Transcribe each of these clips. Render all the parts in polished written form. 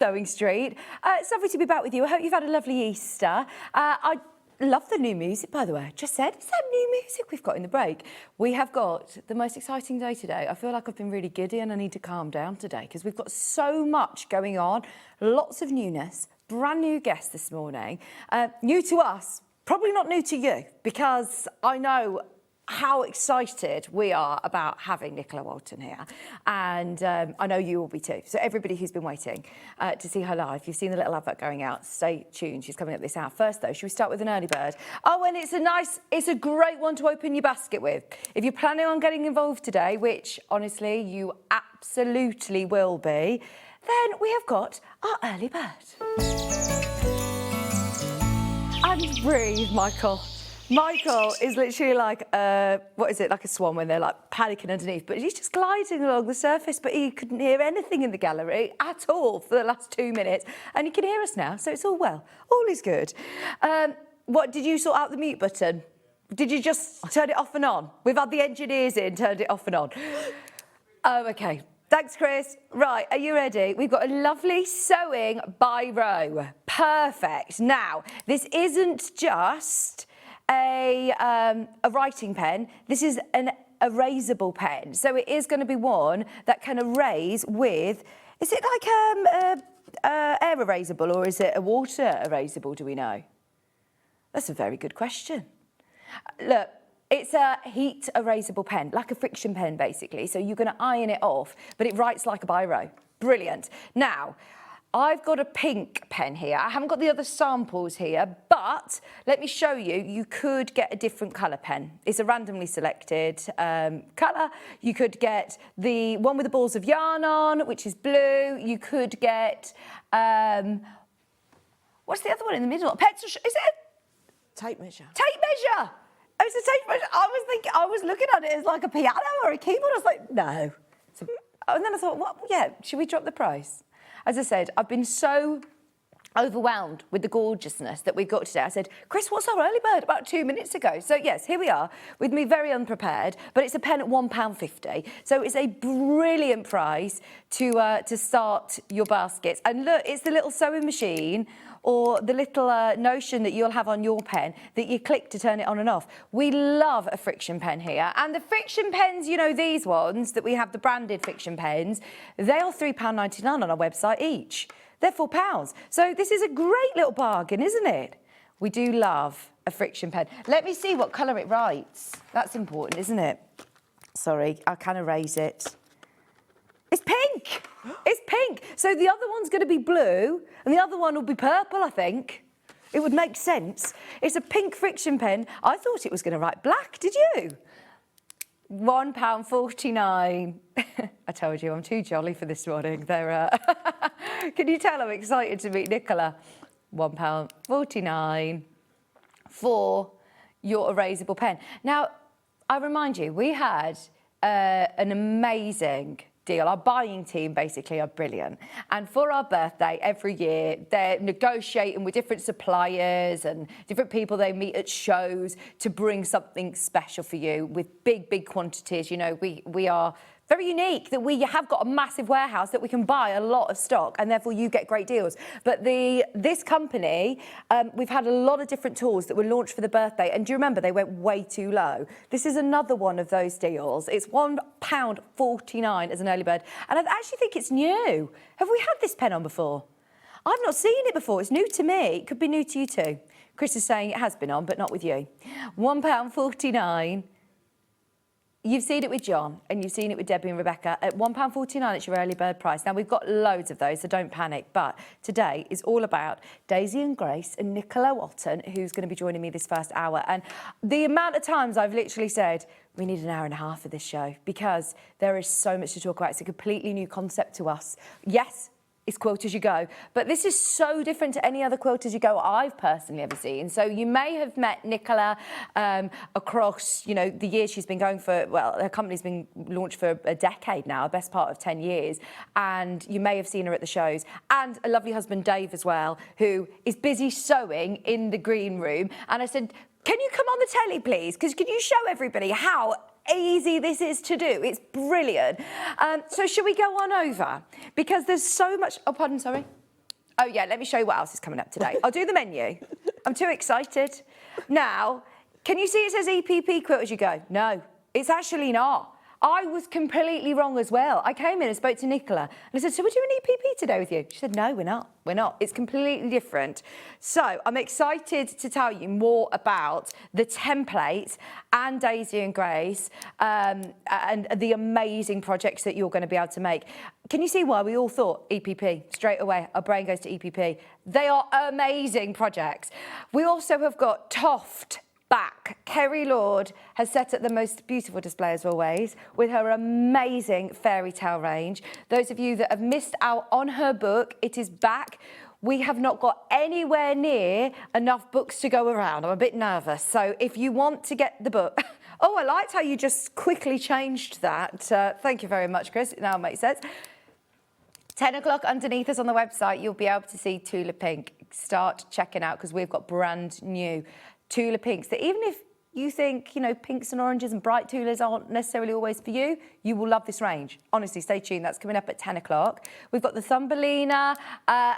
SewingStreet. It's lovely to be back with you. I hope you've had a lovely Easter. I love the new music, by the way. Just said, is that new music we've got in the break? We have got the most exciting day today. I feel like I've been really giddy and I need to calm down today because we've got so much going on. Lots of newness, brand new guests this morning. New to us, probably not new to you, because I know how excited we are about having Nicola Walton here, and I know you will be too. So everybody who's been waiting to see her live, you've seen the little advert going out, stay tuned, she's coming up this hour. First though, should we start with an early bird? Oh, and it's a great one to open your basket with. If you're planning on getting involved today, which honestly you absolutely will be, then we have got our early bird. And breathe, Michael. Michael is literally like, what is it, like a swan when they're like panicking underneath, but he's just gliding along the surface, but he couldn't hear anything in the gallery at all for the last 2 minutes, and he can hear us now, so it's all well, all is good. What, did you sort out the mute button? Did you just turn it off and on? We've had the engineers in, turned it off and on. Oh, okay. Thanks, Chris. Right, are you ready? We've got a lovely sewing biro. Perfect. Now, this isn't just a writing pen. This is an erasable pen. So it is going to be one that can erase with, is it like air erasable or is it a water erasable, do we know? That's a very good question. Look, it's a heat erasable pen, like a friction pen basically. So you're going to iron it off, but it writes like a biro. Brilliant. Now, I've got a pink pen here. I haven't got the other samples here, but let me show you, you could get a different colour pen. It's a randomly selected colour. You could get the one with the balls of yarn on, which is blue. You could get, what's the other one in the middle? Pencil, is it? Tape measure. Tape measure. Oh, it's a tape measure. I was looking at it as like a piano or a keyboard. I was like, no. And then I thought, what? Yeah, should we drop the price? As I said, I've been so overwhelmed with the gorgeousness that we've got today. I said, Chris, what's our early bird? About 2 minutes ago. So yes, here we are with me very unprepared, but it's a pen at £1.50. So it's a brilliant price to start your baskets. And look, it's the little sewing machine or the little notion that you'll have on your pen that you click to turn it on and off. We love a friction pen here. And the friction pens, you know, these ones that we have, the branded friction pens, they are £3.99 on our website each. They're £4. So this is a great little bargain, isn't it? We do love a friction pen. Let me see what colour it writes. That's important, isn't it? Sorry, I can erase it. It's pink. It's pink. So the other one's going to be blue and the other one will be purple, I think. It would make sense. It's a pink friction pen. I thought it was going to write black, did you? £1.49. I told you, I'm too jolly for this morning. Can you tell I'm excited to meet Nicola? £1.49 for your erasable pen. Now, I remind you, we had an amazing deal. Our buying team basically are brilliant, and for our birthday every year they're negotiating with different suppliers and different people they meet at shows to bring something special for you with big quantities. You know, we are very unique that we have got a massive warehouse that we can buy a lot of stock and therefore you get great deals. But this company, we've had a lot of different tools that were launched for the birthday, and do you remember they went way too low? This is another one of those deals. It's £1.49 as an early bird, and I actually think it's new. Have we had this pen on before? I've not seen it before. It's new to me. It could be new to you too. Chris is saying it has been on, but not with you. £1.49. You've seen it with John and you've seen it with Debbie and Rebecca. At £1.49, it's your early bird price. Now, we've got loads of those, so don't panic. But today is all about Daisy and Grace and Nicola Walton, who's going to be joining me this first hour. And the amount of times I've literally said, we need an hour and a half for this show because there is so much to talk about. It's a completely new concept to us. Yes, it's Quilt As You Go, but this is so different to any other Quilt As You Go I've personally ever seen. So you may have met Nicola across, you know, the years she's been going for. Well, her company's been launched for a decade now, the best part of 10 years, and you may have seen her at the shows. And a lovely husband, Dave, as well, who is busy sewing in the green room. And I said, can you come on the telly, please? Because could you show everybody how easy this is to do? It's brilliant. So should we go on over? Because there's so much... Oh, pardon, sorry. Oh, yeah, let me show you what else is coming up today. I'll do the menu. I'm too excited. Now, can you see it says EPP Quilt as you go? No, it's actually not. I was completely wrong as well. I came in and spoke to Nicola and I said, so we're doing EPP today with you? She said, no, we're not. We're not. It's completely different. So I'm excited to tell you more about the templates and Daisy and Grace and the amazing projects that you're going to be able to make. Can you see why we all thought EPP? Straight away, our brain goes to EPP. They are amazing projects. We also have got TOFT back. Kerry Lord has set up the most beautiful display as always with her amazing fairy tale range. Those of you that have missed out on her book, it is back. We have not got anywhere near enough books to go around. I'm a bit nervous. So if you want to get the book... Oh, I liked how you just quickly changed that. Thank you very much, Chris. It now makes sense. 10 o'clock underneath us on the website, you'll be able to see Tula Pink. Start checking out because we've got brand new Tula Pinks that even if you think, you know, pinks and oranges and bright tulas aren't necessarily always for you, you will love this range. Honestly, stay tuned. That's coming up at 10 o'clock. We've got the Thumbelina,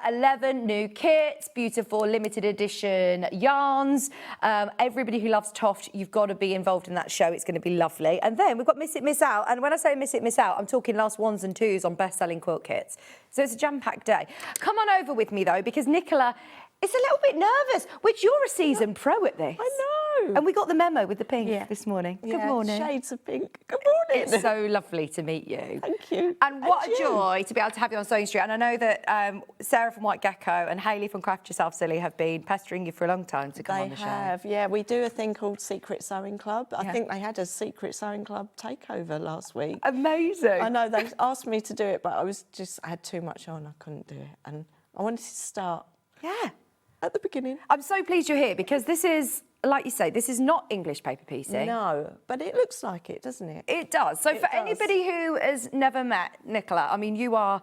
11 new kits, beautiful limited edition yarns. Everybody who loves TOFT, you've got to be involved in that show. It's going to be lovely. And then we've got Miss It, Miss Out. And when I say Miss It, Miss Out, I'm talking last ones and twos on best-selling quilt kits. So it's a jam-packed day. Come on over with me, though, because Nicola is a little bit nervous, which you're a seasoned pro at this. I know. And we got the memo with the pink this morning. Yeah, Good morning. Shades of pink. Good morning. It's so lovely to meet you. Thank you. And what a joy to be able to have you on SewingStreet. And I know that Sarah from White Gecko and Hayley from Craft Yourself Silly have been pestering you for a long time to come on the show. They have, yeah. We do a thing called Secret Sewing Club. I think they had a Secret Sewing Club takeover last week. Amazing. I know, they asked me to do it, but I had too much on. I couldn't do it. And I wanted to start at the beginning. I'm so pleased you're here because this is, like you say, this is not English paper piecing. No, but it looks like it, doesn't it? It does. So for anybody who has never met Nicola, I mean, you are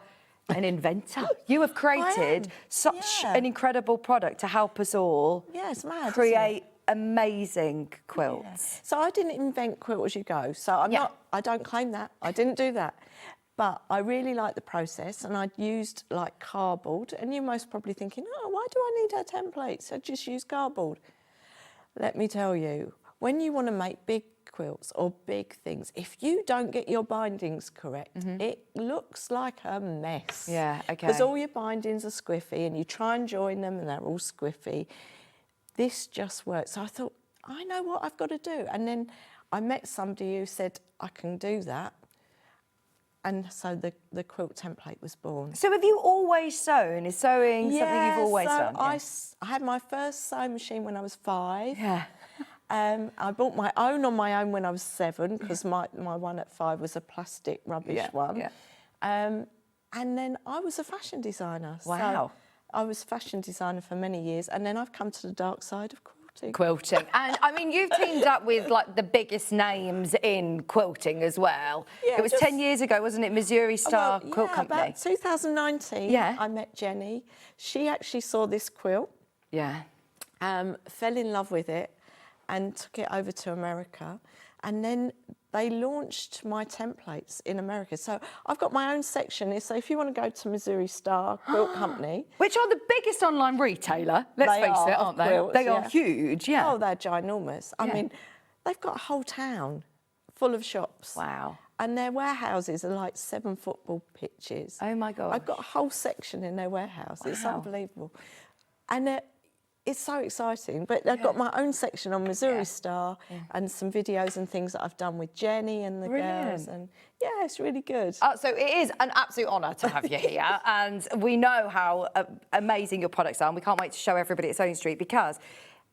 an inventor. You have created such an incredible product to help us all it's mad, create amazing quilts. Yeah. So I didn't invent quilt as you go. So I don't claim that. I didn't do that. But I really like the process, and I used like cardboard. And you're most probably thinking, oh, why do I need her templates? I just use cardboard. Let me tell you, when you want to make big quilts or big things, if you don't get your bindings correct, it looks like a mess. Yeah, okay. Because all your bindings are squiffy, and you try and join them, and they're all squiffy. This just works. So I thought, I know what I've got to do. And then I met somebody who said, I can do that. And so the quilt template was born. So have you always sewn? Is sewing something you've always done? I had my first sewing machine when I was 5. Yeah. I bought my own on my own when I was 7 because my one at 5 was a plastic rubbish one. Yeah. And then I was a fashion designer. Wow. So I was a fashion designer for many years, and then I've come to the dark side of quilting. And I mean, you've teamed up with like the biggest names in quilting as well. Yeah, it was 10 years ago, wasn't it? Missouri Star Quilt Company. About 2019, I met Jenny. She actually saw this quilt. Yeah. Fell in love with it and took it over to America. And then they launched my templates in America. So I've got my own section. So if you want to go to Missouri Star Quilt Company... Which are the biggest online retailer, let's face it, aren't they? Quilts, they are huge, Oh, they're ginormous. I mean, they've got a whole town full of shops. Wow. And their warehouses are like 7 football pitches. Oh, my God. I've got a whole section in their warehouse. Wow. It's unbelievable. And it's so exciting, but I've got my own section on Missouri Star and some videos and things that I've done with Jenny and the girls, and it's really good. So it is an absolute honour to have you here, and we know how amazing your products are, and we can't wait to show everybody at SewingStreet because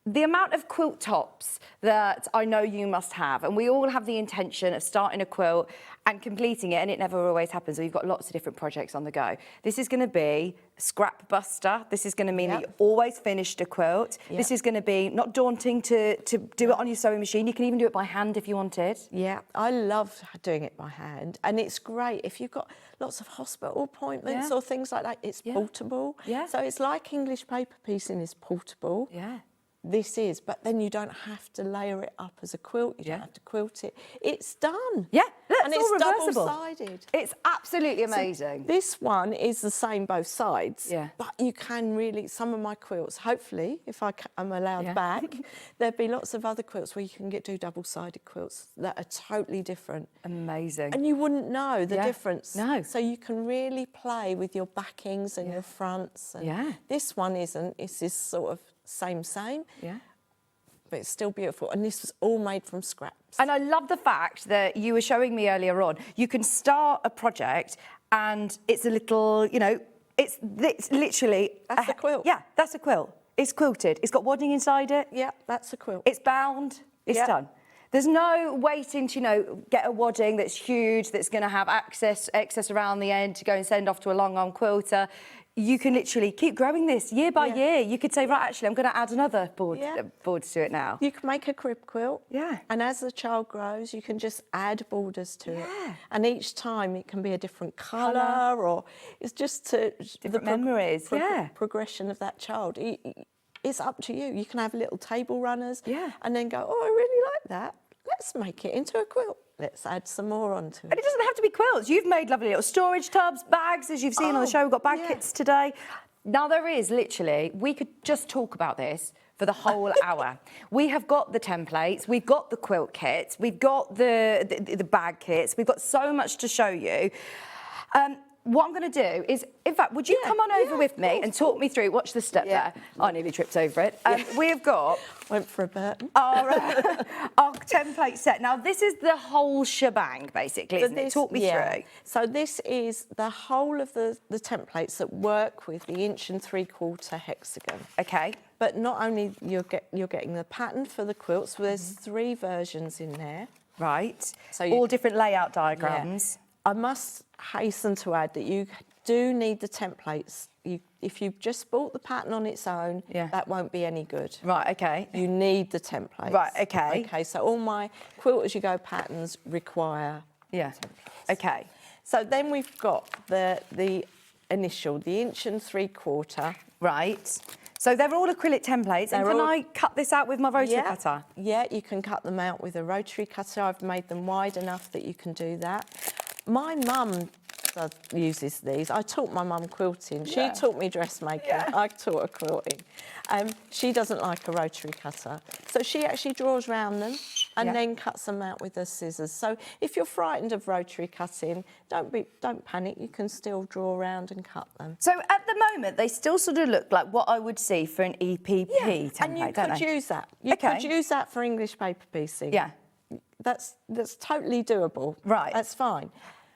the amount of quilt tops that I know you must have, and we all have the intention of starting a quilt and completing it, and it never always happens. We've got lots of different projects on the go. This is going to be scrap buster. This is going to mean that you always finished a quilt. This is going to be not daunting to do it on your sewing machine. You can even do it by hand if you wanted. Yeah, I love doing it by hand, and it's great if you've got lots of hospital appointments or things like that. It's portable. Yeah. So it's like English paper piecing is portable. Yeah. this is, but then you don't have to layer it up as a quilt. You don't have to quilt it. It's done. Yeah, look, and it's all it's reversible. double-sided. It's absolutely amazing. So this one is the same both sides, Yeah. but you can really, some of my quilts, hopefully, if I'm allowed back, there'll be lots of other quilts where you can do double-sided quilts that are totally different. Amazing. And you wouldn't know the difference. No. So you can really play with your backings and your fronts. And this one isn't. It's this sort of same. Yeah. But it's still beautiful. And this was all made from scraps. And I love the fact that you were showing me earlier on, you can start a project and it's a little, you know, it's literally... That's a quilt. Yeah, that's a quilt. It's quilted. It's got wadding inside it. Yeah, that's a quilt. It's bound. It's done. There's no waiting to, you know, get a wadding that's huge, that's going to have excess around the end to go and send off to a long arm quilter. You can literally keep growing this year by year. You could say, right, actually, I'm going to add another board to it now. You can make a crib quilt. Yeah. And as the child grows, you can just add borders to it. And each time it can be a different colour or it's just to... Different memories, progression of that child. It's up to you. You can have little table runners and then go, oh, I really like that. Let's make it into a quilt. Let's add some more onto it. And it doesn't have to be quilts. You've made lovely little storage tubs, bags, as you've seen on the show. We've got bag kits today. Now, there is literally, we could just talk about this for the whole hour. We have got the templates, we've got the quilt kits, we've got the bag kits, we've got so much to show you. What I'm going to do is, in fact, would you come on over with me and talk me through, watch the step there. I nearly tripped over it. We have got... Went for a burden. Our template set. Now, this is the whole shebang, basically, isn't it? Talk me through. So this is the whole of the templates that work with the 1 3/4 hexagon. Okay. But not only you're getting the pattern for the quilts, so there's 3 versions in there. Right. So all different layout diagrams. I must hasten to add that you do need the templates. If you've just bought the pattern on its own, that won't be any good. Right, okay. You need the templates. Right, okay. Okay, so all my Quilt As You Go patterns require templates. Okay. So then we've got the initial, the 1 3/4. Right. So they're all acrylic templates, and can I cut this out with my rotary cutter? Yeah, you can cut them out with a rotary cutter. I've made them wide enough that you can do that. My mum uses these. I taught my mum quilting. She taught me dressmaking. I taught her quilting. She doesn't like a rotary cutter. So she actually draws round them and then cuts them out with her scissors. So if you're frightened of rotary cutting, don't panic. You can still draw around and cut them. So at the moment, they still sort of look like what I would see for an EPP template, and you don't could they? use that. You could use that for English paper piecing. Yeah. That's totally doable. Right. That's fine.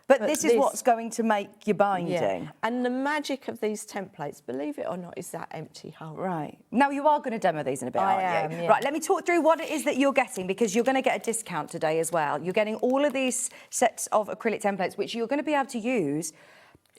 But this is what's going to make your binding. Yeah. And the magic of these templates, believe it or not, is that empty hole. Right. Now, you are going to demo these in a bit, aren't you? Yeah. Right, let me talk through what it is that you're getting, because you're going to get a discount today as well. You're getting all of these sets of acrylic templates, which you're going to be able to use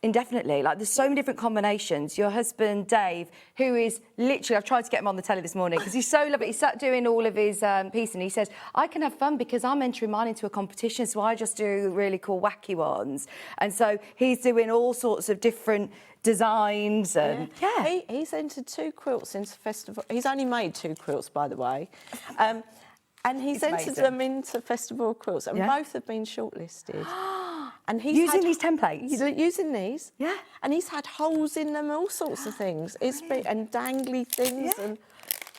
indefinitely. Like, there's so many different combinations. Your husband, Dave, who is literally, I've tried to get him on the telly this morning because he's so lovely. He sat doing all of his piece and he says, I can have fun because I'm entering mine into a competition, so I just do really cool, wacky ones. And so he's doing all sorts of different designs and He's entered 2 quilts into festival. He's only made 2 quilts, by the way. And he's entered them into festival quilts, and both have been shortlisted. And he's using these templates? He's using these. Yeah. And he's had holes in them, all sorts of things. It's been, and dangly things. And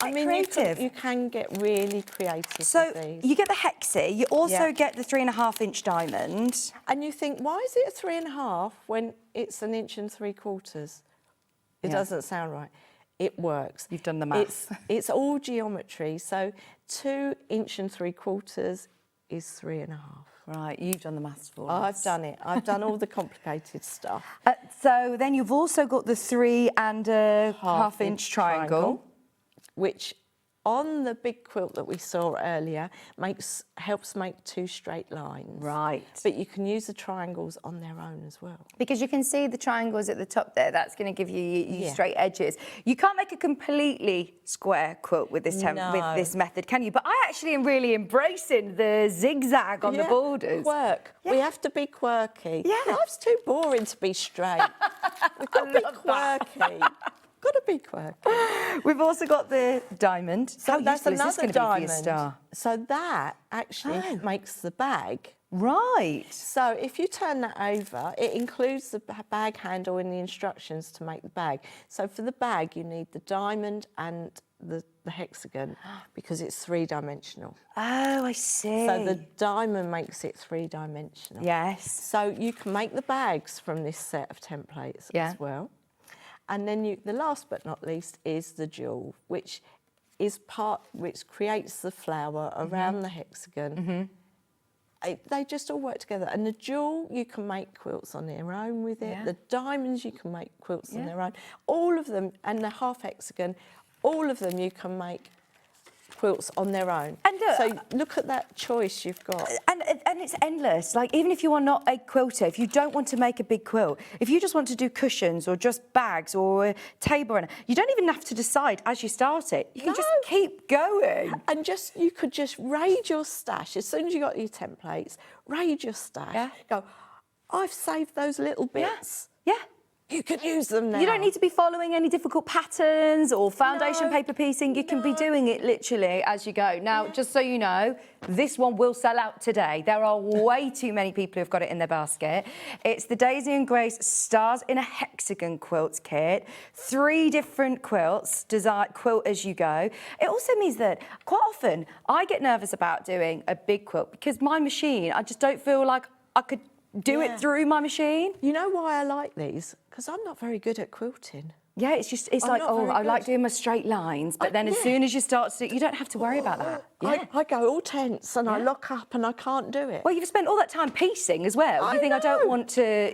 I mean, you can get really creative with these. So you get the hexie, you also get the 3.5-inch diamond. And you think, why is it a 3.5 when it's 1 3/4? It doesn't sound right. It works. You've done the maths. It's all geometry. So 2 3/4 is 3.5. Right, you've done the maths for us. I've done it. I've done all the complicated stuff. So then you've also got the 3.5-inch triangle, which on the big quilt that we saw earlier helps make 2 straight lines. Right. But you can use the triangles on their own as well. Because you can see the triangles at the top there. That's going to give you straight edges. You can't make a completely square quilt with this with this method, can you? But I actually am really embracing the zigzag on the borders. Quirk. We have to be quirky. Yeah. Life's too boring to be straight. We've got to be quirky. got to be quirky. We've also got the diamond. So How that's useful is this another going to be for diamond. your star? So that actually makes the bag. Right. So if you turn that over, it includes the bag handle in the instructions to make the bag. So for the bag, you need the diamond and the hexagon because it's three-dimensional. Oh, I see. So the diamond makes it three-dimensional. Yes. So you can make the bags from this set of templates as well. And then the last but not least is the jewel, which creates the flower around the hexagon. They just all work together. And the jewel, you can make quilts on their own with it. The diamonds, you can make quilts on their own. All of them, and the half hexagon, all of them you can make quilts on their own. And so look at that choice you've got. And it's endless. Like, even if you are not a quilter, if you don't want to make a big quilt, if you just want to do cushions or just bags or a table runner, you don't even have to decide as you start it. You can just keep going. And you could just raid your stash. As soon as you got your templates, raid your stash. Go, I've saved those little bits. Yeah. You could use them now. You don't need to be following any difficult patterns or foundation paper piecing. You can be doing it literally as you go. Now, just so you know, this one will sell out today. There are way too many people who've got it in their basket. It's the Daisy and Grace Stars in a Hexagon Quilt Kit. 3 different quilts, quilt as you go. It also means that quite often I get nervous about doing a big quilt because my machine, I just don't feel like I could do it through my machine. You know why I like these? Because I'm not very good at quilting. Yeah, it's like, I like doing my straight lines, but then as soon as you start to, you don't have to worry about that. I go all tense and I lock up and I can't do it. Well, you've spent all that time piecing as well. You think I don't want to,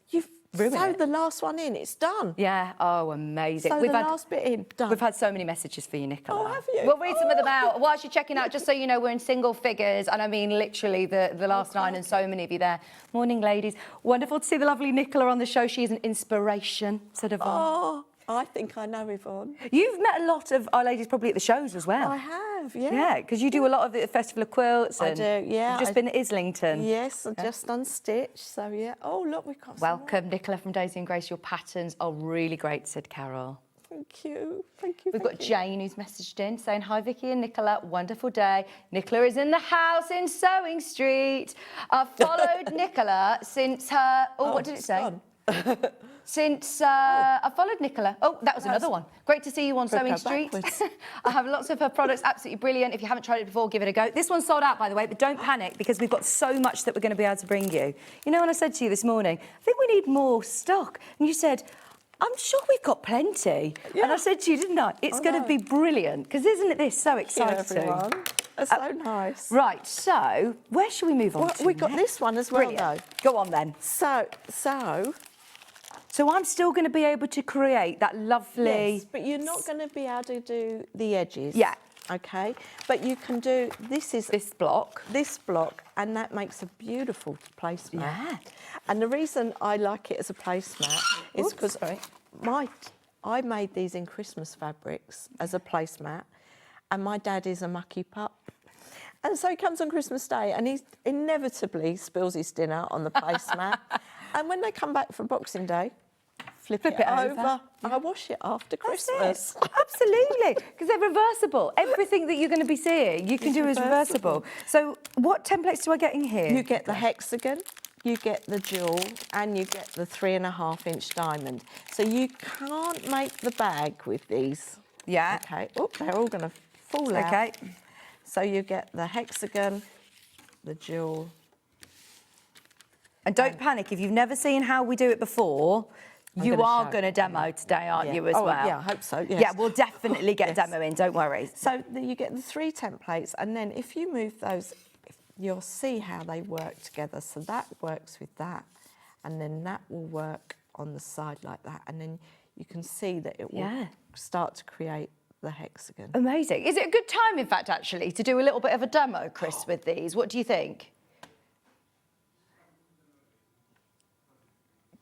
You've ruin sewed it. the last one in, it's done. Yeah, oh, amazing. So last bit in, done. We've had so many messages for you, Nicola. Oh, have you? We'll read some of them out. Whilst you're checking out, just so you know, we're in single figures, and I mean literally the last 9 and so many of you there. Morning, ladies. Wonderful to see the lovely Nicola on the show. She is an inspiration, said Yvonne. Oh, I think I know Yvonne. You've met a lot of our ladies probably at the shows as well. I have, yeah. Yeah, because you do a lot of the Festival of Quilts. I And do, yeah. You've just been at Islington. Yes, I've just unstitched, so yeah. Oh, look, we've got some more. Welcome, Nicola from Daisy and Grace. Your patterns are really great, said Carroll. Thank you, thank you. We've got Jane who's messaged in saying, hi, Vicki and Nicola, wonderful day. Nicola is in the house in SewingStreet. I've followed Nicola since her... Oh, what did it say? Since I followed Nicola. Oh, that was another one. Great to see you on SewingStreet. I have lots of her products, absolutely brilliant. If you haven't tried it before, give it a go. This one's sold out, by the way, but don't panic because we've got so much that we're going to be able to bring you. You know, when I said to you this morning, I think we need more stock, and you said, I'm sure we've got plenty. Yeah. And I said to you, didn't I? It's going to be brilliant because isn't it this so exciting? Everyone. That's so nice. Right, so where should we move on to? We've got this one as well, though. Go on then. So I'm still going to be able to create that lovely... Yes, but you're not going to be able to do the edges. Yeah. Okay, but you can do... This block, and that makes a beautiful placemat. Yeah. And the reason I like it as a placemat is because I made these in Christmas fabrics as a placemat, and my dad is a mucky pup. And so he comes on Christmas Day and he inevitably spills his dinner on the placemat. And when they come back for Boxing Day, flip it over. I wash it after Christmas. Absolutely, because they're reversible. Everything that you're going to be seeing, you can do is reversible. So what templates do I get in here? You get the hexagon, you get the jewel, and you get the 3.5-inch diamond. So you can't make the bag with these. Yeah. Okay. Oh, they're all going to fall out. Okay. So you get the hexagon, the jewel. And don't panic, if you've never seen how we do it before, you are going to demo today, aren't you, as well? Yeah, I hope so, yes. Yeah, we'll definitely get a demo in, don't worry. So you get the 3 templates, and then if you move those, you'll see how they work together. So that works with that, and then that will work on the side like that, and then you can see that it will start to create the hexagon. Amazing. Is it a good time, in fact, actually, to do a little bit of a demo, Chris, with these? What do you think?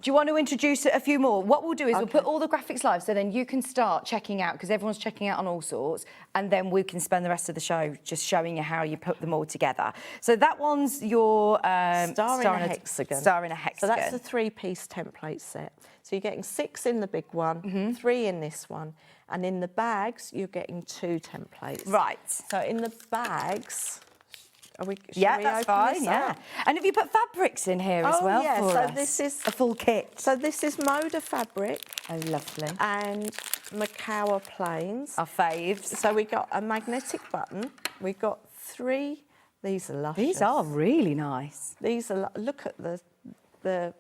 Do you want to introduce a few more? What we'll do is we'll put all the graphics live, so then you can start checking out, because everyone's checking out on all sorts, and then we can spend the rest of the show just showing you how you put them all together. So that one's your Star in a hexagon. Star in a hexagon. So that's a 3-piece template set. So you're getting 6 in the big one, 3 in this one, and in the bags you're getting 2 templates. Right. So in the bags. Yeah, that's fine, yeah. And have you put fabrics in here as well for us? This is a full kit. So this is Moda fabric. Oh, lovely. And Macawa plains. Our faves. So we got a magnetic button. We got 3. These are luscious. These are really nice. These are, look at the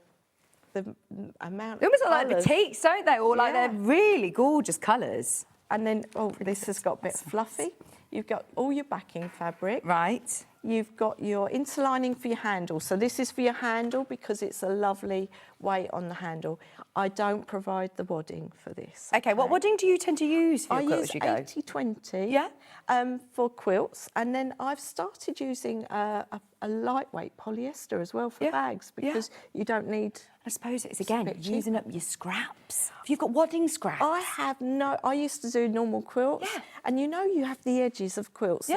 amount. They almost look like batiks, don't they? Or like they're really gorgeous colours. And then, this has got a bit fluffy. You've got all your backing fabric. Right. You've got your interlining for your handle. So this is for your handle because it's a lovely weight on the handle. I don't provide the wadding for this. Okay, what wadding do you tend to use for your quilt as you go? I use 80/20 for quilts, and then I've started using a lightweight polyester as well for bags because you don't need... I suppose it's, again, using up your scraps. Have you got wadding scraps? I used to do normal quilts, and you know you have the edges of quilts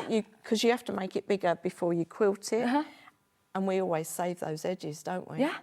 because you have to make it bigger before you quilt it, and we always save those edges, don't we? Yeah.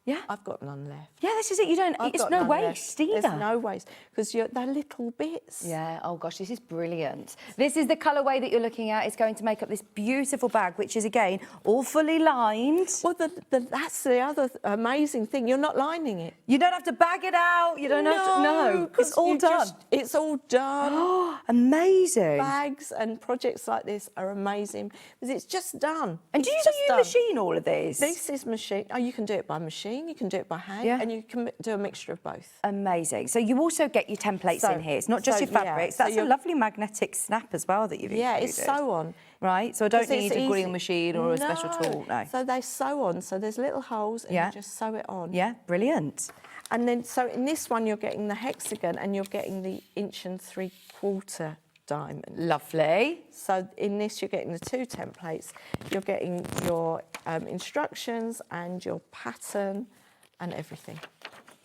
Yeah. I've got none left. Yeah, this is it. It's no waste either. There's no waste because they're little bits. Yeah. Oh gosh, this is brilliant. This is the colourway that you're looking at. It's going to make up this beautiful bag, which is again all fully lined. Well, that's the other amazing thing. You're not lining it. You don't have to bag it out. You don't have to. No, it's all done. It's all done. Oh, amazing. Bags and projects like this are amazing because it's just done. And do you machine all of these? This is machine. Oh, you can do it by machine. You can do it by hand, and you can do a mixture of both. Amazing. So you also get your templates in here. It's not just your fabrics. That's a lovely magnetic snap as well that you've included. Yeah, it's sew on. Right, so I don't need a gluing machine or a special tool, no. So they sew on, so there's little holes and you just sew it on. Yeah, brilliant. And then, so in this one you're getting the hexagon and you're getting the 1 3/4 diamond. Lovely. So in this you're getting the 2 templates. You're getting your instructions and your pattern and everything.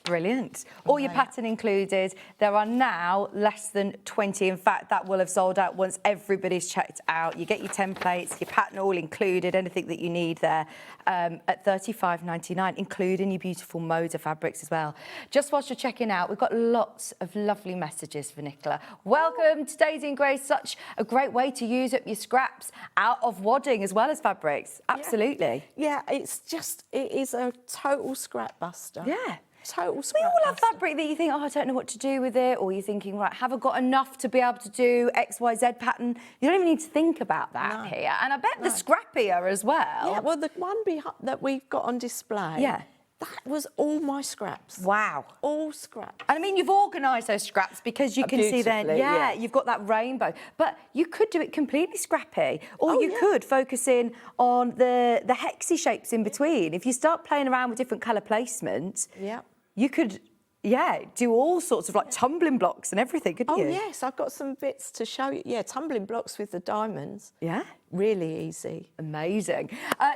Brilliant. All your pattern included. There are now less than 20. In fact, that will have sold out once everybody's checked out. You get your templates, your pattern all included, anything that you need there at $35.99, including your beautiful Moda fabrics as well. Just whilst you're checking out, we've got lots of lovely messages for Nicola. Welcome to Daisy and Grace. Such a great way to use up your scraps out of wadding as well as fabrics. Absolutely. Yeah, it is a total scrap buster. Yeah. Total scrap. We all have fabric that you think, I don't know what to do with it, or you're thinking, right, have I got enough to be able to do X, Y, Z pattern? You don't even need to think about that here. And I bet the scrappier as well. Yeah, well, the one that we've got on display, that was all my scraps. Wow. All scraps. And I mean, you've organised those scraps because you can see then, you've got that rainbow. But you could do it completely scrappy, or you could focus in on the hexy shapes in between. If you start playing around with different colour placement, you could, do all sorts of like tumbling blocks and everything, couldn't you? Oh, yes, I've got some bits to show you. Yeah, tumbling blocks with the diamonds. Yeah. Really easy. Amazing.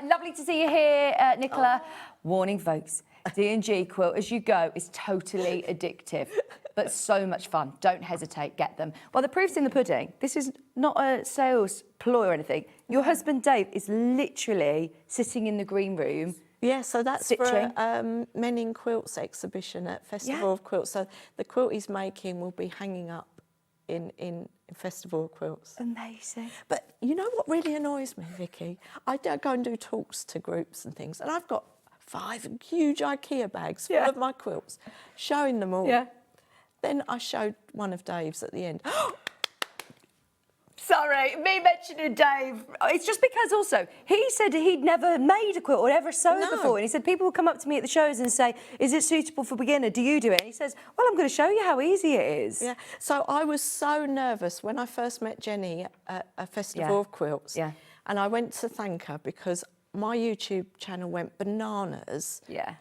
Lovely to see you here, Nicola. Warning, folks, D&G quilt as you go is totally addictive, but so much fun. Don't hesitate, get them. Well, the proof's in the pudding. This is not a sales ploy or anything. Your husband, Dave, is literally sitting in the green room. Yeah, so that's stitching. For Men in Quilts exhibition at Festival of Quilts. So the quilt he's making will be hanging up in Festival of Quilts. Amazing. But you know what really annoys me, Vicky? I go and do talks to groups and things, and I've got 5 huge IKEA bags full of my quilts, showing them all. Yeah. Then I showed one of Dave's at the end. Sorry, me mentioning Dave. It's just because also he said he'd never made a quilt or ever sewed before. And he said people will come up to me at the shows and say, is it suitable for beginner? Do you do it? And he says, well, I'm going to show you how easy it is. Yeah. So I was so nervous when I first met Jenny at a Festival of Quilts. Yeah. And I went to thank her because my YouTube channel went bananas. Yeah.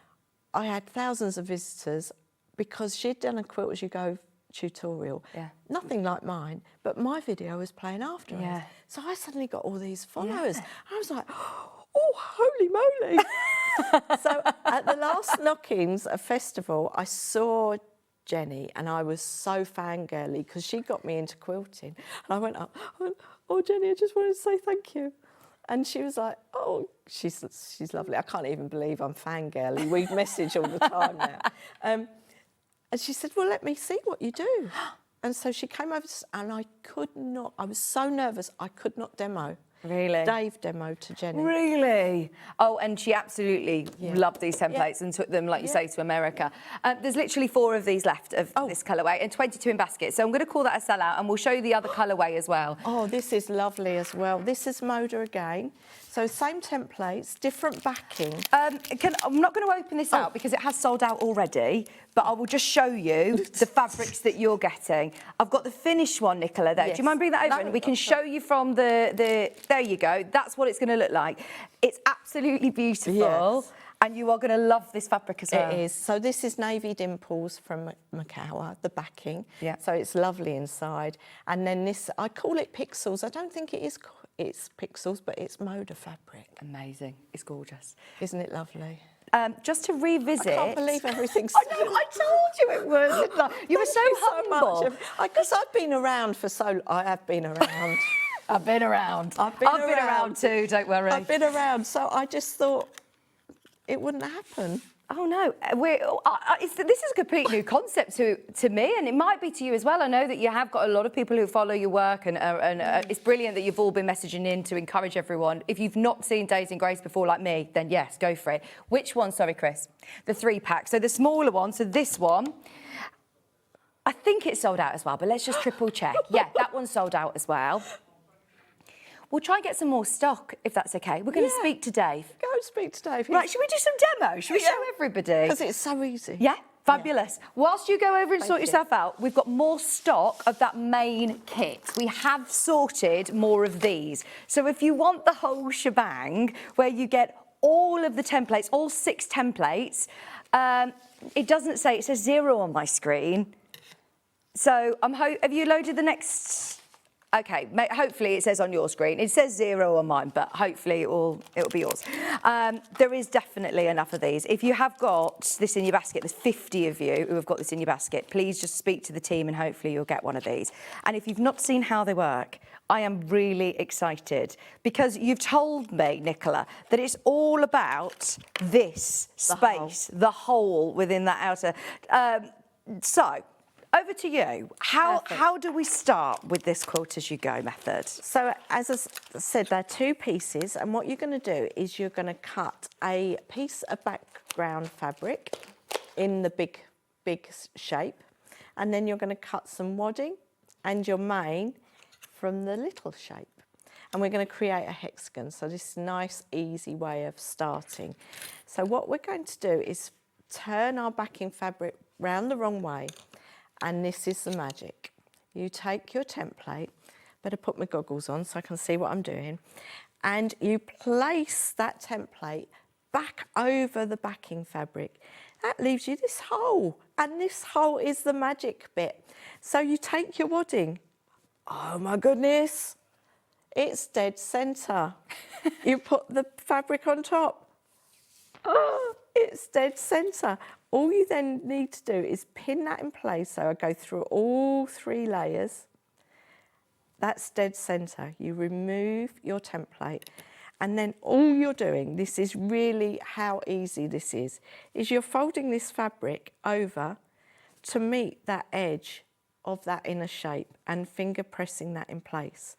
I had thousands of visitors because she'd done a quilt as you go tutorial. Yeah. Nothing like mine, but my video was playing afterwards. Yeah. So I suddenly got all these followers. I was like, oh, holy moly. So at the last knockings at festival, I saw Jenny and I was so fangirly because she got me into quilting. And I went up, oh, Jenny, I just wanted to say thank you. And she was like, oh, she's lovely. I can't even believe I'm fangirly. We message all the time now. And she said, well, let me see what you do. And so she came over and I was so nervous, I could not demo. Really? Dave demoed to Jenny. Really? Oh, and she absolutely loved these templates and took them, like you say, to America. There's literally 4 of these left of this colourway and 22 in baskets. So I'm going to call that a sellout and we'll show you the other colourway as well. Oh, this is lovely as well. This is Moda again. So same templates, different backing. I'm not going to open this out because it has sold out already, but I will just show you the fabrics that you're getting. I've got the finished one, Nicola, there. Yes. Do you mind bringing that over? No, and we can show you from the... There you go. That's what it's going to look like. It's absolutely beautiful. Yes. And you are going to love this fabric as well. It is. So this is Navy Dimples from Macau, the backing. Yeah. So it's lovely inside. And then this, I call it Pixels. I don't think it's Pixels, but it's Moda fabric. Amazing. It's gorgeous. Isn't it lovely? Just to revisit... I can't believe everything's... I know, I told you it was. You were so humble. Because I've been around for so... I have been around. I've been around. I've been around too, don't worry. I've been around, so I just thought it wouldn't happen. Oh no, this is a complete new concept to me, and it might be to you as well. I know that you have got a lot of people who follow your work, and it's brilliant that you've all been messaging in to encourage everyone. If you've not seen Days in Grace before, like me, then yes, go for it. Which one? Sorry, Chris. The 3-pack. So the smaller one. So this one. I think it's sold out as well, but let's just triple check. Yeah, that one's sold out as well. We'll try and get some more stock, if that's okay. We're going to speak to Dave. Go speak to Dave. Right, should we do some demo? Should we show everybody? Because it's so easy. Yeah, fabulous. Yeah. Whilst you go over and sort yourself out, we've got more stock of that main kit. We have sorted more of these. So if you want the whole shebang, where you get all of the templates, all 6 templates, it doesn't say, it says 0 on my screen. So have you loaded the next... Okay, hopefully it says on your screen. It says 0 on mine, but hopefully it'll be yours. There is definitely enough of these. If you have got this in your basket, there's 50 of you who have got this in your basket, please just speak to the team and hopefully you'll get one of these. And if you've not seen how they work, I am really excited because you've told me, Nicola, that it's all about this space, the hole within that outer. So, over to you. How do we start with this quilt as you go method? So as I said, there are 2 pieces, and what you're going to do is you're going to cut a piece of background fabric in the big shape, and then you're going to cut some wadding and your main from the little shape. And we're going to create a hexagon. So this is a nice, easy way of starting. So what we're going to do is turn our backing fabric round the wrong way. And this is the magic. You take your template, better put my goggles on so I can see what I'm doing, and you place that template back over the backing fabric. That leaves you this hole, and this hole is the magic bit. So you take your wadding. Oh my goodness, it's dead centre. You put the fabric on top. Oh, it's dead centre. All you then need to do is pin that in place. So I go through all 3 layers. That's dead centre. You remove your template. And then all you're doing, this is really how easy this is you're folding this fabric over to meet that edge of that inner shape and finger pressing that in place.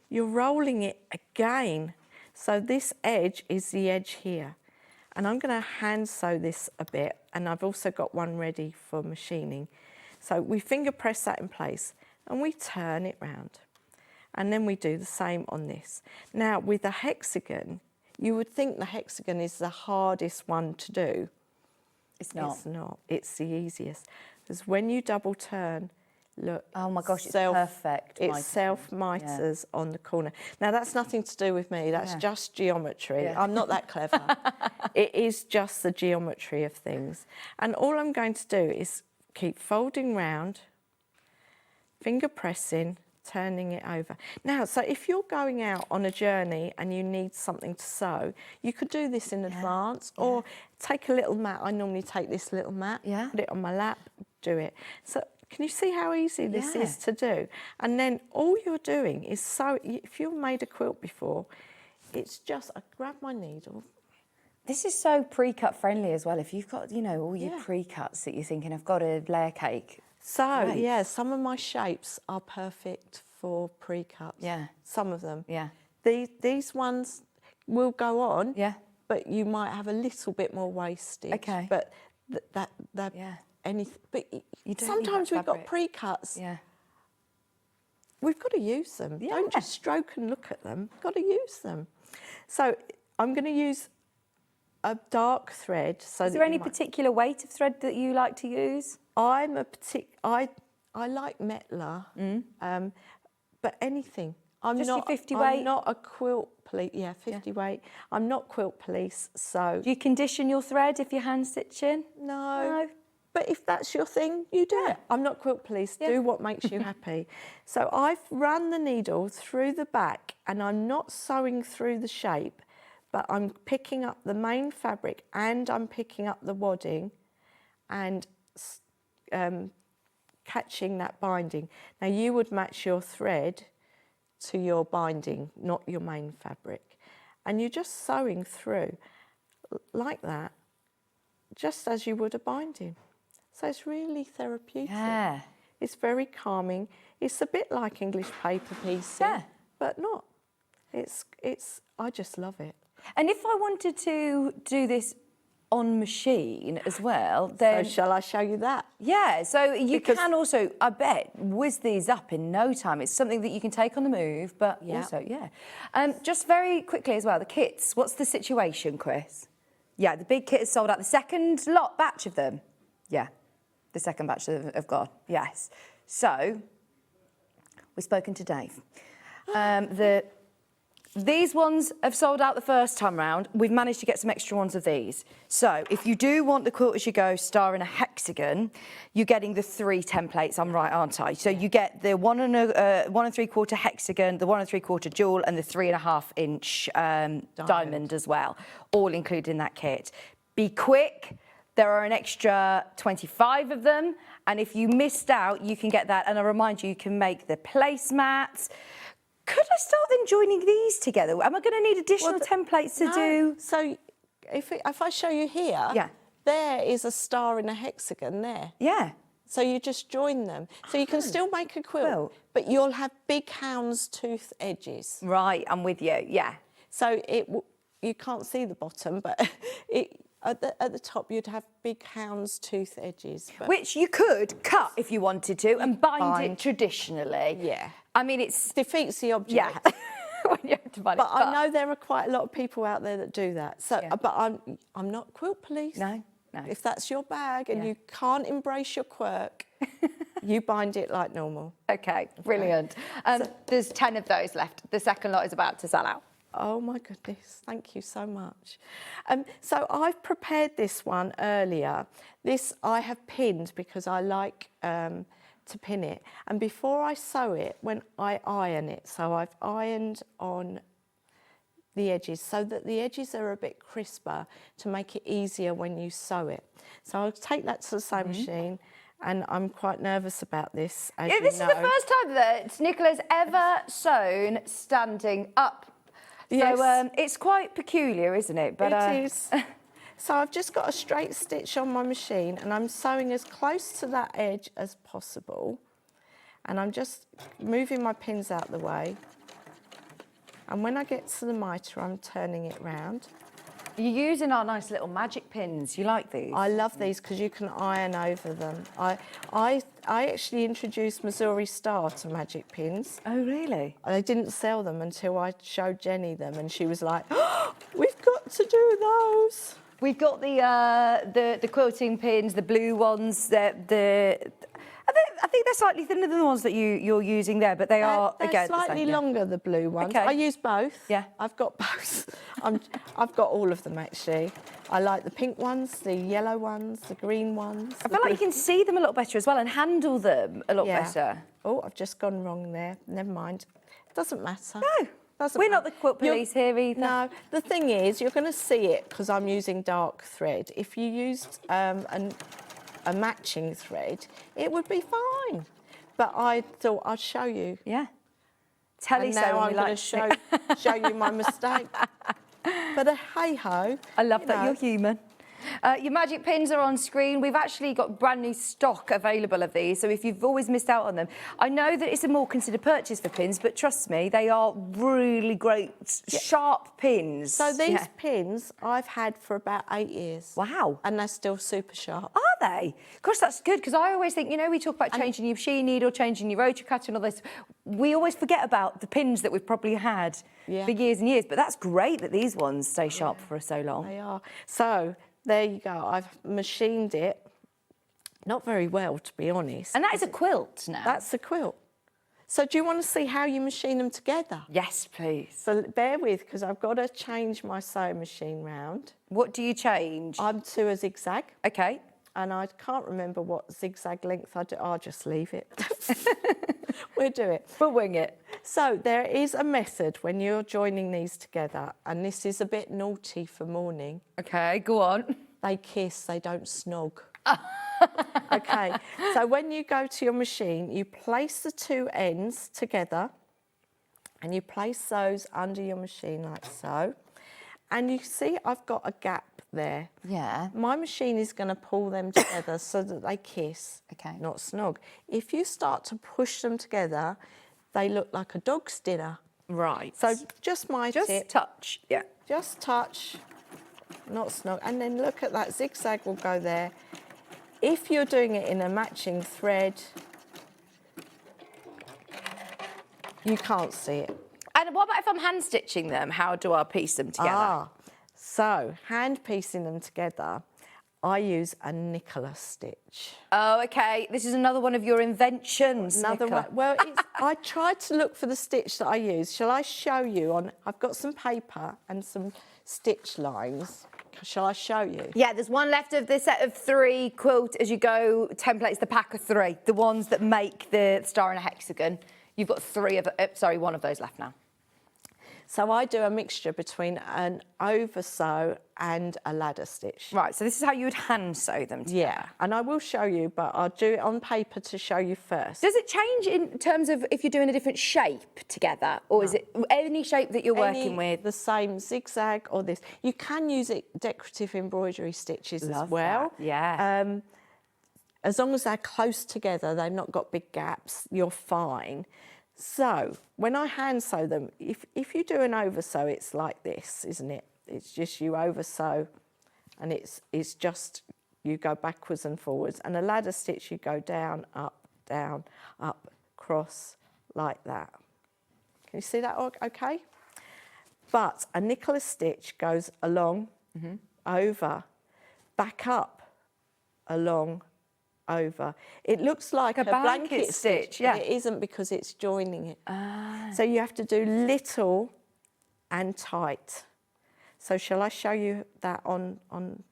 You're rolling it again. So this edge is the edge here. And I'm going to hand sew this a bit, and I've also got one ready for machining. So we finger press that in place and we turn it round. And then we do the same on this. Now with the hexagon, you would think the hexagon is the hardest one to do. It's not. It's not. It's the easiest. Because when you double turn, look. Oh my gosh, it's perfect. It self-miters on the corner. Now that's nothing to do with me, that's just geometry. Yeah. I'm not that clever. It is just the geometry of things. And all I'm going to do is keep folding round, finger pressing, turning it over. Now, so if you're going out on a journey and you need something to sew, you could do this in advance or take a little mat. I normally take this little mat, put it on my lap, do it. So can you see how easy this is to do? And then all you're doing is sew. If you've made a quilt before, it's just, I grab my needle. This is so pre-cut friendly as well. If you've got, you know, all your pre-cuts that you're thinking, I've got a layer cake. So, yeah, some of my shapes are perfect for pre-cuts. Yeah. Some of them. Yeah. These ones will go on. Yeah. But you might have a little bit more wastage. Okay. But anything. But sometimes we've got pre-cuts. Yeah. We've got to use them. Yeah. Don't just stroke and look at them. We've got to use them. So I'm going to use a dark thread. So is there any particular weight of thread that you like to use? I like Metla, but anything. I'm just not 50 weight. I'm not a quilt police. Yeah, 50 weight. I'm not quilt police. So do you condition your thread if you're hand stitching? No. But if that's your thing, you do it. I'm not quilt police. Do what makes you happy. So I've run the needle through the back, and I'm not sewing through the shape, but I'm picking up the main fabric and I'm picking up the wadding, and catching that binding. Now you would match your thread to your binding, not your main fabric. And you're just sewing through like that, just as you would a binding. So it's really therapeutic. Yeah. It's very calming. It's a bit like English paper piecing, but not. I just love it. And if I wanted to do this on machine as well, then... So shall I show you that? Yeah, so you can also, I bet, whiz these up in no time. It's something that you can take on the move, but also, just very quickly as well, the kits. What's the situation, Chris? Yeah, the big kit is sold out. The second batch of them? Yeah, the second batch have gone, yes. So, we've spoken to Dave. These ones have sold out the first time round. We've managed to get some extra ones of these. So if you do want the Quilt As You Go star in a hexagon, you're getting the 3 templates. I'm right, aren't I? So you get the 1 3/4 hexagon, the 1 3/4 jewel, and the 3.5 inch diamond as well, all included in that kit. Be quick. There are an extra 25 of them. And if you missed out, you can get that. And I remind you, you can make the placemats. Could I start then joining these together? Am I going to need additional templates to do? So if I show you here, there is a star in a hexagon there. Yeah. So you just join them. So you can still make a quilt, but you'll have big houndstooth edges. Right, I'm with you, yeah. So you can't see the bottom, but at the top you'd have big houndstooth edges. Which you could cut if you wanted to and bind it traditionally. Yeah. I mean, it defeats the object. Yeah. When you have to bind but I know there are quite a lot of people out there that do that. So, but I'm not quilt police. No. If that's your bag and you can't embrace your quirk, you bind it like normal. Okay, brilliant. There's 10 of those left. The second lot is about to sell out. Oh my goodness, thank you so much. So I've prepared this one earlier. This I have pinned because I like to pin it. And before I sew it, when I iron it, so I've ironed on the edges so that the edges are a bit crisper to make it easier when you sew it. So I'll take that to the sewing machine, and I'm quite nervous about this, as you know. This is the first time that Nicola's ever sewn standing up. Yes. So it's quite peculiar, isn't it? But, it is. So I've just got a straight stitch on my machine, and I'm sewing as close to that edge as possible. And I'm just moving my pins out the way. And when I get to the mitre, I'm turning it round. You're using our nice little magic pins. You like these? I love these because you can iron over them. I actually introduced Missouri Star to magic pins. Oh, really? I didn't sell them until I showed Jenny them, and she was like, oh, we've got to do those. We've got the quilting pins, the blue ones. Are they I think they're slightly thinner than the ones that you're using there, but they are, They're again, slightly longer, the blue ones. Okay. I use both. Yeah. I've got both. I've got all of them, actually. I like the pink ones, the yellow ones, the green ones. I feel like you can see them a lot better as well and handle them a lot better. Oh, I've just gone wrong there. Never mind. Doesn't matter. No. Doesn't We're matter. not the quilt police here either. No, the thing is, you're going to see it because I'm using dark thread. If you used a matching thread, it would be fine. But I thought I'd show you. Yeah. Tell you And so now when I'm we going like to show you my mistake. But hey-ho. I love that you're human. Your magic pins are on screen. We've actually got brand new stock available of these, so if you've always missed out on them, I know that it's a more considered purchase for pins, but trust me, they are really great, sharp pins. So these pins I've had for about 8 years. Wow. And they're still super sharp. Are they? Gosh, that's good, because I always think, you know, we talk about changing your machine needle, changing your rotary cutter and all this. We always forget about the pins that we've probably had for years and years, but that's great that these ones stay sharp for so long. They are. So there you go. I've machined it. Not very well, to be honest. And that is a quilt now. That's the quilt. So do you want to see how you machine them together? Yes, please. So bear with, because I've got to change my sewing machine round. What do you change? I'm to a zigzag. Okay. And I can't remember what zigzag length I do. I'll just leave it. We'll do it. We'll wing it. So there is a method when you're joining these together, and this is a bit naughty for morning. Okay, go on. They kiss, they don't snog. Okay, so when you go to your machine, you place the two ends together and you place those under your machine like so. And you see I've got a gap there. Yeah. My machine is going to pull them together so that they kiss, not snog. If you start to push them together, they look like a dog's dinner. Right. So just my tip. Just touch, yeah. Just touch, not snog. And then look at that zigzag will go there. If you're doing it in a matching thread, you can't see it. And what about if I'm hand stitching them? How do I piece them together? So hand piecing them together, I use a Nicola stitch. Oh, okay. This is another one of your inventions, Another Nicola. one. Well, I tried to look for the stitch that I use. Shall I show you on? I've got some paper and some stitch lines. Shall I show you? Yeah, there's one left of the set of 3 quilt as you go templates, the pack of 3, the ones that make the star and a hexagon. You've got 1 of those left now. So I do a mixture between an over sew and a ladder stitch. Right, so this is how you would hand sew them together. Yeah, and I will show you, but I'll do it on paper to show you first. Does it change in terms of if you're doing a different shape together, or is it any shape that you're working with? The same zigzag or this. You can use decorative embroidery stitches as well. That. Yeah. As long as they're close together, they've not got big gaps, you're fine. So when I hand sew them, if you do an over sew, it's like this, isn't it? It's just you over sew, and it's just you go backwards and forwards. And a ladder stitch, you go down, up, cross, like that. Can you see that okay? But a Nicola stitch goes along, over, back up, along, over. It looks like a blanket stitch, yeah. but it isn't because it's joining it. So you have to do little and tight. So shall I show you that on? I'm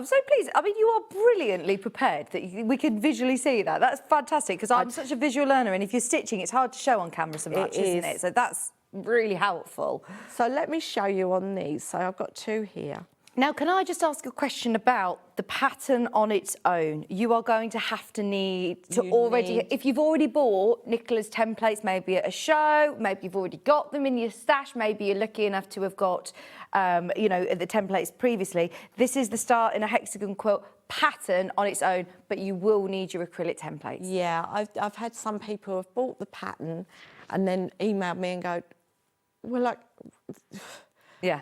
so pleased. I mean, you are brilliantly prepared that we can visually see that. That's fantastic, because I'm such a visual learner, and if you're stitching, it's hard to show on camera so much, isn't it? So that's really helpful. So let me show you on these. So I've got 2 here. Now, can I just ask a question about the pattern on its own? You are going to have to if you've already bought Nicola's templates, maybe at a show, maybe you've already got them in your stash, maybe you're lucky enough to have got, the templates previously. This is the start in a hexagon quilt pattern on its own, but you will need your acrylic templates. Yeah, I've had some people who have bought the pattern and then emailed me and go, well, like... Yeah.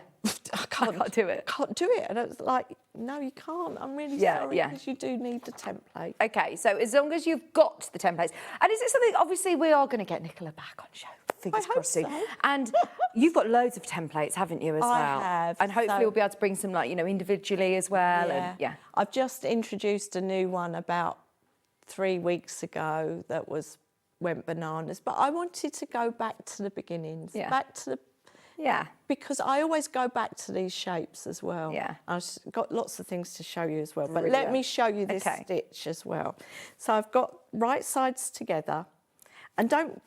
I can't do it. Can't do it. And it's like, no, you can't. I'm really sorry, because you do need the template. Okay, so as long as you've got the templates. And is it something, obviously, we are going to get Nicola back on show. Fingers crossed soon. So. And you've got loads of templates, haven't you, as well? I have. And hopefully we'll be able to bring some, individually as well. Yeah. And, yeah. I've just introduced a new one about 3 weeks ago that went bananas, but I wanted to go back to the beginnings, back to the because I always go back to these shapes as well. Yeah. I've got lots of things to show you as well, but let me show you this stitch as well. So I've got right sides together, and don't.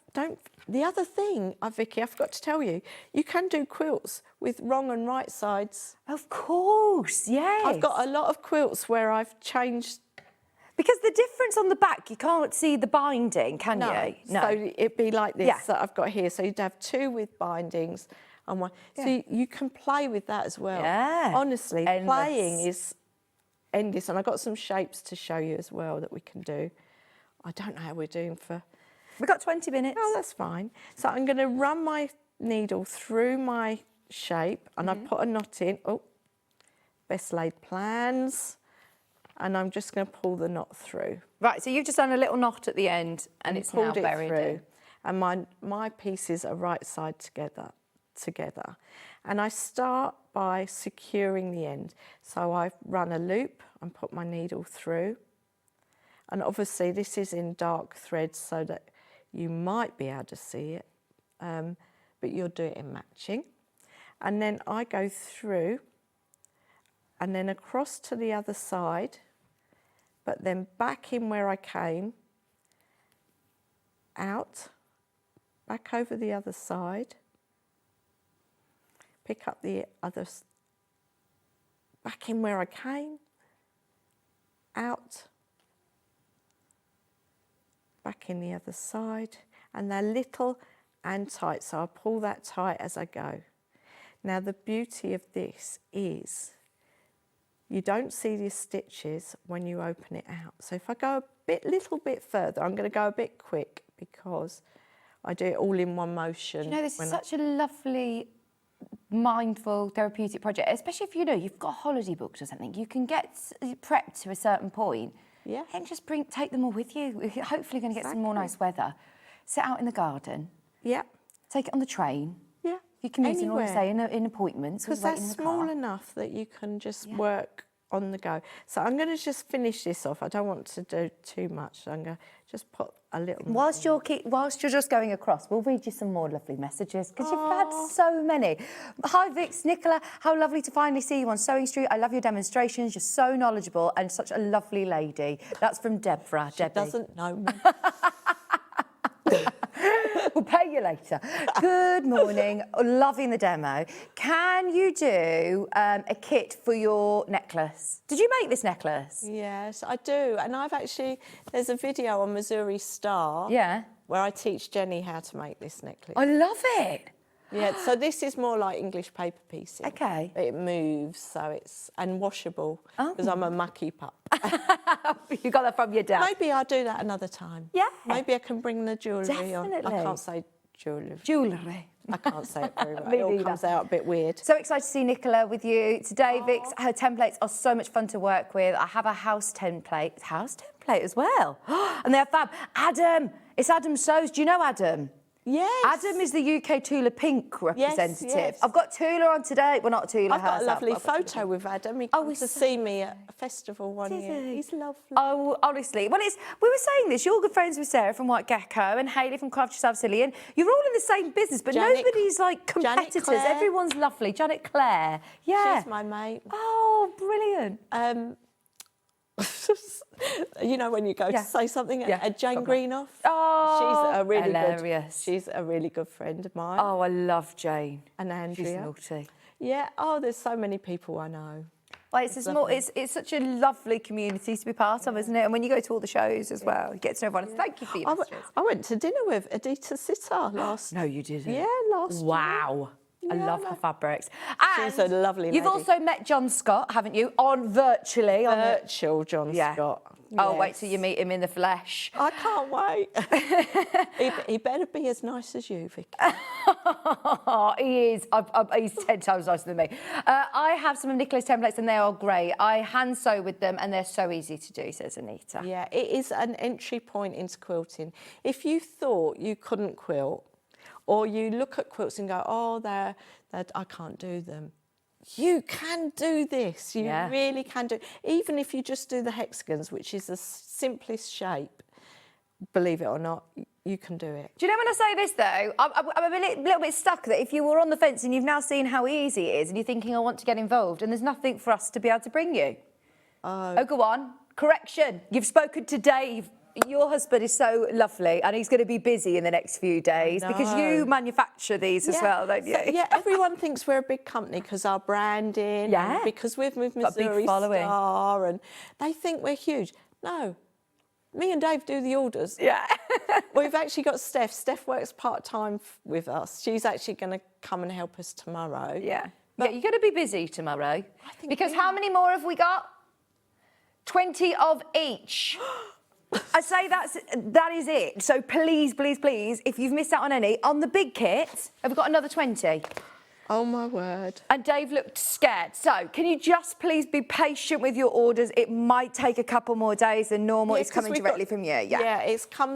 The other thing, Vicky, I forgot to tell you, you can do quilts with wrong and right sides. Of course, yes. I've got a lot of quilts where I've changed. Because the difference on the back, you can't see the binding, can you? No. So it'd be like this that I've got here. So you'd have 2 with bindings and 1. So you can play with that as well. Yeah. Honestly, playing is endless. And I've got some shapes to show you as well that we can do. I don't know how we're doing for... We've got 20 minutes. Oh, that's fine. So I'm going to run my needle through my shape and I've put a knot in. Oh, best laid plans. And I'm just going to pull the knot through. Right, so you've just done a little knot at the end and it's now buried in. And my pieces are right side together. And I start by securing the end. So I run a loop and put my needle through. And obviously this is in dark threads so that you might be able to see it, but you'll do it in matching. And then I go through and then across to the other side, but then back in where I came, out, back over the other side, pick up the other, back in where I came, out, back in the other side, and they're little and tight, so I'll pull that tight as I go. Now the beauty of this is you don't see the stitches when you open it out. So if I go a little bit further, I'm going to go a bit quick because I do it all in one motion. You know, this is such a lovely, mindful, therapeutic project, especially if you've got a holiday booked or something. You can get prepped to a certain point. Yeah. And just take them all with you. We're hopefully going to get some more nice weather. Sit out in the garden. Yeah. Take it on the train. Yeah. You can use it, or say, in appointments. Because they're small enough that you can just work on the go. So I'm going to just finish this off. I don't want to do too much. So I'm going to just put a little... Whilst you're just going across, we'll read you some more lovely messages because you've had so many. Hi, Vix, Nicola. How lovely to finally see you on SewingStreet. I love your demonstrations. You're so knowledgeable and such a lovely lady. That's from Deborah. She doesn't know me. We'll pay you later. Good morning. Loving the demo. Can you do a kit for your necklace? Did you make this necklace? Yes, I do. And there's a video on Missouri Star where I teach Jenny how to make this necklace. I love it. Yeah, so this is more like English paper piecing. Okay. It moves, so and washable, because I'm a mucky pup. You got that from your dad? Maybe I'll do that another time. Yeah. Maybe I can bring the jewellery on. I can't say jewellery. Jewellery. I can't say it very well. It all comes out a bit weird. So excited to see Nicola with you today, Vix. Her templates are so much fun to work with. I have a house template as well. And they're fab. Adam, it's Adam Sews. Do you know Adam? Yes. Adam is the UK Tula Pink representative. Yes. I've got Tula on today. Well, not Tula. I've got a lovely photo with Adam. He came to see me at a festival one year. He's lovely. Oh, honestly. Well, we were saying this. You're good friends with Sarah from White Gecko and Hayley from Craft Yourself Silly. And you're all in the same business, but nobody's like competitors. Everyone's lovely. Janet Clare. Yeah. She's my mate. Oh, brilliant. You know when you go to say something, Jane Greenough. Oh, she's a really hilarious. She's a really good friend of mine. Oh, I love Jane. And Andrea. She's naughty. Yeah. Oh, there's so many people I know. Well, it's such a lovely community to be part of, isn't it? And when you go to all the shows as well, you get to know everyone. Thank you for your messages. I went to dinner with Edita Sitar last. No, you didn't. Yeah, last. Wow. I love her fabrics. And she's a lovely lady. You've also met John Scott, haven't you? Virtual John Scott. Oh, wait till you meet him in the flesh. I can't wait. he better be as nice as you, Vicki. He is. He's 10 times nicer than me. I have some of Nicola's templates and they are great. I hand sew with them and they're so easy to do, says Anita. Yeah, it is an entry point into quilting. If you thought you couldn't quilt, or you look at quilts and go, oh, I can't do them. you can do this. You Yeah. really can do. Even if you just do the hexagons, which is the simplest shape, believe it or not, you can do it. Do you know when I say this though, I'm a little bit stuck that if you were on the fence and you've now seen how easy it is and you're thinking, I want to get involved, and there's nothing for us to be able to bring you. Oh, go on. Correction. You've spoken to Dave. Your husband is so lovely and he's going to be busy in the next few days because you manufacture these as well, don't you? So, yeah, everyone thinks we're a big company because our branding, and because we've moved Missouri Star, and they think we're huge. No, me and Dave do the orders. Yeah. We've actually got Steph. Steph works part-time with us. She's actually going to come and help us tomorrow. Yeah. But you're going to be busy tomorrow. I think because how many more have we got? 20 of each. I say that is it. So please, please, please, if you've missed out on any, on the big kit, have we got another 20? Oh, my word. And Dave looked scared. So can you just please be patient with your orders? It might take a couple more days than normal. It's coming directly from you. Yeah,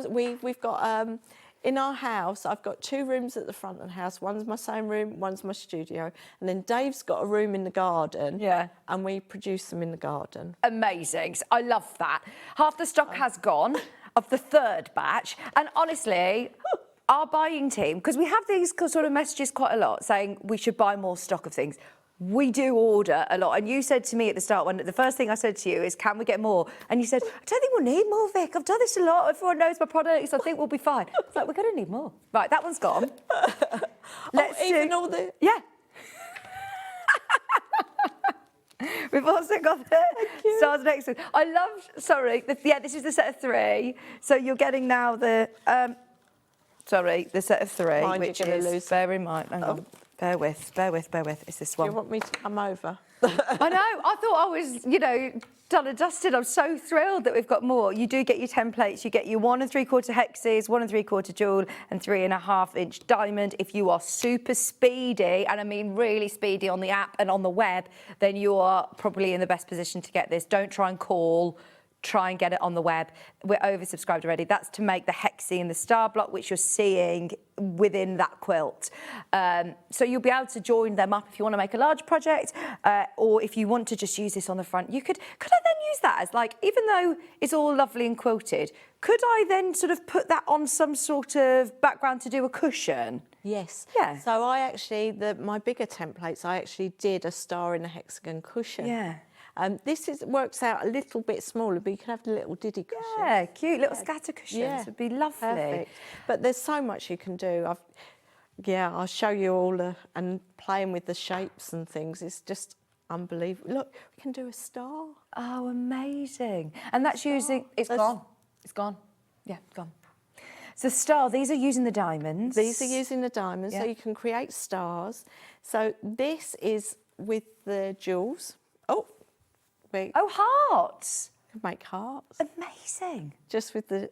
we've got, in our house, I've got 2 rooms at the front of the house. One's my sewing room, one's my studio. And then Dave's got a room in the garden. Yeah. And we produce them in the garden. Amazing. I love that. Half the stock has gone of the 3rd batch. And honestly, our buying team, because we have these sort of messages quite a lot saying we should buy more stock of things. We do order a lot. And you said to me at the start, when the first thing I said to you is, can we get more? And you said, I don't think we'll need more, Vic. I've done this a lot. Everyone knows my products. I think we'll be fine. It's like, we're going to need more. Right, that one's gone. Even all the... Yeah. We've also got the stars next to it. I love, this is the set of 3. So you're getting now the, the set of 3, which is, bear in mind, hang on. Bear with. It's this one. Do you want me to come over? I know. I thought I was, done and dusted. I'm so thrilled that we've got more. You do get your templates. You get your 1 3/4 hexes, 1 3/4 jewel, and 3.5-inch diamond. If you are super speedy, and I mean really speedy on the app and on the web, then you are probably in the best position to get this. Don't try and call. Try and get it on the web. We're oversubscribed already. That's to make the hexie and the star block, which you're seeing within that quilt. So you'll be able to join them up if you want to make a large project, or if you want to just use this on the front. You could I then use that as even though it's all lovely and quilted, could I then sort of put that on some sort of background to do a cushion? Yes. Yeah. So I actually, my bigger templates, I actually did a star in a hexagon cushion. Yeah. This works out a little bit smaller, but you can have the little diddy cushions. Yeah, cute little scatter cushions would be lovely. Perfect. But there's so much you can do. I'll show you all and playing with the shapes and things. It's just unbelievable. Look, we can do a star. Oh, amazing! And that's using. It's gone. Yeah, gone. So star. These are using the diamonds. These are using the diamonds, so you can create stars. So this is with the jewels. Oh, hearts! Make hearts. Amazing. Just with the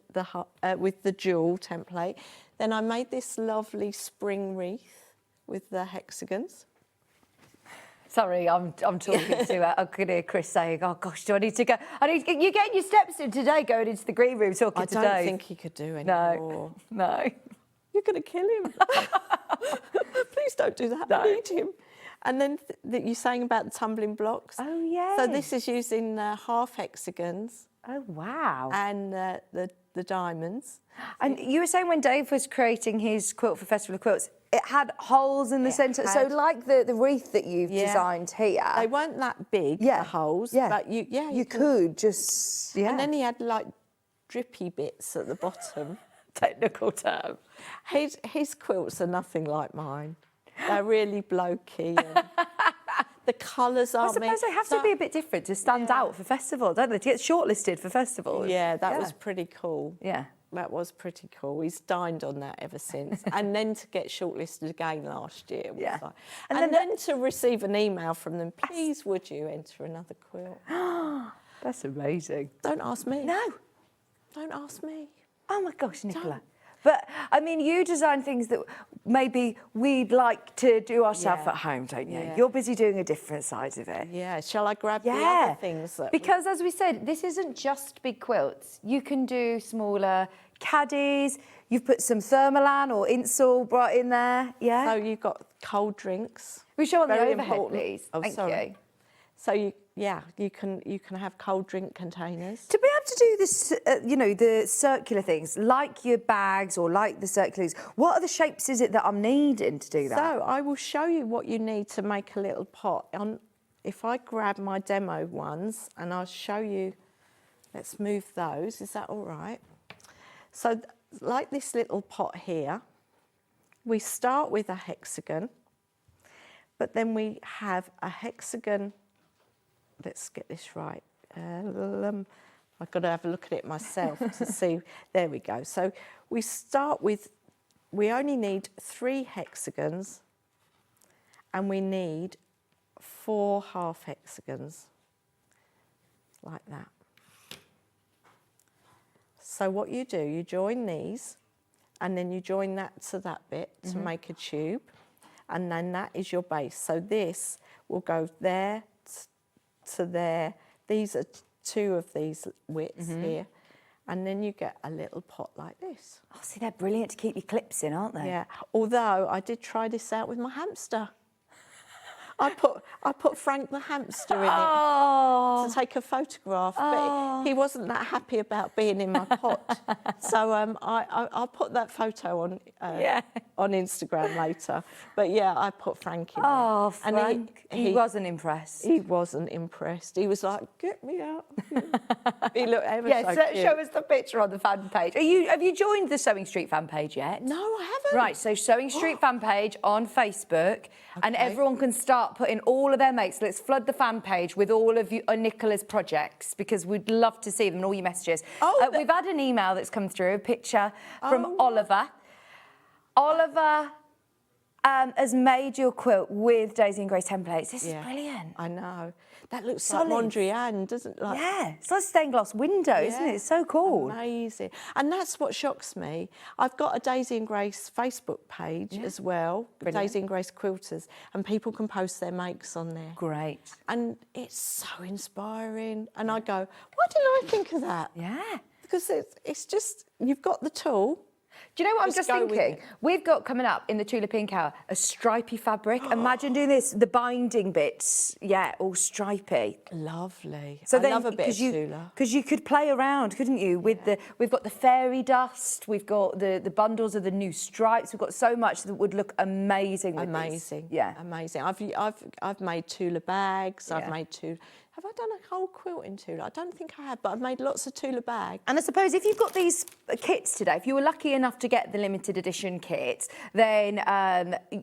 jewel template. Then I made this lovely spring wreath with the hexagons. Sorry, I'm talking to. I could hear Chris saying, "Oh gosh, do I need to go? You're getting your steps in today, going into the green room talking to Dave." I don't think he could do any more. No. You're going to kill him. Please don't do that. No. I need him. And then you're saying about the tumbling blocks. Oh, yeah. So this is using half hexagons. Oh, wow. And the diamonds. And you were saying when Dave was creating his quilt for Festival of Quilts, it had holes in the centre. So like the wreath that you've designed here. They weren't that big, the holes. Yeah. But you could just, And then he had like drippy bits at the bottom. Technical term. His quilts are nothing like mine. They're really blokey. And the colours are. I suppose they have to be a bit different to stand out for festivals, don't they? To get shortlisted for festivals. Yeah, that was pretty cool. Yeah. That was pretty cool. He's dined on that ever since. And then to get shortlisted again last year. Was like, and then to receive an email from them, please would you enter another quilt? That's amazing. Don't ask me. No. Don't ask me. Oh my gosh, Nicola. But, I mean, you design things that maybe we'd like to do ourselves at home, don't you? Yeah. You're busy doing a different side of it. Yeah. Shall I grab the other things? Because, as we said, this isn't just big quilts. You can do smaller caddies, you've put some Thermolan or Insol right in there, yeah? So you've got cold drinks. We show on the Very overhead, important. please. Oh, Thank sorry. you. So you can have cold drink containers. To be able to do this, the circular things, like your bags or like the circulars, what are the shapes is it that I'm needing to do that? So I will show you what you need to make a little pot. If I grab my demo ones and I'll show you, let's move those, is that all right? So like this little pot here, we start with a hexagon, but then we have a hexagon. Let's get this right. I've got to have a look at it myself to see. There we go. So we start with, we only need 3 hexagons and we need 4 half hexagons, like that. So what you do, you join these and then you join that to that bit to make a tube, and then that is your base. So this will go there to there. These are 2 of these widths here, and then you get a little pot like this. Oh, see, they're brilliant to keep your clips in, aren't they? Yeah, although I did try this out with my hamster. I put Frank the hamster in it to take a photograph, but he wasn't that happy about being in my pot. So I'll put that photo on Instagram later. But yeah, I put Frank in Oh, there. Frank, And he wasn't impressed. He wasn't impressed. He was like, "Get me out." He looked ever so cute. Show us the picture on the fan page. Have you joined the SewingStreet fan page yet? No, I haven't. Right, so SewingStreet fan page on Facebook, and everyone can start putting all of their mates. Let's flood the fan page with all of you, Nicola's projects, because we'd love to see them and all your messages. We've had an email that's come through, a picture from Oliver. Oliver has made your quilt with Daisy and Grace templates. This is brilliant. I know. That looks Solid. like Mondrian, doesn't it? Like, yeah, it's like a stained glass window, isn't it? It's so cool. Amazing. And that's what shocks me. I've got a Daisy and Grace Facebook page as well, Daisy and Grace Quilters, and people can post their makes on there. Great. And it's so inspiring. And I go, why didn't I think of that? Yeah. Because it's just, you've got the tool. Do you know what I'm just thinking? We've got coming up in the Tula Pink hour a stripy fabric. Imagine doing this, the binding bits, all stripy. Lovely. So I love a bit of Tula. Because you could play around, couldn't you? With we've got the fairy dust, we've got the bundles of the new stripes. We've got so much that would look amazing with Amazing. these. Yeah. Amazing. I've made Tula bags. I've made Tula. Have I done a whole quilt in Tula? I don't think I have, but I've made lots of Tula bags. And I suppose if you've got these kits today, if you were lucky enough to get the limited edition kits, then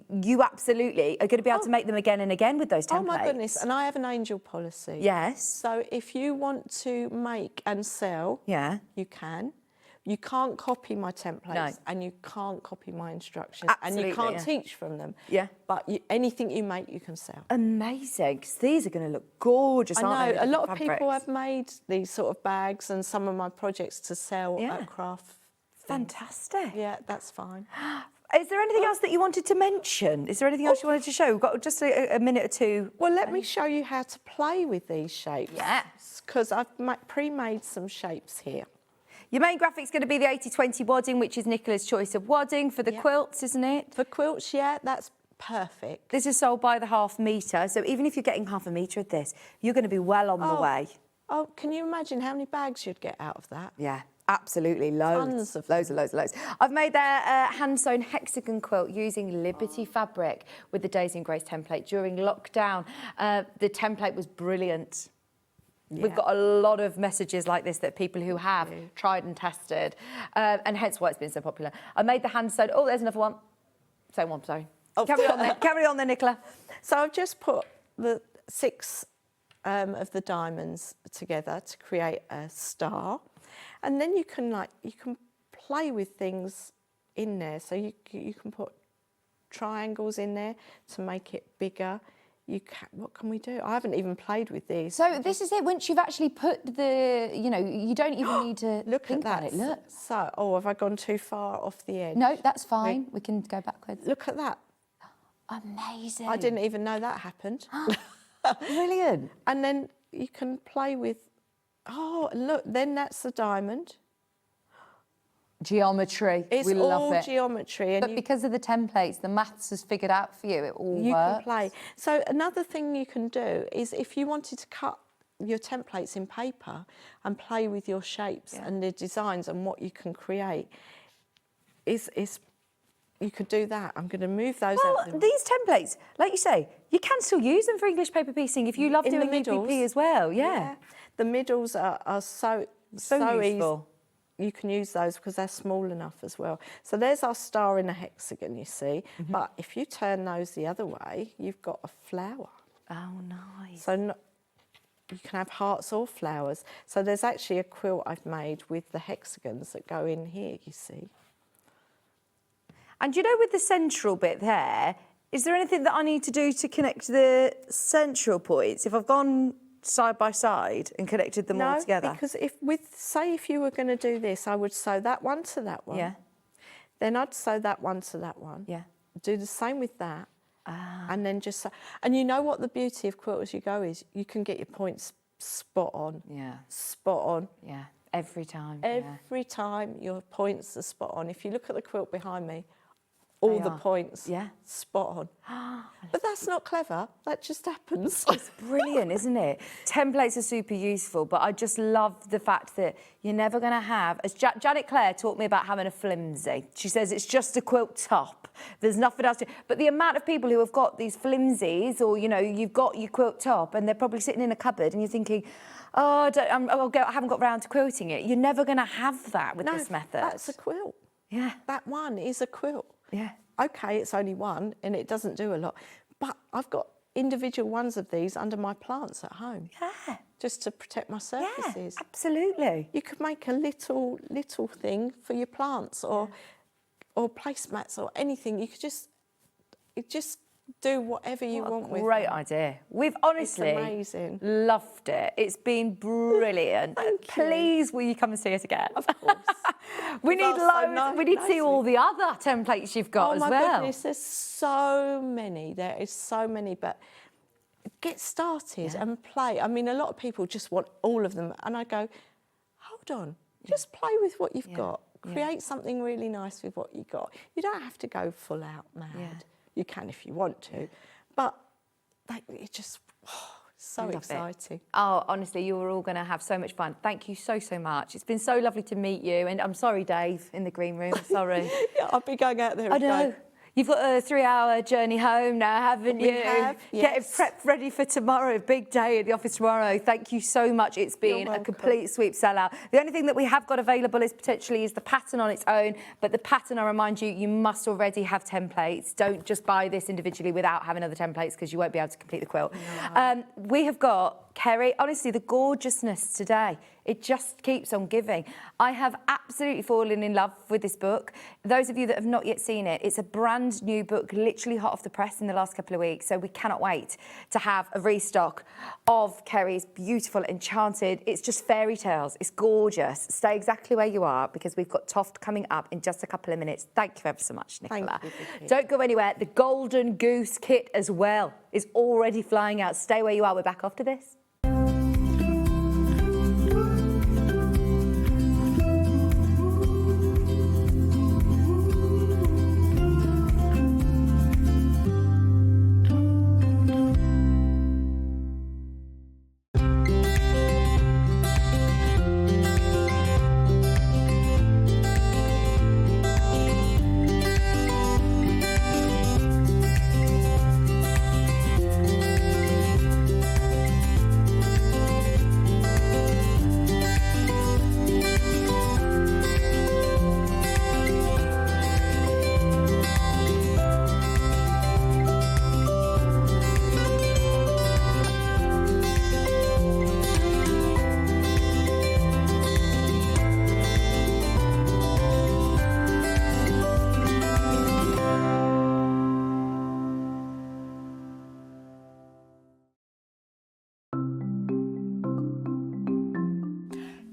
you absolutely are going to be able to make them again and again with those templates. Oh my goodness, and I have an angel policy. Yes. So if you want to make and sell, you can. You can't copy my templates and you can't copy my instructions Absolutely, and you can't teach from them. Yeah. But anything you make, you can sell. Amazing, because these are going to look gorgeous, aren't they? I know, a lot of people have made these sort of bags and some of my projects to sell at craft. Fantastic. Yeah, that's fine. Is there anything else that you wanted to mention? Is there anything else you wanted to show? We've got just a minute or two. Well, let me show you how to play with these shapes. Yes. Because I've pre-made some shapes here. Your main graphic's going to be the 80-20 wadding, which is Nicola's choice of wadding for the quilts, isn't it? For quilts, yeah, that's perfect. This is sold by the ½ metre, so even if you're getting ½ metre of this, you're going to be well on the way. Oh, can you imagine how many bags you'd get out of that? Yeah, absolutely, loads. Tons of loads. I've made their hand-sewn hexagon quilt using Liberty fabric with the Daisy and Grace template during lockdown. The template was brilliant. Yeah. We've got a lot of messages like this that people who have tried and tested, and hence why it's been so popular. I made the hand-sewn. Oh, there's another one. Same one, sorry. Oh. Carry on there, Nicola. So I've just put the 6 of the diamonds together to create a star, and then you can play with things in there. So you can put triangles in there to make it bigger. What can we do? I haven't even played with these. So this is it. Once you've actually put you don't even need to look think at that. about it. Look. So, have I gone too far off the edge? No, that's fine. We can go backwards. Look at that. Amazing. I didn't even know that happened. Brilliant. And then you can play with, look, then that's the diamond. Geometry. It's we love all it. geometry. And But because of the templates, the maths has figured out for you, it all you works. can play. So another thing you can do is if you wanted to cut your templates in paper and play with your shapes and the designs and what you can create, is you could do that. I'm going to move those out. Well, these templates, like you say, you can still use them for English paper piecing if you love doing EPP as well. Yeah. The middles are so useful. easy. You can use those because they're small enough as well. So there's our star in a hexagon, you see. But if you turn those the other way, you've got a flower. Oh, nice. So you can have hearts or flowers. So there's actually a quilt I've made with the hexagons that go in here, you see. And you know, with the central bit there, is there anything that I need to do to connect the central points? If I've gone side by side and connected them all together? No, because say if you were going to do this, I would sew that one to that one. Yeah. Then I'd sew that one to that one. Yeah. Do the same with that. And then just sew. And you know what the beauty of Quilt As You Go is? You can get your points spot on. Yeah. Spot on. Yeah. Every time. Every time your points are spot on. If you look at the quilt behind me, all the points, spot on. But that's not clever. That just happens. It's brilliant, isn't it? Templates are super useful, but I just love the fact that you're never going to have, as Janet Clare taught me about having a flimsy. She says it's just a quilt top. There's nothing else to. But the amount of people who have got these flimsies, or you know, you've got your quilt top, and they're probably sitting in a cupboard, and you're thinking, oh, I haven't got round to quilting it. You're never going to have that with this method. That's a quilt. Yeah. That one is a quilt. Yeah. Okay, it's only one and it doesn't do a lot, but I've got individual ones of these under my plants at home. Yeah. Just to protect my surfaces. Yeah, absolutely. You could make a little thing for your plants or placemats or anything. You could just do whatever you want with it. Great idea. We've honestly amazing. Loved it. It's been brilliant. Please, will you come and see us again? Of course. We need loads. We need to see all the other templates you've got as well. Oh my goodness, there's so many. There is so many, but get started and play. I mean, a lot of people just want all of them, and I go, hold on, just play with what you've got. Create something really nice with what you've got. You don't have to go full out mad. Yeah. You can if you want to, but it just so exciting. Oh, honestly, you're all going to have so much fun. Thank you so much. It's been so lovely to meet you, and I'm sorry, Dave, in the green room. Sorry. Yeah, I'll be going out there. I know. You've got a 3-hour journey home now, haven't you? We have, yes. Getting prepped ready for tomorrow. Big day at the office tomorrow. Thank you so much. It's been a complete sweep sellout. The only thing that we have got available is the pattern on its own. But the pattern, I remind you, you must already have templates. Don't just buy this individually without having other templates because you won't be able to complete the quilt. No. We have got Kerry, honestly, the gorgeousness today. It just keeps on giving. I have absolutely fallen in love with this book. Those of you that have not yet seen it, it's a brand new book, literally hot off the press in the last couple of weeks. So we cannot wait to have a restock of Kerry's beautiful Enchanted. It's just fairy tales. It's gorgeous. Stay exactly where you are because we've got TOFT coming up in just a couple of minutes. Thank you ever so much, Nicola. Thank you, Vicki. Don't go anywhere. The Golden Goose kit as well is already flying out. Stay where you are. We're back after this.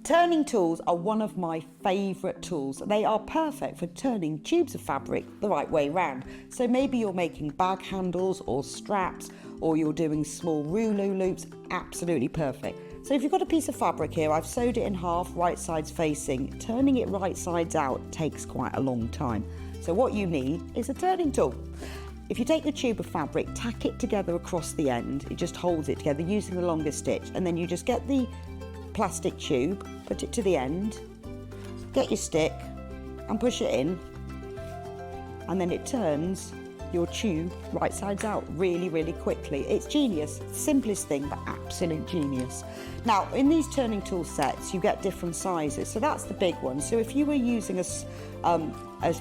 Turning tools are one of my favourite tools. They are perfect for turning tubes of fabric the right way round. So maybe you're making bag handles or straps, or you're doing small rouleau loops, absolutely perfect. So if you've got a piece of fabric here, I've sewed it in half, right sides facing. Turning it right sides out takes quite a long time. So what you need is a turning tool. If you take the tube of fabric, tack it together across the end, it just holds it together using the longest stitch, and then you just get the plastic tube, put it to the end, get your stick and push it in, and then it turns your tube right sides out really, really quickly. It's genius, simplest thing, but absolute genius. Now, in these turning tool sets, you get different sizes. So that's the big one. So if you were using a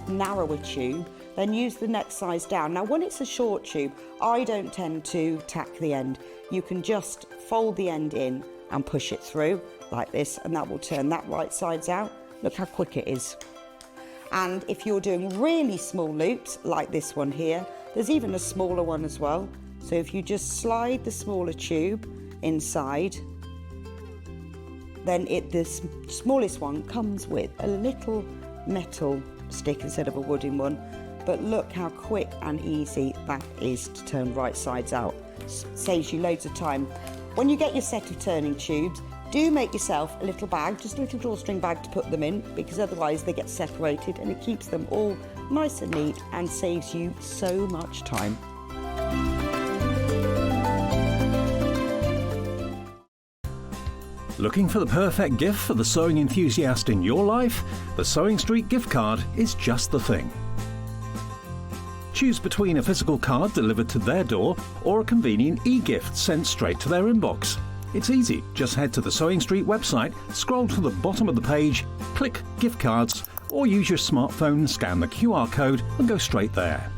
narrower tube, then use the next size down. Now, when it's a short tube, I don't tend to tack the end. You can just fold the end in and push it through like this, and that will turn that right sides out. Look how quick it is. And if you're doing really small loops, like this one here, there's even a smaller one as well. So if you just slide the smaller tube inside, then the smallest one comes with a little metal stick instead of a wooden one. But look how quick and easy that is to turn right sides out. Saves you loads of time. When you get your set of turning tubes, do make yourself a little bag, just a little drawstring bag to put them in, because otherwise they get separated, and it keeps them all nice and neat and saves you so much time. Looking for the perfect gift for the sewing enthusiast in your life? The SewingStreet gift card is just the thing. Choose between a physical card delivered to their door or a convenient e-gift sent straight to their inbox. It's easy. Just head to the SewingStreet website, scroll to the bottom of the page, click Gift Cards, or use your smartphone, scan the QR code and go straight there.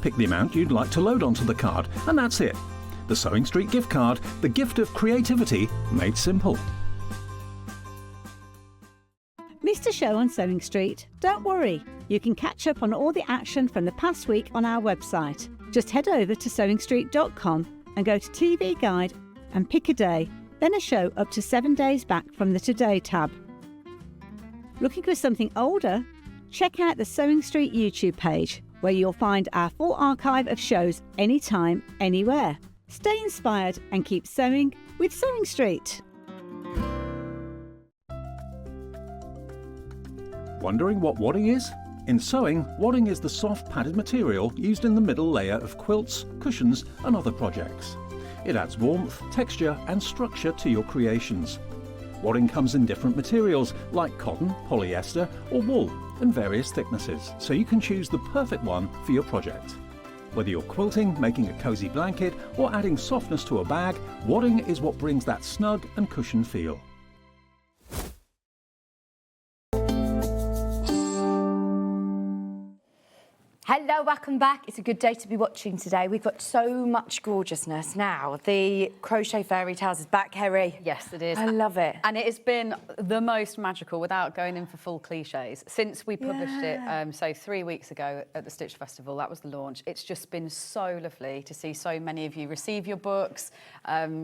Pick the amount you'd like to load onto the card, and that's it. The SewingStreet gift card, the gift of creativity made simple. Missed a show on SewingStreet? Don't worry, you can catch up on all the action from the past week on our website. Just head over to SewingStreet.com and go to TV Guide and pick a day, then a show up to 7 days back from the Today tab. Looking for something older? Check out the SewingStreet YouTube page, where you'll find our full archive of shows anytime, anywhere. Stay inspired and keep sewing with SewingStreet. Wondering what wadding is? In sewing, wadding is the soft padded material used in the middle layer of quilts, cushions and other projects. It adds warmth, texture and structure to your creations. Wadding comes in different materials like cotton, polyester or wool and various thicknesses, so you can choose the perfect one for your project. Whether you're quilting, making a cosy blanket or adding softness to a bag, wadding is what brings that snug and cushioned feel. Hello, welcome back. It's a good day to be watching today. We've got so much gorgeousness now. The Crochet Fairytales is back, Hare. Yes, it is. I love it. And it has been the most magical, without going in for full cliches, since we published it, so 3 weeks ago at the Stitch Festival. That was the launch. It's just been so lovely to see so many of you receive your books,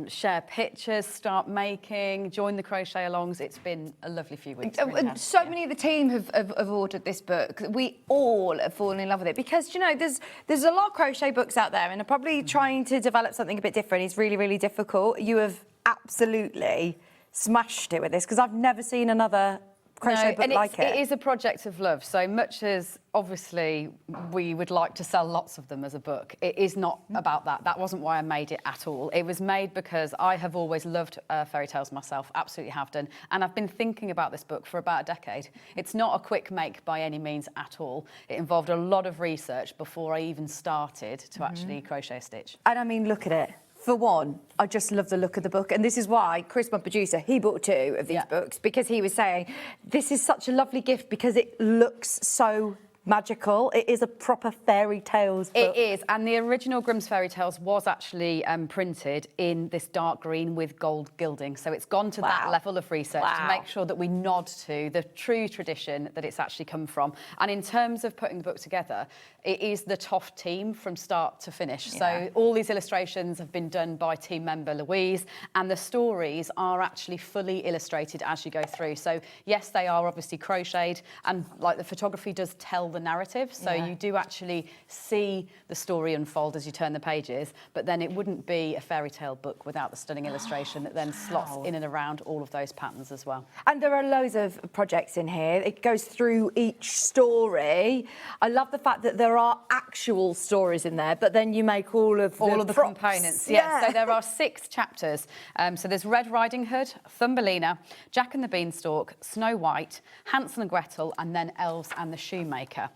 share pictures, start making, join the crochet alongs. It's been a lovely few weeks. Really So many of the team have ordered this book. We all have fallen in love with it because, you know, there's a lot of crochet books out there, and probably trying to develop something a bit different is really, really difficult. You have absolutely smashed it with this, because I've never seen another crochet book like it. It is a project of love. So much as obviously we would like to sell lots of them as a book, it is not about that. That wasn't why I made it at all. It was made because I have always loved fairy tales myself, absolutely have done, and I've been thinking about this book for about a decade. It's not a quick make by any means at all. It involved a lot of research before I even started to actually crochet a stitch. And I mean, look at it. For one, I just love the look of the book, and this is why Chris, my producer, he bought 2 of these books, because he was saying this is such a lovely gift because it looks so magical. It is a proper fairy tales book. It is, and the original Grimm's Fairy Tales was actually printed in this dark green with gold gilding, so it's gone to that level of research to make sure that we nod to the true tradition that it's actually come from. And in terms of putting the book together, it is the TOFT team from start to finish. So all these illustrations have been done by team member Louise, and the stories are actually fully illustrated as you go through. So yes, they are obviously crocheted, and like the photography does tell the the narrative. So you do actually see the story unfold as you turn the pages, but then it wouldn't be a fairy tale book without the stunning illustration that then slots in and around all of those patterns as well. And there are loads of projects in here. It goes through each story. I love the fact that there are actual stories in there, but then you make all of the props. Components. Yeah. So there are 6 chapters. So there's Red Riding Hood, Thumbelina, Jack and the Beanstalk, Snow White, Hansel and Gretel, and then Elves and the Shoemaker.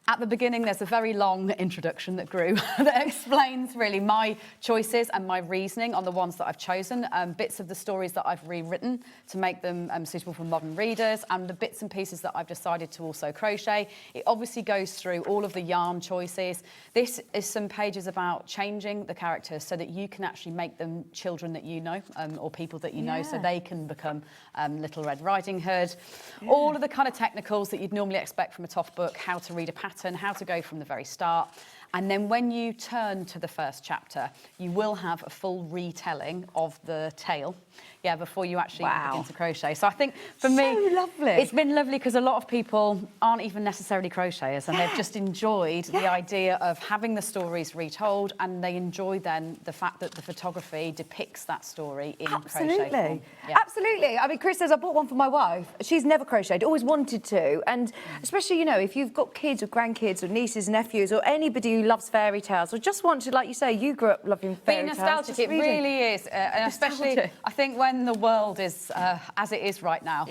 At the beginning, there's a very long introduction that grew that explains really my choices and my reasoning on the ones that I've chosen, bits of the stories that I've rewritten to make them suitable for modern readers, and the bits and pieces that I've decided to also crochet. It obviously goes through all of the yarn choices. This is some pages about changing the characters so that you can actually make them children that you know, or people that you know, so they can become Little Red Riding Hood. All of the kind of technicals that you'd normally expect from a TOFT book, how to read a pattern, how to go from the very start. And then when you turn to the first chapter, you will have a full retelling of the tale, before you actually begin to crochet. So I think for me, lovely. It's been lovely because a lot of people aren't even necessarily crocheters, and they've just enjoyed the idea of having the stories retold, and they enjoy then the fact that the photography depicts that story in crochet form. Yeah. Absolutely. I mean, Chris says I bought one for my wife. She's never crocheted, always wanted to, and especially, you know, if you've got kids or grandkids or nieces, nephews, or anybody who loves fairy tales or just want to, like you say, you grew up loving fairy tales. Being nostalgic, it really is, and especially I think when the world is as it is right now,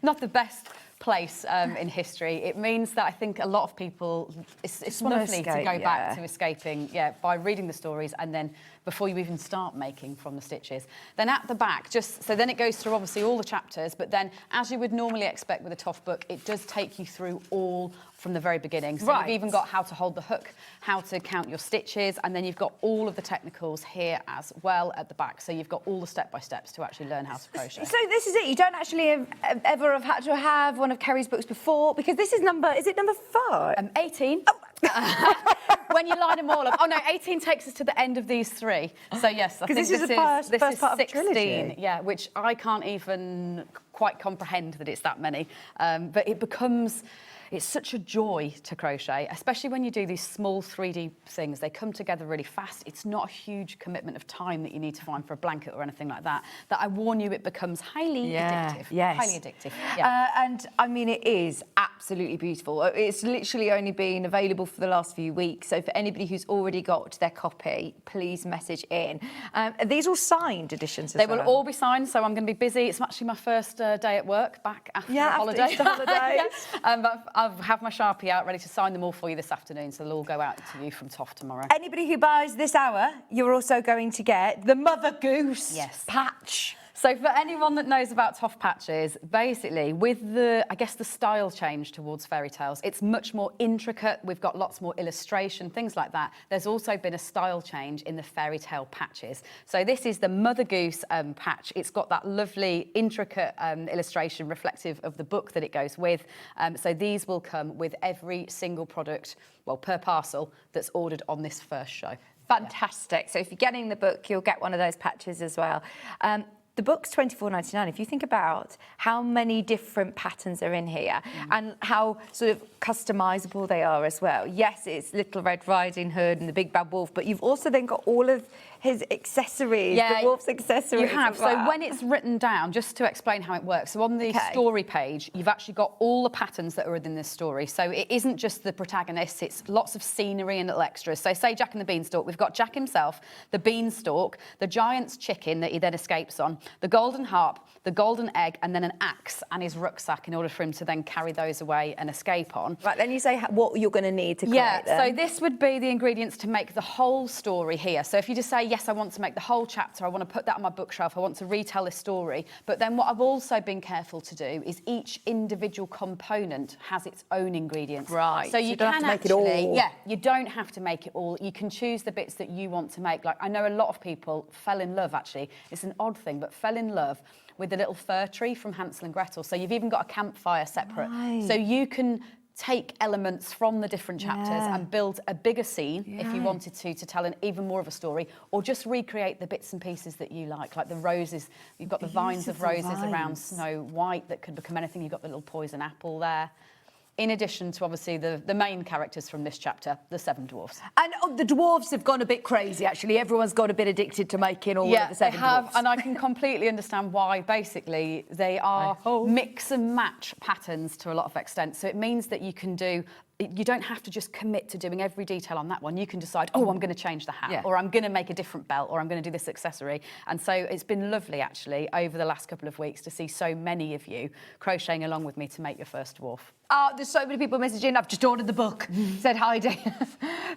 not the best place in history. It means that I think a lot of people, it's lovely to go back to escaping, by reading the stories, and then before you even start making from the stitches. Then at the back, so then it goes through obviously all the chapters, but then as you would normally expect with a TOFT book, it does take you through all from the very beginning. So you've even got how to hold the hook, how to count your stitches, and then you've got all of the technicals here as well at the back. So you've got all the step-by-steps to actually learn how to crochet. So this is it. You don't actually ever have had to have one of Kerry's books before, because this is number 5? 18. Oh. When you line them all up. Oh, no, 18 takes us to the end of these 3. So, yes, I think this is the first part of the 16, trilogy. which I can't even quite comprehend that it's that many. But it becomes... It's such a joy to crochet, especially when you do these small 3D things. They come together really fast. It's not a huge commitment of time that you need to find for a blanket or anything like that. That I warn you, it becomes highly addictive. Yes. Highly addictive. And I mean, it is absolutely beautiful. It's literally only been available for the last few weeks. So for anybody who's already got their copy, please message in. These are all signed editions as well? They will all be signed, so I'm going to be busy. It's actually my first day at work back after the holiday. But I'll have my Sharpie out ready to sign them all for you this afternoon, so they'll all go out to you from TOFT tomorrow. Anybody who buys this hour, you're also going to get the Mother Goose patch. So for anyone that knows about TOFT patches, basically with the style change towards fairy tales, it's much more intricate. We've got lots more illustration, things like that. There's also been a style change in the fairy tale patches. So this is the Mother Goose patch. It's got that lovely intricate illustration reflective of the book that it goes with. So these will come with every single product, per parcel, that's ordered on this first show. Fantastic. So if you're getting the book, you'll get one of those patches as well. The book's $24.99. If you think about how many different patterns are in here and how sort of customisable they are as well. Yes, it's Little Red Riding Hood and the Big Bad Wolf, but you've also then got all of his accessories, the wolf's accessories. You have. So when it's written down, just to explain how it works, so on the story page, you've actually got all the patterns that are within this story. So it isn't just the protagonist, it's lots of scenery and little extras. So say Jack and the Beanstalk, we've got Jack himself, the beanstalk, the giant's chicken that he then escapes on, the golden harp, the golden egg, and then an axe and his rucksack in order for him to then carry those away and escape on. Right, then you say what you're going to need to create them. So this would be the ingredients to make the whole story here. So if you just say, yes, I want to make the whole chapter, I want to put that on my bookshelf, I want to retell this story. But then what I've also been careful to do is each individual component has its own ingredients. Right. So you don't can have to make it all. Yeah, you don't have to make it all. You can choose the bits that you want to make. Like, I know a lot of people fell in love, actually. It's an odd thing, but fell in love with the little fir tree from Hansel and Gretel. So you've even got a campfire separate. Right. So you can take elements from the different chapters and build a bigger scene if you wanted to tell an even more of a story, or just recreate the bits and pieces that you like the roses. You've got the vines of roses around Snow White that could become anything. You've got the little poison apple there. in addition to obviously the main characters from this chapter, the 7 dwarfs. And the dwarves have gone a bit crazy, actually. Everyone's got a bit addicted to making all of the 7 dwarfs. And I can completely understand why. Basically, they are mix and match patterns to a lot of extent. So it means that you can do. You don't have to just commit to doing every detail on that one. You can decide, oh, I'm going to change the hat, or I'm going to make a different belt, or I'm going to do this accessory. And so it's been lovely, actually, over the last couple of weeks to see so many of you crocheting along with me to make your first dwarf. Oh, there's so many people messaging. I've just ordered the book, said Heidi.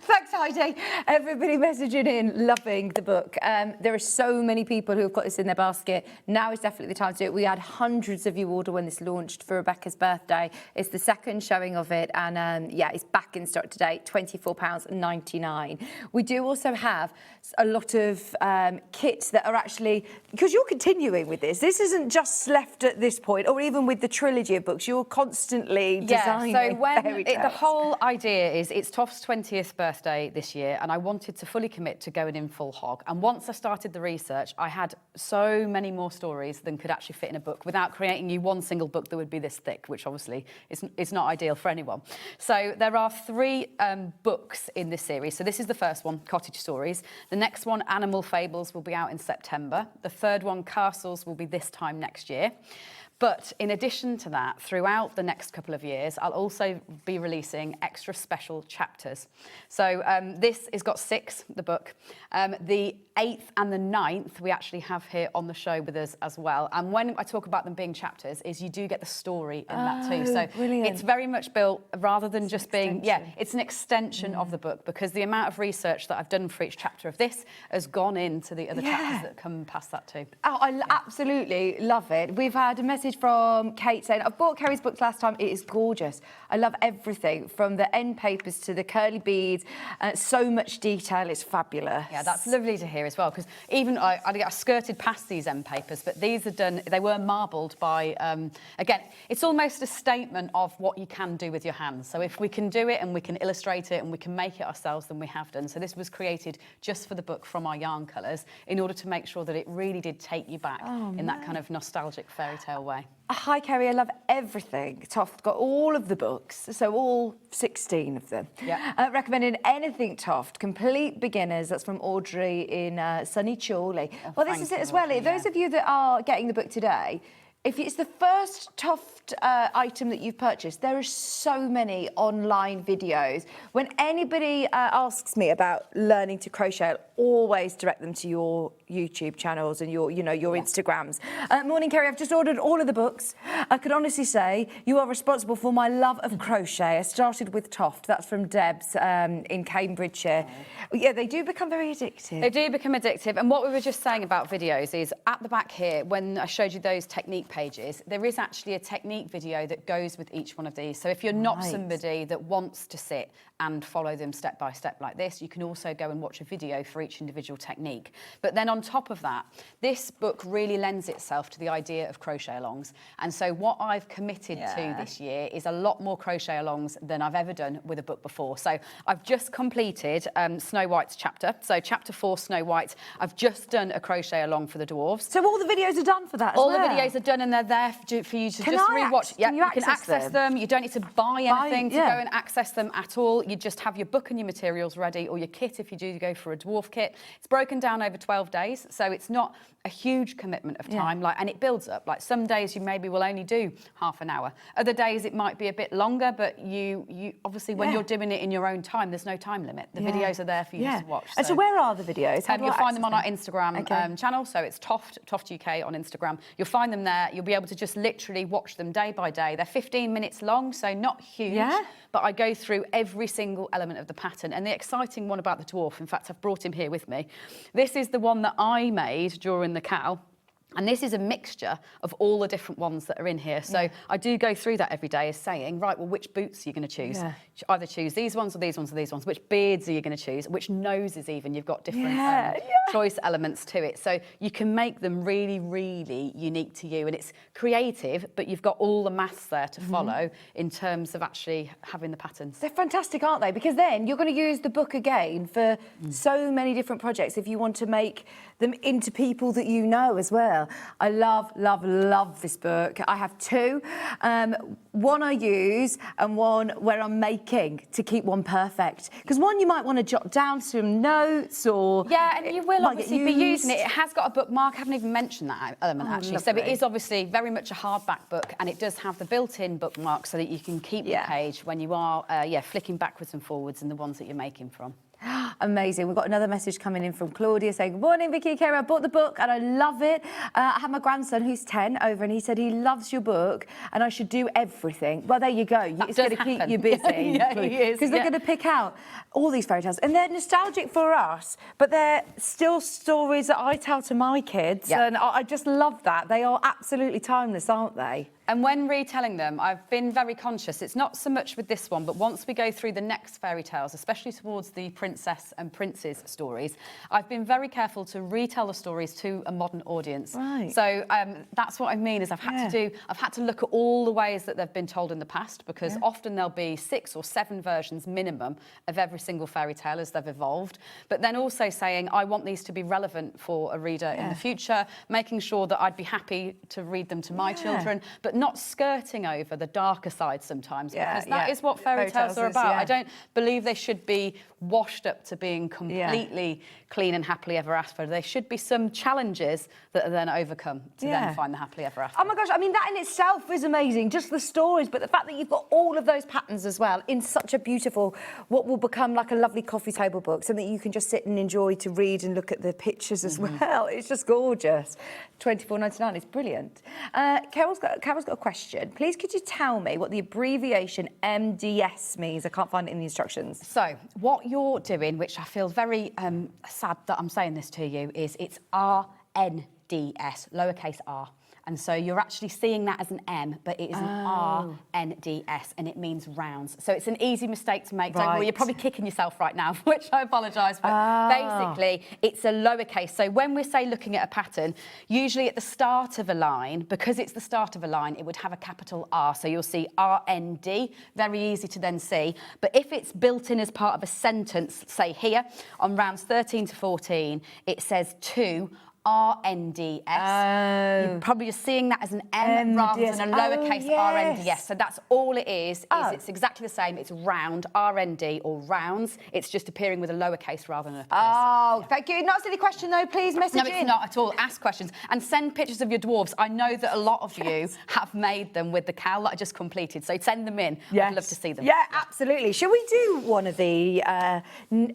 Thanks, Heidi. Everybody messaging in, loving the book. There are so many people who have got this in their basket. Now is definitely the time to do it. We had hundreds of you order when this launched for Rebecca's birthday. It's the second showing of it, and it's back in stock today, £24.99. We do also have a lot of kits that are actually, because you're continuing with this. This isn't just left at this point, or even with the trilogy of books. You're constantly designing so when fairytales. The whole idea is it's TOFT's 20th birthday this year, and I wanted to fully commit to going in full hog. And once I started the research, I had so many more stories than could actually fit in a book without creating you one single book that would be this thick, which obviously is not ideal for anyone. So there are 3 books in this series. So this is the first one, Cottage Stories. The next one, Animal Fables, will be out in September. The third one, Castles, will be this time next year. But in addition to that, throughout the next couple of years, I'll also be releasing extra special chapters. So this has got 6, the book. The 8th and the 9th we actually have here on the show with us as well. And when I talk about them being chapters, is you do get the story in that too. So brilliant. It's very much built, rather than just being, it's an extension of the book, because the amount of research that I've done for each chapter of this has gone into the other chapters that come past that too. Oh, I absolutely love it. We've had a message from Kate saying, I've bought Kerry's books last time. It is gorgeous. I love everything from the end papers to the curly beads. So much detail. It's fabulous. Yeah, that's lovely to hear as well, because even I skirted past these end papers, but these are done, they were marbled by, again, it's almost a statement of what you can do with your hands. So if we can do it and we can illustrate it and we can make it ourselves, then we have done. So this was created just for the book from our yarn colours in order to make sure that it really did take you back in that kind of nostalgic fairy tale way. Hi, Kerry. I love everything. TOFT got all of the books, so all 16 of them. Yeah. Recommending anything TOFT. Complete beginners. That's from Audrey in sunny Chorley. Well, this is it as well. Audrey, Those of you that are getting the book today, if it's the first TOFT item that you've purchased, there are so many online videos. When anybody asks me about learning to crochet, I'll always direct them to your YouTube channels and your Instagrams. Morning, Kerry. I've just ordered all of the books. I can honestly say you are responsible for my love of crochet. I started with TOFT. That's from Debs in Cambridgeshire. Yeah, they do become very addictive. They do become addictive. And what we were just saying about videos is at the back here, when I showed you those technique pages, there is actually a technique video that goes with each one of these. So if you're not somebody that wants to sit and follow them step by step like this, you can also go and watch a video for each individual technique. But then on top of that, this book really lends itself to the idea of crochet alongs. And so what I've committed to this year is a lot more crochet alongs than I've ever done with a book before. So I've just completed Snow White's chapter. So chapter 4, Snow White. I've just done a crochet along for the dwarves. So all the videos are done for that as well? All the videos are done and they're there for you to just rewatch. Yeah, you can access them. You don't need to buy anything to go and access them at all. You just have your book and your materials ready, or your kit if you do go for a dwarf kit. It's broken down over 12 days, so it's not a huge commitment of time, and it builds up. Like some days you maybe will only do half an hour. Other days it might be a bit longer, but you obviously when you're doing it in your own time, there's no time limit. The videos are there for you to watch. So where are the videos? You'll find them on our Instagram channel, so it's TOFT UK on Instagram. You'll find them there. You'll be able to just literally watch them day by day. They're 15 minutes long, so not huge, but I go through every single element of the pattern. And the exciting one about the dwarf, in fact, I've brought him here with me. This is the one that I made during the cow. And this is a mixture of all the different ones that are in here. So I do go through that every day as saying, right, well, which boots are you going to choose? You either choose these ones or these ones or these ones. Which beards are you going to choose? Which noses even? You've got different choice elements to it. So you can make them really, really unique to you. And it's creative, but you've got all the maths there to follow in terms of actually having the patterns. They're fantastic, aren't they? Because then you're going to use the book again for so many different projects if you want to make them into people that you know as well. will. I love, love, love this book. I have two. One I use and one where I'm making to keep one perfect. Because one you might want to jot down some notes or... Yeah, and you will might get obviously be using it. used. It has got a bookmark. I haven't even mentioned that element, actually. So it lovely. is obviously very much a hardback book, and it does have the built-in bookmark so that you can keep the page when you are, flicking backwards and forwards in the ones that you're making from. Amazing. We've got another message coming in from Claudia saying, good morning, Vicki and Kerry. I bought the book and I love it. I have my grandson who's 10 over and he said he loves your book and I should do everything. Well, there you go. It's going to keep you busy. Yeah, he is. Because they're going to pick out all these fairy tales. And they're nostalgic for us, but they're still stories that I tell to my kids. Yeah. And I just love that. They are absolutely timeless, aren't they? And when retelling them, I've been very conscious. It's not so much with this one, but once we go through the next fairy tales, especially towards the princess and prince's stories, I've been very careful to retell the stories to a modern audience. Right. So that's what I mean is I've had to look at all the ways that they've been told in the past, because often there'll be 6 or 7 versions minimum of every single fairy tale as they've evolved. But then also saying, I want these to be relevant for a reader in the future, making sure that I'd be happy to read them to my children, but not skirting over the darker side sometimes, because that is what fairy tales are about. I don't believe they should be washed up to being completely clean and happily ever after. There should be some challenges that are then overcome to then find the happily ever after. Oh my gosh, I mean, that in itself is amazing, just the stories, but the fact that you've got all of those patterns as well in such a beautiful, what will become like a lovely coffee table book, something you can just sit and enjoy to read and look at the pictures as well. It's just gorgeous. £24.99, it's brilliant. Carol's got a question. Please could you tell me what the abbreviation MDS means? I can't find it in the instructions. So what you're doing, which I feel very sad that I'm saying this to you, is it's RNDS, lowercase r. And so you're actually seeing that as an M, but it is an RNDS, and it means rounds. So it's an easy mistake to make. Don't worry, you're probably kicking yourself right now, for which I apologise. But basically, it's a lowercase. So when we say looking at a pattern, usually at the start of a line, because it's the start of a line, it would have a capital R. So you'll see RND, very easy to then see. But if it's built in as part of a sentence, say here, on rounds 13 to 14, it says to RNDS. You're probably just seeing that as an M rather than a lowercase RNDS. So that's all it is it's exactly the same. It's round, RND or rounds. It's just appearing with a lowercase rather than a uppercase. Thank you. Not a silly question though, please message in. No, it's not at all. Ask questions and send pictures of your dwarves. I know that a lot of you have made them with the cowl that I just completed, so send them in. I'd love to see them. Yeah, absolutely. Shall we do one of the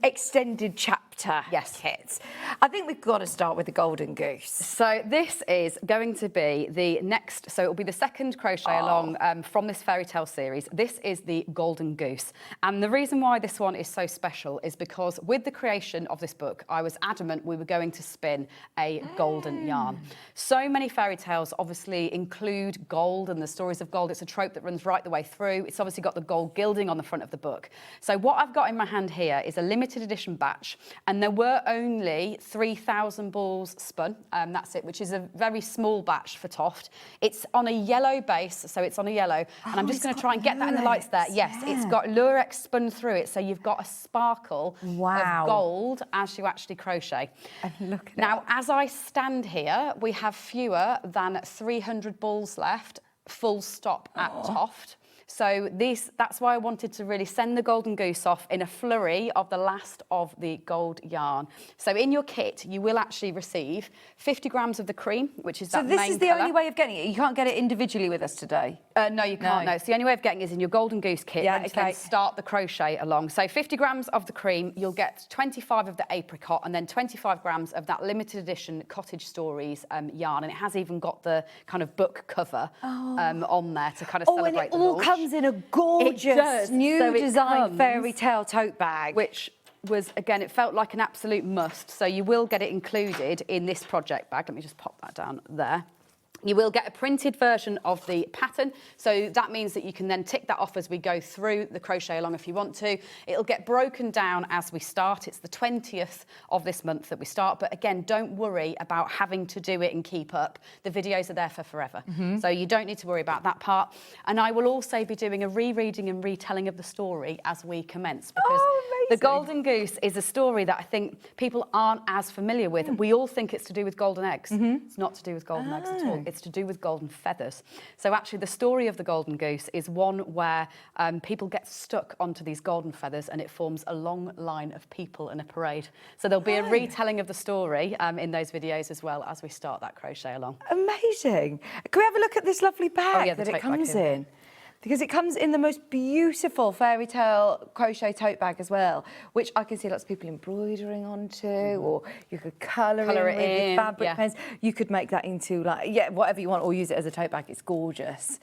extended chapter kits? I think we've got to start with the Golden Goose. So this is going to be the next, so it'll be the second crochet along from this fairy tale series. This is the Golden Goose. And the reason why this one is so special is because with the creation of this book, I was adamant we were going to spin a golden yarn. So many fairy tales obviously include gold and the stories of gold. It's a trope that runs right the way through. It's obviously got the gold gilding on the front of the book. So what I've got in my hand here is a limited edition batch, and there were only 3,000 balls spun. That's it, which is a very small batch for TOFT. It's on a yellow base, so it's on a yellow, and I'm just going to try and get that in the lights there. Yes, it's got Lurex spun through it, so you've got a sparkle of gold as you actually crochet. And look at now, as I stand here, we have fewer than 300 balls left, full stop at TOFT. So that's why I wanted to really send the Golden Goose off in a flurry of the last of the gold yarn. So in your kit, you will actually receive 50 grams of the cream, which is that main colour. So this is the only way of getting it? You can't get it individually with us today? No, you can't, no. So the only way of getting it is in your Golden Goose kit, and then start the crochet along. So 50 grams of the cream, you'll get 25 of the apricot, and then 25 grams of that limited edition Cottage Stories yarn. And it has even got the kind of book cover on there to kind of celebrate the launch. Comes in a gorgeous new design fairy tale tote bag, which was, again, it felt like an absolute must. So you will get it included in this project bag. Let me just pop that down there. You will get a printed version of the pattern, so that means that you can then tick that off as we go through the crochet along if you want to. It'll get broken down as we start. It's the 20th of this month that we start, but again, don't worry about having to do it and keep up. The videos are there for forever, so you don't need to worry about that part. And I will also be doing a rereading and retelling of the story as we commence, because The Golden Goose is a story that I think people aren't as familiar with. We all think it's to do with golden eggs. It's not to do with golden eggs at all. It's to do with golden feathers. So actually the story of the Golden Goose is one where people get stuck onto these golden feathers and it forms a long line of people in a parade. So there'll be a retelling of the story in those videos as well as we start that crochet along. Amazing. Can we have a look at this lovely bag that it comes in? Because it comes in the most beautiful fairy tale crochet tote bag as well, which I can see lots of people embroidering onto, or you could colour in with your fabric pens. You could make that into whatever you want, or use it as a tote bag. It's gorgeous.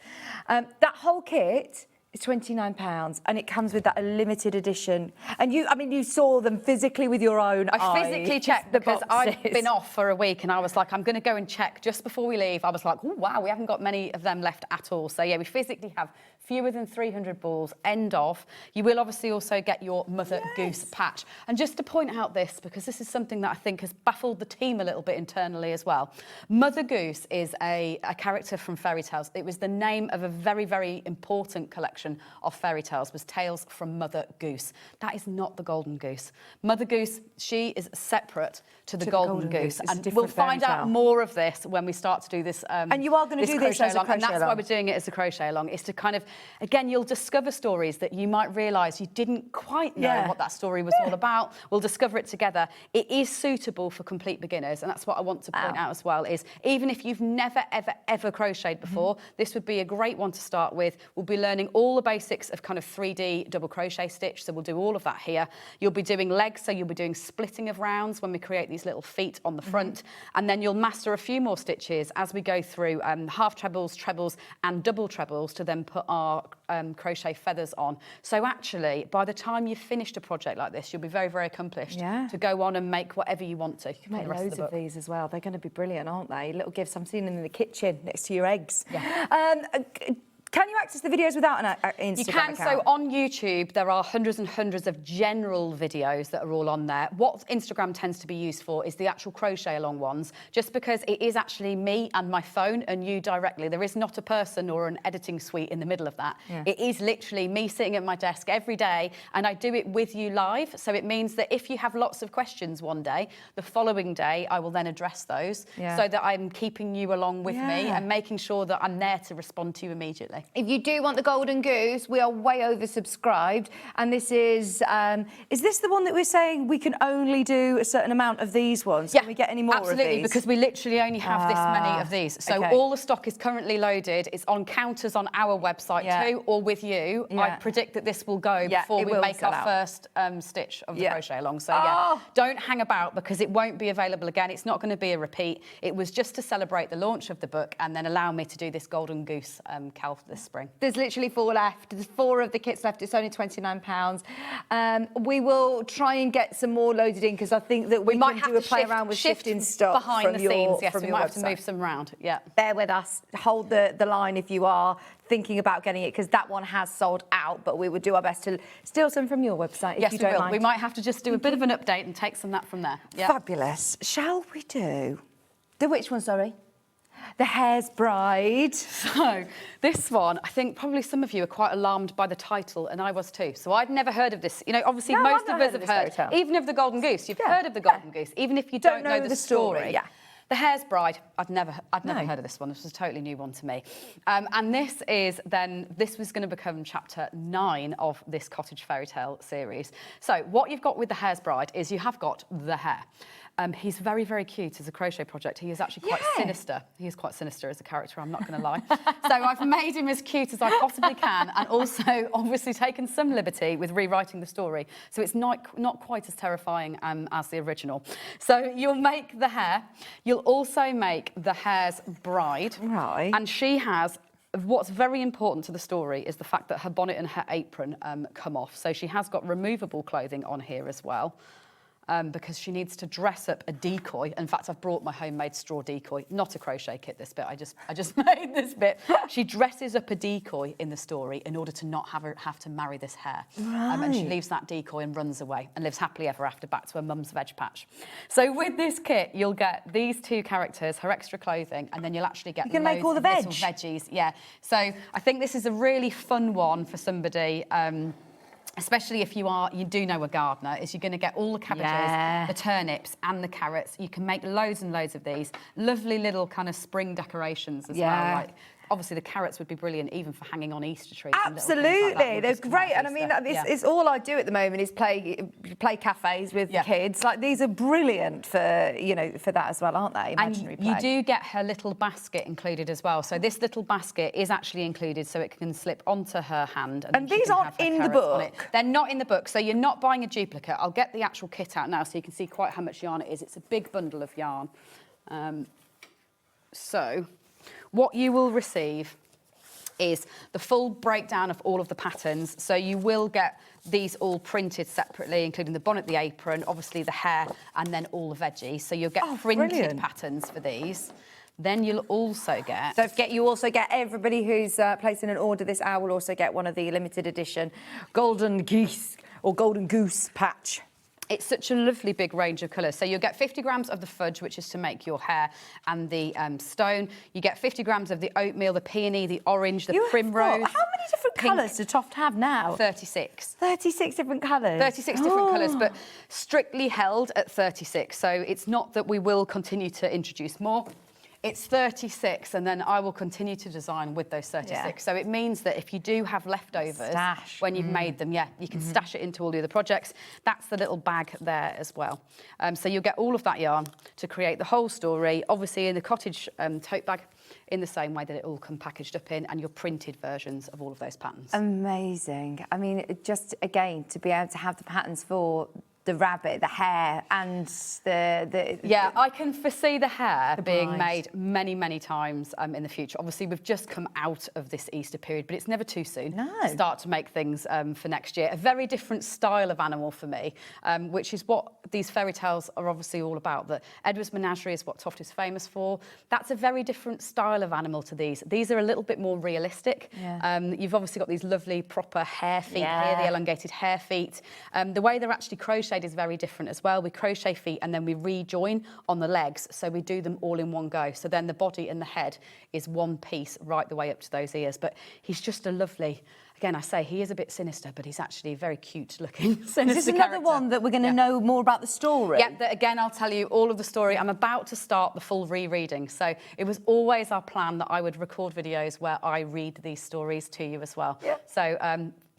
That whole kit is £29, and it comes with that limited edition. And you saw them physically with your own eyes. I physically checked because I'd been off for a week, and I was like, I'm going to go and check just before we leave. I was like, oh wow, we haven't got many of them left at all. So yeah, we physically have fewer than 300 balls, end of. You will obviously also get your Mother Goose patch. And just to point out this, because this is something that I think has baffled the team a little bit internally as well. Mother Goose is a character from fairy tales. It was the name of a very, very important collection of fairy tales, was Tales from Mother Goose. That is not the Golden Goose. Mother Goose, she is separate to the Golden Goose. And we'll find out more of this when we start to do this. And you are going to do this as a crochet along. And that's why we're doing it as a crochet along, is to kind of, again, you'll discover stories that you might realise you didn't quite know what that story was all about. We'll discover it together. It is suitable for complete beginners, and that's what I want to point out as well, is even if you've never, ever, ever crocheted before, this would be a great one to start with. We'll be learning all the basics of kind of 3D double crochet stitch, so we'll do all of that here. You'll be doing legs, so you'll be doing splitting of rounds when we create these little feet on the front, and then you'll master a few more stitches as we go through half trebles, trebles, and double trebles to then put our crochet feathers on. So actually, by the time you've finished a project like this, you'll be very, very accomplished to go on and make whatever you want to. You can make loads of these as well. They're going to be brilliant, aren't they? Little gifts. I'm seeing them in the kitchen next to your eggs. Can you access the videos without an Instagram You can. account? So on YouTube, there are hundreds and hundreds of general videos that are all on there. What Instagram tends to be used for is the actual crochet along ones, just because it is actually me and my phone and you directly. There is not a person or an editing suite in the middle of that. It is literally me sitting at my desk every day, and I do it with you live. So it means that if you have lots of questions one day, the following day I will then address those, so that I'm keeping you along with me and making sure that I'm there to respond to you immediately. If you do want the Golden Goose, we are way oversubscribed, and this is this the one that we're saying we can only do a certain amount of these ones? Can we get any more of these? Absolutely, because we literally only have this many of these. So all the stock is currently loaded. It's on counters on our website too, or with you. I predict that this will go before we make our first stitch of the crochet along. So don't hang about, because it won't be available again. It's not going to be a repeat. It was just to celebrate the launch of the book and then allow me to do this Golden Goose cal this spring. There's literally 4 left. There's 4 of the kits left. It's only £29. We will try and get some more loaded in, because I think that we might have to play around with shifting stuff behind the scenes. Yes, we might have to move some around. Bear with us. Hold the line if you are thinking about getting it, because that one has sold out, but we would do our best to steal some from your website if you don't mind. We might have to just do a bit of an update and take some of that from there. Fabulous. Shall we do the which one, sorry? The Hare's Bride. So this one, I think probably some of you are quite alarmed by the title, and I was too. So I'd never heard of this. You know, obviously most of us have heard, even of the Golden Goose. You've heard of the Golden Goose, even if you don't know the story. The Hare's Bride, I'd never heard of this one. This was a totally new one to me. And this was going to become chapter 9 of this cottage fairy tale series. So what you've got with the Hare's Bride is you have got the hare. He's very, very cute as a crochet project. He is actually quite sinister. He is quite sinister as a character, I'm not going to lie. So I've made him as cute as I possibly can, and also obviously taken some liberty with rewriting the story. So it's not quite as terrifying as the original. So you'll make the hare. You'll also make the Hare's Bride. Right. And she has... What's very important to the story is the fact that her bonnet and her apron come off. So she has got removable clothing on here as well. Because she needs to dress up a decoy. In fact, I've brought my homemade straw decoy. Not a crochet kit, this bit. I just made this bit. She dresses up a decoy in the story in order to not have to marry this hare. And she leaves that decoy and runs away and lives happily ever after back to her mum's veg patch. So with this kit, you'll get these 2 characters, her extra clothing, and then you'll actually get loads make all the of little veggies. So I think this is a really fun one for somebody especially if you do know a gardener, is you're going to get all the cabbages, the turnips and the carrots. You can make loads and loads of these. Lovely little kind of spring decorations as well. Like, obviously, the carrots would be brilliant even for hanging on Easter trees. Absolutely, like they're great. And I mean, it's all I do at the moment is play cafes with the kids. Like, these are brilliant for, you know, for that as well, aren't they? Imaginary play. You do get her little basket included as well. So this little basket is actually included, so it can slip onto her hand. And these aren't in the book? They're not in the book, so you're not buying a duplicate. I'll get the actual kit out now so you can see quite how much yarn it is. It's a big bundle of yarn. So what you will receive is the full breakdown of all of the patterns. So you will get these all printed separately, including the bonnet, the apron, obviously the hair, and then all the veggies. So you'll get printed patterns for these. Then you'll also get... Don't forget, you also get, everybody who's placing an order this hour will also get one of the limited edition golden geese or golden goose patch. It's such a lovely big range of colours. So you'll get 50 grams of the fudge, which is to make your hair, and the stone. You get 50 grams of the oatmeal, the peony, the orange, the primrose. How many different colours do TOFT have now? 36. 36 different colours? 36 different colours, but strictly held at 36. So it's not that we will continue to introduce more. It's 36, and then I will continue to design with those 36. Yeah. So it means that if you do have leftovers when you've made them, you can stash it into all the other projects. That's the little bag there as well. So you'll get all of that yarn to create the whole story, obviously in the cottage tote bag, in the same way that it all come packaged up in, and your printed versions of all of those patterns. Amazing. I mean, just, again, to be able to have the patterns for the rabbit, the hare, and the I can foresee the hare being made many, many times in the future. Obviously, we've just come out of this Easter period, but it's never too soon to start to make things for next year. A very different style of animal for me, which is what these fairy tales are obviously all about. That Edward's Menagerie is what TOFT is famous for. That's a very different style of animal to these. These are a little bit more realistic. You've obviously got these lovely proper hare feet here, the elongated hare feet. The way they're actually crocheted is very different as well. We crochet feet and then we rejoin on the legs, so we do them all in one go. So then the body and the head is one piece right the way up to those ears. But he's just a lovely, again, I say he is a bit sinister, but he's actually very cute looking sinister Is this another one that we're going to know more about the story? Yeah, again, I'll tell you all of the story. I'm about to start the full rereading. So it was always our plan that I would record videos where I read these stories to you as well. So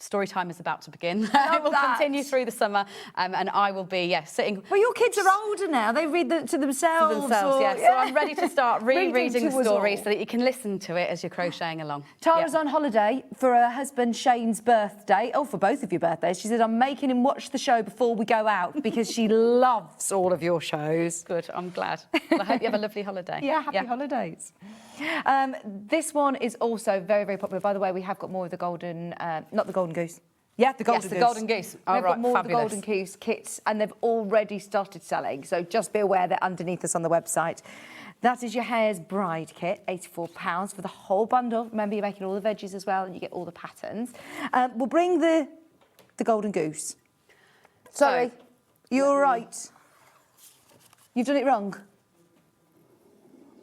story time is about to begin. It will continue through the summer, and I will be, sitting... Well, your kids are older now. They read to themselves. So I'm ready to start rereading the story so that you can listen to it as you're crocheting along. Tara's on holiday for her husband Shane's birthday. Oh, for both of your birthdays. She said, I'm making him watch the show before we go out because she loves all of your shows. Good, I'm glad. Well, I hope you have a lovely holiday. Happy holidays. This one is also very, very popular. By the way, we have got more of the golden, not the golden goose. Yeah, the golden goose. The golden goose. We've got more of the golden goose kits, and they've already started selling. So just be aware they're underneath us on the website. That is your Hare's Bride kit, £84 for the whole bundle. Remember, you're making all the veggies as well, and you get all the patterns. We'll bring the golden goose. Sorry, you're all right. You've done it wrong.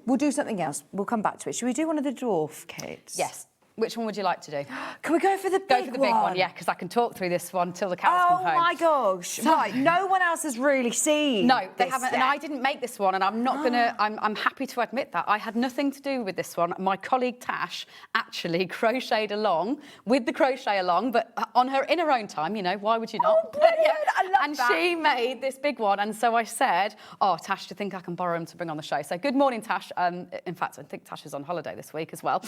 We'll do something else. We'll come back to it. Should we do one of the dwarf kits? Yes. Which one would you like to do? Can we go for the big one? Go for the big one, yeah, because I can talk through this one till the cows come home. Oh my gosh! Right, no one else has really seen. No, they haven't, and I didn't make this one, and I'm not gonna. I'm happy to admit that I had nothing to do with this one. My colleague Tash actually crocheted along with the crochet along, but in her own time. You know, why would you not? Oh, brilliant! I love and that. She made this big one, and so I said, "Oh, Tash, do you think I can borrow him to bring on the show?" So good morning, Tash. In fact, I think Tash is on holiday this week as well.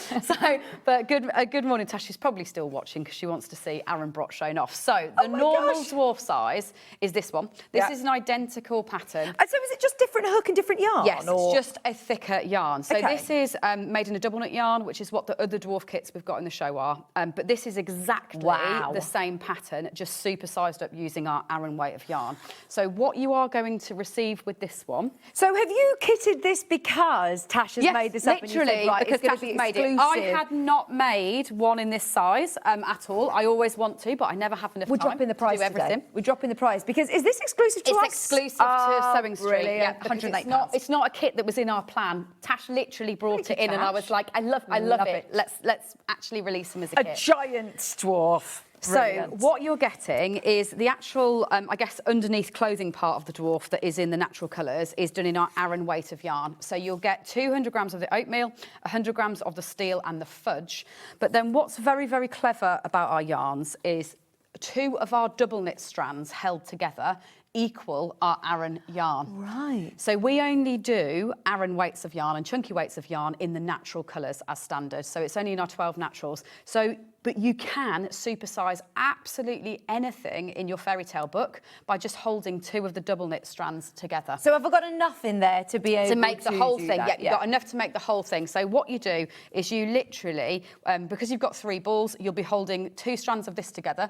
But good morning, Tash. She's probably still watching because she wants to see Aaron Brott shown off. So the normal dwarf size is this one. This is an identical pattern. And so is it just different hook and different yarn? Yes, it's just a thicker yarn. So this is made in a double knit yarn, which is what the other dwarf kits we've got in the show are. But this is exactly the same pattern, just super sized up using our Aaron weight of yarn. So what you are going to receive with this one. So have you kitted this because Tash has made this up? Literally, and you said, right, because Tash has made it. I had not made one in this size at all. I always want to, but I never have enough time dropping the price to do everything. We're dropping the price because is this exclusive to us? It's exclusive to Sewing Street. Yeah, it's not a kit that was in our plan. Tash literally brought it in, and I was like, I love it. Let's actually release them as a kit. A giant dwarf. Brilliant. So what you're getting is the actual, I guess, underneath clothing part of the dwarf that is in the natural colours is done in our Aran weight of yarn. So you'll get 200 grams of the oatmeal, 100 grams of the steel and the fudge. But then what's very, very clever about our yarns is 2 of our double knit strands held together equal our Aran yarn. Right. So we only do Aran weights of yarn and chunky weights of yarn in the natural colours as standard. So it's only in our 12 naturals. So, but you can supersize absolutely anything in your fairy tale book by just holding 2 of the double knit strands together. So have I got enough in there to be able to make the whole do thing? that? Yeah, you've got enough to make the whole thing. So what you do is you literally, because you've got 3 balls, you'll be holding 2 strands of this together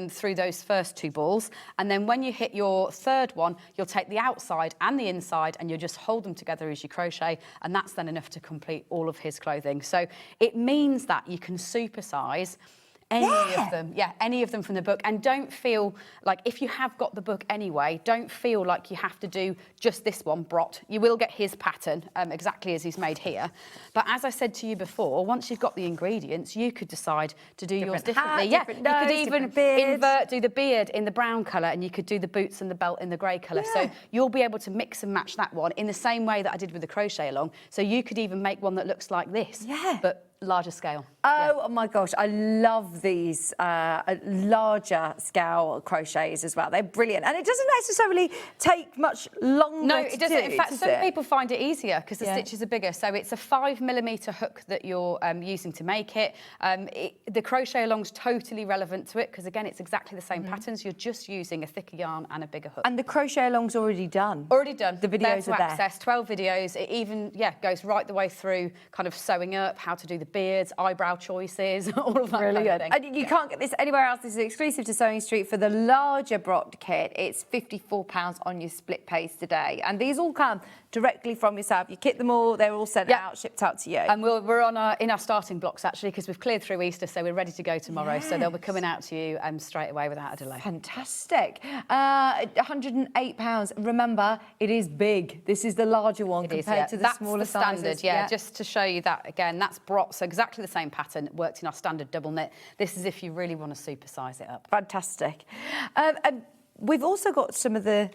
through those first 2 balls. And then when you hit your third one, you'll take the outside and the inside and you'll just hold them together as you crochet. And that's then enough to complete all of his clothing. So it means that you can supersize any of them from the book. And don't feel like, if you have got the book anyway, don't feel like you have to do just this one, Brot. You will get his pattern exactly as he's made here. But as I said to you before, once you've got the ingredients, you could decide to do yours differently. Hat, You nose, could even do the beard in the brown colour, and you could do the boots and the belt in the grey colour. So you'll be able to mix and match that one in the same way that I did with the crochet along. So you could even make one that looks like this, but larger scale. Oh my gosh, I love these larger scale crochets as well. They're brilliant. And it doesn't necessarily take much longer No, it doesn't. In fact, some it? people find it easier because the stitches are bigger. So it's a 5mm hook that you're using to make it. The crochet along's totally relevant to it because, again, it's exactly the same patterns. You're just using a thicker yarn and a bigger hook. And the crochet along's already done? Already done. The videos there are to there. access, 12 videos. It even, goes right the way through kind of sewing up, how to do the beards, eyebrow choices, all of that Brilliant. kind of thing. And you can't get this anywhere else. This is exclusive to Sewing Street. For the larger Brot kit, it's £54 on your split pays today. And these all come directly from yourself. You kit them all, they're all sent out, shipped out to you. And we're in our starting blocks, actually, because we've cleared through Easter, so we're ready to go tomorrow. So they'll be coming out to you straight away without a delay. Fantastic. £108. Remember, it is big. This is the larger one compared to the smaller That's the standard, sizes. just to show you that again. That's Brot, so exactly the same pattern, worked in our standard double knit. This is if you really want to supersize it up. Fantastic. And we've also got some of the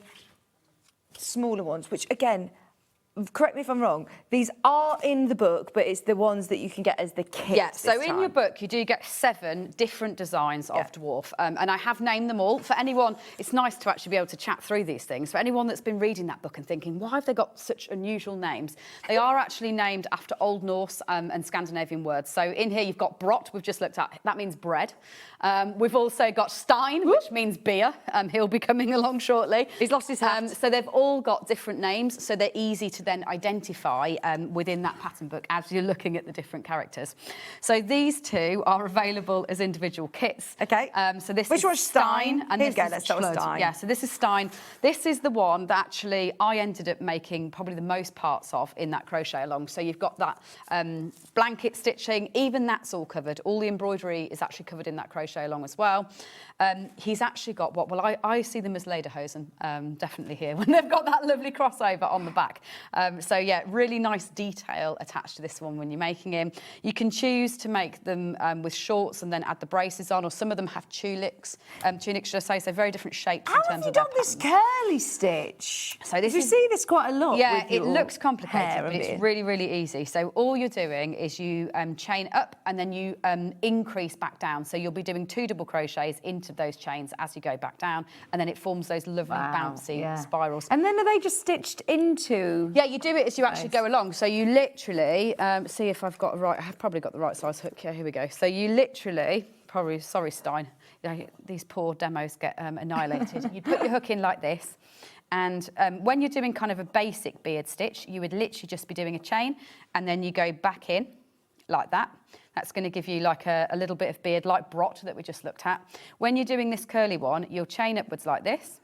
smaller ones, which again, correct me if I'm wrong, these are in the book, but it's the ones that you can get as the kit. Yeah, so in your book, you do get 7 different designs of dwarf, and I have named them all. For anyone, it's nice to actually be able to chat through these things. For anyone that's been reading that book and thinking, why have they got such unusual names? They are actually named after Old Norse and Scandinavian words. So in here, you've got Brot, we've just looked at, that means bread. We've also got Stein, which means beer. He'll be coming along shortly. He's lost his hat. So they've all got different names, so they're easy to then identify within that pattern book as you're looking at the different characters. So these 2 are available as individual kits. Okay. So this Which is one's Stein? and Here this we go, is let's start with Flood. Stein. Yeah, so this is Stein. This is the one that actually I ended up making probably the most parts of in that crochet along. So you've got that blanket stitching, even that's all covered. All the embroidery is actually covered in that crochet along as well. He's actually got I see them as lederhosen, definitely here, when they've got that lovely crossover on the back. So yeah, really nice detail attached to this one when you're making him. You can choose to make them with shorts and then add the braces on, or some of them have tunics should I say, so very different shapes in terms of their this curly stitch? So this you is, see this quite a lot. yeah, with it your looks complicated, hair but and it's beard. really, really easy. So all you're doing is you chain up and then you increase back down. So you'll be doing 2 double crochets into those chains as you go back down, and then it forms those lovely bouncy spirals. And then are they just stitched into? Yeah, you do it as you actually go along. So you literally, see if I've got I've probably got the right size hook. Yeah, here we go. So you literally, sorry Stein, these poor demos get annihilated. You put your hook in like this, and when you're doing kind of a basic beard stitch, you would literally just be doing a chain, and then you go back in like that. That's going to give you like a little bit of beard, like Brot that we just looked at. When you're doing this curly one, you'll chain upwards like this,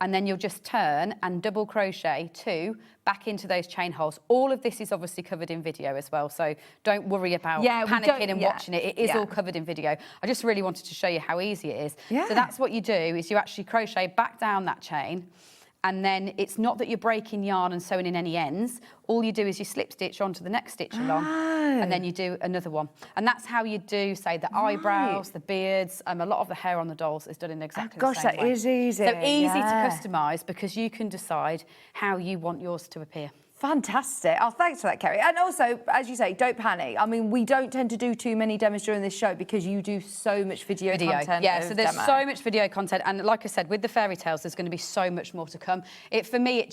and then you'll just turn and double crochet 2 back into those chain holes. All of this is obviously covered in video as well, so don't worry about panicking and watching it. It is all covered in video. I just really wanted to show you how easy it is. Yeah. So that's what you do, is you actually crochet back down that chain, and then it's not that you're breaking yarn and sewing in any ends. All you do is you slip stitch onto the next stitch along, and then you do another one. And that's how you do, say, the eyebrows, the beards, a lot of the hair on the dolls is done in exactly the same way. Gosh, that is easy. So easy to customise, because you can decide how you want yours to appear. Fantastic. Oh, thanks for that, Kerry. And also, as you say, don't panic. I mean, we don't tend to do too many demos during this show because you do so much video content. Yeah, so there's so much video content. And like I said, with the fairy tales, there's going to be so much more to come. For me,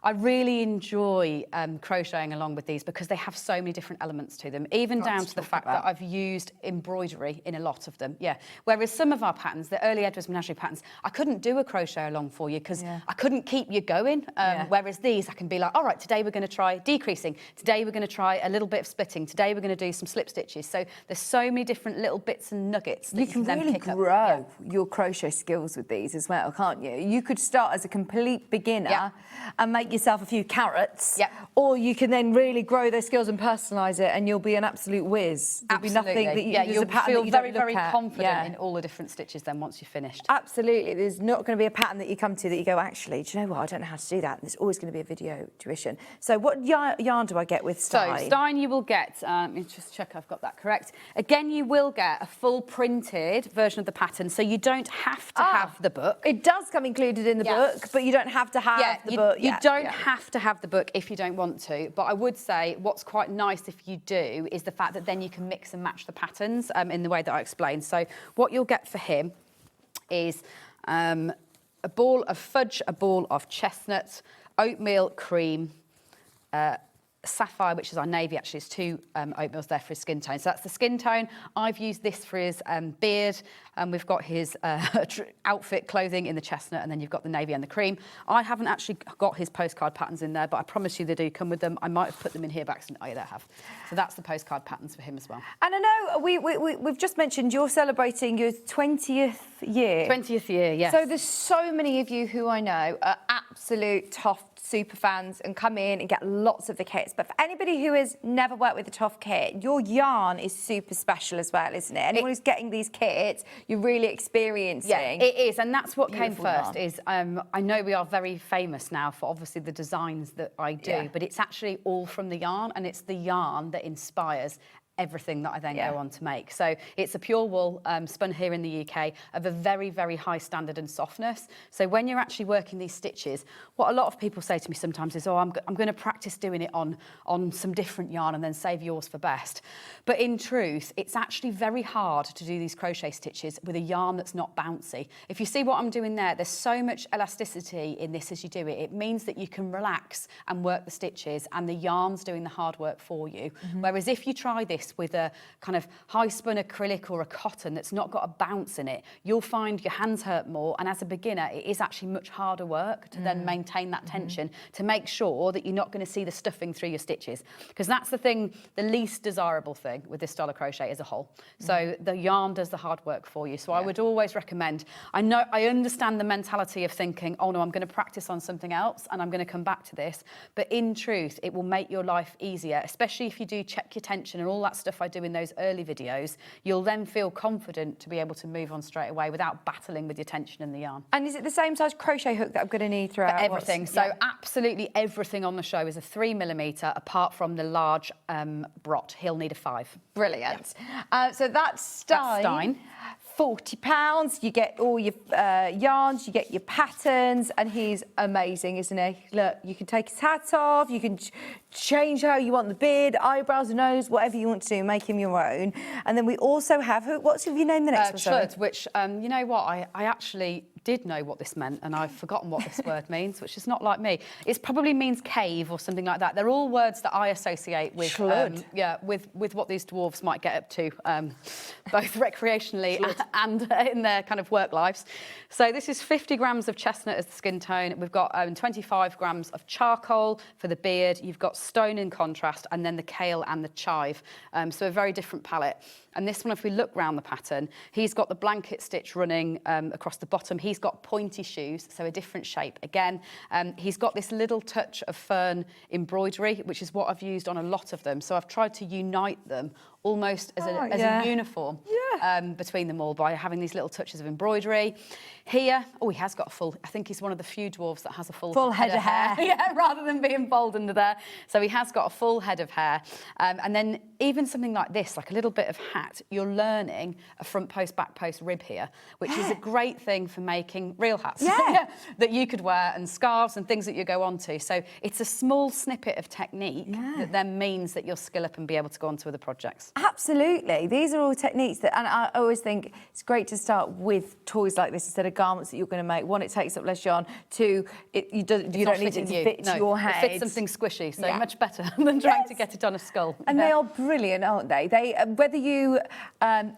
I really enjoy crocheting along with these because they have so many different elements to them, even down to the fact that I've used embroidery in a lot of them. Yeah. Whereas some of our patterns, the early Edward's Menagerie patterns, I couldn't do a crochet along for you because I couldn't keep you going. Whereas these, I can be like, all right, today we're going to try decreasing. Today we're going to try a little bit of splitting. Today we're going to do some slip stitches. So there's so many different little bits and nuggets that you can then really pick up. grow your crochet skills with these as well, can't you? You could start as a complete beginner and make yourself a few carrots, or you can then really grow those skills and personalise it, and you'll be an absolute whiz. There'll be nothing that you'll feel very, very confident in all the different stitches then once you've finished. Absolutely. There's not going to be a pattern that you come to that you go, actually, do you know what? I don't know how to do that. And there's always going to be a video tuition. So what yarn do I get with Stein? So Stein you will get, let me just check I've got that correct. Again, you will get a full printed version of the pattern, so you don't have to have the book. It does come included in the book, but you don't have to have the book. You don't have to have the book if you don't want to, but I would say what's quite nice if you do is the fact that then you can mix and match the patterns in the way that I explained. So what you'll get for him is a ball of fudge, a ball of chestnut, oatmeal cream, sapphire, which is our navy, actually is 2 oatmeals there for his skin tone. So that's the skin tone. I've used this for his beard, and we've got his outfit clothing in the chestnut, and then you've got the navy and the cream. I haven't actually got his postcard patterns in there, but I promise you they do come with them. I might have put them in here by accident. I have. So that's the postcard patterns for him as well. And I know we've just mentioned you're celebrating your 20th year. 20th year, yes. So there's so many of you who I know are absolute TOFT super fans and come in and get lots of the kits. But for anybody who has never worked with the TOFT kit, your yarn is super special as well, isn't it? Anyone who's getting these kits, you're really experiencing. Yeah, it is, and that's what came first. Is I know we are very famous now for obviously the designs that I do, but it's actually all from the yarn, and it's the yarn that inspires everything that I then go on to make. So it's a pure wool spun here in the UK of a very, very high standard and softness. So when you're actually working these stitches, what a lot of people say to me sometimes is, oh, I'm going to practice doing it on some different yarn and then save yours for best. But in truth, it's actually very hard to do these crochet stitches with a yarn that's not bouncy. If you see what I'm doing there, there's so much elasticity in this as you do it. It means that you can relax and work the stitches, and the yarn's doing the hard work for you. Whereas if you try this with a kind of high spun acrylic or a cotton that's not got a bounce in it, you'll find your hands hurt more, and as a beginner it is actually much harder work to then maintain that tension to make sure that you're not going to see the stuffing through your stitches, because that's the thing, the least desirable thing with this style of crochet as a whole. So the yarn does the hard work for you. So I would always recommend, I understand the mentality of thinking, oh no, I'm going to practice on something else and I'm going to come back to this, but in truth it will make your life easier, especially if you do check your tension and all that stuff I do in those early videos. You'll then feel confident to be able to move on straight away without battling with your tension in the yarn. And is it the same size crochet hook that I'm going to need throughout? For everything. So absolutely everything on the show is a 3mm apart from the large brot. He'll need a 5. Brilliant. So that's Stein. £40. You get all your yarns, you get your patterns, and he's amazing, isn't he? Look, you can take his hat off, you can change how you want the beard, eyebrows, nose, whatever you want to do, make him your own. And then we also have, what's your name the next one? Chud, which, you know what, I actually did know what this meant, and I've forgotten what this word means, which is not like me. It probably means cave or something like that. They're all words that I associate with, with what these dwarves might get up to, both recreationally and in their kind of work lives. So this is 50 grams of chestnut as the skin tone. We've got 25 grams of charcoal for the beard. You've got stone in contrast, and then the kale and the chive. So a very different palette. And this one, if we look round the pattern, he's got the blanket stitch running across the bottom. He's got pointy shoes, so a different shape. Again, he's got this little touch of fern embroidery, which is what I've used on a lot of them. So I've tried to unite them almost as a uniform between them all by having these little touches of embroidery. Here, he has got a full, I think he's one of the few dwarves that has a full head of hair. Yeah, rather than being bald under there. So he has got a full head of hair. And then even something like this, like a little bit of hat, you're learning a front post, back post rib here, which is a great thing for making real hats that you could wear, and scarves and things that you go on to. So it's a small snippet of technique that then means that you'll skill up and be able to go on to other projects. Absolutely. These are all techniques that, and I always think it's great to start with toys like this instead of garments that you're going to make. One, it takes up less yarn. Two, you don't need it to fit your head. It fits something squishy, so much better than trying to get it on a skull. And they are brilliant, aren't they? Whether you are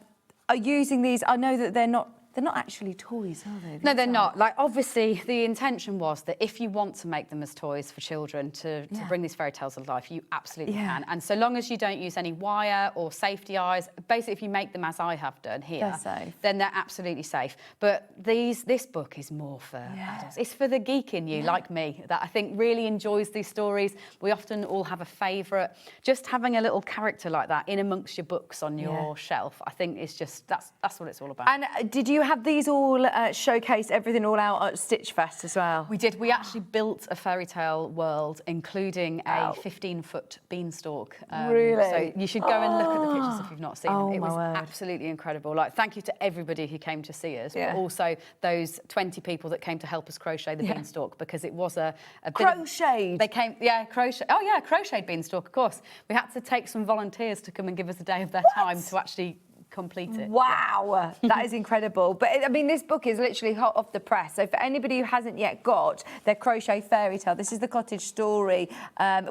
using these, I know that they're not actually toys, are they? No, they're not. Like, obviously, the intention was that if you want to make them as toys for children to bring these fairy tales to life, you absolutely can. And so long as you don't use any wire or safety eyes, basically, if you make them as I have done here, then they're absolutely safe. But this book is more for adults. It's for the geek in you, like me, that I think really enjoys these stories. We often all have a favourite. Just having a little character like that in amongst your books on your shelf, I think is just, that's what it's all about. And did you have these all showcase everything all out at Stitch Fest as well? We did. We actually built a fairy tale world, including a 15-foot beanstalk. Really? So you should go and look at the pictures if you've not seen them. It was word. absolutely incredible. Like, thank you to everybody who came to see us, but also those 20 people that came to help us crochet the beanstalk, because it was a bit crocheted. They came, crochet. Oh yeah, crocheted beanstalk, of course. We had to take some volunteers to come and give us a day of their time to actually complete it. Wow, that is incredible. But I mean, this book is literally hot off the press. So for anybody who hasn't yet got their Crochet Fairy Tale, this is the cottage story,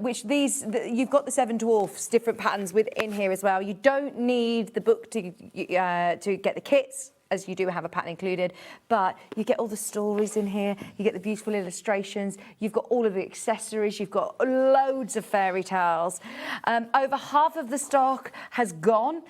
which you've got the 7 dwarfs, different patterns within here as well. You don't need the book to get the kits, as you do have a pattern included, but you get all the stories in here, you get the beautiful illustrations, you've got all of the accessories, you've got loads of fairy tales. Over half of the stock has gone.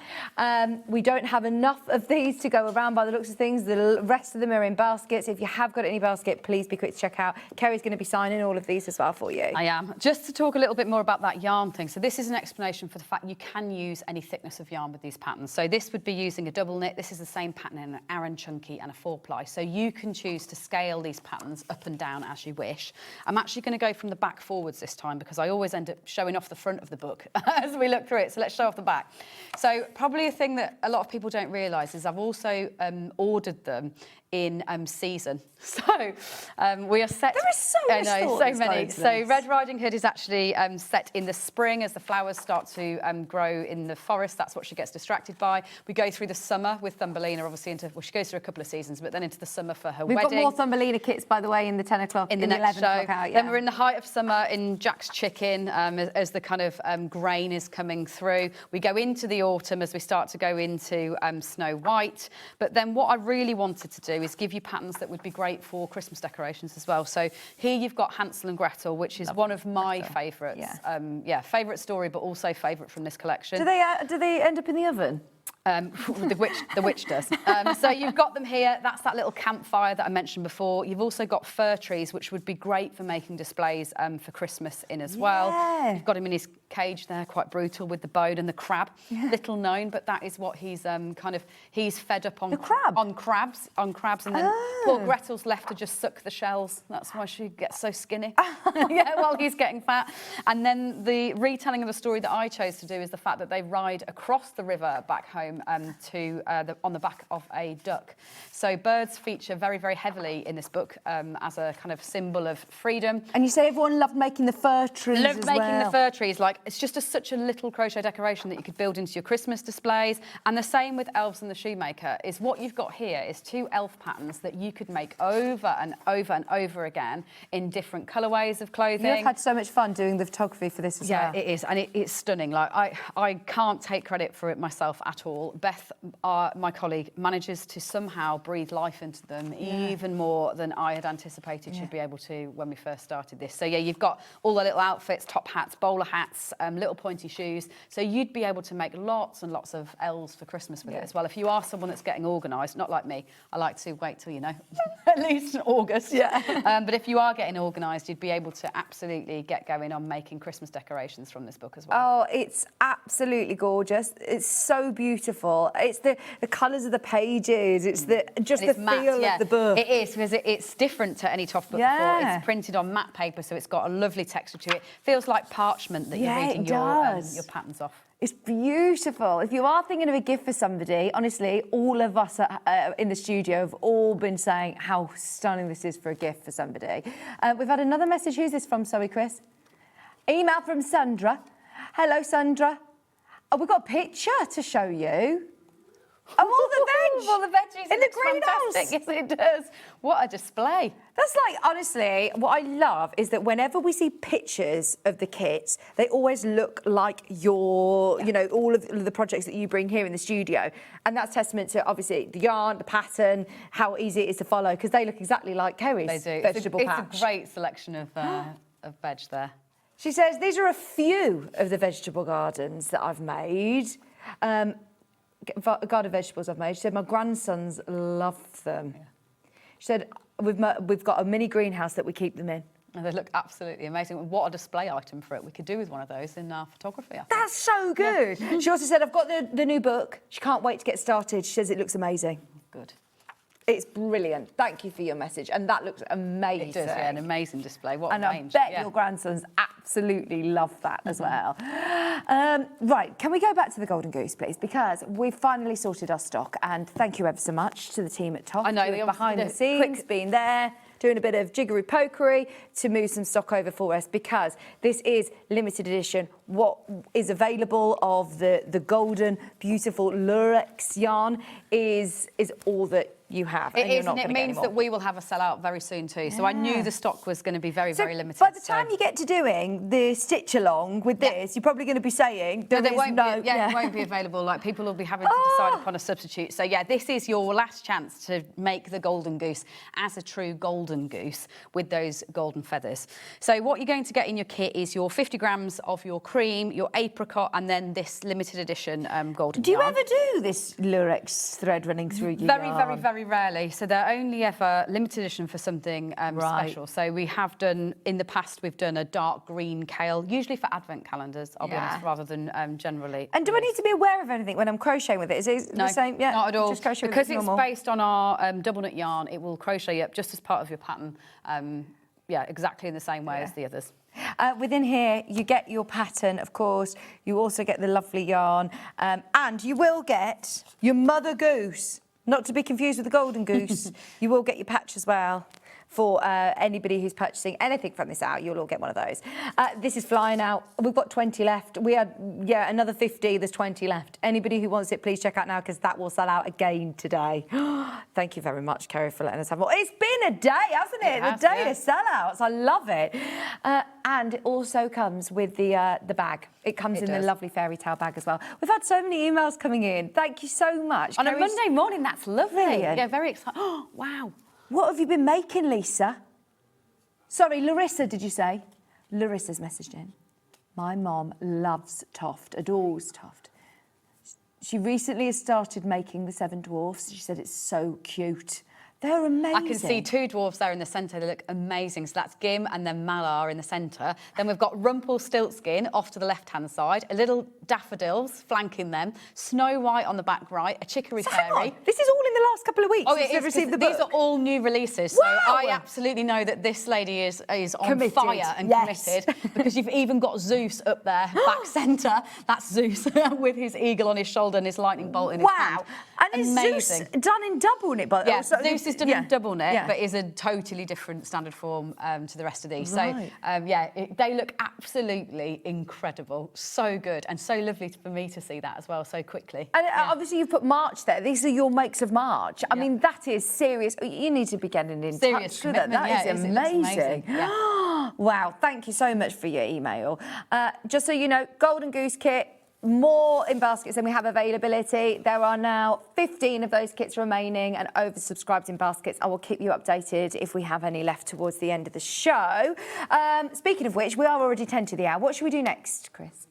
We don't have enough of these to go around by the looks of things. The rest of them are in baskets. If you have got any basket, please be quick to check out. Kerry's going to be signing all of these as well for you. I am. Just to talk a little bit more about that yarn thing. So this is an explanation for the fact you can use any thickness of yarn with these patterns. So this would be using a double knit. This is the same pattern in an Aran chunky and a 4-ply. So you can choose to scale these patterns up and down as you wish. I'm actually going to go from the back forwards this time, because I always end up showing off the front of the book as we look through it. So let's show off the back. So probably a thing that a lot of people don't realise is I've also ordered them in season. So we are set. There is so much so many. So Red Riding Hood is actually set in the spring as the flowers start to grow in the forest. That's what she gets distracted by. We go through the summer with Thumbelina, obviously she goes through a couple of seasons, but then into the summer for her wedding. We've got more Thumbelina kits, by the way, in the 10 o'clock, in the next show. Out, Then we're in the height of summer in Jack's Chicken as the kind of grain is coming through. We go into the autumn as we start to go into Snow White. But then what I really wanted to do is give you patterns that would be great for Christmas decorations as well. So here you've got Hansel and Gretel, which is one of my favourites. Favourite story, but also favourite from this collection. Do they end up in the oven? The witch does. So you've got them here. That's that little campfire that I mentioned before. You've also got fir trees, which would be great for making displays for Christmas in as well. You've got him in his cage there, quite brutal, with the bone and the crab. Little known, but that is what he's he's fed up on. The crab? On crabs, and then poor Gretel's left to just suck the shells. That's why she gets so skinny. While he's getting fat. And then the retelling of the story that I chose to do is the fact that they ride across the river back home on the back of a duck. So birds feature very, very heavily in this book as a kind of symbol of freedom. And you said everyone loved making the fir trees Loved making the fir trees. Like, it's just such a little crochet decoration that you could build into your Christmas displays. And the same with Elves and the Shoemaker is what you've got here is 2 elf patterns that you could make over and over and over again in different colourways of clothing. You've had so much fun doing the photography for this as well. Yeah, it is. And it's stunning. Like, I can't take credit for it myself at all. beautiful. Beth, my colleague, manages to somehow breathe life into them even more than I had anticipated she'd be able to when we first started this. So yeah, you've got all the little outfits, top hats, bowler hats, little pointy shoes. So you'd be able to make lots and lots of L's for Christmas with it as well. If you are someone that's getting organised, not like me, I like to wait till, you know, at least August. Yeah. But if you are getting organised, you'd be able to absolutely get going on making Christmas decorations from this book as well. Oh, it's absolutely gorgeous. It's so beautiful. It's the colours of the pages. It's the feel of the book. It is, because it's different to any TOFT book before. It's printed on matte paper, so it's got a lovely texture to it. Feels like parchment that you're reading your patterns off. It's beautiful. If you are thinking of a gift for somebody, honestly, all of us in the studio have all been saying how stunning this is for a gift for somebody. We've had another message. Who's this from, Zoe Chris? Email from Sandra. Hello, Sandra. Oh, we've got a picture to show you. Oh, all the veggies in the greenhouse. Yes, it does. What a display. That's like, honestly, what I love is that whenever we see pictures of the kits, they always look like your, you know, all of the projects that you bring here in the studio. And that's testament to, obviously, the yarn, the pattern, how easy it is to follow, because they look exactly like Kerry's vegetable patch. It's a great selection of veg there. She says, these are a few of the vegetable gardens that I've made. Garden vegetables I've made. She said, my grandsons love them. Yeah. She said, we've got a mini greenhouse that we keep them in. And they look absolutely amazing. What a display item for it. We could do with one of those in our photography, I think. That's so good. Yeah. She also said, I've got the new book. She can't wait to get started. She says it looks amazing. Good. It's brilliant. Thank you for your message. And that looks amazing. It does, yeah, an amazing display. What a range. And I bet your grandsons absolutely love that as well. Right, can we go back to the Golden Goose, please? Because we've finally sorted our stock. And thank you ever so much to the team at TOFT. I know, they're behind the scenes, been there, doing a bit of jiggery-pokery to move some stock over for us, because this is limited edition. What is available of the golden, beautiful Lurex yarn is all that you have. It is, and it means that we will have a sellout very soon too. So I knew the stock was going to be very, very limited. By the time you get to doing the stitch along with this, you're probably going to be saying it won't be available. Like, people will be having to decide upon a substitute. So yeah, this is your last chance to make the Golden Goose as a true Golden Goose with those golden feathers. So what you're going to get in your kit is your 50 grams of your cream, your apricot, and then this limited edition golden Do you yarn. ever do this Lurex thread running through your yarn? Very rarely. So they're only ever limited edition for something special. So we have done, in the past, we've done a dark green kale, usually for advent calendars, I'll be honest, rather than generally. And do I need to be aware of anything when I'm crocheting with it? Is it the same? Yeah, not at all. Just crochet because with it's based on our double knit yarn, it will crochet up just as part of your pattern. Yeah, exactly in the same way as the others. Within here, you get your pattern, of course. You also get the lovely yarn. And you will get your mother goose. Not to be confused with the Golden Goose. You will get your patch as well. For anybody who's purchasing anything from this out, you'll all get one of those. This is flying out. We've got 20 left. We had, another 50. There's 20 left. Anybody who wants it, please check out now, because that will sell out again today. Thank you very much, Kerry, for letting us have more. It's been a day, hasn't it? The day of sellouts. I love it. And it also comes with the bag. It comes in the lovely fairy tale bag as well. We've had so many emails coming in. Thank you so much. On a Monday morning, that's lovely. Brilliant. Yeah, very exciting. Oh, wow. What have you been making, Lisa? Sorry, Larissa, did you say? Larissa's messaged in. My mom loves TOFT, adores TOFT. She recently has started making the 7 dwarfs. She said it's so cute. They're amazing. I can see 2 dwarfs there in the centre. They look amazing. So that's Gim and then Malar in the centre. Then we've got Rumpelstiltskin off to the left-hand side, a little daffodils flanking them, Snow White on the back right, a Chicory Fairy. This is all in the last couple of weeks. Oh, it is, received the book. These are all new releases. So I absolutely know that this lady is on fire and committed, because you've even got Zeus up there, back centre. That's Zeus with his eagle on his shoulder and his lightning bolt in his hand. And is Zeus done in double knit? Yeah, Zeus is done in double knit, but is a totally different standard form to the rest of these. Right. So, they look absolutely incredible. So good, and so lovely for me to see that as well so quickly. And obviously you've put March there. These are your makes of March. I mean, that is serious. You need to be getting in touch with that. That is amazing. Wow, thank you so much for your email. Just so you know, Golden Goose kit, more in baskets than we have availability. There are now 15 of those kits remaining and oversubscribed in baskets. I will keep you updated if we have any left towards the end of the show. Speaking of which, we are already 10 to the hour. What should we do next, Chris?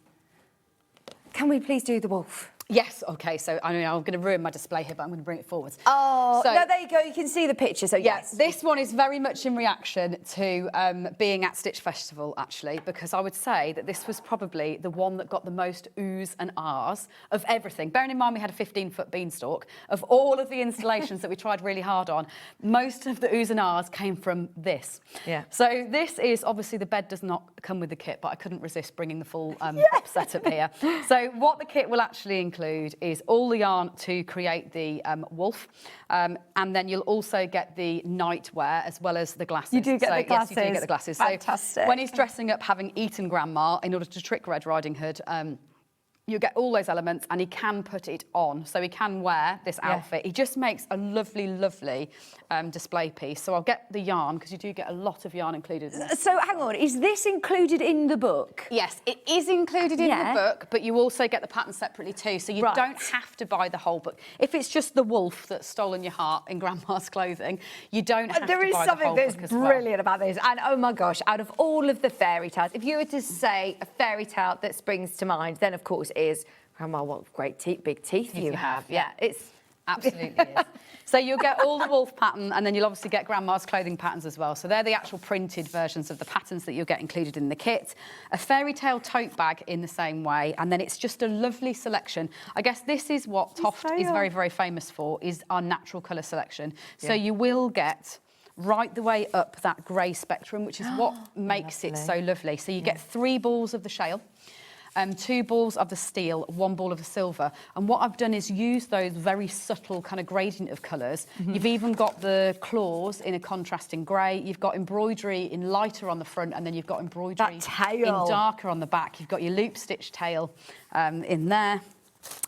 Can we please do the wolf? Yes, OK, so I mean, I'm going to ruin my display here, but I'm going to bring it forwards. Oh, so, no, there you go. You can see the picture, so yes. This one is very much in reaction to being at Stitch Festival, actually, because I would say that this was probably the one that got the most oohs and ahs of everything. Bearing in mind we had a 15-foot beanstalk. Of all of the installations that we tried really hard on, most of the oohs and ahs came from this. Yeah. So this is, obviously, the bed does not come with the kit, but I couldn't resist bringing the full set up here. So what the kit will actually include is all the yarn to create the wolf, and then you'll also get the nightwear as well as the glasses. You do get the glasses. Yes, you do get the glasses. Fantastic. So when he's dressing up having eaten Grandma in order to trick Red Riding Hood, you get all those elements and he can put it on. So he can wear this outfit. He just makes a lovely, lovely display piece. So I'll get the yarn, because you do get a lot of yarn included in this. So hang on, is this included in the book? Yes, it is included in the book, but you also get the pattern separately too. So you don't have to buy the whole book. If it's just the wolf that's stolen your heart in Grandma's clothing, you don't have to buy the whole book as well. There is something that's brilliant about this. And oh my gosh, out of all of the fairy tales, if you were to say a fairy tale that springs to mind, then of course is Grandma, what great big teeth you have. Yeah, it's absolutely is. So you'll get all the wolf pattern, and then you'll obviously get Grandma's clothing patterns as well. So they're the actual printed versions of the patterns that you'll get included in the kit. A fairy tale tote bag in the same way, and then it's just a lovely selection. I guess this is what TOFT is very, very famous for, is our natural colour selection. So you will get right the way up that grey spectrum, which is what makes it so lovely. So you get 3 balls of the shale, 2 balls of the steel, 1 ball of the silver. And what I've done is use those very subtle kind of gradient of colours. You've even got the claws in a contrasting grey. You've got embroidery in lighter on the front, and then you've got embroidery in darker on the back. You've got your loop stitch tail in there.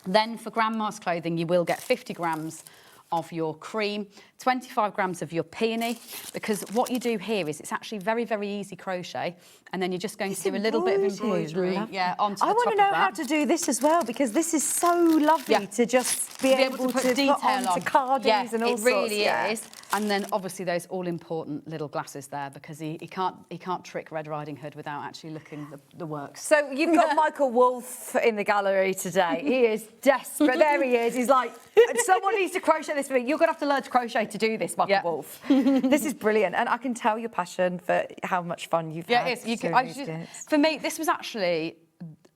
Then for Grandma's clothing, you will get 50 grams of your cream, 25 grams of your peony, because what you do here is it's actually very, very easy crochet, and then you're just going to do a little bit of embroidery onto the top of that. I want to know how to do this as well, because this is so lovely to just be able to put detail onto cardies and all sorts. It really is. And then obviously those all-important little glasses there, because he can't trick Red Riding Hood without actually looking the works. So you've got Michael Wolf in the gallery today. He is desperate. There he is. He's like, someone needs to crochet this for me. You're going to have to learn to crochet to do this, Michael Wolf. This is brilliant. And I can tell your passion for how much fun you've had. Yeah, it is. For me, this was actually,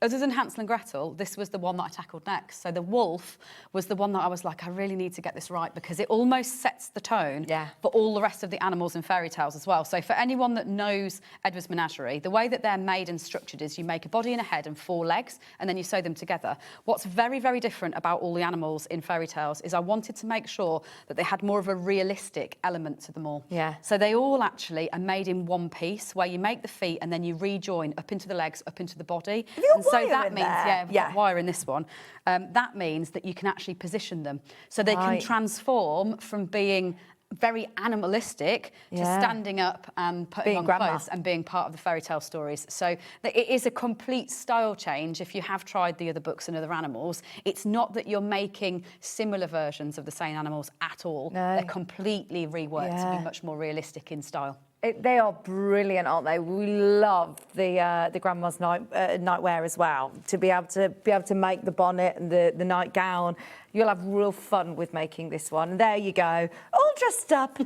other than Hansel and Gretel, this was the one that I tackled next. So the wolf was the one that I was like, I really need to get this right, because it almost sets the tone for all the rest of the animals in fairy tales as well. So for anyone that knows Edward's Menagerie, the way that they're made and structured is you make a body and a head and 4 legs, and then you sew them together. What's very, very different about all the animals in fairy tales is I wanted to make sure that they had more of a realistic element to them all. Yeah. So they all actually are made in one piece, where you make the feet and then you rejoin up into the legs, up into the body. So that means, we've got wire in this one. That means that you can actually position them. So they can transform from being very animalistic to standing up and putting on clothes and being part of the fairy tale stories. So it is a complete style change. If you have tried the other books and other animals, it's not that you're making similar versions of the same animals at all. No. They're completely reworked to be much more realistic in style. They are brilliant, aren't they? We love the Grandma's nightwear as well. To be able to make the bonnet and the nightgown, you'll have real fun with making this one. And there you go, all dressed up.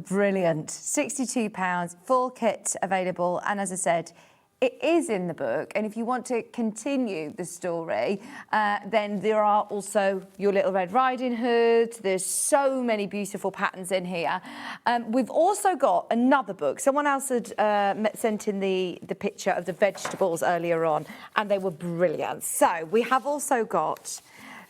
Brilliant. £62, full kit available, and as I said, it is in the book, and if you want to continue the story, then there are also your Little Red Riding Hood. There's so many beautiful patterns in here. We've also got another book. Someone else had sent in the picture of the vegetables earlier on, and they were brilliant. So we have also got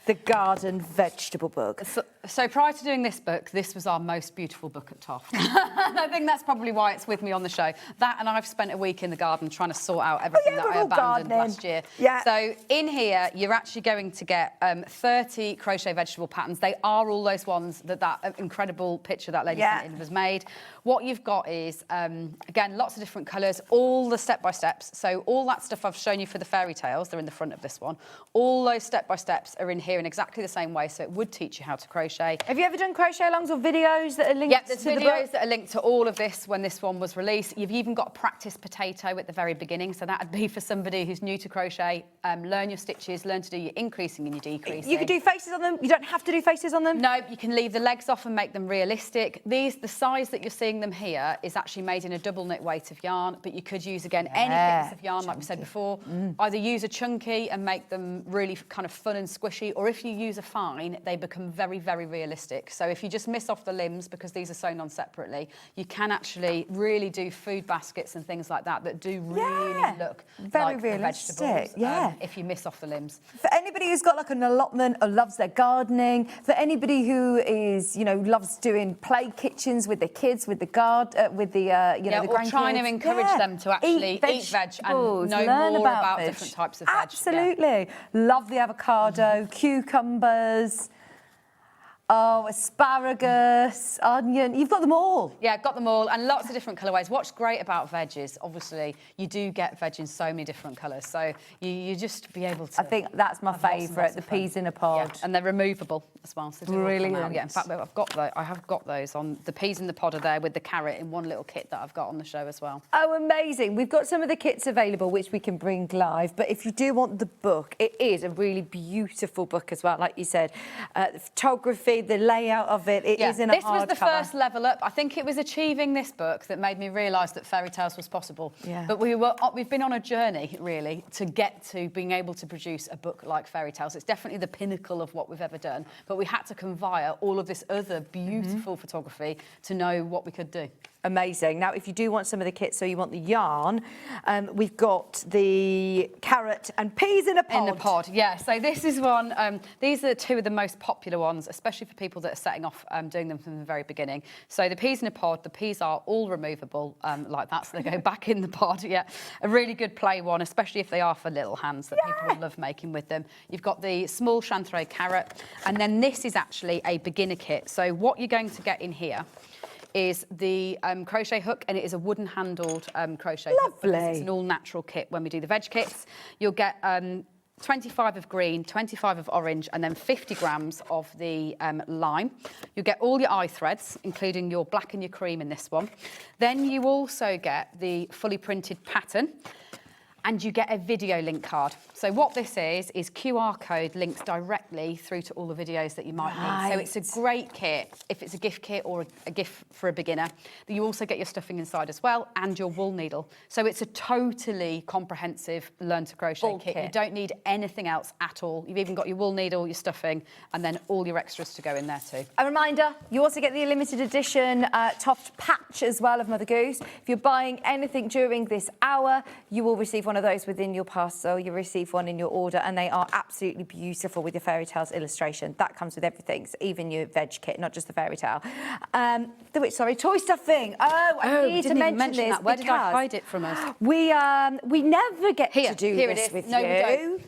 the garden vegetable book. So prior to doing this book, this was our most beautiful book at TOFT. I think that's probably why it's with me on the show. That, and I've spent a week in the garden trying to sort out everything that I abandoned last year. Yeah. So in here, you're actually going to get 30 crochet vegetable patterns. They are all those ones that incredible picture that lady sent in was made. What you've got is, again, lots of different colours, all the step-by-steps. So all that stuff I've shown you for the fairy tales, they're in the front of this one. All those step-by-steps are in here in exactly the same way, so it would teach you how to crochet. Have you ever done crochet alongs or videos that are linked to the book? There's videos that are linked to all of this when this one was released. You've even got a practice potato at the very beginning, so that would be for somebody who's new to crochet. Learn your stitches, learn to do your increasing and your decreasing. You can do faces on them. You don't have to do faces on them. No, you can leave the legs off and make them realistic. The size that you're seeing them here is actually made in a double knit weight of yarn, but you could use, again, any thickness of yarn, like we said before. Either use a chunky and make them really kind of fun and squishy, or if you use a fine, they become very, very realistic. So if you just miss off the limbs, because these are sewn on separately, you can actually really do food baskets and things like that do really look very like realistic. the vegetables. Yeah. If you miss off the limbs. For anybody who's got like an allotment or loves their gardening, for anybody who is, loves doing play kitchens with the kids, with the the grandkids. Or trying to encourage them to actually eat veg and know learn more about veg. different types of veg. Absolutely. Love the avocado, cucumbers. Oh, asparagus, onion, you've got them all. Yeah, got them all, and lots of different colourways. What's great about veg is, obviously, you do get veg in so many different colours, so you just be able to... I think that's my favourite, the peas in a pod. Yeah, and they're removable as well. So Brilliant. Yeah, in fact, I have got those on. The peas in the pod are there with the carrot in one little kit that I've got on the show as well. Oh, amazing. We've got some of the kits available, which we can bring live, but if you do want the book, it is a really beautiful book as well, like you said. The photography, the layout of it, it is in a hardcover. This was the first level up. I think it was achieving this book that made me realise that fairy tales was possible. Yeah. But we've been on a journey, really, to get to being able to produce a book like fairy tales. It's definitely the pinnacle of what we've ever done. But we had to convey all of this other beautiful photography to know what we could do. Amazing. Now, if you do want some of the kits, so you want the yarn, we've got the carrot and peas in a pod. In a pod, yeah. So this is one, these are two of the most popular ones, especially for people that are setting off doing them from the very beginning. So the peas in a pod, the peas are all removable like that, so they go back in the pod, yeah. A really good play one, especially if they are for little hands that people will love making with them. You've got the small chanterelle carrot, and then this is actually a beginner kit. So what you're going to get in here is the crochet hook, and it is a wooden handled crochet hook. Lovely. It's an all natural kit when we do the veg kits. You'll get 25 of green, 25 of orange, and then 50 grams of the lime. You get all your eye threads, including your black and your cream in this one. Then you also get the fully printed pattern, and you get a video link card. So what this is QR code links directly through to all the videos that you might need. So it's a great kit if it's a gift kit or a gift for a beginner. You also get your stuffing inside as well, and your wool needle. So it's a totally comprehensive learn to crochet kit. You don't need anything else at all. You've even got your wool needle, your stuffing, and then all your extras to go in there too. A reminder, you also get the limited edition TOFT patch as well of Mother Goose. If you're buying anything during this hour, you will receive one of those within your parcel. You receive one in your order, and they are absolutely beautiful with your fairy tales illustration. That comes with everything, so even your veg kit, not just the fairy tale. Toy stuffing. I need to mention this that. Where did I hide it from us? We never get to do this with no, you. We don't.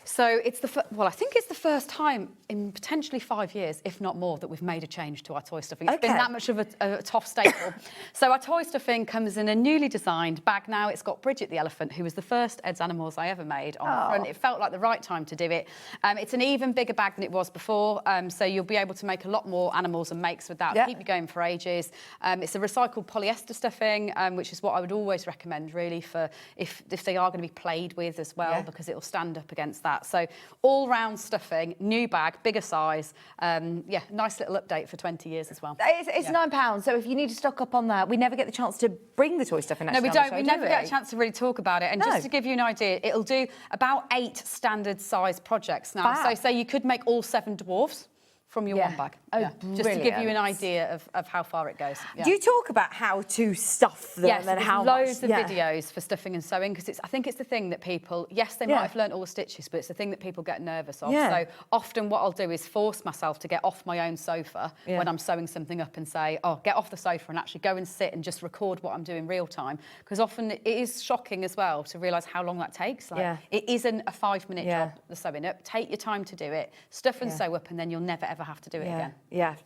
So it's I think it's the first time in potentially 5 years, if not more, that we've made a change to our toy stuffing. It's been that much of a TOFT staple. So our toy stuffing comes in a newly designed bag now. It's got Bridget the elephant, who was the first Ed's Animals I ever made on the front. It felt like the right time to do it. It's an even bigger bag than it was before, so you'll be able to make a lot more animals and makes with that. Keep you going for ages. It's a recycled polyester stuffing, which is what I would always recommend, really, for if they are going to be played with as well, because it will stand up against that. So all-round stuffing, new bag, bigger size. Nice little update for 20 years as well. It's £9, so if you need to stock up on that, we never get the chance to bring the toy stuffing. No, we don't. We never get a chance to really talk about it. And just to give you an idea, it'll do about 8 standard size projects now. Wow. So say you could make all 7 dwarfs. from your one bag. Oh, just to give you an brilliant. idea of how far it goes. Yeah. Do you talk about how to stuff them Yes, and there's how loads much? of videos for stuffing and sewing because I think it's the thing that people, yes, they might have learnt all the stitches, but it's the thing that people get nervous of. Yeah. So often what I'll do is force myself to get off my own sofa when I'm sewing something up and say, oh, get off the sofa and actually go and sit and just record what I'm doing real time. Because often it is shocking as well to realise how long that takes. Like, it isn't a 5-minute job, the sewing up. Take your time to do it, stuff and sew up, and then you'll never ever have to do it again. Yeah.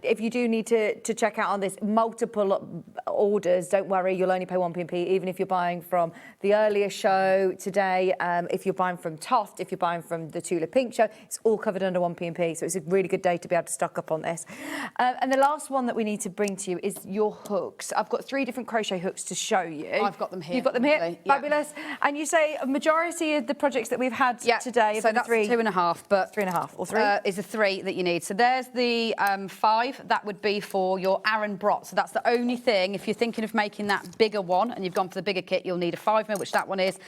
If you do need to check out on this, multiple orders, don't worry, you'll only pay 1p, even if you're buying from the earlier show today, if you're buying from TOFT, if you're buying from the Tula Pink show, it's all covered under 1p, so it's a really good day to be able to stock up on this. And the last one that we need to bring to you is your hooks. I've got 3 different crochet hooks to show you. I've got them here. You've got them here? Yeah. Fabulous. And you say a majority of the projects that we've had today have so been that's 3. 2.5, but 3.5 or 3? Is a 3 that you need. So there's the 5, that would be for your Aran Brot. So that's the only thing, if you're thinking of making that bigger one and you've gone for the bigger kit, you'll need a 5mm, which that one is.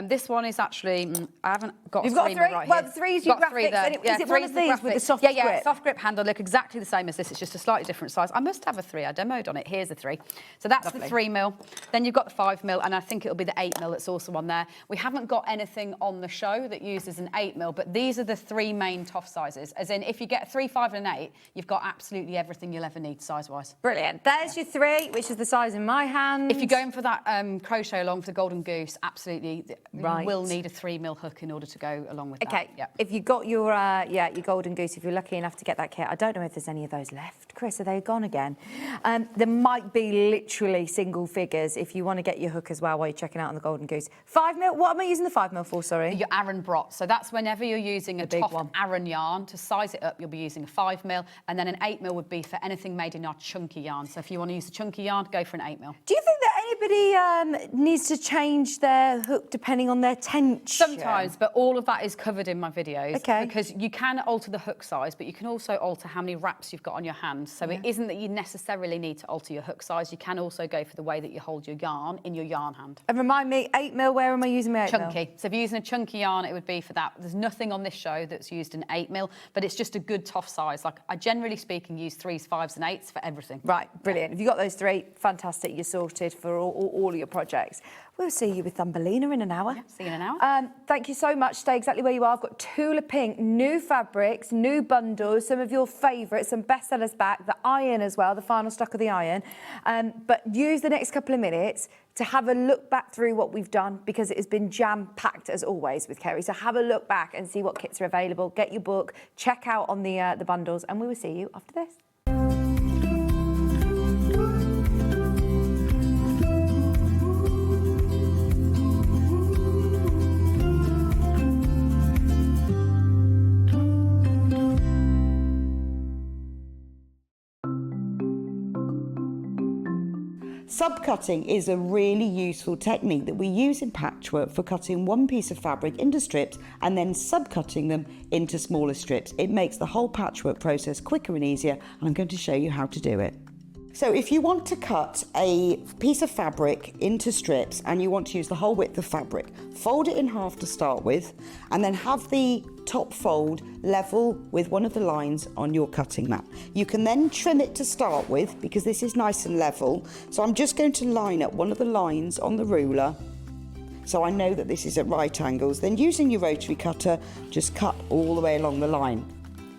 This one is actually, I haven't got You've a got 3mm 3? right Well, here. the 3 is your Got 3 graphics, there. and is it one of three's the these with graphic. the soft yeah, grip? soft grip handle, look exactly the same as this. It's just a slightly different size. I must have a 3. I demoed on it. Here's a 3. So that's the 3mm. Then you've got the 5mm, and I think it'll be the 8mm that's also on there. We haven't got anything on the show that uses an 8mm, but these are the 3 main TOFT sizes. As in, if you get a 3, 5, and an 8, you've got absolutely everything you'll ever need size-wise. Brilliant. There's your 3, which is the size in my hand. If you're going for that crochet along for the Golden Goose, absolutely, you will need a 3mm hook in order to go along with that. Okay, if you got your Golden Goose, if you're lucky enough to get that kit, I don't know if there's any of those left. Chris, are they gone again? There might be literally single figures if you want to get your hook as well while you're checking out on the Golden Goose. 5mm, what am I using the 5mm for, sorry? Your Aran Brot. So that's whenever you're using a TOFT Aran yarn, to size it up, you'll be using a 5mm, and then an 8mm would be for anything made in our chunky yarn. So if you want to use a chunky yarn, go for an 8mm. Do you think that anybody needs to change their hook depending on their tension? Sometimes, but all of that is covered in my videos. Okay. Because you can alter the hook size, but you can also alter how many wraps you've got on your hand. So it isn't that you necessarily need to alter your hook size. You can also go for the way that you hold your yarn in your yarn hand. And remind me, 8mm, where am I using my 8mm? Chunky. So if you're using a chunky yarn, it would be for that. There's nothing on this show that's used an 8mm, but it's just a good TOFT size. Like, I generally speaking use 3s, 5s, and 8s for everything. Right, brilliant. If you got those 3, fantastic, you're sorted for all of your projects. We'll see you with Thumbelina in an hour. Yeah, see you in an hour. Thank you so much. Stay exactly where you are. I've got Tula Pink, new fabrics, new bundles, some of your favourites, some bestsellers back, the iron as well, the final stock of the iron. But use the next couple of minutes to have a look back through what we've done, because it has been jam-packed as always with Kerry. So have a look back and see what kits are available. Get your book, check out on the bundles, and we will see you after this. Subcutting is a really useful technique that we use in patchwork for cutting one piece of fabric into strips and then subcutting them into smaller strips. It makes the whole patchwork process quicker and easier, and I'm going to show you how to do it. So if you want to cut a piece of fabric into strips and you want to use the whole width of fabric, fold it in half to start with, and then have the top fold level with one of the lines on your cutting mat. You can then trim it to start with because this is nice and level. So I'm just going to line up one of the lines on the ruler so I know that this is at right angles. Then using your rotary cutter, just cut all the way along the line.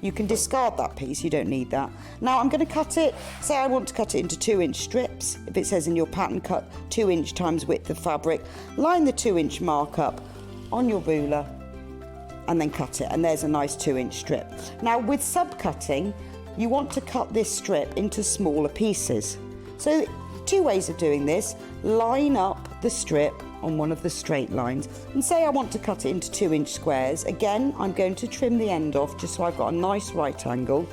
You can discard that piece, you don't need that. Now I'm going to cut it, say I want to cut it into 2-inch strips. If it says in your pattern, cut 2-inch times width of fabric. Line the 2-inch mark up on your ruler and then cut it, and there's a nice 2-inch strip. Now with subcutting, you want to cut this strip into smaller pieces. So 2 ways of doing this. Line up the strip on one of the straight lines, and say I want to cut it into 2-inch squares. Again, I'm going to trim the end off just so I've got a nice right angle,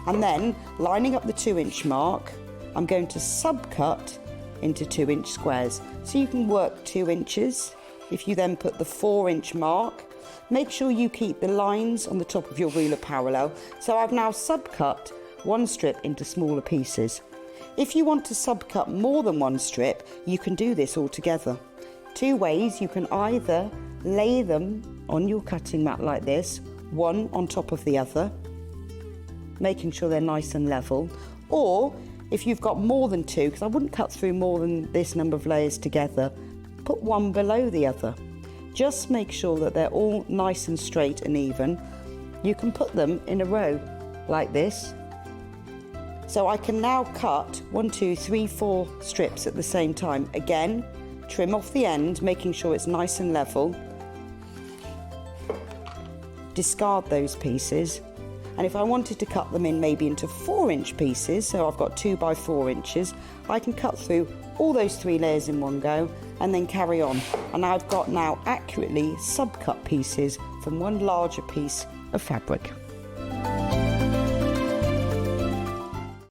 and then lining up the 2-inch mark, I'm going to subcut into 2-inch squares. So you can work 2 inches. If you then put the 4-inch mark, make sure you keep the lines on the top of your ruler parallel. So I've now subcut one strip into smaller pieces. If you want to subcut more than one strip, you can do this all together. 2 ways. You can either lay them on your cutting mat like this, one on top of the other, making sure they're nice and level. Or if you've got more than two, because I wouldn't cut through more than this number of layers together, put one below the other. Just make sure that they're all nice and straight and even. You can put them in a row like this. So I can now cut 1, 2, 3, 4 strips at the same time. Again, trim off the end, making sure it's nice and level. Discard those pieces. And if I wanted to cut them in maybe into 4-inch pieces, so I've got 2 by 4 inches, I can cut through all those 3 layers in one go and then carry on. And I've got now accurately sub-cut pieces from one larger piece of fabric.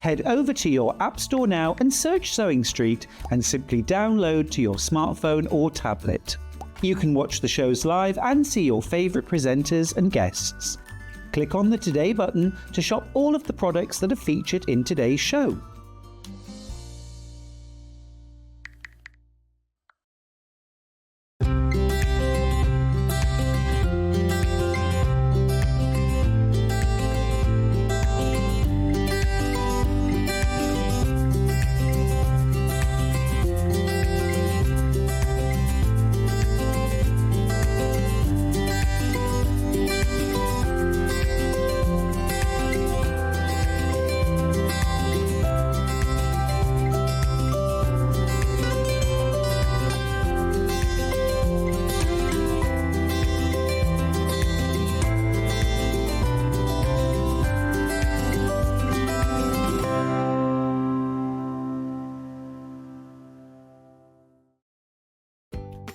Head over to your App Store now and search SewingStreet and simply download to your smartphone or tablet. You can watch the shows live and see your favourite presenters and guests. Click on the Today button to shop all of the products that are featured in today's show.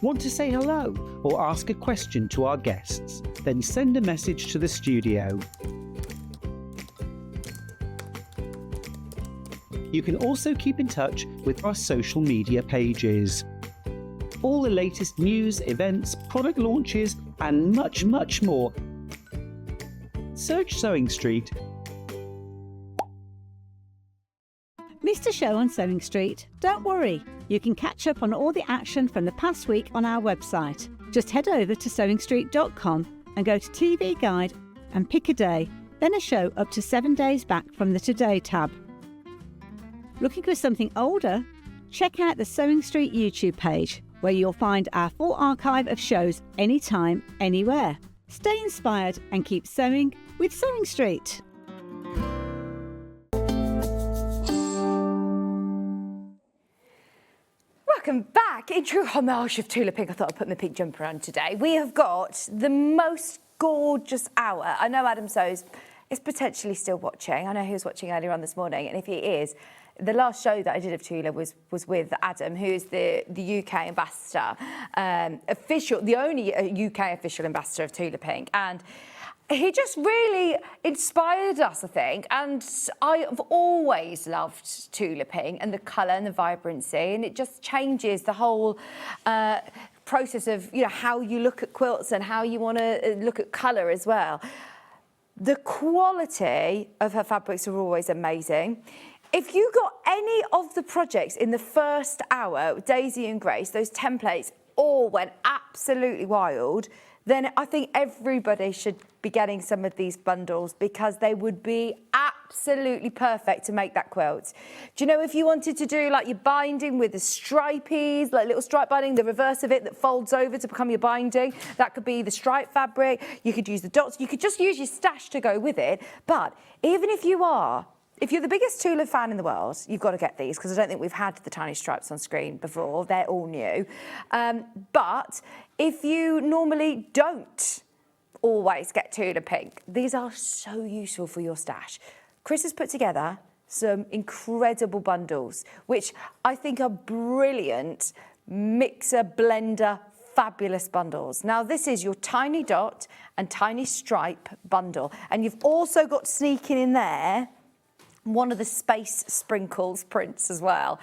Want to say hello or ask a question to our guests? Then send a message to the studio. You can also keep in touch with our social media pages. All the latest news, events, product launches, and much, much more. Search SewingStreet. Missed a show on SewingStreet? Don't worry, you can catch up on all the action from the past week on our website. Just head over to SewingStreet.com and go to TV Guide and pick a day, then a show up to 7 days back from the Today tab. Looking for something older? Check out the SewingStreet YouTube page, where you'll find our full archive of shows anytime, anywhere. Stay inspired and keep sewing with SewingStreet. Welcome back. In true homage of Tula Pink, I thought I'd put my pink jumper on today. We have got the most gorgeous hour. I know Adam Sews is potentially still watching. I know he was watching earlier on this morning, and if he is, the last show that I did of Tula was with Adam, who is the UK ambassador, the only UK official ambassador of Tula Pink, and he just really inspired us, I think, and I've always loved Tula Pink and the colour and the vibrancy, and it just changes the whole process of, you know, how you look at quilts and how you want to look at colour as well. The quality of her fabrics are always amazing. If you got any of the projects in the first hour, Daisy and Grace, those templates all went absolutely wild, then I think everybody should be getting some of these bundles, because they would be absolutely perfect to make that quilt. Do you know, if you wanted to do like your binding with the stripies, like little stripe binding, the reverse of it that folds over to become your binding, that could be the stripe fabric. You could use the dots. You could just use your stash to go with it. But even if you're the biggest Tula fan in the world, you've got to get these, because I don't think we've had the tiny stripes on screen before. They're all new. But if you normally don't always get Tula Pink, these are so useful for your stash. Chris has put together some incredible bundles, which I think are brilliant mixer, blender, fabulous bundles. Now, this is your tiny dot and tiny stripe bundle. And you've also got sneaking in there one of the Space Sprinkles prints as well.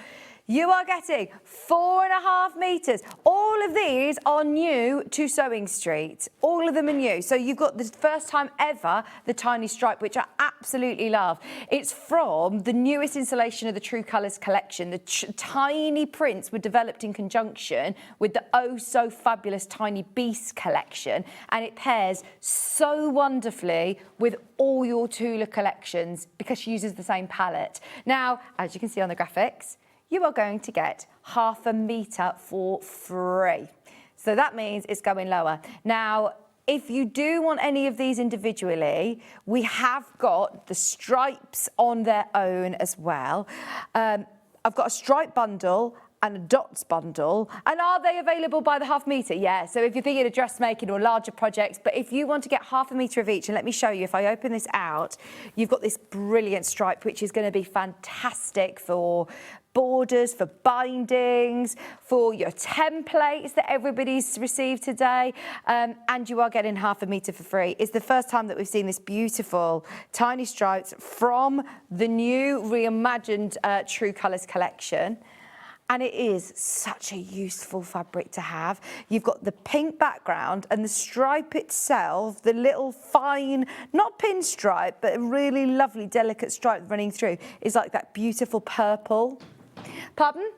You are getting 4.5 metres. All of these are new to Sewing Street. All of them are new. So you've got the first time ever, the tiny stripe, which I absolutely love. It's from the newest installation of the True Colours collection. The tiny prints were developed in conjunction with the Oh So Fabulous Tiny Beast collection, and it pairs so wonderfully with all your Tula collections because she uses the same palette. Now, as you can see on the graphics, you are going to get 1/2 metre for free. So that means it's going lower. Now, if you do want any of these individually, we have got the stripes on their own as well. I've got a stripe bundle and a dots bundle. And are they available by the 1/2 metre? Yeah, so if you're thinking of dressmaking or larger projects, but if you want to get 1/2 metre of each, and let me show you, if I open this out, you've got this brilliant stripe, which is going to be fantastic for borders, for bindings, for your templates that everybody's received today, and you are getting 1/2 metre for free. It's the first time that we've seen this beautiful tiny stripes from the new reimagined True Colours collection. And it is such a useful fabric to have. You've got the pink background and the stripe itself, the little fine, not pinstripe, but a really lovely, delicate stripe running through, is like that beautiful purple. Pardon?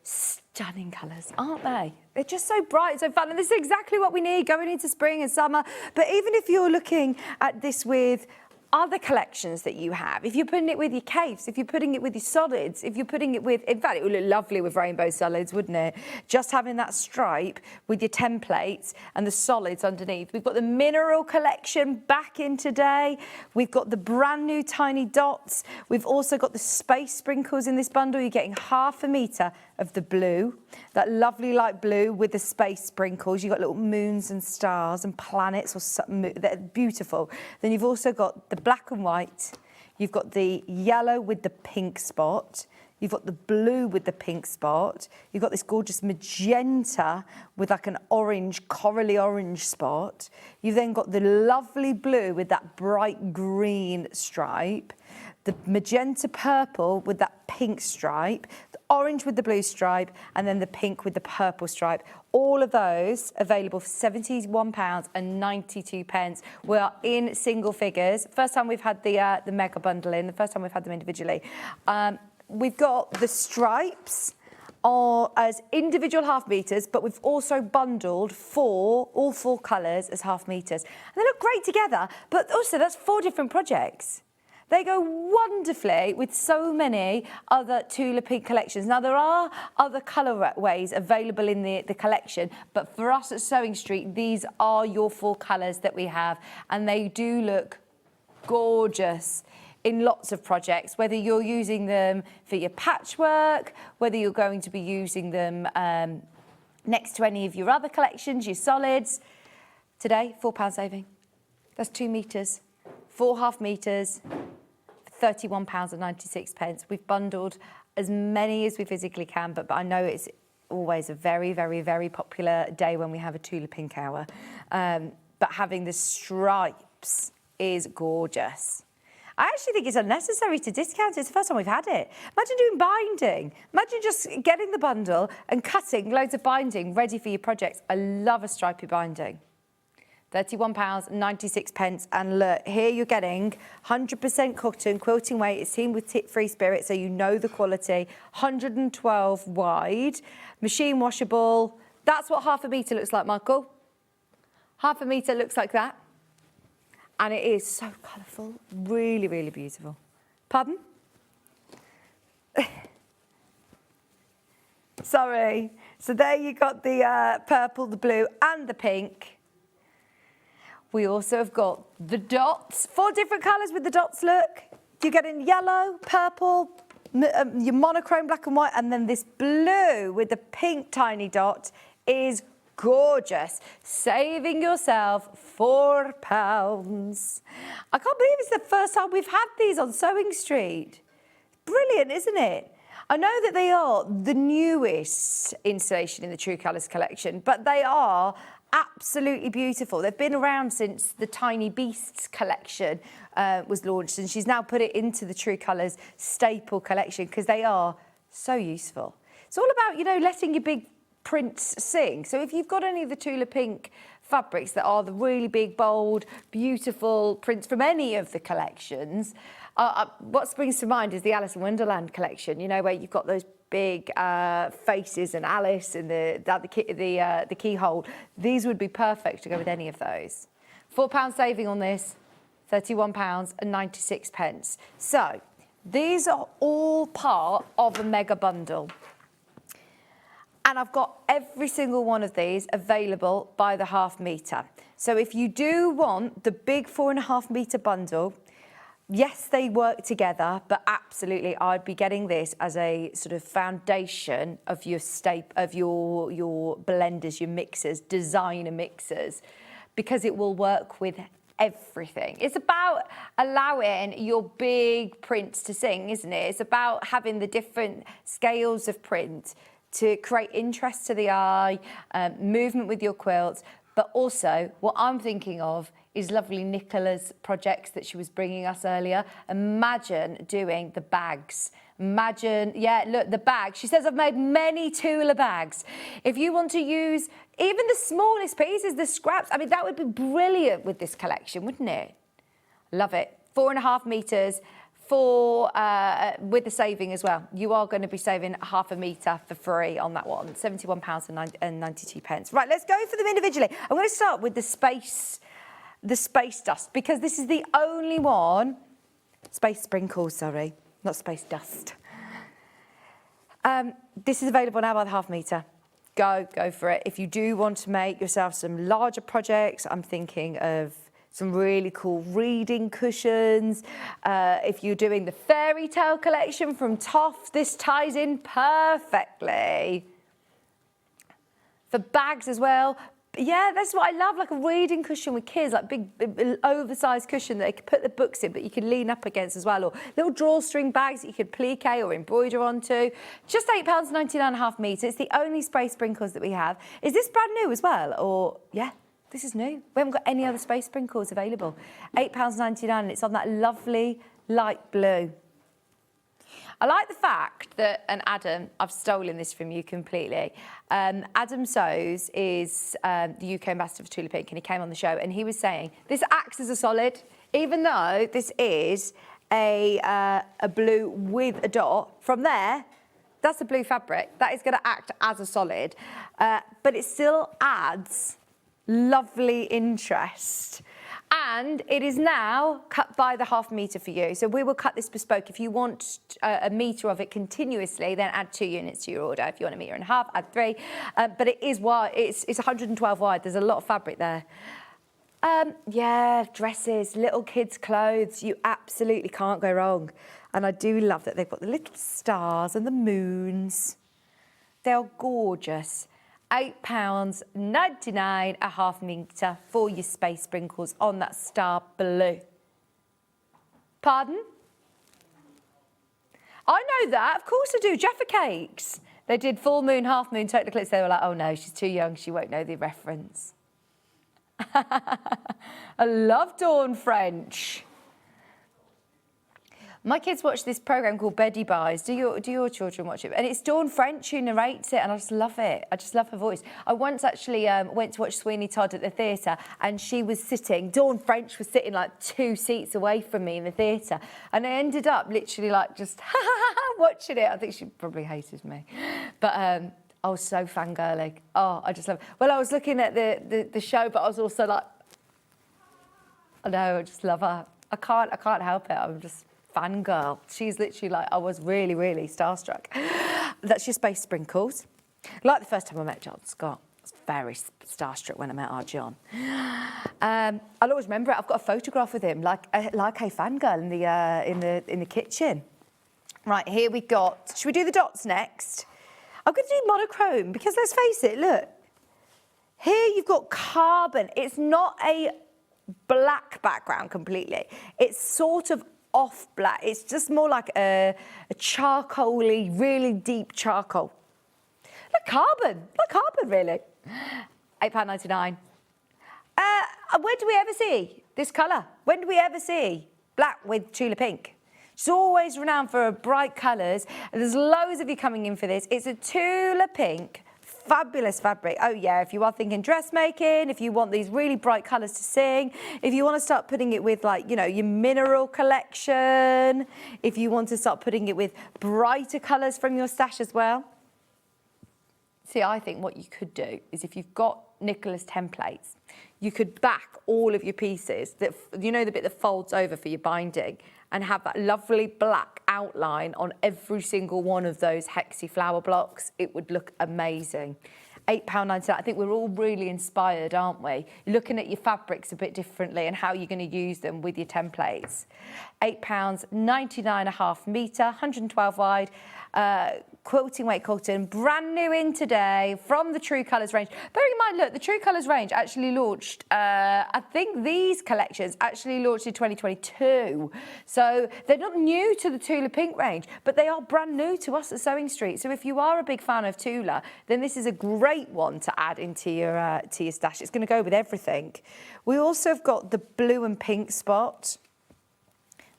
Stunning colours, aren't they? They're just so bright, so fun, and this is exactly what we need going into spring and summer. But even if you're looking at this with other collections that you have, if you're putting it with your capes, if you're putting it with your solids, if you're putting it with, in fact, it would look lovely with rainbow solids, wouldn't it? Just having that stripe with your templates and the solids underneath. We've got the mineral collection back in today. We've got the brand new tiny dots. We've also got the space sprinkles in this bundle. You're getting 1/2 metre of the blue, that lovely light blue with the space sprinkles. You've got little moons and stars and planets, or something. They're beautiful. Then you've also got the black and white, you've got the yellow with the pink spot, you've got the blue with the pink spot, you've got this gorgeous magenta with like an orange, corally orange spot, you've then got the lovely blue with that bright green stripe, the magenta purple with that pink stripe, the orange with the blue stripe, and then the pink with the purple stripe. All of those available for £71.92. We are in single figures. First time we've had the mega bundle in, the first time we've had them individually. We've got the stripes as individual 1/2 metres, but we've also bundled all 4 colours as 1/2 metres. And they look great together, but also that's 4 different projects. They go wonderfully with so many other Tula Pink collections. Now, there are other colourways available in the collection, but for us at Sewing Street, these are your 4 colours that we have, and they do look gorgeous in lots of projects, whether you're using them for your patchwork, whether you're going to be using them next to any of your other collections, your solids. Today, £4 saving. That's 2 metres, 4 1/2 metres. £31.96. We've bundled as many as we physically can, but I know it's always a very, very, very popular day when we have a Tula Pink hour. But having the stripes is gorgeous. I actually think it's unnecessary to discount it. It's the first time we've had it. Imagine doing binding. Imagine just getting the bundle and cutting loads of binding ready for your projects. I love a stripy binding. £31.96, and look, here you're getting 100% cotton, quilting weight, it's teamed with tip-free spirit, so you know the quality, 112 wide, machine washable. That's what 1/2 metre looks like, Michael. 1/2 metre looks like that, and it is so colourful, really, really beautiful. Pardon? Sorry. So there you got the purple, the blue, and the pink. We also have got the dots, 4 different colours with the dots, look. You're getting yellow, purple, your monochrome black and white, and then this blue with the pink tiny dot is gorgeous. Saving yourself £4. I can't believe it's the first time we've had these on Sewing Street. Brilliant, isn't it? I know that they are the newest installation in the True Colours collection, but they are absolutely beautiful. They've been around since the Tiny Beasts collection was launched, and she's now put it into the True Colours staple collection because they are So useful. It's all about, you know, letting your big prints sing. So if you've got any of the Tula Pink fabrics that are the really big, bold, beautiful prints from any of the collections, what springs to mind is the Alice in Wonderland collection, you know, where you've got those big faces and Alice and the keyhole. These would be perfect to go with any of those. £4 saving on this, £31.96. So these are all part of a mega bundle. And I've got every single one of these available by the ½ metre. So if you do want the big 4.5 metre bundle, yes, they work together, but absolutely I'd be getting this as a sort of foundation of your your blenders, your mixers, designer mixers, because it will work with everything. It's about allowing your big prints to sing, isn't it? It's about having the different scales of print to create interest to the eye, movement with your quilts, but also what I'm thinking of is lovely Nicola's projects that she was bringing us earlier. Imagine doing the bags. Imagine, yeah, look, the bag. She says, I've made many Tula bags. If you want to use even the smallest pieces, the scraps, I mean, that would be brilliant with this collection, wouldn't it? Love it. 4.5 metres. With the saving as well. You are going to be saving ½ metre for free on that one, £71.92. Right, let's go for them individually. I'm going to start with the space dust, because this is the only one, space sprinkles, sorry, not space dust. This is available now by the ½ metre. Go for it. If you do want to make yourself some larger projects, I'm thinking of some really cool reading cushions. If you're doing the fairy tale collection from TOFT, this ties in perfectly. For bags as well. Yeah, that's what I love, like a reading cushion with kids, like big oversized cushion that they could put the books in, but you can lean up against as well, or little drawstring bags that you could plique or embroider onto. Just £8.99 ½ metre. It's the only space sprinkles that we have. Is this brand new as well, or yeah? This is new. We haven't got any other space sprinkles available. £8.99, and it's on that lovely light blue. I like the fact that, and Adam, I've stolen this from you completely. Adam Sews is the UK ambassador for Tula Pink, and he came on the show, and he was saying this acts as a solid, even though this is a blue with a dot. From there, that's a blue fabric. That is going to act as a solid, but it still adds lovely interest. And it is now cut by the ½ metre for you. So we will cut this bespoke. If you want a metre of it continuously, then add 2 units to your order. If you want 1.5 metres, add 3. But it is wide. It's 112 wide. There's a lot of fabric there. Yeah, dresses, little kids' clothes. You absolutely can't go wrong. And I do love that they've got the little stars and the moons. They're gorgeous. £8.99 ½ metre for your space sprinkles on that star blue. Pardon? I know that, of course I do. Jaffa Cakes. They did full moon, half moon, total eclipse. They were like, oh no, she's too young, she won't know the reference. I love Dawn French. My kids watch this programme called Beddy Buys. Do your children watch it? And it's Dawn French who narrates it, and I just love it. I just love her voice. I once actually went to watch Sweeney Todd at the theatre, and she was sitting, Dawn French was sitting like 2 seats away from me in the theatre, and I ended up literally like just watching it. I think she probably hated me. But I was so fangirling. Oh, I just love it. Well, I was looking at the show, but I was also like, I know, I just love her. I can't help it. I'm just fangirl. She's literally like, I was really, really starstruck. That's your space sprinkles. Like the first time I met John Scott. I was very starstruck when I met our John. I'll always remember it. I've got a photograph with him, like a fangirl in the kitchen. Right, here we got. Should we do the dots next? I'm going to do monochrome because let's face it. Look, here you've got carbon. It's not a black background completely. It's sort of off black. It's just more like a charcoaly, really deep charcoal. Like carbon really. £8.99. When do we ever see this colour? When do we ever see black with Tula Pink? She's always renowned for her bright colours. And there's loads of you coming in for this. It's a Tula Pink, fabulous fabric. Oh yeah, if you are thinking dressmaking, if you want these really bright colours to sing, if you want to start putting it with like, you know, your mineral collection, if you want to start putting it with brighter colours from your stash as well. See, I think what you could do is if you've got Nicola's templates, you could back all of your pieces, that, you know, the bit that folds over for your binding, and have that lovely black outline on every single one of those hexy flower blocks. It would look amazing. £8.99. I think we're all really inspired, aren't we? You're looking at your fabrics a bit differently and how you're going to use them with your templates. £8.99 a half metre, 112 wide. Quilting weight cotton, brand new in today from the True Colours range. Bear in mind, look, the True Colours range actually launched, I think these collections actually launched in 2022. So they're not new to the Tula Pink range, but they are brand new to us at SewingStreet. So if you are a big fan of Tula, then this is a great one to add into your stash. It's going to go with everything. We also have got the blue and pink spot,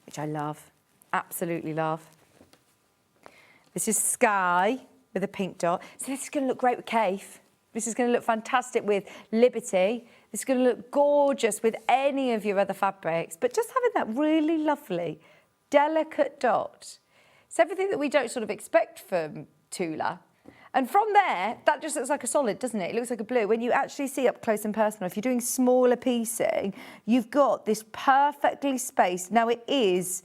which I love, absolutely love. This is Sky with a pink dot. So this is going to look great with Cafe. This is going to look fantastic with Liberty. This is going to look gorgeous with any of your other fabrics. But just having that really lovely, delicate dot. It's everything that we don't sort of expect from Tula. And from there, that just looks like a solid, doesn't it? It looks like a blue. When you actually see up close and personal, if you're doing smaller piecing, you've got this perfectly spaced. Now it is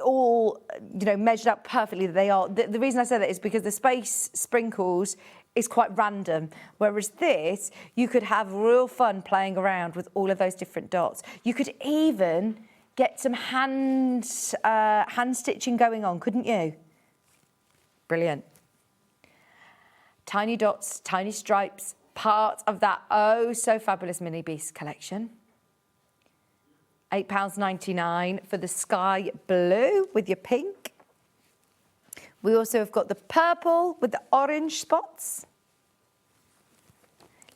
all, you know, measured up perfectly. They are. The reason I say that is because the space sprinkles is quite random, whereas this, you could have real fun playing around with all of those different dots. You could even get some hand stitching going on, couldn't you? Brilliant. Tiny dots, tiny stripes, part of that oh so fabulous Mini Beast collection. £8.99 for the sky blue with your pink. We also have got the purple with the orange spots.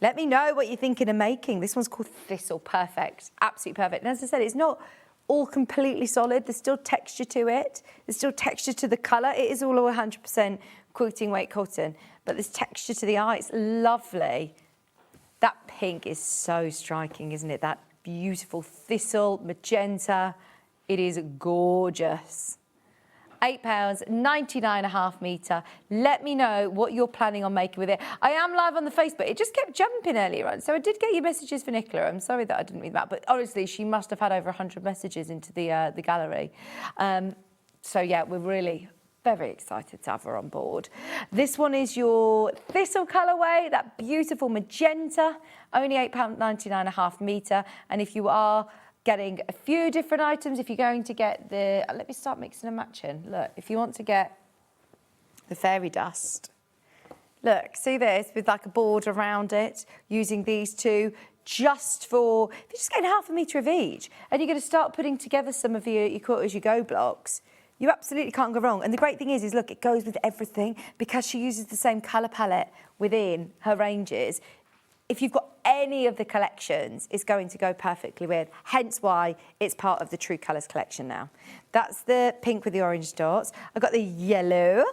Let me know what you're thinking of making. This one's called Thistle. Perfect, absolutely perfect. And as I said, it's not all completely solid. There's still texture to it. There's still texture to the colour. It is all 100% quilting weight cotton, but there's texture to the eye. It's lovely. That pink is so striking, isn't it? That beautiful thistle, magenta. It is gorgeous. £8.99 a half metre. Let me know what you're planning on making with it. I am live on the Facebook. It just kept jumping earlier on. So I did get your messages for Nicola. I'm sorry that I didn't read that. But honestly, she must have had over 100 messages into the gallery. So yeah, we're really very excited to have her on board. This one is your thistle colourway, that beautiful magenta, only £8.99 a half metre. And if you are getting a few different items, if you're going to get the, let me start mixing and matching. Look, if you want to get the fairy dust, look, see this with like a border around it, using these two just for, if you're just getting half a metre of each, and you're going to start putting together some of your quilt as you go blocks, you absolutely can't go wrong. And the great thing is look, it goes with everything because she uses the same colour palette within her ranges. If you've got any of the collections, it's going to go perfectly with, hence why it's part of the True Colours collection now. That's the pink with the orange dots. I've got the yellow,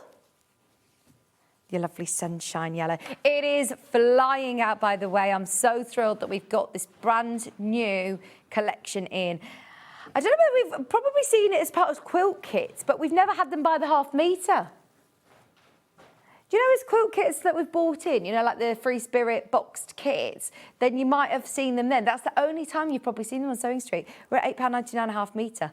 your lovely sunshine yellow. It is flying out, by the way. I'm so thrilled that we've got this brand new collection in. I don't know whether we've probably seen it as part of quilt kits, but we've never had them by the half metre. Do you know as quilt kits that we've bought in, you know, like the Free Spirit boxed kits, then you might have seen them then. That's the only time you've probably seen them on SewingStreet. We're at £8.99 a half metre.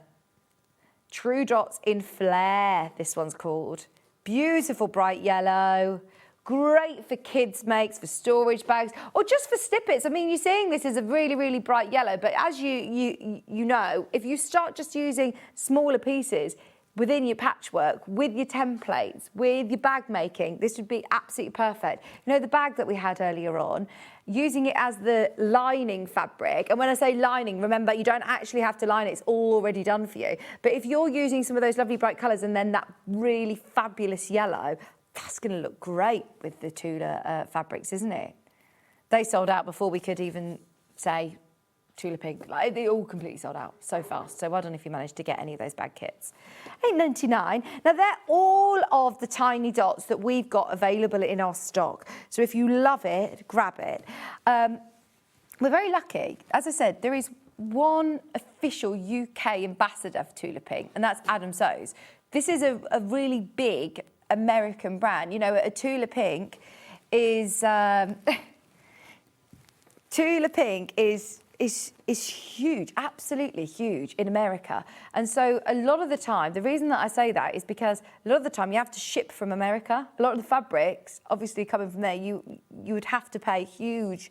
True Dots in Flare, this one's called. Beautiful bright yellow. Great for kids' makes, for storage bags, or just for snippets. I mean, you're seeing this as a really, really bright yellow, but as you know, if you start just using smaller pieces within your patchwork, with your templates, with your bag making, this would be absolutely perfect. You know, the bag that we had earlier on, using it as the lining fabric, and when I say lining, remember, you don't actually have to line it, it's all already done for you. But if you're using some of those lovely bright colours and then that really fabulous yellow, that's going to look great with the Tula fabrics, isn't it? They sold out before we could even say Tula Pink. Like, they all completely sold out so fast. So well done if you managed to get any of those bag kits. $8.99. Now, they're all of the tiny dots that we've got available in our stock. So if you love it, grab it. We're very lucky. As I said, there is one official UK ambassador for Tula Pink, and that's Adam Sews. This is a really big American brand. You know, a Tula Pink is... Tula Pink is huge, absolutely huge in America. And so a lot of the time, the reason that I say that is because a lot of the time you have to ship from America. A lot of the fabrics, obviously coming from there, you would have to pay huge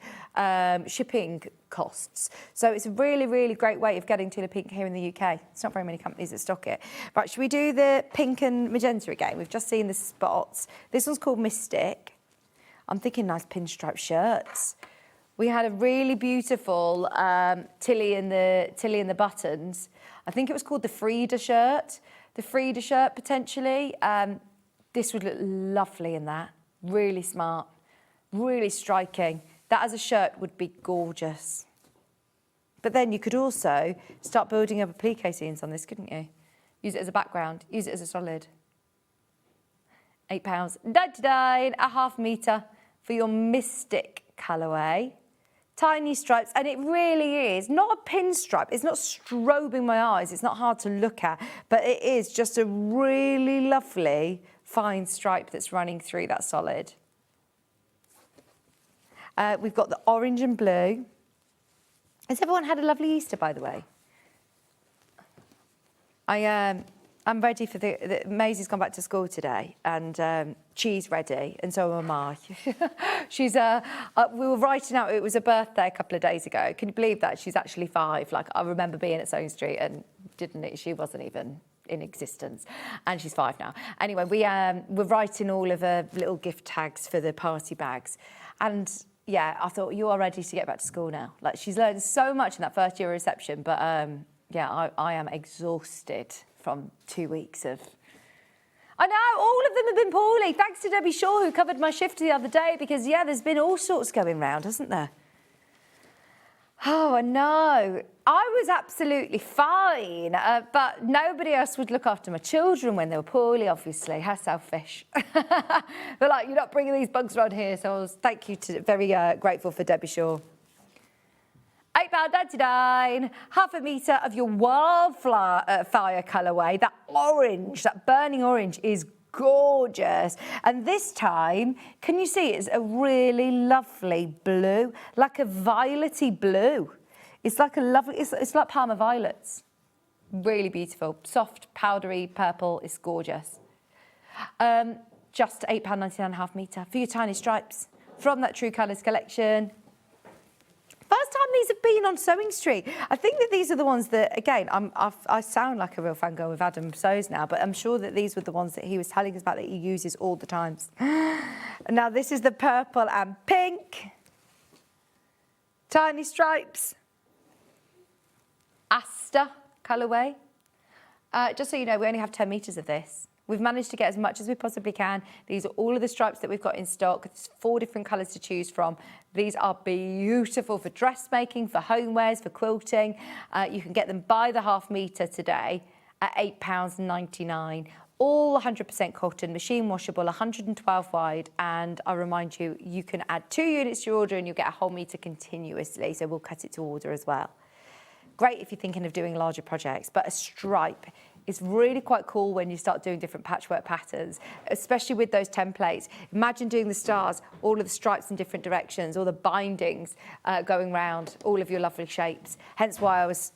shipping costs. So it's a really, really great way of getting Tula Pink here in the UK. It's not very many companies that stock it. Right, should we do the pink and magenta again? We've just seen the spots. This one's called Mystic. I'm thinking nice pinstripe shirts. We had a really beautiful Tilly and the buttons. I think it was called the Frida shirt. The Frida shirt, potentially. This would look lovely in that. Really smart, really striking. That as a shirt would be gorgeous. But then you could also start building up applique scenes on this, couldn't you? Use it as a background, use it as a solid. £8.99, a half metre for your Mystic colourway. Tiny stripes, and it really is not a pinstripe. It's not strobing my eyes. It's not hard to look at, but it is just a really lovely fine stripe that's running through that solid. We've got the orange and blue. Has everyone had a lovely Easter, by the way? I'm ready for Maisie's gone back to school today, and she's ready, and so am I. She's, we were writing out, it was a birthday a couple of days ago. Can you believe that? She's actually 5. Like, I remember being at SewingStreet and she wasn't even in existence, and she's 5 now. Anyway, we're writing all of her little gift tags for the party bags, and yeah, I thought, you are ready to get back to school now. Like, she's learned so much in that first year of reception, but yeah, I am exhausted from 2 weeks of... I know, all of them have been poorly. Thanks to Debbie Shaw, who covered my shift the other day, because, yeah, there's been all sorts going round, hasn't there? Oh, I know. I was absolutely fine, but nobody else would look after my children when they were poorly, obviously. How selfish. They're like, you're not bringing these bugs around here, so I was, thank you, very grateful for Debbie Shaw. £8.99, half a metre of your wildfire colourway. That orange, that burning orange is gorgeous. And this time, can you see it's a really lovely blue, like a violety blue. It's like a lovely, it's like Parma violets. Really beautiful. Soft, powdery purple, it's gorgeous. Just £8.99 half metre for your tiny stripes from that True Colours collection. First time these have been on SewingStreet. I think that these are the ones that, again, I sound like a real fangirl with Adam Sews now, but I'm sure that these were the ones that he was telling us about that he uses all the times. Now, this is the purple and pink. Tiny stripes. Asta colourway. Just so you know, we only have 10 metres of this. We've managed to get as much as we possibly can. These are all of the stripes that we've got in stock. There's 4 different colours to choose from. These are beautiful for dressmaking, for homewares, for quilting. You can get them by the half metre today at £8.99. All 100% cotton, machine washable, 112 wide. And I remind you, you can add 2 units to your order and you'll get a whole metre continuously. So we'll cut it to order as well. Great if you're thinking of doing larger projects, but a stripe is really quite cool when you start doing different patchwork patterns, especially with those templates. Imagine doing the stars, all of the stripes in different directions, all the bindings going round, all of your lovely shapes. Hence why I was,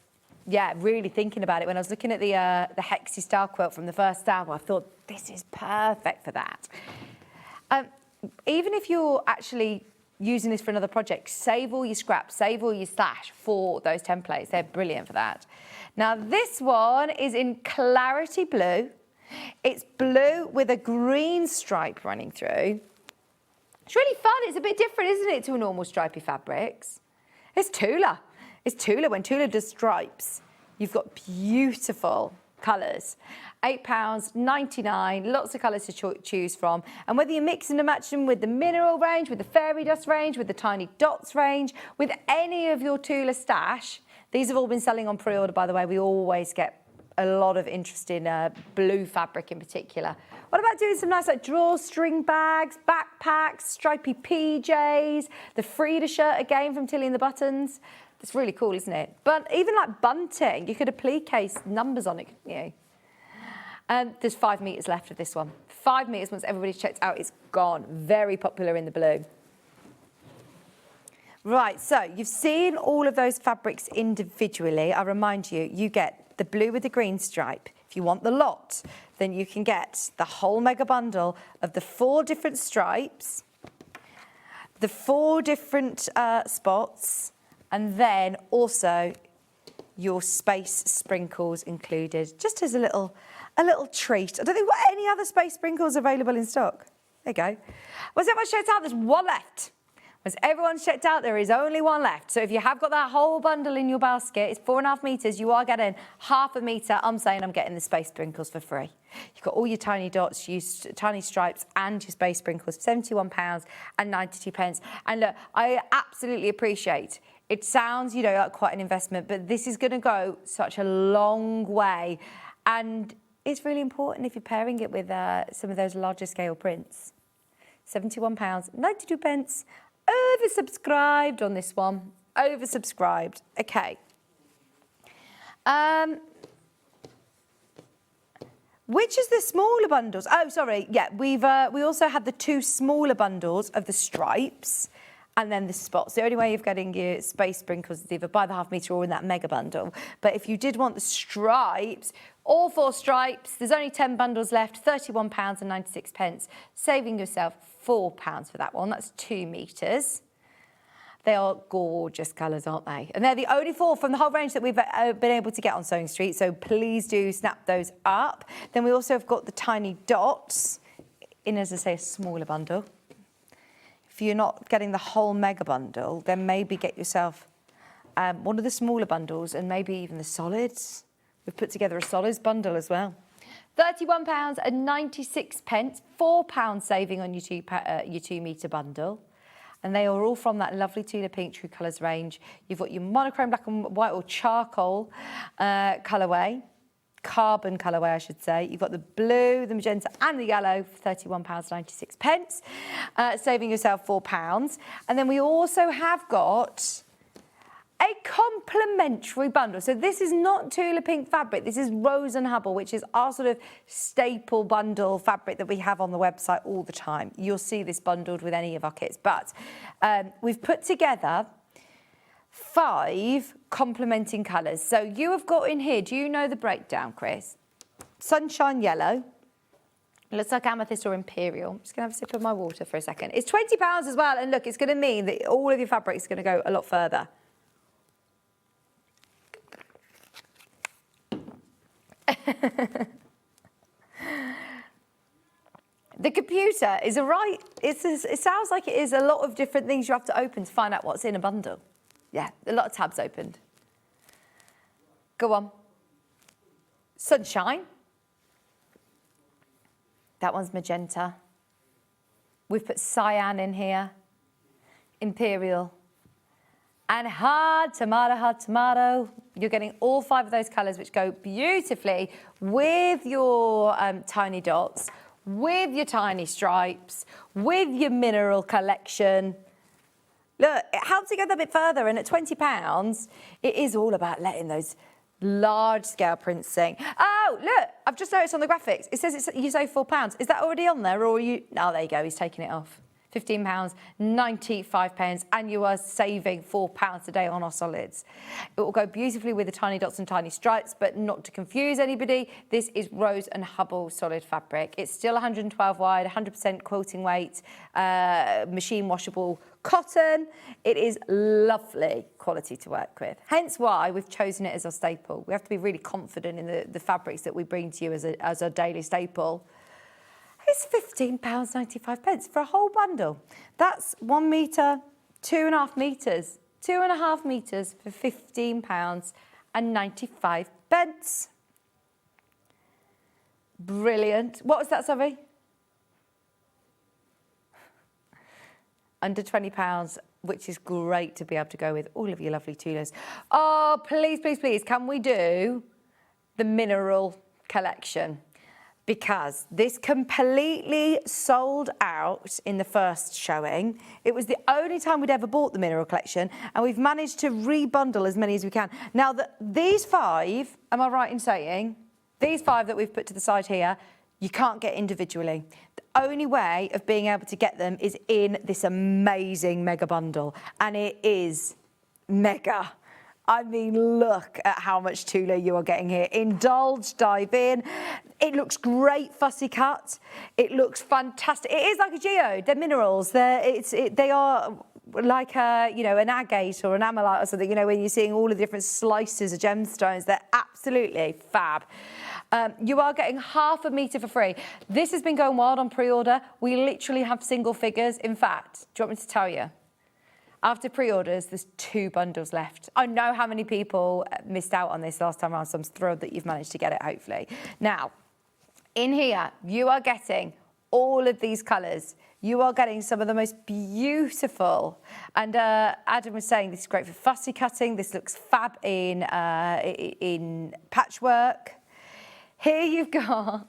yeah, really thinking about it. When I was looking at the Hexy Star quilt from the first hour, I thought, this is perfect for that. Even if you're actually using this for another project, save all your scraps, save all your stash for those templates. They're brilliant for that. Now, this one is in clarity blue. It's blue with a green stripe running through. It's really fun. It's a bit different, isn't it, to a normal stripy fabrics? It's Tula. It's Tula. When Tula does stripes, you've got beautiful colours. £8.99, lots of colours to choose from. And whether you're mixing and matching with the mineral range, with the fairy dust range, with the tiny dots range, with any of your Tula stash, these have all been selling on pre-order, by the way. We always get a lot of interest in blue fabric in particular. What about doing some nice like drawstring bags, backpacks, stripy PJs, the Frida shirt again from Tilly and the Buttons? It's really cool, isn't it? But even like bunting, you could applique numbers on it, couldn't you? There's 5 metres left of this one. 5 metres, once everybody's checked out, it's gone. Very popular in the blue. Right, so you've seen all of those fabrics individually. I remind you, you get the blue with the green stripe. If you want the lot, then you can get the whole mega bundle of the 4 different stripes, the 4 different spots, and then also your space sprinkles included, just as a little treat. I don't think we've got any other space sprinkles available in stock. There you go. Once everyone's checked out, there's one left. Once everyone's checked out, there is only one left. So if you have got that whole bundle in your basket, it's 4.5 metres, you are getting half a metre. I'm saying I'm getting the space sprinkles for free. You've got all your tiny dots, your tiny stripes and your space sprinkles, £71.92. And look, I absolutely appreciate it. Sounds, you know, like quite an investment, but this is going to go such a long way. And it's really important if you're pairing it with some of those larger scale prints. £71.92. Oversubscribed on this one. Oversubscribed. Okay. Which is the smaller bundles? Oh, sorry. Yeah, we also had the 2 smaller bundles of the stripes and then the spots. The only way of getting your space sprinkles is either by the half metre or in that mega bundle. But if you did want the stripes, all 4 stripes, there's only 10 bundles left, £31.96, saving yourself £4 for that one. That's 2 metres. They are gorgeous colours, aren't they? And they're the only 4 from the whole range that we've been able to get on SewingStreet, so please do snap those up. Then we also have got the tiny dots in, as I say, a smaller bundle. If you're not getting the whole mega bundle, then maybe get yourself one of the smaller bundles and maybe even the solids. We've put together a solids bundle as well. £31.96, £4 saving on your 2 metre bundle. And they are all from that lovely Tula Pink True Colours range. You've got your monochrome black and white or charcoal colourway, carbon colourway I should say. You've got the blue, the magenta and the yellow for £31.96, saving yourself £4. And then we also have got a complimentary bundle. So this is not Tula Pink fabric, this is Rose and Hubble, which is our sort of staple bundle fabric that we have on the website all the time. You'll see this bundled with any of our kits, but we've put together 5 complementing colours. So you have got in here, do you know the breakdown, Chris? Sunshine yellow. It looks like amethyst or imperial. I'm just going to have a sip of my water for a second. It's £20 as well, and look, it's going to mean that all of your fabric is going to go a lot further. The computer is it sounds like it is a lot of different things you have to open to find out what's in a bundle. Yeah, a lot of tabs opened. Go on. Sunshine. That one's magenta. We've put cyan in here. Imperial. And hard tomato. You're getting all 5 of those colours, which go beautifully with your tiny dots, with your tiny stripes, with your mineral collection. Look, it helps you go a bit further, and at £20, it is all about letting those large-scale prints sing. Oh, look, I've just noticed on the graphics, it says you save £4. Is that already on there, or are you... Oh, there you go, he's taking it off. £15.95, and you are saving £4 a day on our solids. It will go beautifully with the tiny dots and tiny stripes, but not to confuse anybody, this is Rose and Hubble solid fabric. It's still 112 wide, 100% quilting weight, machine washable cotton. It is lovely quality to work with. Hence why we've chosen it as our staple. We have to be really confident in the fabrics that we bring to you as a daily staple. It's £15.95 for a whole bundle. That's 1 metre, 2.5 metres. 2.5 metres for £15.95. Brilliant. What was that, sorry? Under £20, which is great to be able to go with all of your lovely Tulas. Oh, please, please, please, can we do the mineral collection? Because this completely sold out in the first showing. It was the only time we'd ever bought the mineral collection, and we've managed to rebundle as many as we can. Now, these 5, am I right in saying, these 5 that we've put to the side here, you can't get individually. The only way of being able to get them is in this amazing mega bundle, and it is mega. I mean, look at how much Tula you are getting here. Indulge, dive in. It looks great, fussy cut. It looks fantastic. It is like a geode. They're minerals. They are like a, you know, an agate or an amalite or something. You know, when you're seeing all the different slices of gemstones, they're absolutely fab. You are getting half a metre for free. This has been going wild on pre-order. We literally have single figures. In fact, do you want me to tell you? After pre-orders, there's 2 bundles left. I know how many people missed out on this last time around, so I'm thrilled that you've managed to get it, hopefully. Now, in here, you are getting all of these colours. You are getting some of the most beautiful, and Adam was saying this is great for fussy cutting. This looks fab in patchwork. Here you've got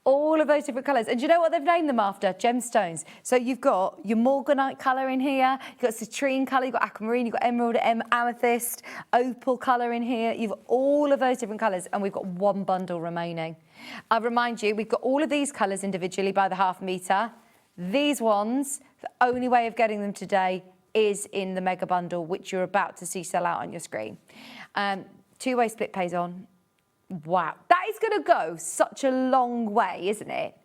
all of those different colours. And do you know what they've named them after? Gemstones. So you've got your morganite colour in here, you've got citrine colour, you've got aquamarine, you've got emerald, amethyst, opal colour in here. You've got all of those different colours, and we've got 1 bundle remaining. I remind you, we've got all of these colours individually by the half metre. These ones, the only way of getting them today is in the mega bundle, which you're about to see sell out on your screen. 2-way split pays on. Wow, that is going to go such a long way, isn't it?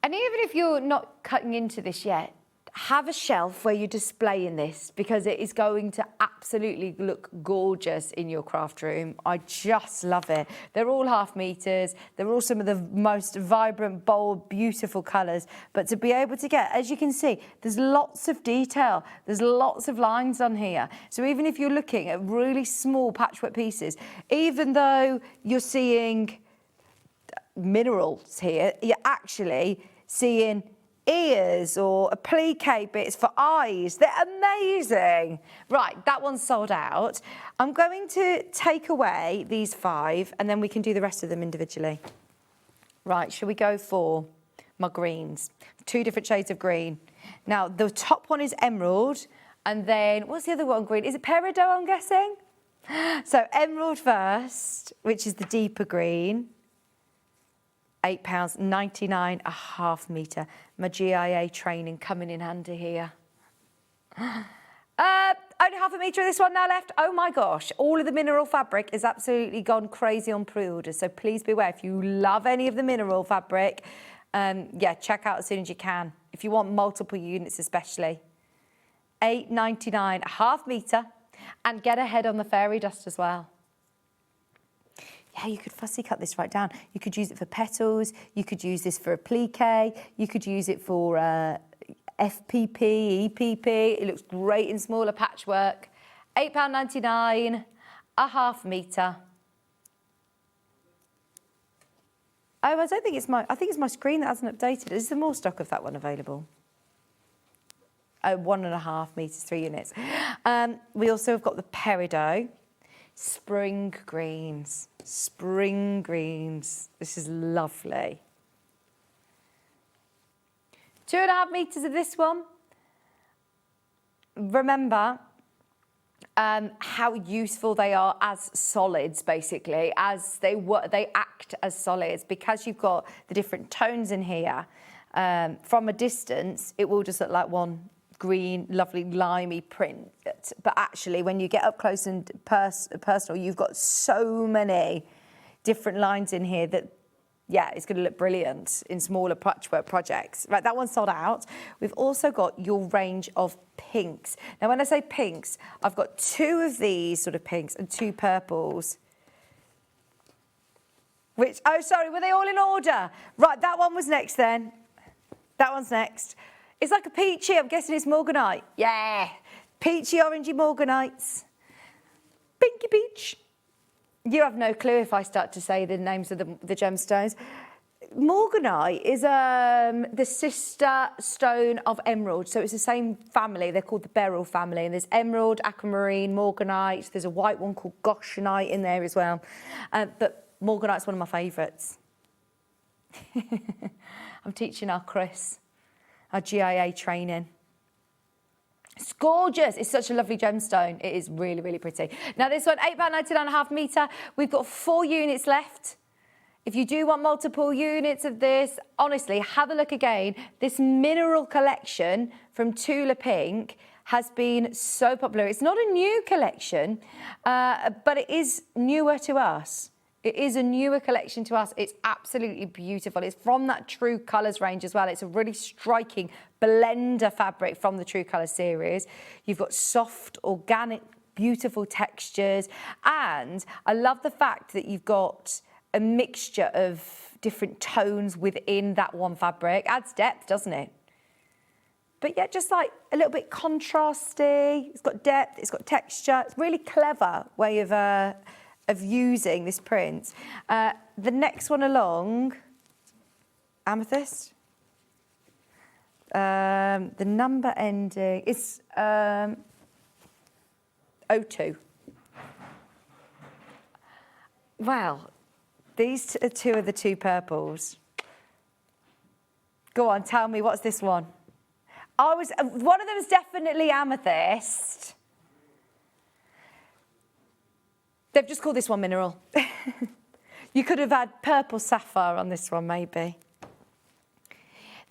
And even if you're not cutting into this yet, have a shelf where you're displaying this, because it is going to absolutely look gorgeous in your craft room. I just love it. They're all half meters. They're all some of the most vibrant, bold, beautiful colours. But to be able to get, as you can see, there's lots of detail. There's lots of lines on here. So even if you're looking at really small patchwork pieces, even though you're seeing minerals here, you're actually seeing ears or applique bits for eyes. They're amazing. Right, that one's sold out. I'm going to take away these 5, and then we can do the rest of them individually. Right, shall we go for my greens? 2 different shades of green. Now, the top one is emerald, and then, what's the other one green? Is it peridot, I'm guessing? So emerald first, which is the deeper green. £8.99 a half metre. My GIA training coming in handy here. Only half a metre of this one now left. Oh my gosh, all of the mineral fabric has absolutely gone crazy on pre-order. So please beware, if you love any of the mineral fabric, yeah, check out as soon as you can. If you want multiple units especially. £8.99 a half metre, and get ahead on the fairy dust as well. Yeah, you could fussy cut this right down. You could use it for petals. You could use this for applique. You could use it for FPP, EPP. It looks great in smaller patchwork. £8.99 a half metre. Oh, I don't think it's my, I think it's my screen that hasn't updated. Is there more stock of that one available? Oh, 1.5 metres, 3 units. We also have got the peridot. Spring greens. Spring greens. This is lovely. 2.5 metres of this one. Remember how useful they are as solids, basically, as they act as solids, because you've got the different tones in here. From a distance, it will just look like one green, lovely, limey print. But actually, when you get up close and personal, you've got so many different lines in here that, yeah, it's going to look brilliant in smaller patchwork projects. Right, that one's sold out. We've also got your range of pinks. Now, when I say pinks, I've got 2 of these sort of pinks and 2 purples. Which, oh, sorry, were they all in order? Right, that one was next then. That one's next. It's like a peachy, I'm guessing it's morganite. Yeah, peachy, orangey morganites. Pinky peach. You have no clue if I start to say the names of the gemstones. Morganite is the sister stone of emerald, so it's the same family. They're called the beryl family, and there's emerald, aquamarine, morganite. There's a white one called goshenite in there as well, but morganite's one of my favourites. I'm teaching our Chris, our GIA training. It's gorgeous. It's such a lovely gemstone. It is really, really pretty. Now this one, £8.99.5 metre. We've got 4 units left. If you do want multiple units of this, honestly, have a look again. This mineral collection from Tula Pink has been so popular. It's not a new collection, but it is newer to us. It is a newer collection to us. It's absolutely beautiful. It's from that True Colours range as well. It's a really striking blender fabric from the True Colours series. You've got soft, organic, beautiful textures. And I love the fact that you've got a mixture of different tones within that one fabric. Adds depth, doesn't it? But yeah, just like a little bit contrasty. It's got depth, it's got texture. It's a really clever way of using this print. The next one along, amethyst. The number ending is 02. Well, these two are the 2 purples. Go on, tell me, what's this one? One of them is definitely amethyst. They've just called this one mineral. You could have had purple sapphire on this one, maybe.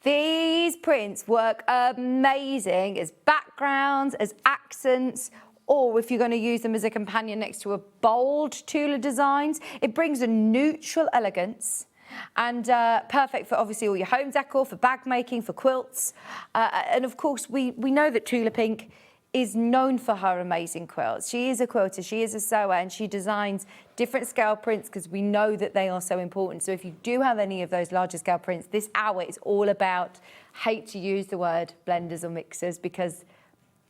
These prints work amazing as backgrounds, as accents, or if you're going to use them as a companion next to a bold Tula designs. It brings a neutral elegance and perfect for obviously all your home decor, for bag making, for quilts. And of course, we know that Tula Pink is known for her amazing quilts. She is a quilter, she is a sewer, and she designs different scale prints because we know that they are so important. So if you do have any of those larger scale prints, this hour is all about, hate to use the word blenders or mixers, because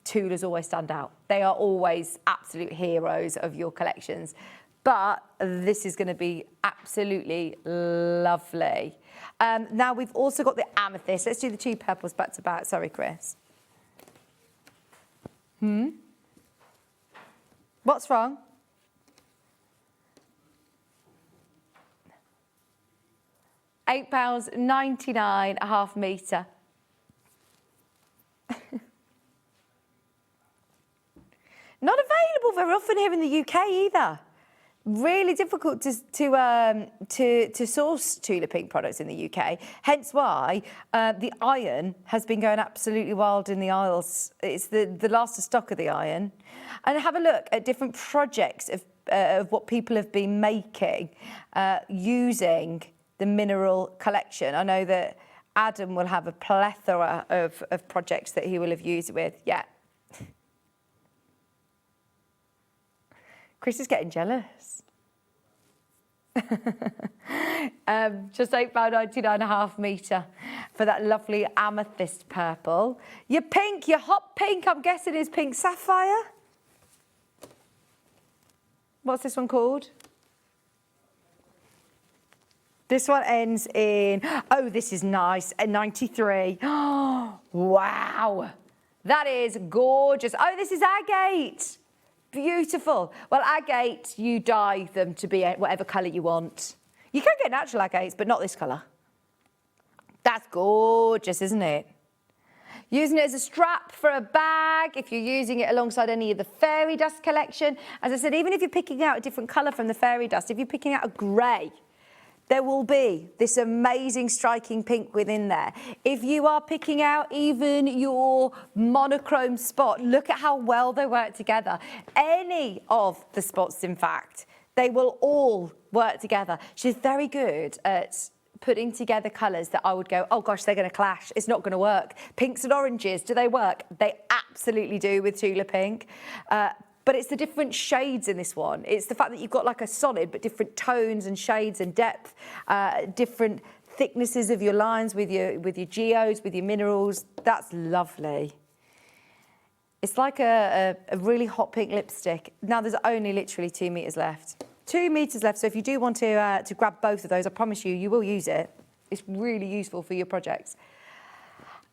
Tulas always stand out. They are always absolute heroes of your collections. But this is going to be absolutely lovely. Now we've also got the amethyst. Let's do the 2 purples back to back. Sorry, Chris. What's wrong? £8.99.5 metre. Not available very often here in the UK either. Really difficult to source Tula Pink products in the UK. Hence why the iron has been going absolutely wild in the aisles. It's the last of stock of the iron. And have a look at different projects of what people have been making using the mineral collection. I know that Adam will have a plethora of projects that he will have used it with. Yeah. Chris is getting jealous. Just £8.99.5 metre for that lovely amethyst purple. Your pink, your hot pink, I'm guessing is pink sapphire. What's this one called? This one ends in, oh, this is nice, a 93. Oh, wow. That is gorgeous. Oh, this is agate. Beautiful. Well, agate, you dye them to be whatever colour you want. You can get natural agates, but not this colour. That's gorgeous, isn't it? Using it as a strap for a bag, if you're using it alongside any of the fairy dust collection. As I said, even if you're picking out a different colour from the fairy dust, if you're picking out a grey, there will be this amazing striking pink within there. If you are picking out even your monochrome spot, look at how well they work together. Any of the spots, in fact, they will all work together. She's very good at putting together colours that I would go, oh gosh, they're going to clash. It's not going to work. Pinks and oranges, do they work? They absolutely do with Tula Pink. But it's the different shades in this one. It's the fact that you've got like a solid, but different tones and shades and depth, different thicknesses of your lines with your geodes, with your minerals. That's lovely. It's like a really hot pink lipstick. Now there's only literally 2 metres left. 2 meters left. So if you do want to grab both of those, I promise you, you will use it. It's really useful for your projects.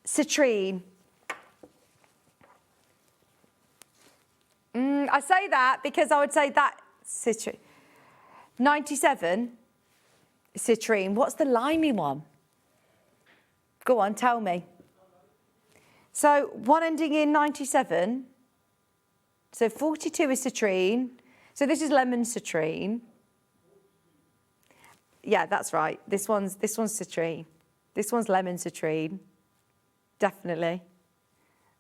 Citrine. I say that because I would say that citrine. 97, citrine. What's the limey one? Go on, tell me. So one ending in 97. So 42 is citrine. So this is lemon citrine. Yeah, that's right. This one's citrine. This one's lemon citrine. Definitely.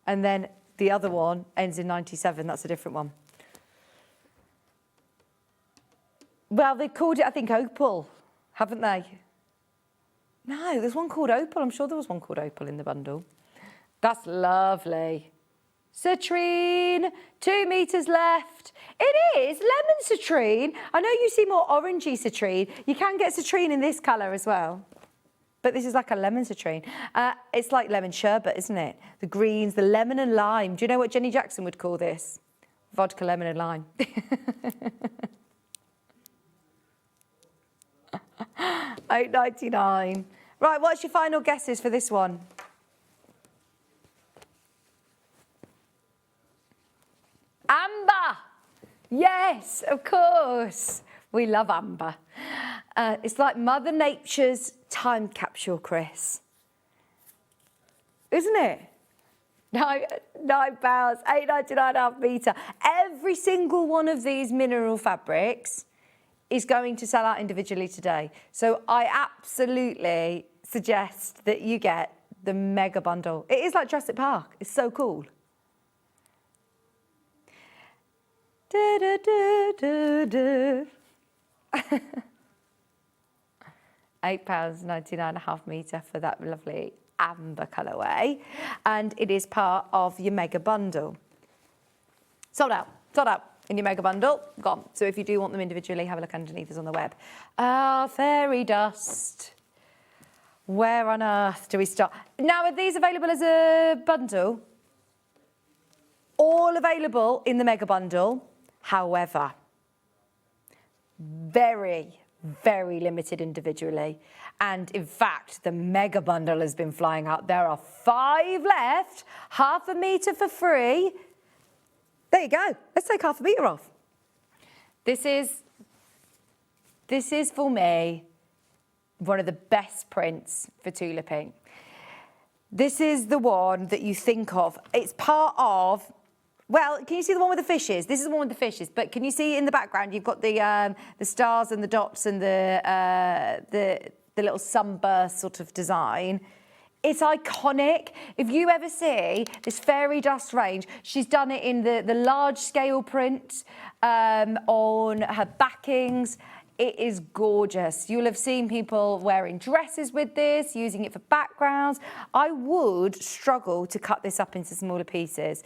And then the other one ends in 97. That's a different one. Well, they called it, I think, opal, haven't they? No, there's one called opal. I'm sure there was one called opal in the bundle. That's lovely. Citrine, 2 meters left. It is lemon citrine. I know you see more orangey citrine. You can get citrine in this colour as well. But this is like a lemon citrine. It's like lemon sherbet, isn't it? The greens, the lemon and lime. Do you know what Jenny Jackson would call this? Vodka, lemon and lime. $8.99. Right, what's your final guesses for this one? Amber. Yes, of course. We love amber. It's like Mother Nature's time capsule, Chris. Isn't it? £9, £8.99 metre. Every single one of these mineral fabrics is going to sell out individually today. So I absolutely suggest that you get the mega bundle. It is like Jurassic Park. It's so cool. £8.99 metre for that lovely amber colourway, and it is part of your mega bundle. Sold out in your mega bundle, gone. So if you do want them individually, have a look underneath us on the web. Fairy dust. Where on earth do we start? Now, are these available as a bundle? All available in the mega bundle. However, very, very limited individually. And in fact, the mega bundle has been flying out. There are 5 left, half a metre for free. There you go. Let's take half a metre off. This is for me, one of the best prints for Tula Pink. This is the one that you think of. It's part of, well, can you see the one with the fishes? This is the one with the fishes, but can you see in the background, you've got the stars and the dots and the little sunburst sort of design. It's iconic. If you ever see this fairy dust range, she's done it in the large scale print on her backings. It is gorgeous. You'll have seen people wearing dresses with this, using it for backgrounds. I would struggle to cut this up into smaller pieces.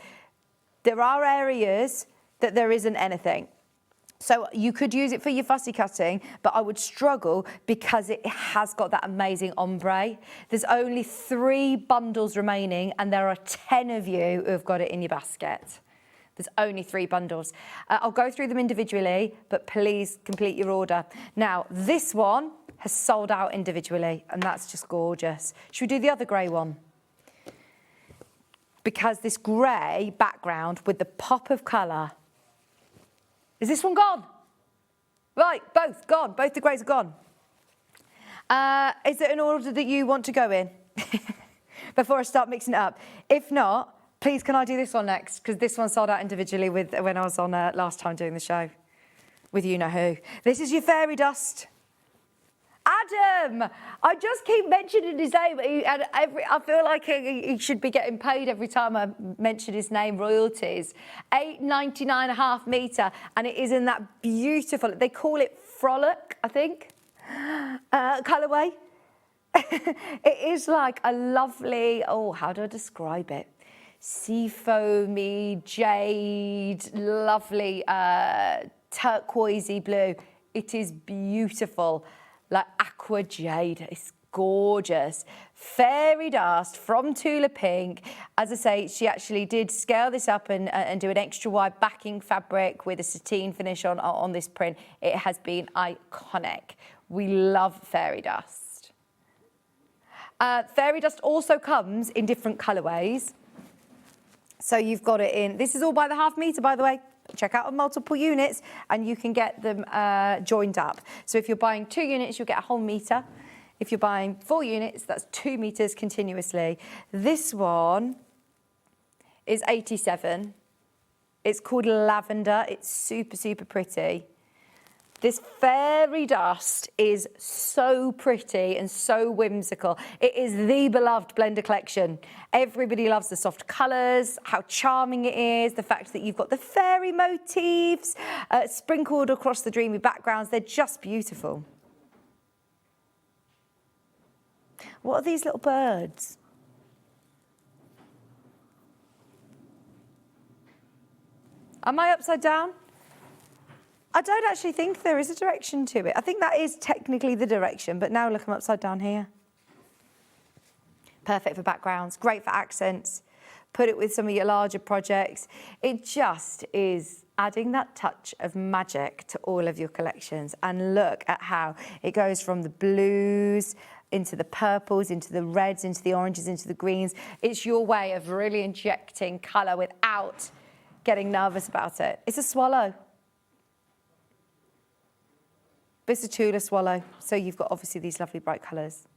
There are areas that there isn't anything. So you could use it for your fussy cutting, but I would struggle because it has got that amazing ombre. There's only 3 bundles remaining, and there are 10 of you who have got it in your basket. There's only 3 bundles. I'll go through them individually, but please complete your order. Now, this one has sold out individually, and that's just gorgeous. Should we do the other grey one? Because this grey background with the pop of colour. Is this one gone? Right, both gone. Both the greys are gone. Is it an order that you want to go in before I start mixing it up? If not, please can I do this one next? Because this one sold out individually when I was on last time doing the show with you know who. This is your fairy dust. Adam! I just keep mentioning his name. I feel like he should be getting paid every time I mention his name, royalties. $8.99 metre, and it is in that beautiful, they call it Frolic, I think, colourway. It is like a lovely, how do I describe it? Seafoamy, jade, lovely turquoisey blue. It is beautiful. Like aqua jade. It's gorgeous. Fairy Dust from Tula Pink. As I say, she actually did scale this up and do an extra wide backing fabric with a sateen finish on this print. It has been iconic. We love Fairy Dust. Fairy Dust also comes in different colourways. So you've got it in, this is all by the half metre, by the way. Check out on multiple units and you can get them joined up. So if you're buying 2 units, you'll get a whole metre. If you're buying 4 units, that's 2 metres continuously. This one is 87. It's called Lavender. It's super, super pretty. This Fairy Dust is so pretty and so whimsical. It is the beloved blender collection. Everybody loves the soft colours, how charming it is, the fact that you've got the fairy motifs sprinkled across the dreamy backgrounds. They're just beautiful. What are these little birds? Am I upside down? I don't actually think there is a direction to it. I think that is technically the direction, but now look, I'm upside down here. Perfect for backgrounds, great for accents. Put it with some of your larger projects. It just is adding that touch of magic to all of your collections. And look at how it goes from the blues into the purples, into the reds, into the oranges, into the greens. It's your way of really injecting colour without getting nervous about it. It's a swallow. It's a Tula swallow, so you've got obviously these lovely bright colours.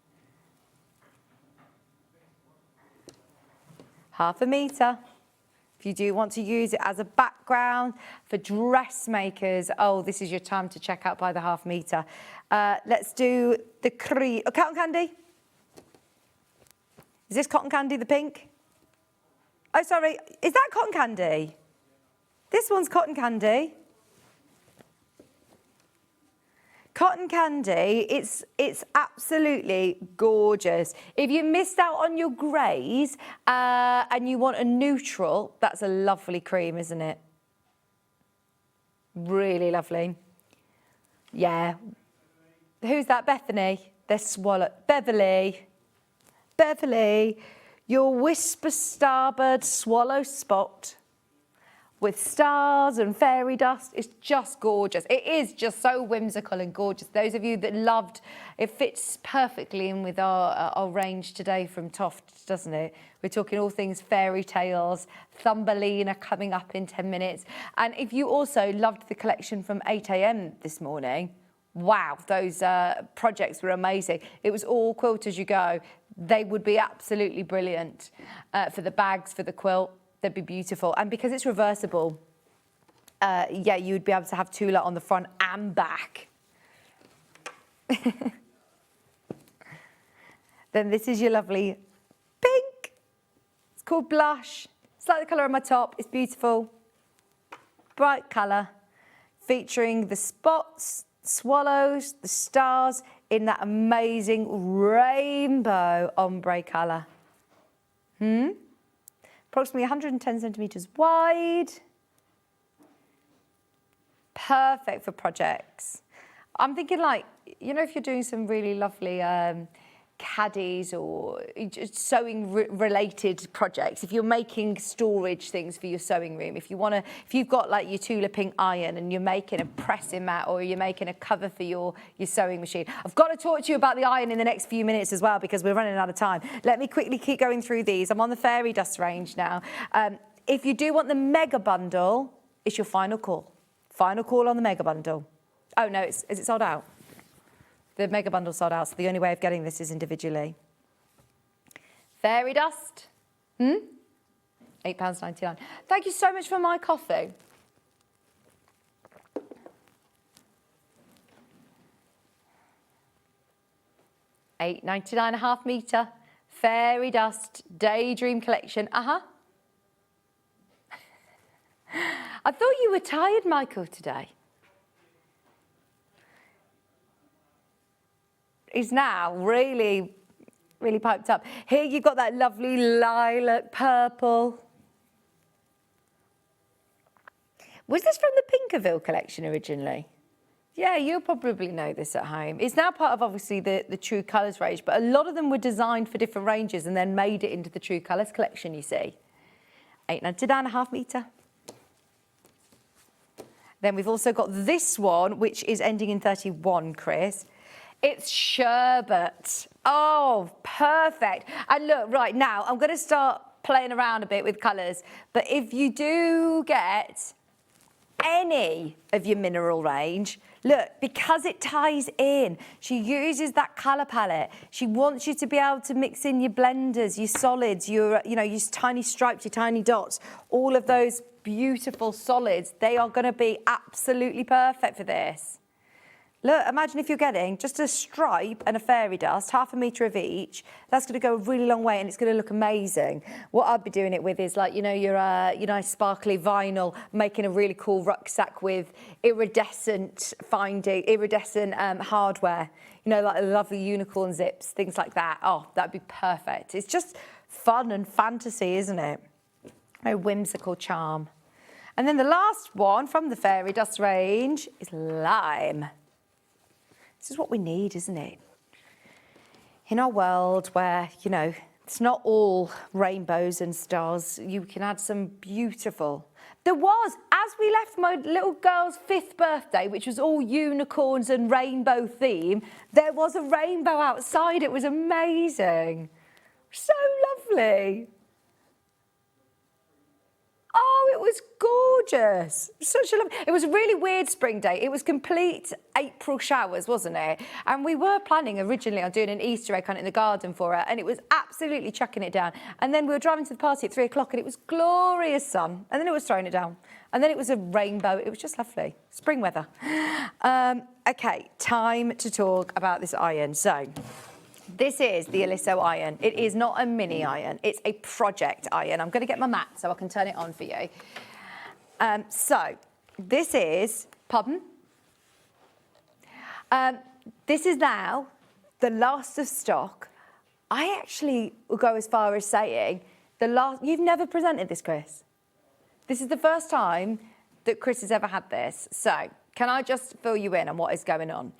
Half a metre. If you do want to use it as a background for dressmakers, oh, this is your time to check out by the half metre. Let's do the cotton candy. Is this cotton candy, the pink? Oh, sorry, is that cotton candy? This one's cotton candy. Cotton candy, it's absolutely gorgeous. If you missed out on your greys and you want a neutral, that's a lovely cream, isn't it? Really lovely. Yeah. Who's that? Bethany? They're swallow. Beverly. Beverly, your Whisper Starbird Swallow Spot with stars and fairy dust. It's just gorgeous. It is just so whimsical and gorgeous. Those of you that loved, it fits perfectly in with our range today from TOFT, doesn't it? We're talking all things fairy tales, Thumbelina coming up in 10 minutes. And if you also loved the collection from 8 a.m. this morning, wow, those projects were amazing. It was all quilt as you go. They would be absolutely brilliant for the bags, for the quilt. They'd be beautiful. And because it's reversible, yeah, you'd be able to have Tula on the front and back. Then this is your lovely pink. It's called Blush. It's like the colour of my top. It's beautiful. Bright colour, featuring the spots, swallows, the stars in that amazing rainbow ombre colour. Approximately 110 centimetres wide. Perfect for projects. I'm thinking like, you know, if you're doing some really lovely caddies or sewing related projects, if you're making storage things for your sewing room, if you've got like your Tula Pink iron and you're making a pressing mat or you're making a cover for your sewing machine. I've got to talk to you about the iron in the next few minutes as well because we're running out of time. Let me quickly keep going through these. I'm on the Fairy Dust range now. If you do want the mega bundle, it's your final call. Final call on the mega bundle. Oh no, is it sold out? The mega bundle sold out, so the only way of getting this is individually. Fairy Dust, £8.99. Thank you so much for my coffee. £8.99 a half metre. Fairy Dust Daydream Collection. I thought you were tired, Michael, today. Is now really, really piped up. Here you've got that lovely lilac purple. Was this from the Pinkerville collection originally? Yeah, you'll probably know this at home. It's now part of, obviously, the True Colours range, but a lot of them were designed for different ranges and then made it into the True Colours collection, you see. 8.5 metre. Then we've also got this one, which is ending in 31, Chris. It's sherbet. Oh, perfect. And look, right now, I'm going to start playing around a bit with colours, but if you do get any of your mineral range, look, because it ties in, she uses that colour palette. She wants you to be able to mix in your blenders, your solids, your tiny stripes, your tiny dots, all of those beautiful solids. They are going to be absolutely perfect for this. Look, imagine if you're getting just a stripe and a fairy dust, 0.5 metre of each. That's going to go a really long way and it's going to look amazing. What I'd be doing it with is like, your nice sparkly vinyl, making a really cool rucksack with iridescent hardware. Like lovely unicorn zips, things like that. Oh, that'd be perfect. It's just fun and fantasy, isn't it? A whimsical charm. And then the last one from the fairy dust range is lime. This is what we need, isn't it? In our world where, it's not all rainbows and stars, you can add some beautiful. There was, as we left my little girl's 5th birthday, which was all unicorns and rainbow theme, there was a rainbow outside. It was amazing. So lovely. Oh, it was gorgeous. It was a really weird spring day. It was complete April showers, wasn't it? And we were planning originally on doing an Easter egg hunt in the garden for her, and it was absolutely chucking it down. And then we were driving to the party at 3 o'clock, and it was glorious sun. And then it was throwing it down. And then it was a rainbow. It was just lovely. Spring weather. Okay, time to talk about this iron. So, this is the Aliso iron. It is not a mini iron. It's a project iron. I'm going to get my mat so I can turn it on for you. So this is, pardon? This is now the last of stock. I actually will go as far as saying you've never presented this, Chris. This is the first time that Chris has ever had this. So can I just fill you in on what is going on?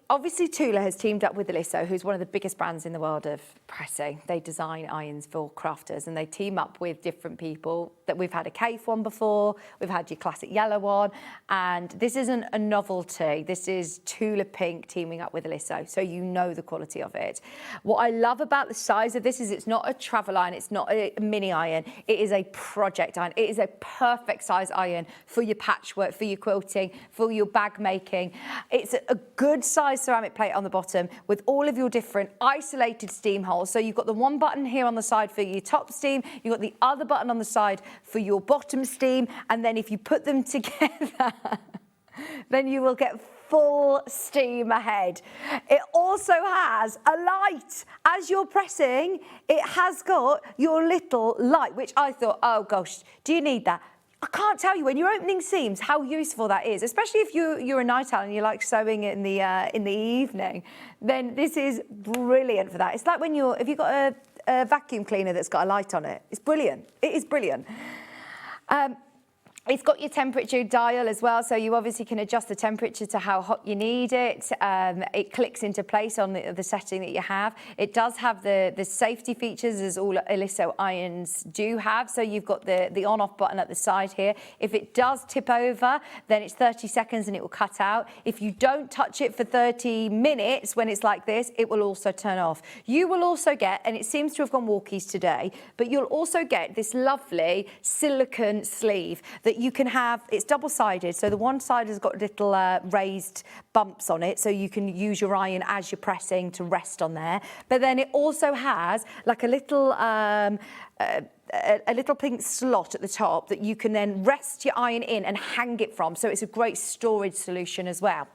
Obviously, Tula has teamed up with Aliso, who's one of the biggest brands in the world of pressing. They design irons for crafters, and they team up with different people. That we've had a cave one before, we've had your classic yellow one, and this isn't a novelty. This is Tula Pink teaming up with Aliso, so you know the quality of it. What I love about the size of this is it's not a travel iron, it's not a mini iron, it is a project iron. It is a perfect size iron for your patchwork, for your quilting, for your bag making. It's a good size ceramic plate on the bottom with all of your different isolated steam holes. So you've got the one button here on the side for your top steam, you've got the other button on the side for your bottom steam, and then if you put them together, then you will get full steam ahead. It also has a light. As you're pressing, it has got your little light, which I thought, oh gosh, do you need that? I can't tell you when you're opening seams how useful that is, especially if you're a night owl and you like sewing in the evening. Then this is brilliant for that. It's like when if you've got a vacuum cleaner that's got a light on it. It's brilliant. It is brilliant. It's got your temperature dial as well, so you obviously can adjust the temperature to how hot you need it. It clicks into place on the setting that you have. It does have the safety features, as all Aliso irons do have. So you've got the on-off button at the side here. If it does tip over, then it's 30 seconds and it will cut out. If you don't touch it for 30 minutes when it's like this, it will also turn off. You will also get, and it seems to have gone walkies today, but you'll also get this lovely silicone sleeve that you can have. It's double-sided, so the one side has got little raised bumps on it, so you can use your iron as you're pressing to rest on there. But then it also has like a little pink slot at the top that you can then rest your iron in and hang it from, so it's a great storage solution as well.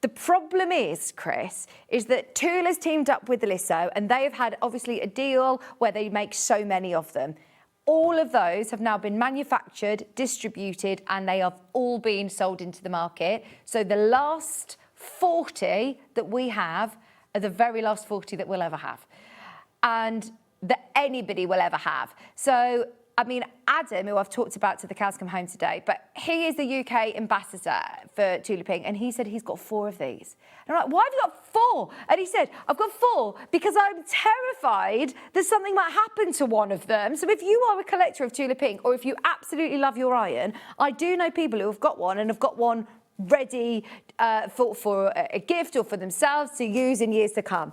The problem is, Chris, is that Tula's teamed up with Aliso, and they have had obviously a deal where they make so many of them. All of those have now been manufactured, distributed, and they have all been sold into the market. So the last 40 that we have are the very last 40 that we'll ever have, and that anybody will ever have. So I mean, Adam, who I've talked about till the cows come home today, but he is the UK ambassador for Tula Pink, and he said he's got 4 of these. And I'm like, why have you got 4? And he said, I've got 4 because I'm terrified that something might happen to one of them. So if you are a collector of Tula Pink, or if you absolutely love your iron, I do know people who have got one and have got one ready for a gift or for themselves to use in years to come,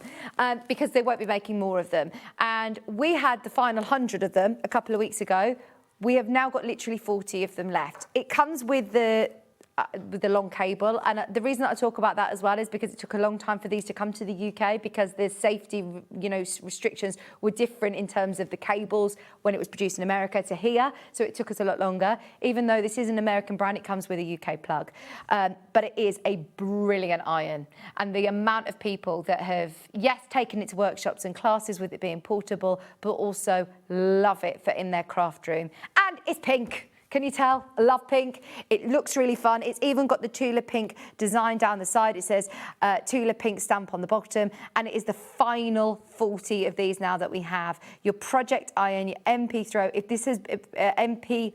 because they won't be making more of them. And we had the final 100 of them a couple of weeks ago. We have now got literally 40 of them left. It comes with the long cable, and the reason that I talk about that as well is because it took a long time for these to come to the UK, because the safety, restrictions were different in terms of the cables when it was produced in America to here, so it took us a lot longer. Even though this is an American brand, it comes with a UK plug, but it is a brilliant iron, and the amount of people that have, yes, taken it to workshops and classes with it being portable, but also love it for in their craft room. And it's pink. Can you tell? I love pink. It looks really fun. It's even got the Tula Pink design down the side. It says Tula Pink stamp on the bottom, and it is the final 40 of these now that we have. Your Project Iron, your MP Throw, if this is M3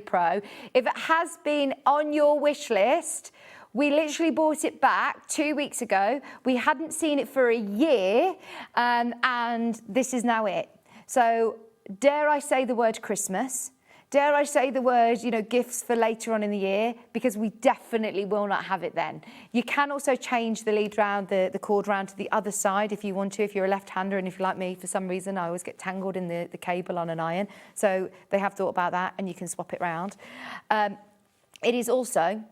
Pro, if it has been on your wish list, we literally bought it back 2 weeks ago. We hadn't seen it for a year, and this is now it. So dare I say the word Christmas? Dare I say the word, gifts for later on in the year, because we definitely will not have it then. You can also change the lead round, the cord round to the other side if you want to, if you're a left-hander, and if you're like me, for some reason, I always get tangled in the cable on an iron. So they have thought about that, and you can swap it round. It is also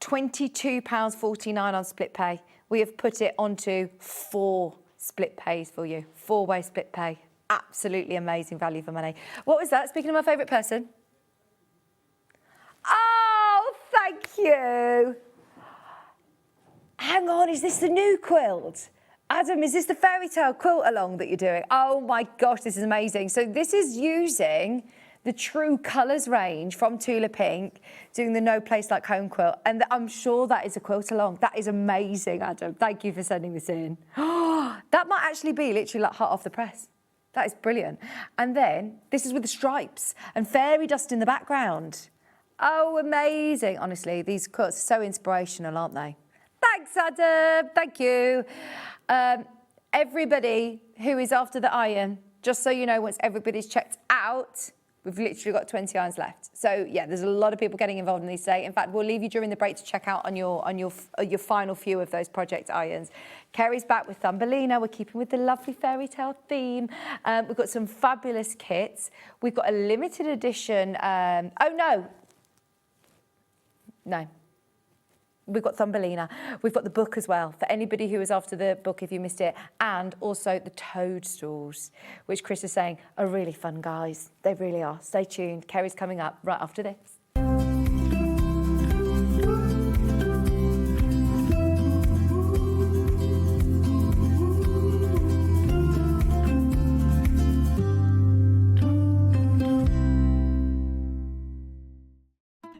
£22.49 on split pay. We have put it onto 4 split pays for you, 4-way split pay. Absolutely amazing value for money. What was that? Speaking of my favourite person. Oh, thank you. Hang on, is this the new quilt? Adam, is this the fairy tale quilt along that you're doing? Oh my gosh, this is amazing. So this is using the True Colours range from Tula Pink, doing the No Place Like Home quilt. And I'm sure that is a quilt along. That is amazing, Adam. Thank you for sending this in. That might actually be literally like hot off the press. That is brilliant. And then this is with the stripes and fairy dust in the background. Oh, amazing. Honestly, these quilts are so inspirational, aren't they? Thanks, Adam. Thank you. Everybody who is after the iron, just so you know, once everybody's checked out, we've literally got 20 irons left. So yeah, there's a lot of people getting involved in these today. In fact, we'll leave you during the break to check out on your final few of those project irons. Kerry's back with Thumbelina. We're keeping with the lovely fairy tale theme. We've got some fabulous kits. We've got a limited edition. No. We've got Thumbelina. We've got the book as well, for anybody who is after the book if you missed it, and also the toadstools, which Chris is saying are really fun, guys. They really are. Stay tuned. Kerry's coming up right after this.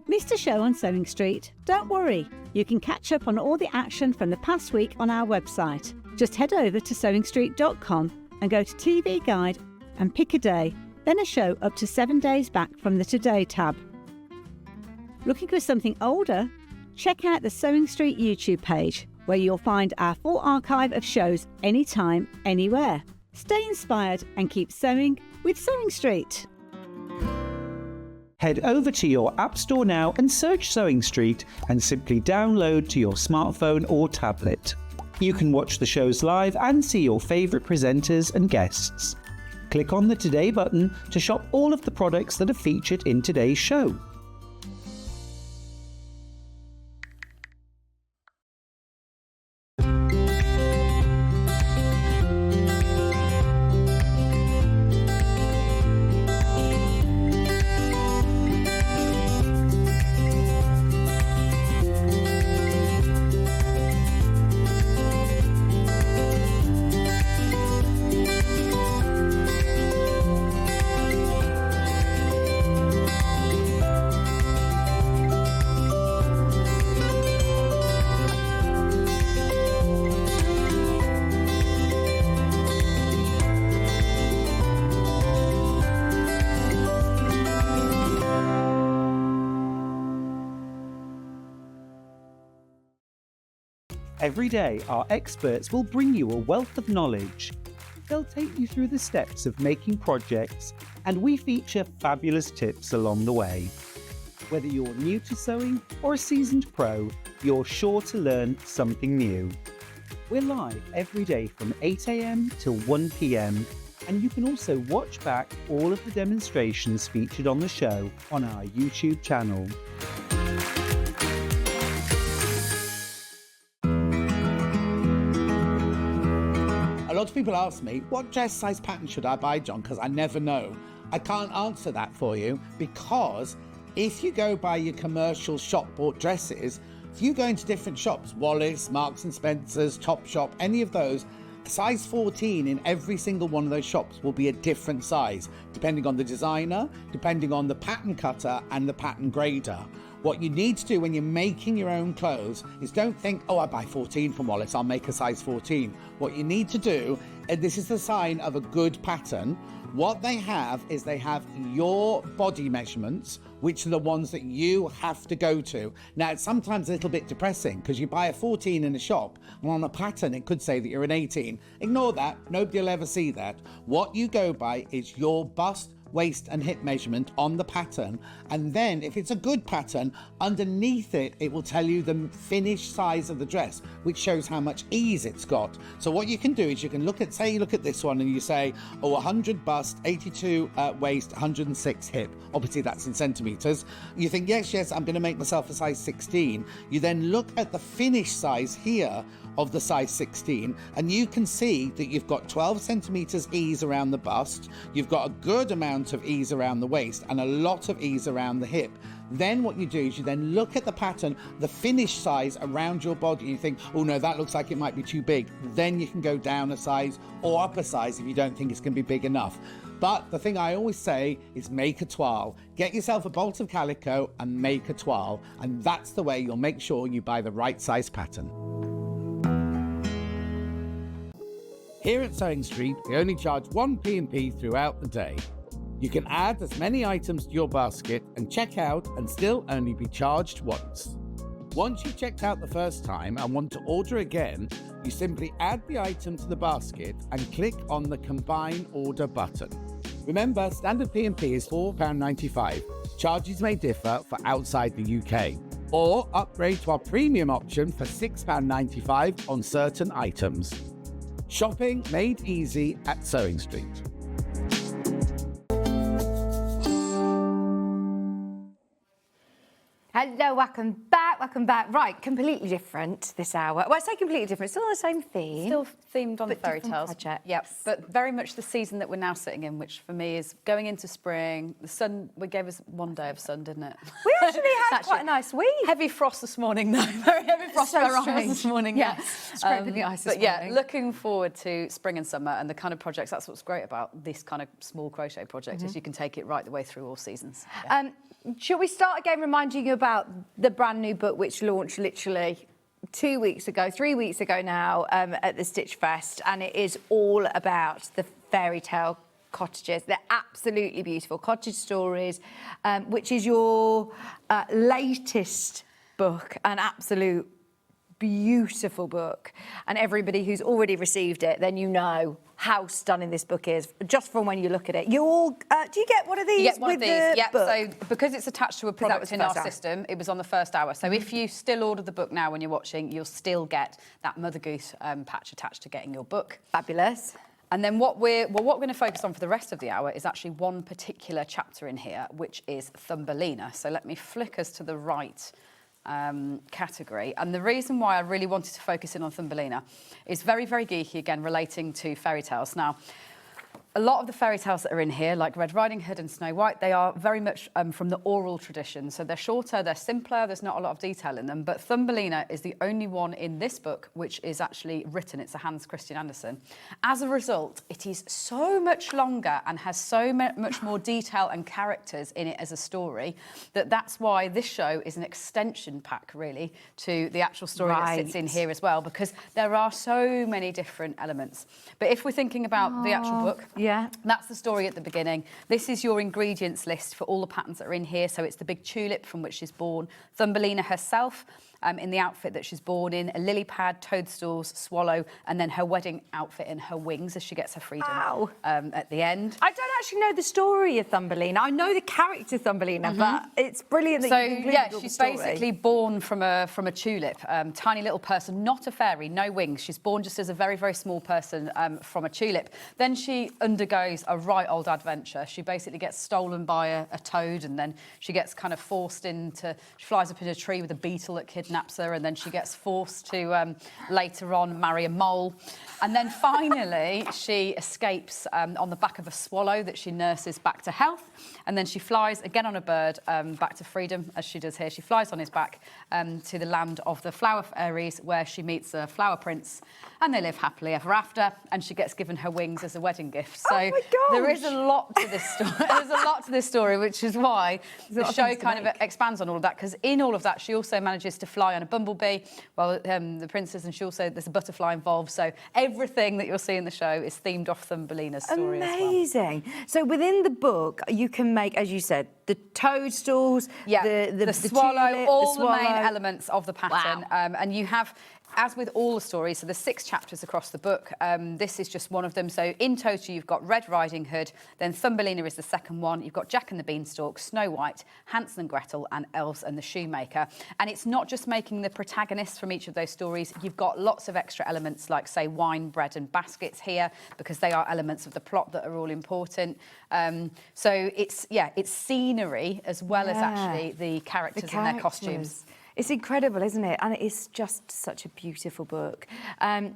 Missed a show on Sewing Street? Don't worry, you can catch up on all the action from the past week on our website. Just head over to SewingStreet.com and go to TV Guide and pick a day, then a show up to 7 days back from the Today tab. Looking for something older? Check out the Sewing Street YouTube page, where you'll find our full archive of shows anytime, anywhere. Stay inspired and keep sewing with Sewing Street. Head over to your App Store now and search Sewing Street and simply download to your smartphone or tablet. You can watch the shows live and see your favourite presenters and guests. Click on the Today button to shop all of the products that are featured in today's show. Every day, our experts will bring you a wealth of knowledge. They'll take you through the steps of making projects, and we feature fabulous tips along the way. Whether you're new to sewing or a seasoned pro, you're sure to learn something new. We're live every day from 8 a.m. till 1 p.m, and you can also watch back all of the demonstrations featured on the show on our YouTube channel. A lot of people ask me, what dress size pattern should I buy, John? Because I never know. I can't answer that for you, because if you go by your commercial shop bought dresses, if you go into different shops, Wallis, Marks and Spencer's, Topshop, any of those, a size 14 in every single one of those shops will be a different size, depending on the designer, depending on the pattern cutter and the pattern grader. What you need to do when you're making your own clothes is don't think, oh, I buy 14 from Wallis, I'll make a size 14. What you need to do, and this is the sign of a good pattern, what they have is they have your body measurements, which are the ones that you have to go to. Now, it's sometimes a little bit depressing because you buy a 14 in a shop and on a pattern it could say that you're an 18. Ignore that, nobody will ever see that. What you go by is your bust, waist and hip measurement on the pattern, and then if it's a good pattern, underneath it it will tell you the finished size of the dress, which shows how much ease it's got. So what you can do is you can look at, say you look at this one and you say, oh, 100 bust, 82 waist, 106 hip. Obviously that's in centimeters. You think, yes, I'm going to make myself a size 16. You then look at the finished size here of the size 16, and you can see that you've got 12 centimeters ease around the bust, you've got a good amount of ease around the waist and a lot of ease around the hip. Then what you do is you then look at the pattern, the finished size around your body, and you think, oh no, that looks like it might be too big. Then you can go down a size or up a size if you don't think it's going to be big enough. But the thing I always say is make a toile. Get yourself a bolt of calico and make a toile, and that's the way you'll make sure you buy the right size pattern. Here at SewingStreet, we only charge one P&P throughout the day. You can add as many items to your basket and check out and still only be charged once. Once you've checked out the first time and want to order again, you simply add the item to the basket and click on the Combine Order button. Remember, standard P&P is £4.95. Charges may differ for outside the UK. Or upgrade to our premium option for £6.95 on certain items. Shopping made easy at SewingStreet. Hello, welcome back. Right, completely different this hour. Well, I say completely different, still on the same theme. Still themed on the but fairy different tales. projects. Yep, but very much the season that we're now sitting in, which for me is going into spring. The sun, we gave us one day of sun, didn't it? We actually had quite a nice week. Heavy frost this morning, though. Very heavy frost So where I strange. was this morning. Yeah, scraping the ice this But yeah, morning. looking forward to spring and summer and the kind of projects. That's what's great about this kind of small crochet project is you can take it right the way through all seasons. Yeah. Shall we start again reminding you about the brand new book which launched literally 3 weeks ago now at the Stitch Fest, and it is all about the fairy tale cottages. They're absolutely beautiful cottage stories, which is your latest book, an absolute beautiful book, and everybody who's already received it, then you know how stunning this book is just from when you look at it. You all do you get one of these? You get one with of these, the yeah. book? So because it's attached to a product was in the our first hour. system, it was on the first hour. So if you still order the book now when you're watching, you'll still get that Mother Goose patch attached to getting your book. Fabulous. And then what we're going to focus on for the rest of the hour is actually one particular chapter in here, which is Thumbelina. So let me flick us to the right category. And the reason why I really wanted to focus in on Thumbelina is very, very geeky, again, relating to fairy tales. Now, a lot of the fairy tales that are in here, like Red Riding Hood and Snow White, they are very much from the oral tradition. So they're shorter, they're simpler, there's not a lot of detail in them. But Thumbelina is the only one in this book which is actually written. It's a Hans Christian Andersen. As a result, it is so much longer and has so much more detail and characters in it as a story that's why this show is an extension pack, really, to the actual story that sits in here as well, because there are so many different elements. But if we're thinking about the actual book, Yeah. That's the story at the beginning. This is your ingredients list for all the patterns that are in here. So it's the big tulip from which she's born, Thumbelina herself, in the outfit that she's born in, a lily pad, toadstools, swallow, and then her wedding outfit and her wings as she gets her freedom at the end. I don't actually know the story of Thumbelina. I know the character Thumbelina, but it's brilliant that you've included all the she's story. basically born from a tulip, tiny little person, not a fairy, no wings. She's born just as a very, very small person from a tulip. Then she undergoes a right old adventure. She basically gets stolen by a toad, and then she gets kind of forced into, she flies up in a tree with a beetle that kidnaps her, and then she gets forced to later on marry a mole. And then finally she escapes on the back of a swallow that she nurses back to health, and then she flies again on a bird back to freedom, as she does here. She flies on his back to the land of the flower fairies, where she meets a flower prince, and they live happily ever after, and she gets given her wings as a wedding gift. So there is a lot to this story. There's a lot to this story, which is why the show kind of expands on all of that, because in all of that she also manages to fly on a bumblebee, well, the princess, and she also, there's a butterfly involved. So everything that you'll see in the show is themed off Thumbelina's story as well. Amazing. So within the book, you can make, as you said, the toadstools, the swallow, tulip, all the swallow. the main elements of the pattern. And you have, as with all the stories, so there's 6 chapters across the book. This is just one of them. So in total, you've got Red Riding Hood, then Thumbelina is the second one. You've got Jack and the Beanstalk, Snow White, Hansel and Gretel, and Elves and the Shoemaker. And it's not just making the protagonists from each of those stories. You've got lots of extra elements like, say, wine, bread and baskets here, because they are elements of the plot that are all important. So it's scenery as well as actually the characters and their costumes. It's incredible, isn't it? And it is just such a beautiful book.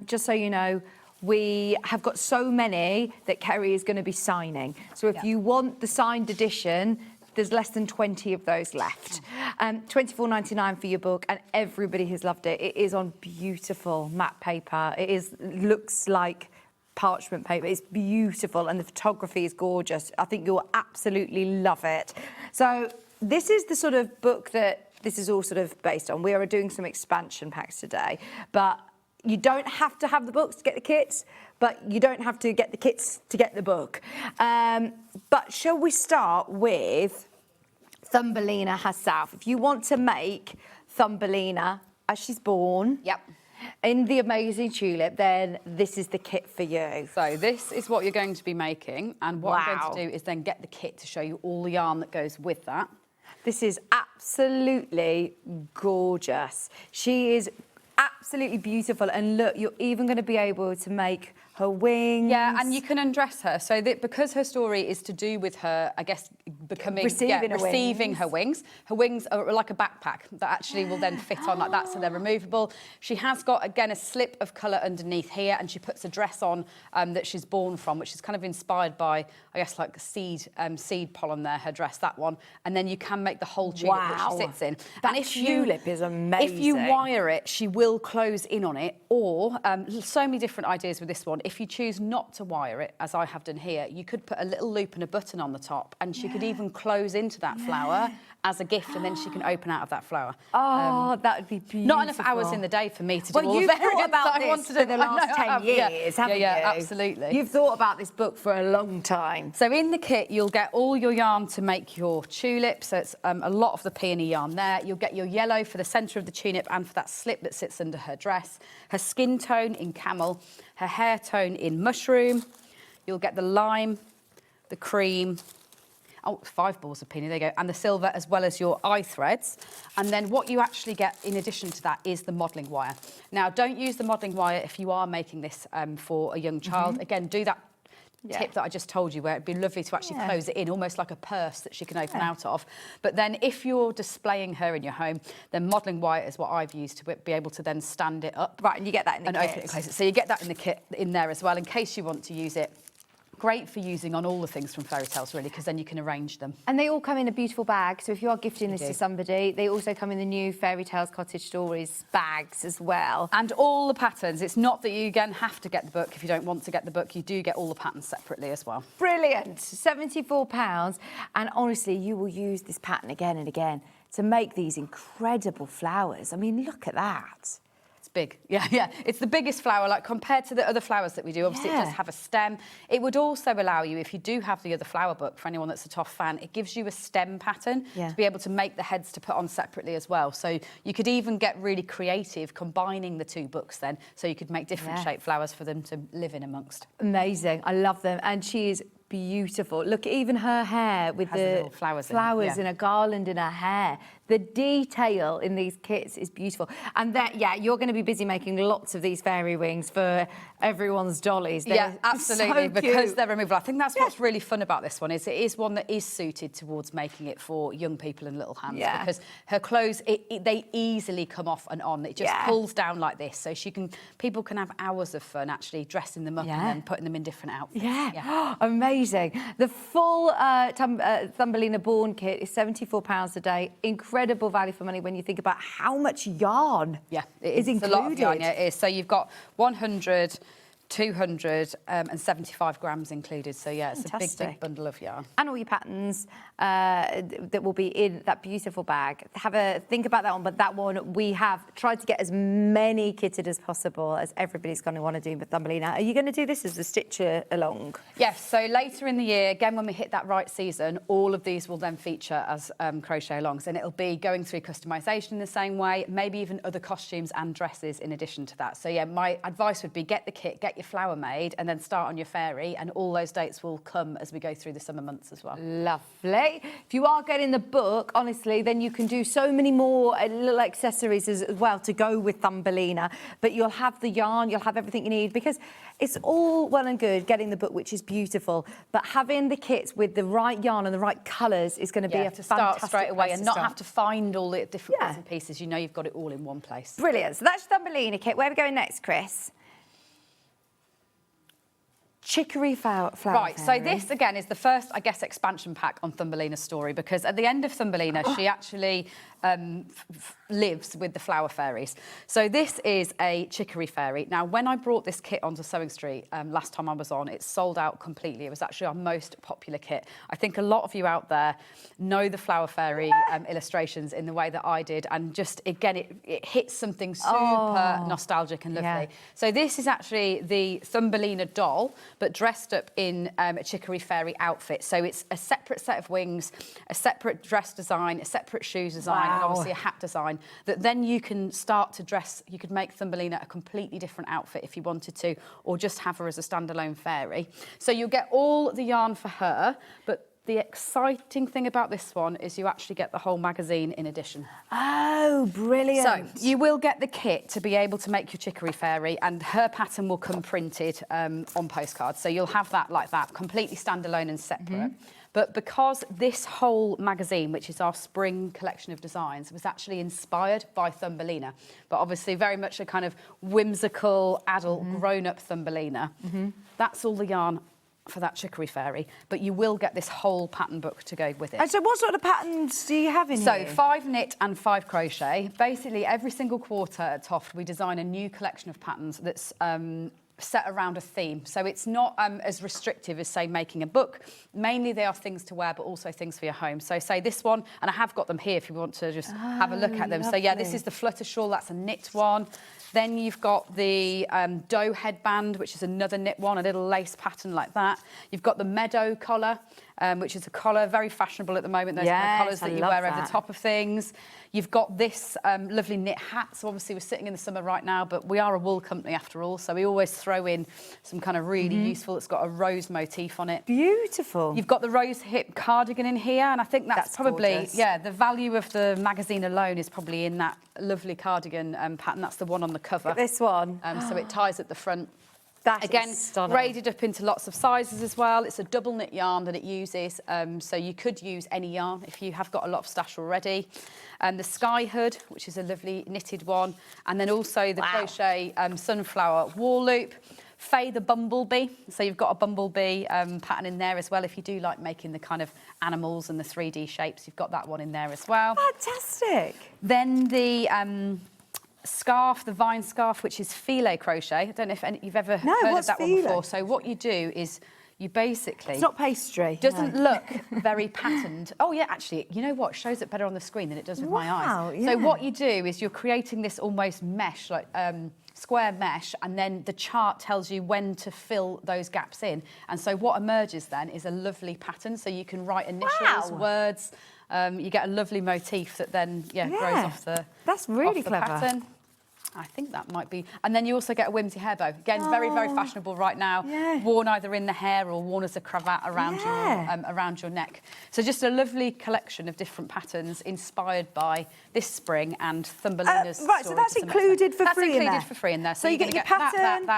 Just so you know, we have got so many that Kerry is going to be signing. So if you want the signed edition, there's less than 20 of those left. $24.99 for your book, and everybody has loved it. It is on beautiful matte paper. Looks like parchment paper. It's beautiful, and the photography is gorgeous. I think you'll absolutely love it. So this is the sort of book that this is all sort of based on. We are doing some expansion packs today, but you don't have to have the books to get the kits, but you don't have to get the kits to get the book. But shall we start with Thumbelina herself? If you want to make Thumbelina as she's born, in the amazing tulip, then this is the kit for you. So this is what you're going to be making, and what I'm going to do is then get the kit to show you all the yarn that goes with that. This is absolutely gorgeous. She is absolutely beautiful, and look, you're even going to be able to make her wings. Yeah, and you can undress her. So that because her story is to do with her, I guess, becoming receiving her wings. Her wings are like a backpack that actually will then fit on like that, so they're removable. She has got, again, a slip of colour underneath here, and she puts a dress on that she's born from, which is kind of inspired by, I guess, like seed pollen there, her dress, that one. And then you can make the whole tulip that she sits in. That tulip is amazing. If you wire it, she will close in on it, or so many different ideas with this one. If you choose not to wire it, as I have done here, you could put a little loop and a button on the top, and she could even close into that flower as a gift, and then she can open out of that flower. Oh, that would be beautiful. Not enough hours in the day for me to do all you've the thought about this for the last 10 years, haven't you? Yeah, absolutely. You've thought about this book for a long time. So in the kit, you'll get all your yarn to make your tulip. So it's a lot of the peony yarn there. You'll get your yellow for the centre of the tulip and for that slip that sits under her dress. Her skin tone in camel. Her hair tone in mushroom. You'll get the lime, the cream. 5 balls of peony, there you go, and the silver, as well as your eye threads. And then what you actually get in addition to that is the modelling wire. Now, don't use the modelling wire if you are making this for a young child. Again, do that tip that I just told you, where it'd be lovely to actually close it in, almost like a purse that she can open out of. But then if you're displaying her in your home, then modelling wire is what I've used to be able to then stand it up. Right, and you get that in the kit. Open it and close it. So you get that in the kit in there as well, in case you want to use it. Great for using on all the things from Fairytales, really, because then you can arrange them. And they all come in a beautiful bag, so if you are gifting this to somebody, they also come in the new Fairytales Cottage Stories bags as well. And all the patterns. It's not that you, again, have to get the book if you don't want to get the book. You do get all the patterns separately as well. Brilliant. £74. And honestly, you will use this pattern again and again to make these incredible flowers. I mean, look at that. big, yeah. It's the biggest flower, like compared to the other flowers that we do. Obviously, it does have a stem. It would also allow you, if you do have the other flower book, for anyone that's a TOFT fan, it gives you a stem pattern to be able to make the heads to put on separately as well. So you could even get really creative combining the two books then, so you could make different shaped flowers for them to live in amongst. Amazing. I love them. And she is beautiful. Look, even her hair with the flowers and a garland in her hair. The detail in these kits is beautiful. And that, you're going to be busy making lots of these fairy wings for everyone's dollies. They're absolutely, so because they're removable. I think that's what's really fun about this one, is it is one that is suited towards making it for young people and little hands, because her clothes, they easily come off and on. It just pulls down like this, so people can have hours of fun actually dressing them up and then putting them in different outfits. Amazing. The full Thumbelina Born kit is £74 a day. Incredible value for money when you think about how much yarn is included. A lot of yarn, it is. So you've got 100, 200 and 75 grams included. So it's a big bundle of yarn. And all your patterns that will be in that beautiful bag. Have a think about that one, but that one we have tried to get as many kitted as possible, as everybody's going to want to do with Thumbelina. Are you going to do this as a stitch along? Yes, so later in the year, again, when we hit that right season, all of these will then feature as crochet alongs, and it'll be going through customisation in the same way, maybe even other costumes and dresses in addition to that. So my advice would be get the kit, get your flower made, and then start on your fairy, and all those dates will come as we go through the summer months as well. Lovely. If you are getting the book, honestly, then you can do so many more little accessories as well to go with Thumbelina, but you'll have the yarn, you'll have everything you need, because it's all well and good getting the book, which is beautiful, but having the kits with the right yarn and the right colours is going to be a to fantastic start straight away and not start. have to find all the different bits and pieces. You know you've got it all in one place. Brilliant. So that's Thumbelina kit. Where are we going next, Chris? Chicory flower Right, fairy. so this again is the first, I guess, expansion pack on Thumbelina's story, because at the end of Thumbelina, she actually lives with the flower fairies. So this is a chicory fairy. Now, when I brought this kit onto SewingStreet last time I was on, it sold out completely. It was actually our most popular kit. I think a lot of you out there know the flower fairy illustrations in the way that I did, and just, again, it hits something super nostalgic and lovely. So this is actually the Thumbelina doll, but dressed up in a chicory fairy outfit. So it's a separate set of wings, a separate dress design, a separate shoes design, and obviously a hat design, that then you can start to dress. You could make Thumbelina a completely different outfit if you wanted to, or just have her as a standalone fairy. So you'll get all the yarn for her, but the exciting thing about this one is you actually get the whole magazine in addition. Oh, brilliant. So you will get the kit to be able to make your chicory fairy, and her pattern will come printed on postcards. So you'll have that like that, completely standalone and separate. But because this whole magazine, which is our spring collection of designs, was actually inspired by Thumbelina, but obviously very much a kind of whimsical, adult, grown-up Thumbelina, that's all the yarn for that chicory fairy, but you will get this whole pattern book to go with it. And so what sort of patterns do you have in here? So 5 knit and 5 crochet. Basically, every single quarter at TOFT, we design a new collection of patterns that's set around a theme. So it's not as restrictive as, say, making a book. Mainly they are things to wear, but also things for your home. So say this one, and I have got them here if you want to just have a look at them. Lovely. So this is the flutter shawl, that's a knit one. Then you've got the doe headband, which is another knit one, a little lace pattern like that. You've got the meadow collar, which is a collar, very fashionable at the moment, those kind of collars that you wear over the top of things. You've got this lovely knit hat. So obviously we're sitting in the summer right now, but we are a wool company after all, so we always throw in some kind of really useful, it's got a rose motif on it. Beautiful. You've got the rose hip cardigan in here, and I think that's probably, gorgeous. the value of the magazine alone is probably in that lovely cardigan pattern. That's the one on the cover. This one. So it ties at the front. That Again, is stunning. braided up into lots of sizes as well. It's a double knit yarn that it uses, so you could use any yarn if you have got a lot of stash already. The sky hood, which is a lovely knitted one, and then also the crochet sunflower wall loop. Faye the bumblebee, so you've got a bumblebee pattern in there as well. If you do like making the kind of animals and the 3D shapes, you've got that one in there as well. Fantastic. Then the scarf, the vine scarf, which is filet crochet. I don't know if you've ever heard of that one before. So what you do is you basically... It's not pastry. Doesn't look very patterned. Oh, yeah, actually, you know what? Shows it better on the screen than it does with my eyes. Yeah. So what you do is you're creating this almost mesh, like square mesh, and then the chart tells you when to fill those gaps in. And so what emerges then is a lovely pattern. So you can write initials, words. You get a lovely motif that then, grows off the That's really off the clever. pattern. I think that might be... And then you also get a whimsy hair bow. Again, very, very fashionable right now. Yeah. Worn either in the hair or worn as a cravat around your neck. So just a lovely collection of different patterns inspired by this spring and Thumbelina's Right, so that's included for free in there? That's included for free in there. So you get your that, pattern,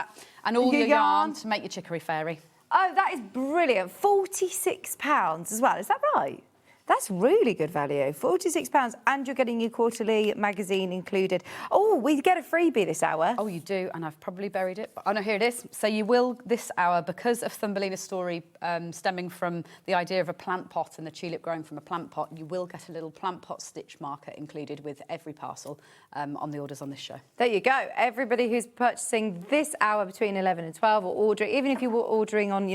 and all your yarn yarn to make your chicory fairy. Oh, that is brilliant. £46 as well. Is that right? That's really good value. £46, and you're getting your quarterly magazine included. Oh, we get a freebie this hour. Oh, you do, and I've probably buried it. Oh, no, here it is. So you will, this hour, because of Thumbelina's story stemming from the idea of a plant pot and the tulip growing from a plant pot, you will get a little plant pot stitch marker included with every parcel on the orders on this show. There you go. Everybody who's purchasing this hour between 11 and 12 or ordering, even if you were ordering on,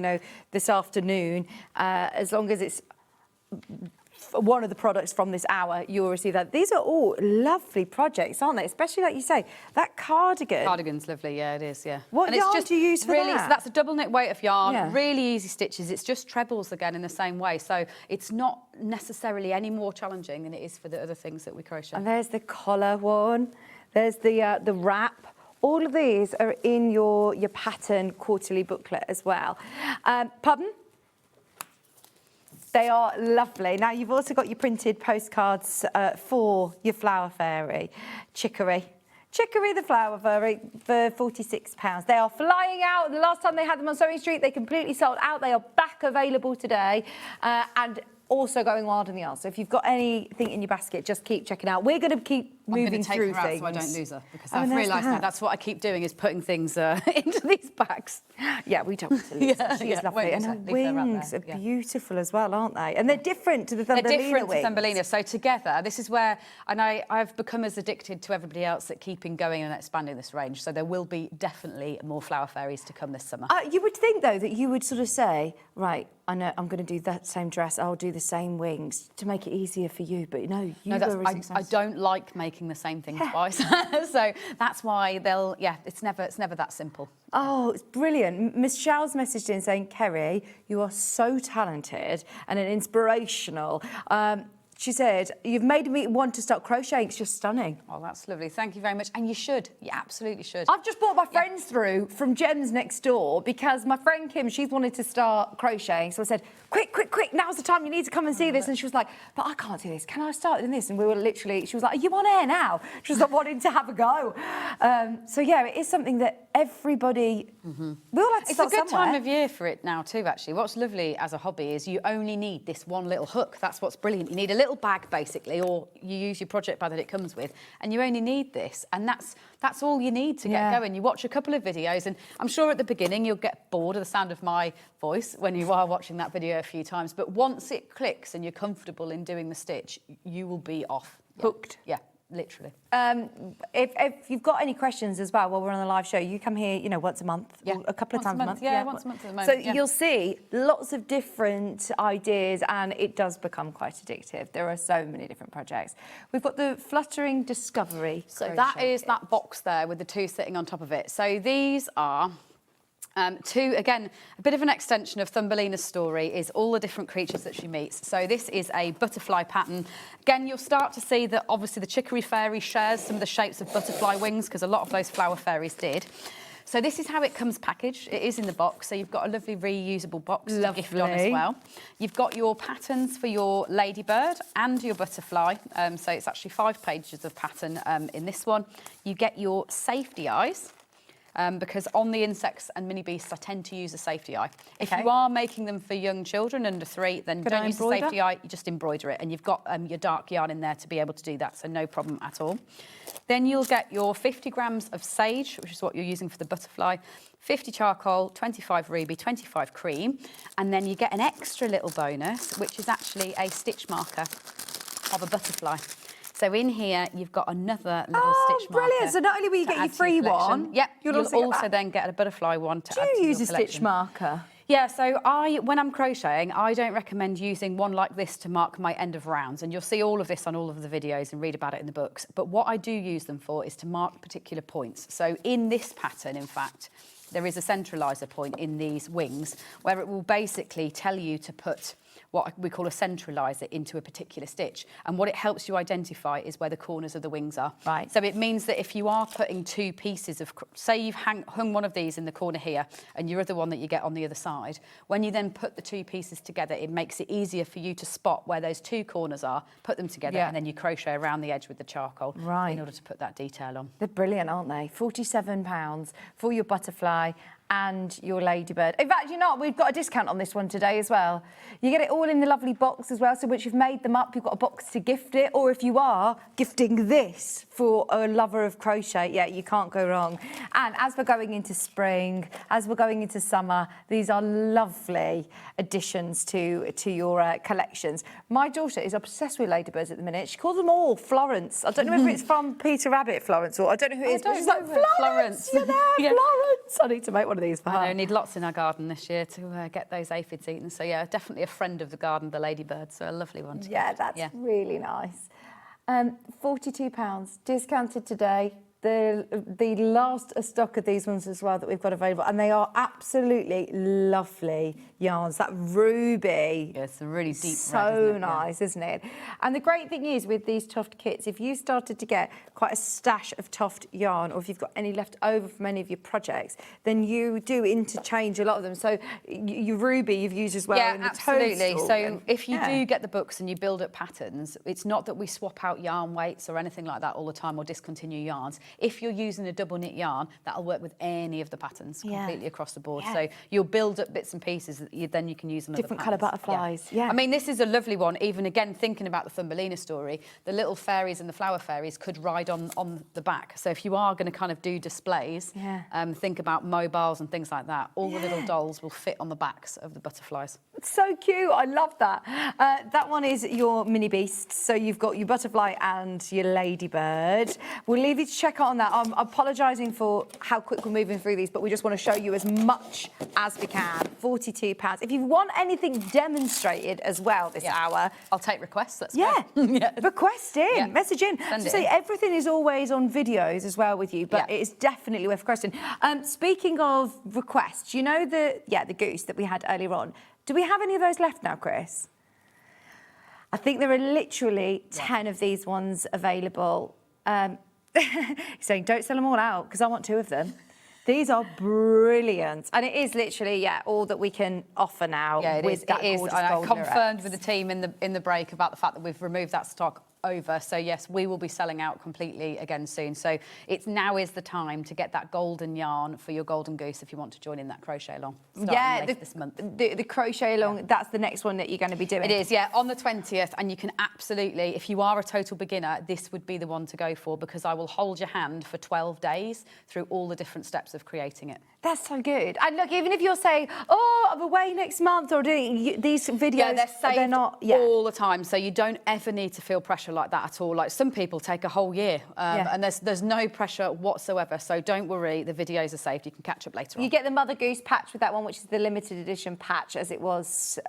this afternoon, as long as it's one of the products from this hour, you'll receive that. These are all lovely projects, aren't they? Especially, like you say, that cardigan. Cardigan's lovely, yeah, it is, yeah. What yarn do you use for that? So that's a double knit weight of yarn, really easy stitches. It's just trebles again in the same way. So it's not necessarily any more challenging than it is for the other things that we crochet. And there's the collar one. There's the wrap. All of these are in your pattern quarterly booklet as well. Pardon? They are lovely. Now, you've also got your printed postcards for your flower fairy, Chicory. Chicory the flower fairy for £46. They are flying out. The last time they had them on SewingStreet, they completely sold out. They are back available today. And also going wild in the yarn. So if you've got anything in your basket, just keep checking out. We're going to keep moving through her out things. so I don't lose her, because I've realised now that's what I keep doing, is putting things into these bags. Yeah, we don't want to lose her. She's lovely. And her wings are beautiful as well, aren't they? And they're different to the Thumbelina They're different wings. to Thumbelina. So together, this is where, and I've become as addicted to everybody else at keeping going and expanding this range. So there will be definitely more flower fairies to come this summer. You would think, though, that you would sort of say, right, I know I'm going to do that same dress, I'll do the same wings to make it easier for you. But no, I don't like making the same thing twice. So that's why it's never that simple. Oh, it's brilliant. Miss Shell's messaged in saying, Kerry, you are so talented and an inspirational. She said, you've made me want to start crocheting. It's just stunning. Oh, that's lovely. Thank you very much. And you should. You absolutely should. I've just brought my friends through from Gems next door because my friend Kim, she's wanted to start crocheting. So I said, quick, now's the time. You need to come and see this. And she was like, but I can't do this. Can I start doing this? And we were literally, she was like, are you on air now? She was like, wanting to have a go. So, yeah, it is something that everybody... We all have to start It's a good somewhere. time of year for it now too, actually. What's lovely as a hobby is you only need this one little hook. That's what's brilliant. You need a little bag, basically, or you use your project bag that it comes with, and you only need this. And that's all you need to get going. You watch a couple of videos, and I'm sure at the beginning you'll get bored of the sound of my voice when you are watching that video a few times. But once it clicks and you're comfortable in doing the stitch, you will be off. Hooked. Yeah. Literally. If you've got any questions as well while we're on the live show, you come here, once a month, or a couple of times a month. Yeah, once a month at the moment. So you'll see lots of different ideas, and it does become quite addictive. There are so many different projects. We've got the Fluttering Discovery. So that is that box there with the two sitting on top of it. So these are... two, again, a bit of an extension of Thumbelina's story is all the different creatures that she meets. So this is a butterfly pattern. Again, you'll start to see that obviously the Chicory Fairy shares some of the shapes of butterfly wings because a lot of those flower fairies did. So this is how it comes packaged. It is in the box, so you've got a lovely reusable box to gift on as well. You've got your patterns for your ladybird and your butterfly. So it's actually 5 pages of pattern in this one. You get your safety eyes. Because on the insects and mini beasts, I tend to use a safety eye. If you are making them for young children under 3, then don't use the safety eye, you just embroider it. And you've got your dark yarn in there to be able to do that, so no problem at all. Then you'll get your 50 grams of sage, which is what you're using for the butterfly, 50 charcoal, 25 ruby, 25 cream, and then you get an extra little bonus, which is actually a stitch marker of a butterfly. So in here, you've got another little stitch marker. Brilliant. So not only will you get your free one, you'll also then get a butterfly one to add to your collection. Do you use a stitch marker? Yeah, so when I'm crocheting, I don't recommend using one like this to mark my end of rounds, and you'll see all of this on all of the videos and read about it in the books. But what I do use them for is to mark particular points. So in this pattern, in fact, there is a centraliser point in these wings where it will basically tell you to put what we call a centraliser into a particular stitch. And what it helps you identify is where the corners of the wings are. Right. So it means that if you are putting two pieces of, say you've hung one of these in the corner here and your other one that you get on the other side, when you then put the two pieces together, it makes it easier for you to spot where those two corners are, put them together, and then you crochet around the edge with the charcoal in order to put that detail on. They're brilliant, aren't they? £47 for your butterfly and your ladybird. In fact, you know what? We've got a discount on this one today as well. You get it all in the lovely box as well, so once you've made them up, you've got a box to gift it, or if you are gifting this for a lover of crochet, yeah, you can't go wrong. And as we're going into spring, as we're going into summer, these are lovely additions to your collections. My daughter is obsessed with ladybirds at the minute. She calls them all Florence. I don't know if it's from Peter Rabbit Florence, or I don't know who it is, but she's like, Florence, you're there, Yeah. Florence. I need to make one of these for her. I need lots in our garden this year to get those aphids eaten. So yeah, definitely a friend of the garden, the ladybird. So a lovely one. Yeah, that's really nice. £42 discounted today. The last stock of these ones as well that we've got available, and they are absolutely lovely yarns. That ruby, yeah, it's a really deep so red, nice, isn't it? And the great thing is with these TOFT kits, if you started to get quite a stash of TOFT yarn, or if you've got any left over from any of your projects, then you do interchange a lot of them. So your ruby you've used as well. Yeah, in the absolutely. toadstool. So if you do get the books and you build up patterns, it's not that we swap out yarn weights or anything like that all the time or discontinue yarns. If you're using a double knit yarn, that'll work with any of the patterns completely across the board. So you'll build up bits and pieces that then you can use on different colour butterflies. I mean, this is a lovely one. Even again, thinking about the Thumbelina story, the little fairies and the flower fairies could ride on the back. So if you are going to kind of do displays, think about mobiles and things like that. All the little dolls will fit on the backs of the butterflies. It's so cute. I love that. That one is your mini beast. So you've got your butterfly and your ladybird. We'll leave you to check out on that. I'm apologising for how quick we're moving through these, but we just want to show you as much as we can. £42. If you want anything demonstrated as well this hour, I'll take requests. Let's go. Request in, message in. Send it in. in. Everything is always on videos as well with you, but it is definitely worth requesting. Speaking of requests, you know the goose that we had earlier on. Do we have any of those left now, Chris? I think there are literally 10 of these ones available. Saying don't sell them all out because I want 2 of them. These are brilliant, and it is literally all that we can offer now. Yeah, it is. I confirmed with the team in the break about the fact that we've removed that stock over. So yes, we will be selling out completely again soon. So now is the time to get that golden yarn for your golden goose if you want to join in that crochet along. Later this month. The crochet along, that's the next one that you're going to be doing. It is, on the 20th, and you can absolutely, if you are a total beginner, this would be the one to go for because I will hold your hand for 12 days through all the different steps of creating it. That's so good. And look, even if you're saying, oh, I'm away next month or doing these videos, they're saved they're not all the time, so you don't ever need to feel pressure like that at all. Like some people take a whole year, and there's no pressure whatsoever. So don't worry, the videos are saved. You can catch up later on. You get the Mother Goose patch with that one, which is the limited edition patch, as it was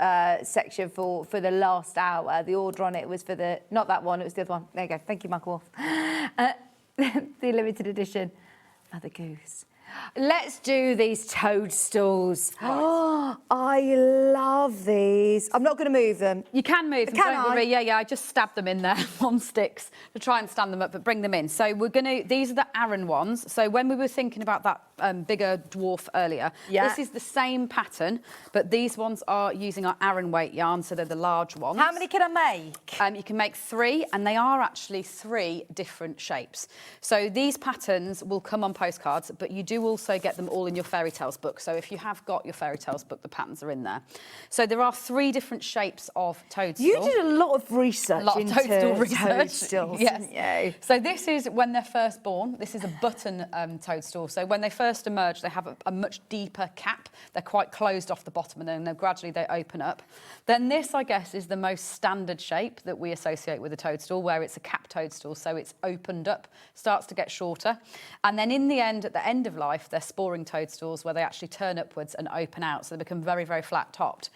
section for the last hour. The order on it was for not that one, it was the other one. There you go. Thank you, Michael Wolf. The limited edition Mother Goose. Let's do these toadstools. Oh, I love these. I'm not going to move them. You can move them, don't worry. Yeah, I just stabbed them in there on sticks to try and stand them up, but bring them in. So these are the Aran ones. So when we were thinking about that bigger dwarf earlier, this is the same pattern, but these ones are using our Aran weight yarn, so they're the large ones. How many can I make? You can make 3, and they are actually 3 different shapes. So these patterns will come on postcards, but you do also get them all in your Fairytales book. So if you have got your Fairytales book, the patterns are in there. So there are 3 different shapes of toadstool. You did a lot of research into toadstools, yes. Didn't you? So this is when they're first born. This is a button toadstool. So when they first emerge, they have a much deeper cap. They're quite closed off the bottom, and then gradually they open up. Then this, I guess, is the most standard shape that we associate with a toadstool, where it's a cap toadstool, so it's opened up, starts to get shorter. And then in the end, at the end of life, they're sporing toadstools where they actually turn upwards and open out, so they become very, very flat topped.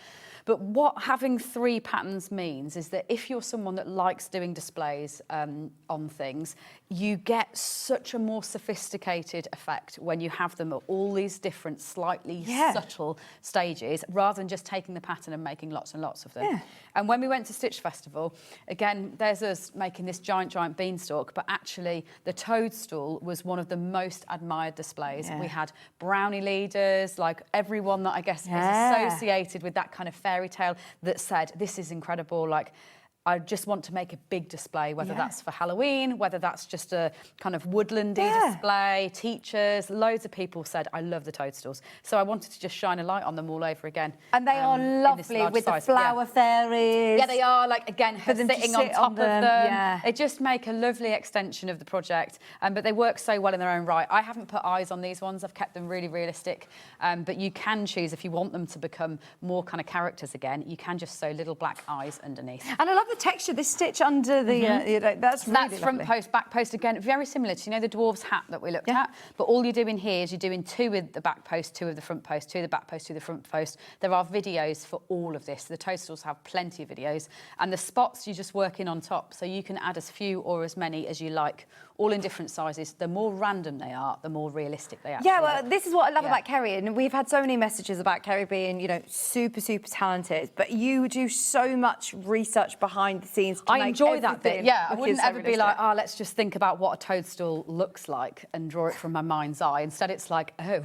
But what having 3 patterns means is that if you're someone that likes doing displays on things, you get such a more sophisticated effect when you have them at all these different slightly subtle stages, rather than just taking the pattern and making lots and lots of them. And when we went to Stitch Festival, again, there's us making this giant beanstalk, but actually the toadstool was one of the most admired displays. We had brownie leaders, like everyone that I guess is associated with that kind of fairy tale that said, this is incredible, like I just want to make a big display, whether that's for Halloween, whether that's just a kind of woodlandy display. Teachers, loads of people said, I love the toadstools. So I wanted to just shine a light on them all over again. And they are lovely with the flower fairies. Yeah, they are, like, again, her sitting on top of them. Yeah. They just make a lovely extension of the project, but they work so well in their own right. I haven't put eyes on these ones. I've kept them really realistic, but you can choose, if you want them to become more kind of characters again, you can just sew little black eyes underneath. And I love the texture, this stitch under the, that's really That's front post, back post, again, very similar to, you know, the dwarf's hat that we looked at, but all you're doing here is you're doing 2 with the back post, 2 with the front post, 2 with the back post, 2 with the front post. There are videos for all of this. The toadstools have plenty of videos, and the spots you just work in on top, so you can add as few or as many as you like, all in different sizes. The more random they are, the more realistic they actually Yeah, well, look. this is what I love about Kerry, and we've had so many messages about Kerry being, you know, super talented, but you do so much research behind the scenes to I make enjoy that bit, everything yeah. I look wouldn't so ever be realistic. like, oh, let's just think about what a toadstool looks like and draw it from my mind's eye. Instead, it's like, oh,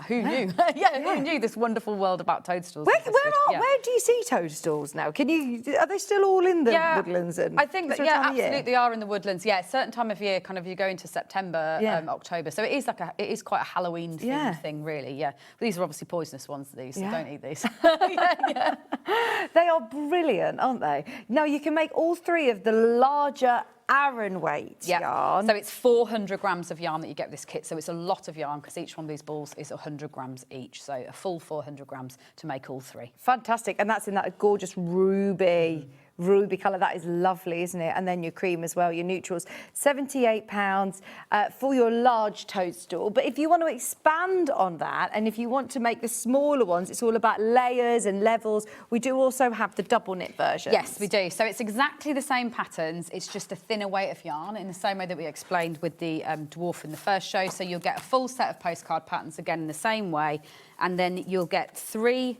who knew? Who knew this wonderful world about toadstools existed? Where do you see toadstools now? Are they still all in the woodlands? And I think that, absolutely are in the woodlands. Yeah, certain time of year, kind of you go into September, October. So it is like it is quite a Halloween themed thing, really. Yeah, but these are obviously poisonous ones. These, so don't eat these. They are brilliant, aren't they? Now you can make all 3 of the larger Aran weight yarn. So it's 400 grams of yarn that you get with this kit. So it's a lot of yarn because each one of these balls is 100 grams each. So a full 400 grams to make all 3. Fantastic, and that's in that gorgeous ruby colour. That is lovely, isn't it? And then your cream as well, your neutrals. £78 for your large toadstool. But if you want to expand on that, and if you want to make the smaller ones, it's all about layers and levels. We do also have the double knit version. Yes, we do. So it's exactly the same patterns. It's just a thinner weight of yarn in the same way that we explained with the dwarf in the first show. So you'll get a full set of postcard patterns again in the same way. And then you'll get 3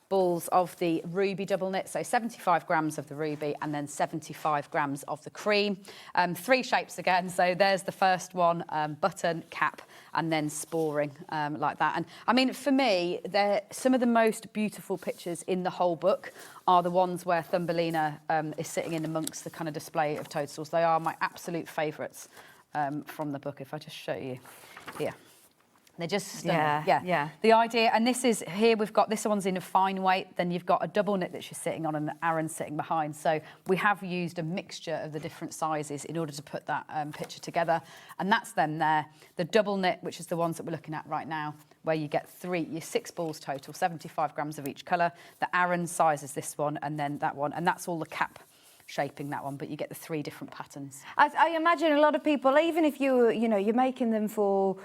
balls of the ruby double knit, so 75 grams of the ruby and then 75 grams of the cream. 3 shapes again, so there's the first one, button, cap, and then sporing, like that. And I mean, for me, some of the most beautiful pictures in the whole book are the ones where Thumbelina is sitting in amongst the kind of display of toadstools. They are my absolute favourites from the book. If I just show you here. They're just stunning. Yeah. The idea, and this is, here we've got, this one's in a fine weight, then you've got a double knit that she's sitting on and Aran sitting behind. So we have used a mixture of the different sizes in order to put that picture together. And that's them there. The double knit, which is the ones that we're looking at right now, where you get 6 balls total, 75 grams of each colour. The Aran size is this one, and then that one, and that's all the cap shaping, that one, but you get the 3 different patterns. I imagine a lot of people, even if you're making them for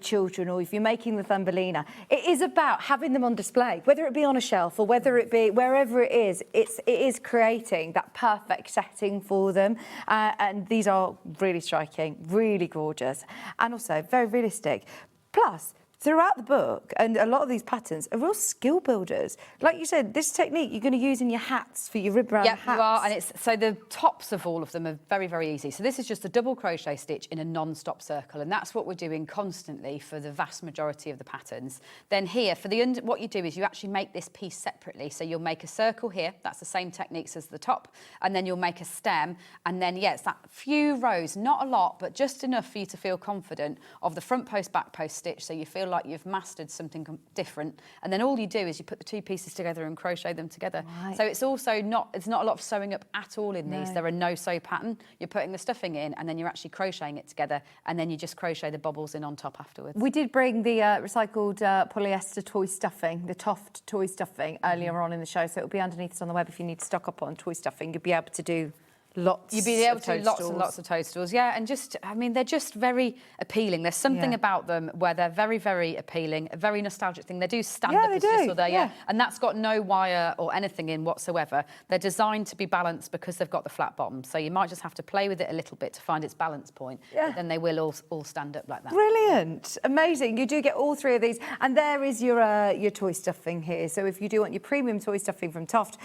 children, or if you're making the Thumbelina, it is about having them on display, whether it be on a shelf or whether it be wherever it is creating that perfect setting for them. And these are really striking, really gorgeous, and also very realistic. Plus, throughout the book, and a lot of these patterns are real skill builders. Like you said, this technique you're going to use in your hats for your rib round hats. Yeah, you are, and so the tops of all of them are very, very easy. So this is just a double crochet stitch in a non-stop circle, and that's what we're doing constantly for the vast majority of the patterns. Then here, for the what you do is you actually make this piece separately. So you'll make a circle here, that's the same techniques as the top, and then you'll make a stem, and then, it's that few rows, not a lot, but just enough for you to feel confident of the front post, back post stitch, so you feel like you've mastered something different, and then all you do is you put the 2 pieces together and crochet them together. Right. So it's also not a lot of sewing up at all in these. There are no sew pattern. You're putting the stuffing in and then you're actually crocheting it together, and then you just crochet the bobbles in on top afterwards. We did bring the recycled polyester toy stuffing, the TOFT toy stuffing, earlier on in the show, so it'll be underneath us on the web if you need to stock up on toy stuffing. You'll be able to do lots. You'd be able to do lots toadstools. and lots of toadstools, yeah, and just, I mean, they're just very appealing. There's something about them where they're very, very appealing, a very nostalgic thing. They do stand up as this or there, and that's got no wire or anything in whatsoever. They're designed to be balanced because they've got the flat bottom, so you might just have to play with it a little bit to find its balance point, but then they will all stand up like that. Brilliant, amazing. You do get all three of these, and there is your toy stuffing here. So if you do want your premium toy stuffing from TOFT,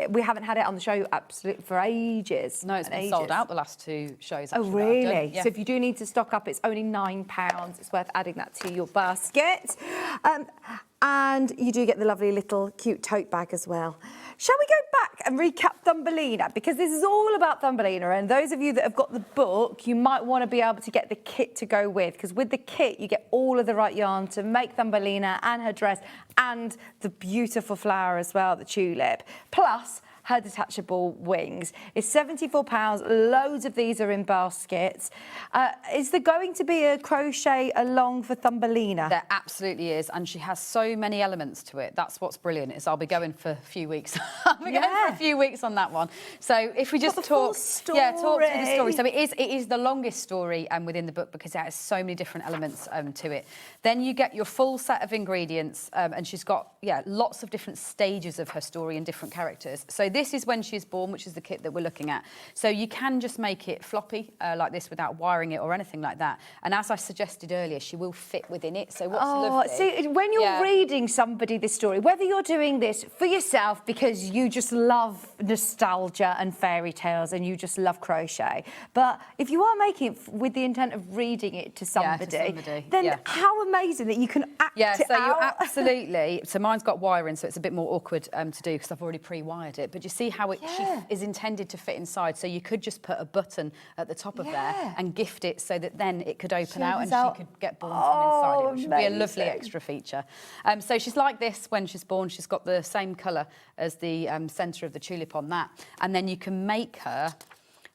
we haven't had it on the show absolutely for ages. No, it's been sold out the last 2 shows. Oh, actually, really? Yeah. So if you do need to stock up, it's only £9. It's worth adding that to your basket. And you do get the lovely little cute tote bag as well. Shall we go back and recap Thumbelina? Because this is all about Thumbelina, and those of you that have got the book, you might want to be able to get the kit to go with, because with the kit, you get all of the right yarn to make Thumbelina and her dress and the beautiful flower as well, the tulip, plus her detachable wings. It's £74. Loads of these are in baskets. Is there going to be a crochet along for Thumbelina? There absolutely is, and she has so many elements to it. That's what's brilliant, is I'll be going for a few weeks. I'll be going for a few weeks on that one. So if we just talk talk through the story. So it is the longest story within the book because it has so many different elements to it. Then you get your full set of ingredients, and she's got lots of different stages of her story and different characters. So this is when she's born, which is the kit that we're looking at. So you can just make it floppy like this without wiring it or anything like that. And as I suggested earlier, she will fit within it. So what's lovely... See, when you're reading somebody this story, whether you're doing this for yourself because you just love nostalgia and fairy tales and you just love crochet, but if you are making it with the intent of reading it to somebody, then how amazing that you can act it so out. you absolutely... So mine's got wiring, so it's a bit more awkward to do because I've already pre-wired it. But you see how she is intended to fit inside, so you could just put a button at the top of there and gift it so that then it could open out and she could get born from inside it, which would be a lovely extra feature. So she's like this when she's born. She's got the same colour as the centre of the tulip on that, and then you can make her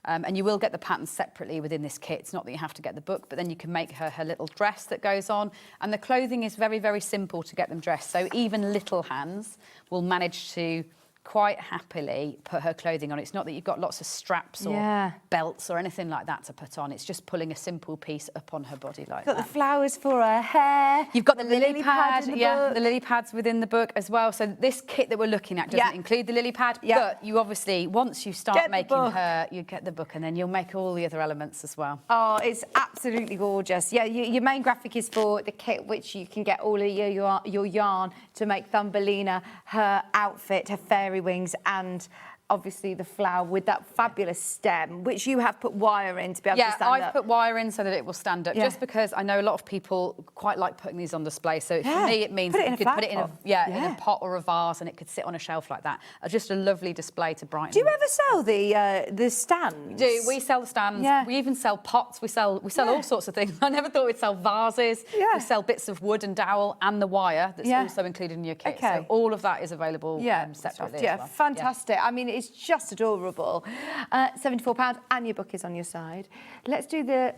and you will get the patterns separately within this kit. It's not that you have to get the book, but then you can make her little dress that goes on. And the clothing is very, very simple to get them dressed. So even little hands will manage to quite happily put her clothing on. It's not that you've got lots of straps or belts or anything like that to put on. It's just pulling a simple piece up on her body like that. Got the flowers for her hair. You've got the lily pad, the lily pads within the book as well. So this kit that we're looking at doesn't include the lily pad, but you obviously, once you start making her, you get the book and then you'll make all the other elements as well. Oh, it's absolutely gorgeous. Yeah, your main graphic is for the kit, which you can get all of your yarn to make Thumbelina, her outfit, her fairy wings, and obviously the flower with that fabulous stem, which you have put wire in to be able to stand up. Yeah, I've put wire in so that it will stand up, just because I know a lot of people quite like putting these on display. So for me, it means that you could put it in a pot or a vase and it could sit on a shelf like that. Just a lovely display to brighten. Do you ever sell the stands? We do. We sell the stands. Yeah. We even sell pots. We sell all sorts of things. I never thought we'd sell vases. Yeah. We sell bits of wood and dowel and the wire that's also included in your kit. Okay. So all of that is available separately as well. Fantastic. I mean, it's just adorable. £74, and your book is on your side. Let's do the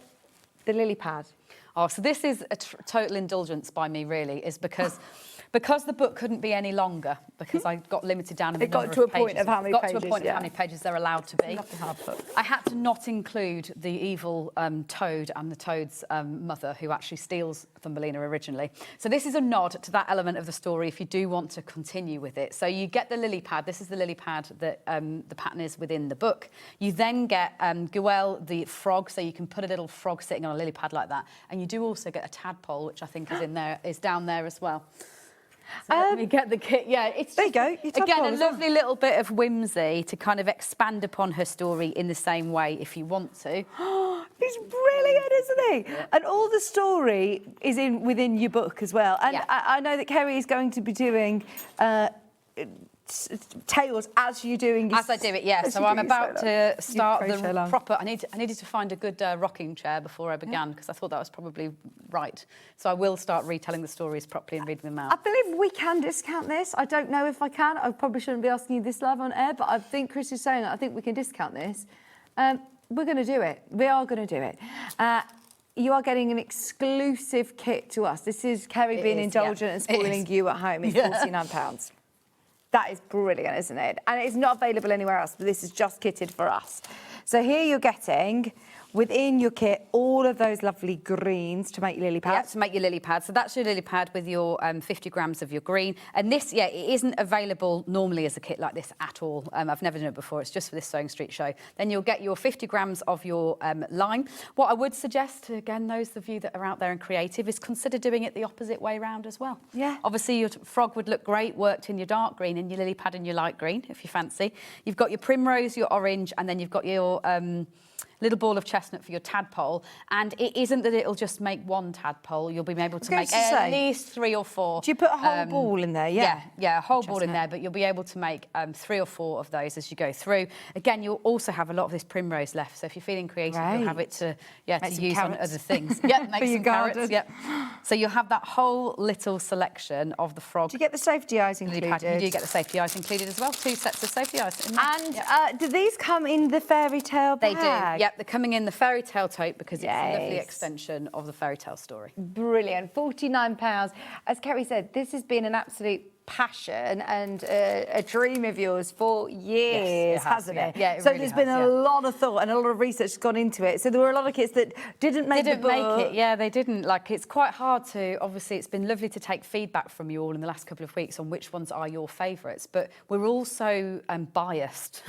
lily pad. Oh, so this is a total indulgence by me, really, is because the book couldn't be any longer, because I got limited down in the number of pages. It got to a point of how many pages. Got to a point of how many pages they're allowed to be. I had to not include the evil toad and the toad's mother, who actually steals Thumbelina originally. So this is a nod to that element of the story if you do want to continue with it. So you get the lily pad. This is the lily pad that the pattern is within the book. You then get Goelle, the frog, so you can put a little frog sitting on a lily pad like that. And you do also get a tadpole, which I think is down there as well. So let me get the kit. Yeah, it's there. You go. Again, a lovely little bit of whimsy to kind of expand upon her story in the same way if you want to. He's brilliant, isn't he? Yeah. And all the story is within your book as well. And I know that Kerry is going to be doing tales as you're doing. As I do it, yeah. So I'm about to start the proper. I needed to find a good rocking chair before I began, because I thought that was probably right. So I will start retelling the stories properly and reading them out. I believe we can discount this. I don't know if I can. I probably shouldn't be asking you this live on air, but I think Chris is saying that I think we can discount this. We're going to do it. We are going to do it. You are getting an exclusive kit to us. This is Kerry being indulgent and spoiling you at home. It's £49. That is brilliant, isn't it? And it's not available anywhere else, but this is just kitted for us. So here you're getting, within your kit, all of those lovely greens to make your lily pads. Yeah, to make your lily pad. So that's your lily pad with your 50 grams of your green. And this, it isn't available normally as a kit like this at all. I've never done it before. It's just for this Sewing Street show. Then you'll get your 50 grams of your lime. What I would suggest to, again, those of you that are out there and creative is consider doing it the opposite way round as well. Yeah. Obviously, your frog would look great worked in your dark green and your lily pad in your light green, if you fancy. You've got your primrose, your orange, and then you've got your little ball of chestnut for your tadpole. And it isn't that it'll just make one tadpole. You'll be able to make at least 3 or 4. Do you put a whole ball in there? Yeah, a whole ball in there, but you'll be able to make 3 or 4 of those as you go through. Again, you'll also have a lot of this primrose left, so if you're feeling creative, you'll have it to use on other things. Yeah, make some carrots. Yep. So you'll have that whole little selection of the frog. Do you get the safety eyes included? You do get the safety eyes included as well. 2 sets of safety eyes. And do these come in the fairy tale bag? They do. Yep, they're coming in the fairy tale tote because it's a lovely extension of the fairy tale story. Brilliant. £49. As Kerry said, this has been an absolute passion and a dream of yours for years, hasn't it? Yeah, it so really there's been a lot of thought and a lot of research gone into it. So there were a lot of kits that didn't make the book. Yeah, they didn't. Like, it's quite hard to, obviously, it's been lovely to take feedback from you all in the last couple of weeks on which ones are your favourites, but we're also biased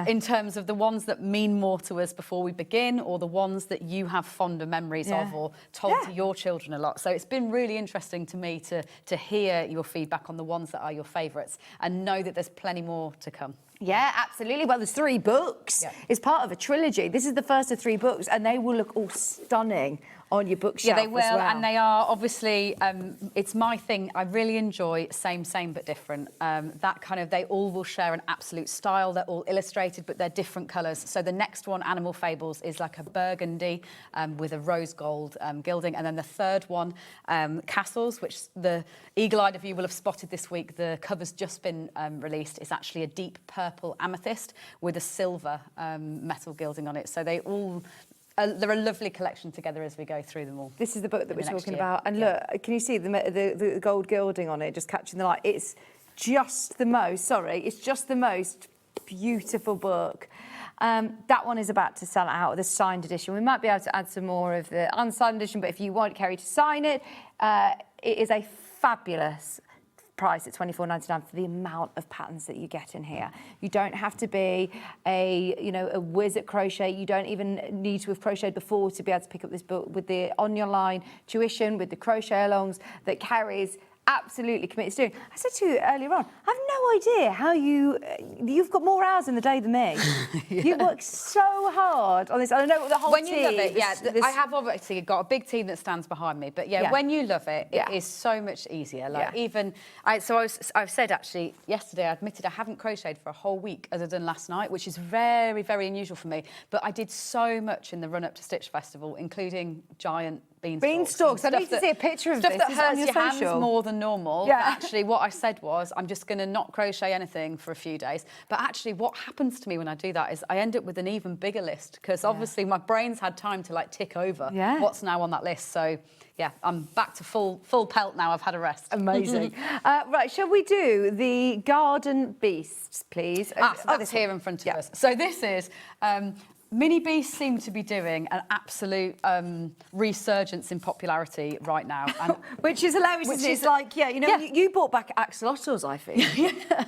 in terms of the ones that mean more to us before we begin, or the ones that you have fonder memories of or told to your children a lot. So it's been really interesting to me to hear your feedback on the ones that are your favourites and know that there's plenty more to come. Yeah, absolutely. Well, there's 3 books. Yeah. It's part of a trilogy. This is the first of 3 books, and they will look all stunning on your bookshelf. Yeah, they will, as well. and they are obviously. It's my thing. I really enjoy same but different. That kind of, they all will share an absolute style. They're all illustrated, but they're different colours. So the next one, Animal Fables, is like a burgundy with a rose gold gilding, and then the third one, Castles, which the eagle-eyed of you will have spotted this week. The cover's just been released. It's actually a deep purple amethyst with a silver metal gilding on it. So they all. They're a lovely collection together as we go through them all. This is the book that we're talking about. And look, can you see the gold gilding on it, just catching the light? It's just the most beautiful book. That one is about to sell out, the signed edition. We might be able to add some more of the unsigned edition, but if you want Kerry to sign it, it is a fabulous price at £24.99 for the amount of patterns that you get in here. You don't have to be a whiz at crochet. You don't even need to have crocheted before to be able to pick up this book with the on your line tuition, with the crochet alongs that Kerry's absolutely committed to doing. I said to you earlier on, I have no idea how you've got more hours in the day than me. You work so hard on this. I don't know what the whole when team. You love it, I have obviously got a big team that stands behind me, but when you love it, it is so much easier. Like I've said actually yesterday, I admitted I haven't crocheted for a whole week other than last night, which is very, very unusual for me. But I did so much in the run up to Stitch Festival, including giant beanstalks. I need to see a picture of this. Stuff that hurts your hands social. more than normal. Yeah. Actually, what I said was, I'm just going to not crochet anything for a few days. But actually, what happens to me when I do that is I end up with an even bigger list because obviously my brain's had time to like tick over what's now on that list. So yeah, I'm back to full pelt now. I've had a rest. Amazing. Right, shall we do the garden beasts, please? So that's here in front of us. So this is. Mini Beasts seem to be doing an absolute resurgence in popularity right now. And which is hilarious. It's like, you brought back axolotls, I think.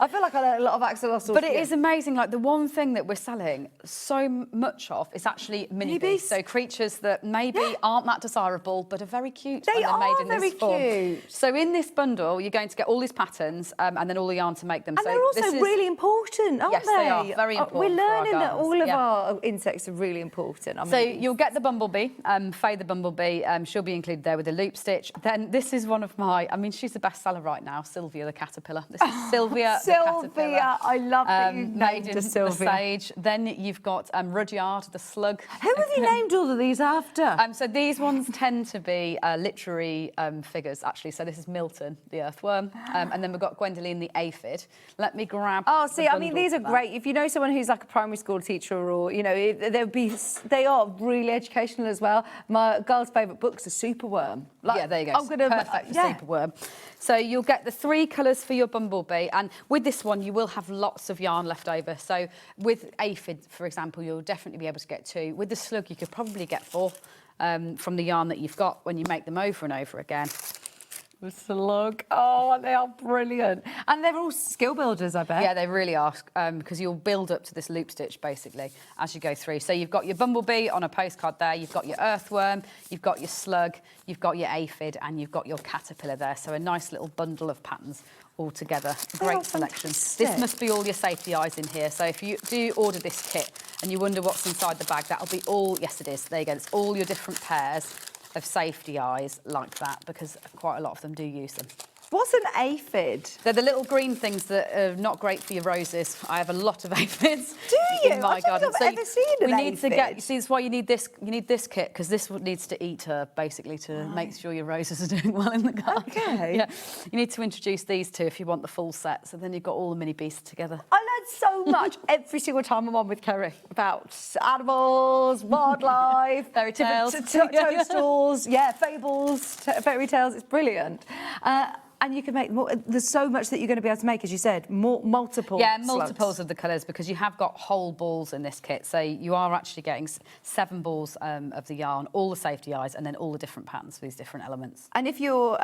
I feel like I learned a lot of axolotls. But it is amazing. Like, the one thing that we're selling so much of is actually mini beasts. So creatures that maybe aren't that desirable, but are very cute. They are made in very this form. cute. So in this bundle, you're going to get all these patterns and then all the yarn to make them. And they're also really important, aren't they? Yes, they are. Very important. We're learning that all of our insects are really important. So you'll get the bumblebee, Faye the bumblebee. She'll be included there with a loop stitch. Then this is one of my, she's the bestseller right now, Sylvia the caterpillar. This is Sylvia the caterpillar. I love that you named her Sylvia. The sage. Then you've got Rudyard the slug. Who have you named all of these after? So these ones tend to be literary figures, actually. So this is Milton, the earthworm. And then we've got Gwendoline the aphid. Let me grab these are great. If you know someone who's like a primary school teacher or, they are really educational as well. My girl's favourite book's a superworm. Yeah, there you go. I'm gonna, perfect for superworm. So you'll get the 3 colours for your bumblebee, and with this one you will have lots of yarn left over. So with aphid, for example, you'll definitely be able to get 2. With the slug, you could probably get 4 from the yarn that you've got when you make them over and over again. The slug. Oh, they are brilliant. And they're all skill builders, I bet. Yeah, they really are, because you'll build up to this loop stitch, basically, as you go through. So you've got your bumblebee on a postcard there, you've got your earthworm, you've got your slug, you've got your aphid, and you've got your caterpillar there. So a nice little bundle of patterns all together. Great selection. This must be all your safety eyes in here. So if you do order this kit and you wonder what's inside the bag, that'll be all, yes it is, there you go, it's all your different pairs of safety eyes like that, because quite a lot of them do use them. What's an aphid? They're the little green things that are not great for your roses. I have a lot of aphids in my garden. I've ever seen an we need aphid. to get. You see, that's why you need this. You need this kit, because this needs to eat her basically to make sure your roses are doing well in the garden. Okay. Yeah. You need to introduce these two if you want the full set. So then you've got all the mini beasts together. I learn so much every single time I'm on with Kerry about animals, wildlife, Fairy tales, toadstools, fables, fairy tales. It's brilliant. And you can make more. There's so much that you're going to be able to make, as you said, multiple. Yeah, slugs. multiples of the colours, because you have got whole balls in this kit. So you are actually getting 7 balls of the yarn, all the safety eyes, and then all the different patterns for these different elements. And if you're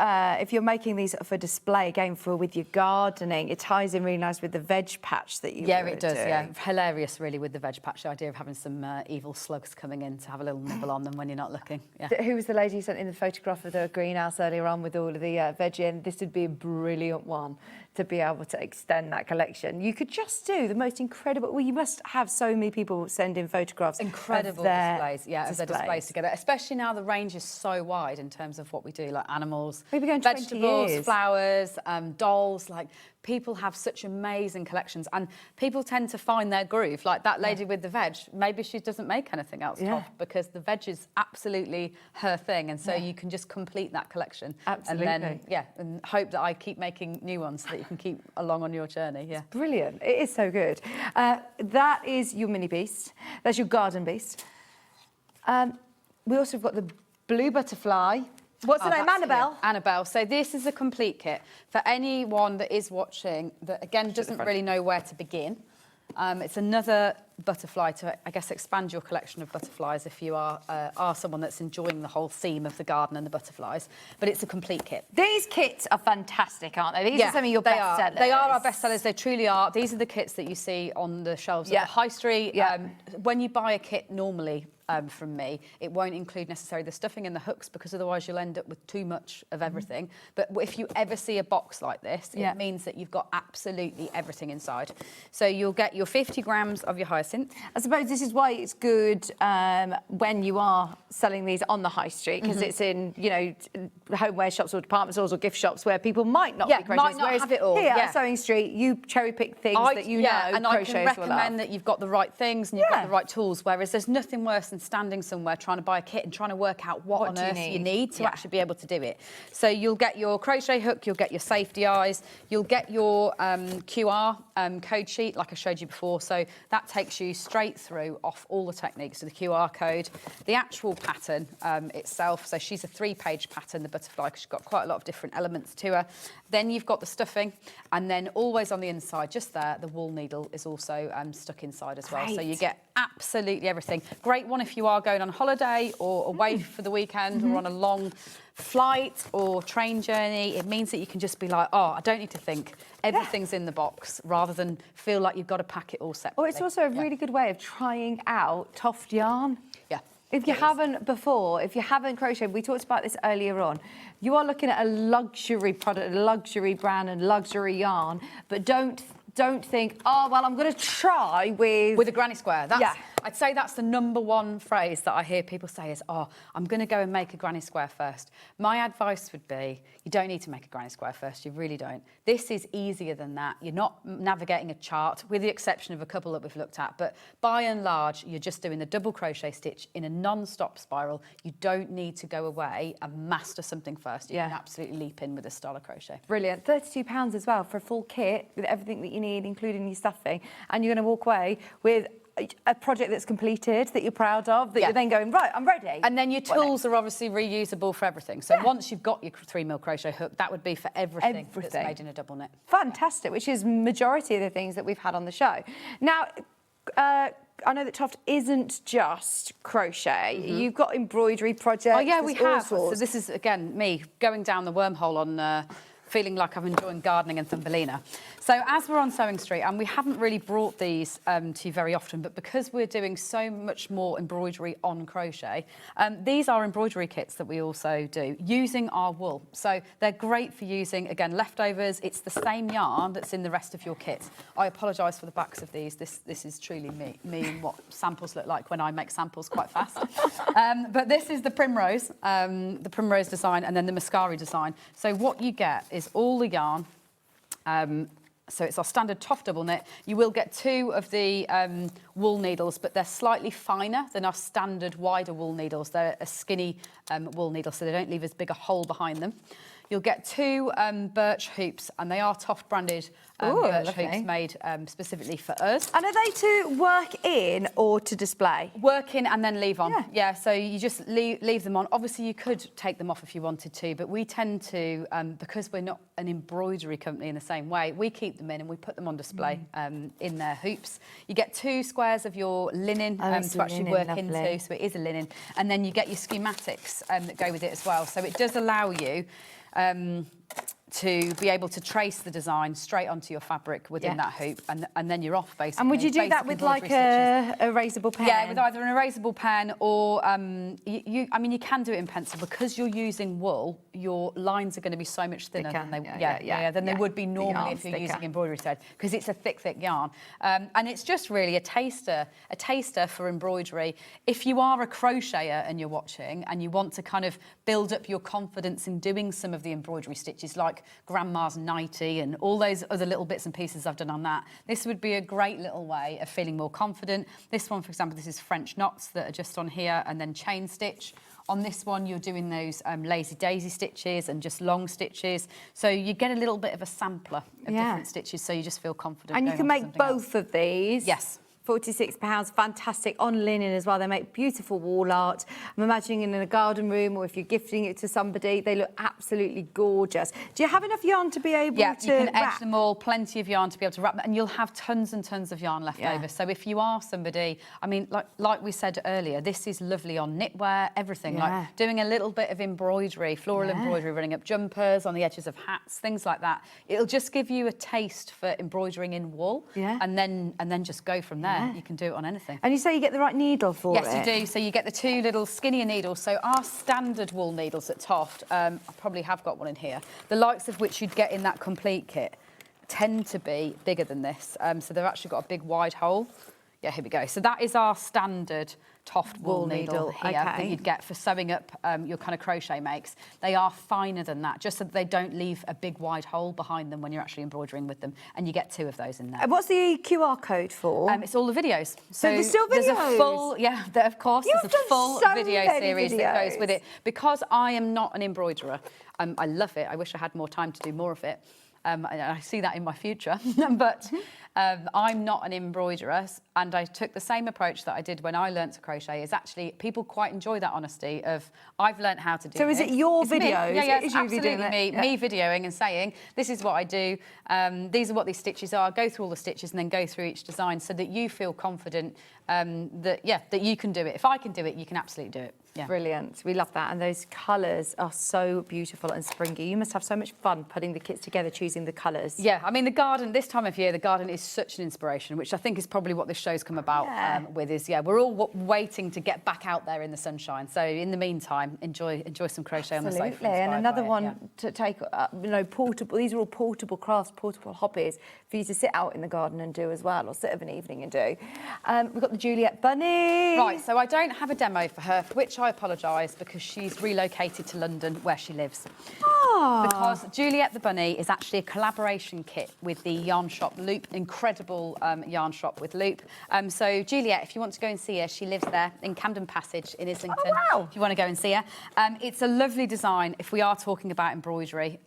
making these for display, again, with your gardening, it ties in really nice with the veg patch that you Yeah, were it does, doing. yeah. Hilarious, really, with the veg patch. The idea of having some evil slugs coming in to have a little nibble on them when you're not looking. Yeah. Who was the lady who sent in the photograph of the greenhouse earlier on with all of the veg in? This would be a brilliant one to be able to extend that collection. You could just do the most incredible. Well, you must have so many people send in photographs. Incredible of their displays, yeah, of their displays together. Especially now the range is so wide in terms of what we do, like animals, Maybe going 20 vegetables, years. flowers, dolls. Like, people have such amazing collections, and people tend to find their groove. Like that lady with the veg, maybe she doesn't make anything else, because the veg is absolutely her thing, and so you can just complete that collection. Absolutely. And then, and hope that I keep making new ones so that you can keep along on your journey. Yeah. It's brilliant. It is so good. That is your mini beast. That's your garden beast. We also have got the blue butterfly. What's the name? Annabelle? Annabelle. So this is a complete kit for anyone that is watching that, again, doesn't really know where to begin. It's another butterfly to, I guess, expand your collection of butterflies if you are someone that's enjoying the whole theme of the garden and the butterflies. But it's a complete kit. These kits are fantastic, aren't they? These are some of your best sellers. They are our best sellers. They truly are. These are the kits that you see on the shelves at the high street. When you buy a kit normally, from me, it won't include necessarily the stuffing and the hooks, because otherwise you'll end up with too much of everything. But if you ever see a box like this, it means that you've got absolutely everything inside. So you'll get your 50 grams of your hyacinth. I suppose this is why it's good when you are selling these on the high street, because it's in, homeware shops or department stores or gift shops where people might not be crocheting. might not have it all. Here at SewingStreet, you cherry pick things that you know and I can crocheters will love. recommend that you've got the right things and you've got the right tools, whereas there's nothing worse than standing somewhere trying to buy a kit and trying to work out what on earth you need to actually be able to do it. So you'll get your crochet hook, you'll get your safety eyes, you'll get your QR code sheet like I showed you before. So that takes you straight through off all the techniques. So the QR code, the actual pattern itself. So she's a 3-page pattern, the butterfly, because she's got quite a lot of different elements to her. Then you've got the stuffing, and then always on the inside, just there, the wool needle is also stuck inside as well. So you get absolutely everything. Great one if you are going on holiday or away for the weekend or on a long flight or train journey. It means that you can just be like, I don't need to think. Everything's in the box, rather than feel like you've got to pack it all separately. Or it's also a really good way of trying out TOFT yarn. Yeah. If you haven't before, if you haven't crocheted, we talked about this earlier on, you are looking at a luxury product, a luxury brand and luxury yarn, but don't think, I'm going to try with a granny square. I'd say that's the #1 phrase that I hear people say is, I'm going to go and make a granny square first. My advice would be, you don't need to make a granny square first. You really don't. This is easier than that. You're not navigating a chart, with the exception of a couple that we've looked at. But by and large, you're just doing the double crochet stitch in a non-stop spiral. You don't need to go away and master something first. You can absolutely leap in with this style of crochet. Brilliant. £32 as well for a full kit with everything that you need, including your stuffing. And you're going to walk away with a project that's completed, that you're proud of, that you're then going, right, I'm ready. And then your tools are obviously reusable for everything. So once you've got your 3mm crochet hook, that would be for everything that's made in a double knit. Fantastic, which is majority of the things that we've had on the show. Now, I know that TOFT isn't just crochet. You've got embroidery projects. Oh yeah, we have. So Sorts. this is, again, me going down the wormhole on feeling like I'm enjoying gardening and Thumbelina. So as we're on SewingStreet, and we haven't really brought these to you very often, but because we're doing so much more embroidery on crochet, these are embroidery kits that we also do using our wool. So they're great for using, again, leftovers. It's the same yarn that's in the rest of your kit. I apologise for the backs of these. This is truly me and what samples look like when I make samples quite fast. But this is the primrose design, and then the mascari design. So what you get is all the yarn. So it's our standard TOFT double knit. You will get 2 of the wool needles, but they're slightly finer than our standard wider wool needles. They're a skinny wool needle, so they don't leave as big a hole behind them. You'll get 2 birch hoops, and they are TOFT branded birch hoops made specifically for us. And are they to work in or to display? Work in and then leave on. Yeah, so you just leave them on. Obviously, you could take them off if you wanted to, but we tend to, because we're not an embroidery company in the same way, we keep them in and we put them on display in their hoops. You get 2 squares of your linen to actually work into, so it is a linen. And then you get your schematics that go with it as well. So it does allow you to be able to trace the design straight onto your fabric within that hoop, and then you're off, basically. And would you do that with like a erasable pen? Yeah, with either an erasable pen or, I mean, you can do it in pencil. Because you're using wool, your lines are going to be so much thinner than they would be normally if you're using embroidery thread, because it's a thick yarn. And it's just really a taster for embroidery. If you are a crocheter and you're watching and you want to kind of build up your confidence in doing some of the embroidery stitches, like Grandma's nightie and all those other little bits and pieces I've done on that, this would be a great little way of feeling more confident. This one, for example, this is French knots that are just on here, and then chain stitch. On this one, you're doing those lazy daisy stitches and just long stitches. So you get a little bit of a sampler of different stitches, so you just feel confident. And you can make both of these. Yes. £46, fantastic, on linen as well. They make beautiful wall art. I'm imagining in a garden room, or if you're gifting it to somebody, they look absolutely gorgeous. Do you have enough yarn to be able to you can wrap? edge them all, plenty of yarn to be able to wrap them, and you'll have tons and tons of yarn left over. So if you are somebody, I mean, like we said earlier, this is lovely on knitwear, everything, like doing a little bit of embroidery, floral embroidery, running up jumpers, on the edges of hats, things like that. It'll just give you a taste for embroidering in wool, and then just go from there. You can do it on anything. And you say you get the right needle for it? Yes, you do. So you get the 2 little skinnier needles. So our standard wool needles at TOFT, I probably have got one in here, the likes of which you'd get in that complete kit, tend to be bigger than this. So they've actually got a big wide hole. Yeah, here we go. So that is our standard TOFT wool needle here that you'd get for sewing up your kind of crochet makes. They are finer than that, just so that they don't leave a big wide hole behind them when you're actually embroidering with them. And you get 2 of those in there. What's the QR code for? It's all the videos. So there's still videos? There's a full, of course, there's a full video series that goes with it. Because I am not an embroiderer, I love it. I wish I had more time to do more of it. I see that in my future, but I'm not an embroiderer, and I took the same approach that I did when I learnt to crochet. Is actually people quite enjoy that honesty of I've learnt how to do. So is it your videos? Yeah, it's absolutely me videoing and saying this is what I do. These are what these stitches are. Go through all the stitches and then go through each design so that you feel confident that you can do it. If I can do it, you can absolutely do it. Yeah. Brilliant. We love that. And those colours are so beautiful and springy. You must have so much fun putting the kits together, choosing the colours. Yeah, I mean, the garden, this time of year, the garden is such an inspiration, which I think is probably what this show's come about with is, we're all waiting to get back out there in the sunshine. So in the meantime, enjoy some crochet on the sofa. Absolutely. And another one to take, portable, these are all portable crafts, portable hobbies for you to sit out in the garden and do as well, or sit of an evening and do. We've got the Juliet Bunny. Right, so I don't have a demo for her, for which I apologise, because she's relocated to London where she lives. Because Juliet the Bunny is actually a collaboration kit with the yarn shop Loop, incredible yarn shop with Loop. So Juliet, if you want to go and see her, she lives there in Camden Passage in Islington. If you want to go and see her. It's a lovely design if we are talking about embroidery.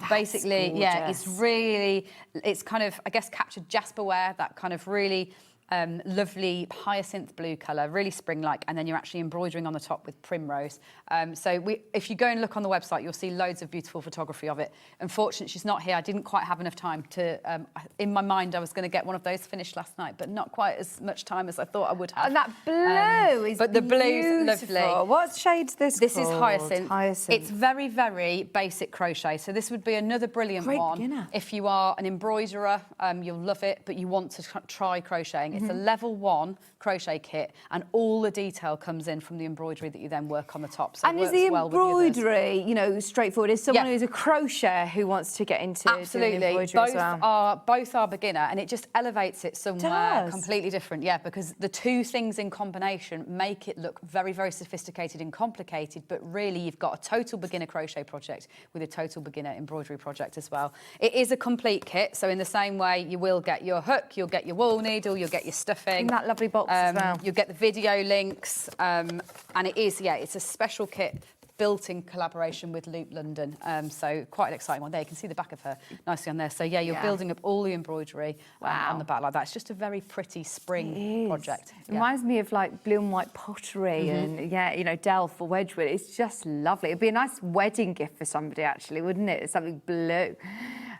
Basically, gorgeous. it's really, it's kind of, I guess, captured Jasperware, that kind of really lovely hyacinth blue colour, really spring-like, and then you're actually embroidering on the top with primrose. If you go and look on the website, you'll see loads of beautiful photography of it. Unfortunately, she's not here. I didn't quite have enough time to, in my mind, I was going to get one of those finished last night, but not quite as much time as I thought I would have. And that blue is But the blue's beautiful. lovely. What shade's this This called? is hyacinth. Hyacinth. It's very, very basic crochet. So this would be another brilliant Great one. beginner. If you are an embroiderer, you'll love it, but you want to try crocheting. It's a level 1 crochet kit, and all the detail comes in from the embroidery that you then work on the top. So And it is works the well with the others. embroidery, you know, straightforward? Is someone Yeah. who's a crocheter who wants to get into doing Absolutely, embroidery as well? both are beginner, and it just elevates it somewhere does. completely different. Yeah, because the two things in combination make it look very, very sophisticated and complicated. But really, you've got a total beginner crochet project with a total beginner embroidery project as well. It is a complete kit, so in the same way, you will get your hook, you'll get your wool needle, you'll get your stuffing. In that lovely box as well. You'll get the video links, and it is, it's a special kit built in collaboration with Loop London. So quite an exciting one there. You can see the back of her nicely on there. So you're building up all the embroidery on the back like that. It's just a very pretty spring project. It reminds me of like blue and white pottery and you know, Delft or Wedgwood. It's just lovely. It'd be a nice wedding gift for somebody actually, wouldn't it? Something blue.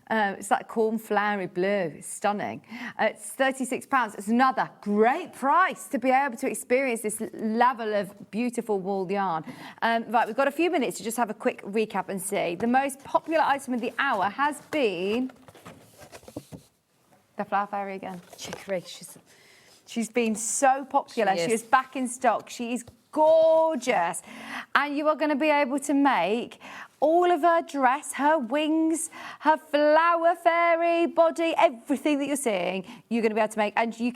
It's like cornflowery blue. It's stunning. It's £36. It's another great price to be able to experience this level of beautiful wool yarn. Right, we've got a few minutes to just have a quick recap and see. The most popular item of the hour has been the Flower Fairy again. Chicory. She's been so popular. She She is. is back in stock. She is gorgeous. And you are going to be able to make all of her dress, her wings, her flower fairy body, everything that you're seeing, you're going to be able to make. And you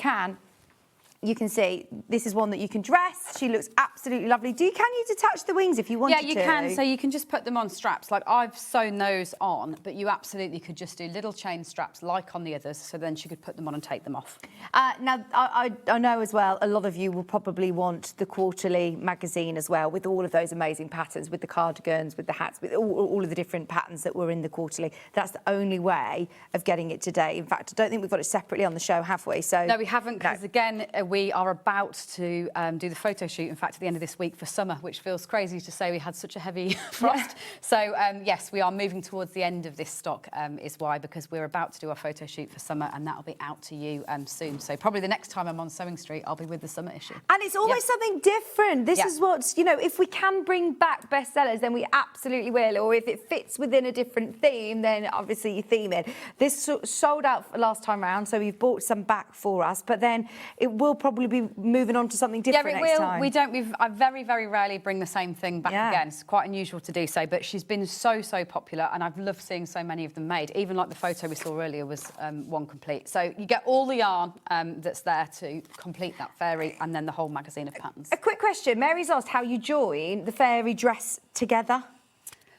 can see this is one that you can dress. She looks absolutely lovely. Can you detach the wings if you wanted to? Yeah, you can. So you can just put them on straps. Like I've sewn those on, but you absolutely could just do little chain straps like on the others. So then she could put them on and take them off. Now, I know as well, a lot of you will probably want the quarterly magazine as well, with all of those amazing patterns, with the cardigans, with the hats, with all of the different patterns that were in the quarterly. That's the only way of getting it today. In fact, I don't think we've got it separately on the show, have we? So no, we haven't, because again, we are about to do the photo shoot, in fact, at the end of this week for summer, which feels crazy to say we had such a heavy frost. So, yes, we are moving towards the end of this stock, is why, because we're about to do our photo shoot for summer, and that'll be out to you soon. So probably the next time I'm on Sewing Street, I'll be with the summer issue. And it's always something different. This is what's, you know, if we can bring back bestsellers, then we absolutely will. Or if it fits within a different theme, then obviously you theme it. This sold out last time round, so we've bought some back for us, but then it will probably be moving on to something different next time. We don't. I very, very rarely bring the same thing back again. It's quite unusual to do so, but she's been so popular, and I've loved seeing so many of them made. Even like the photo we saw earlier was one complete. So you get all the yarn that's there to complete that fairy, and then the whole magazine of patterns. A quick question. Mary's asked how you join the fairy dress together.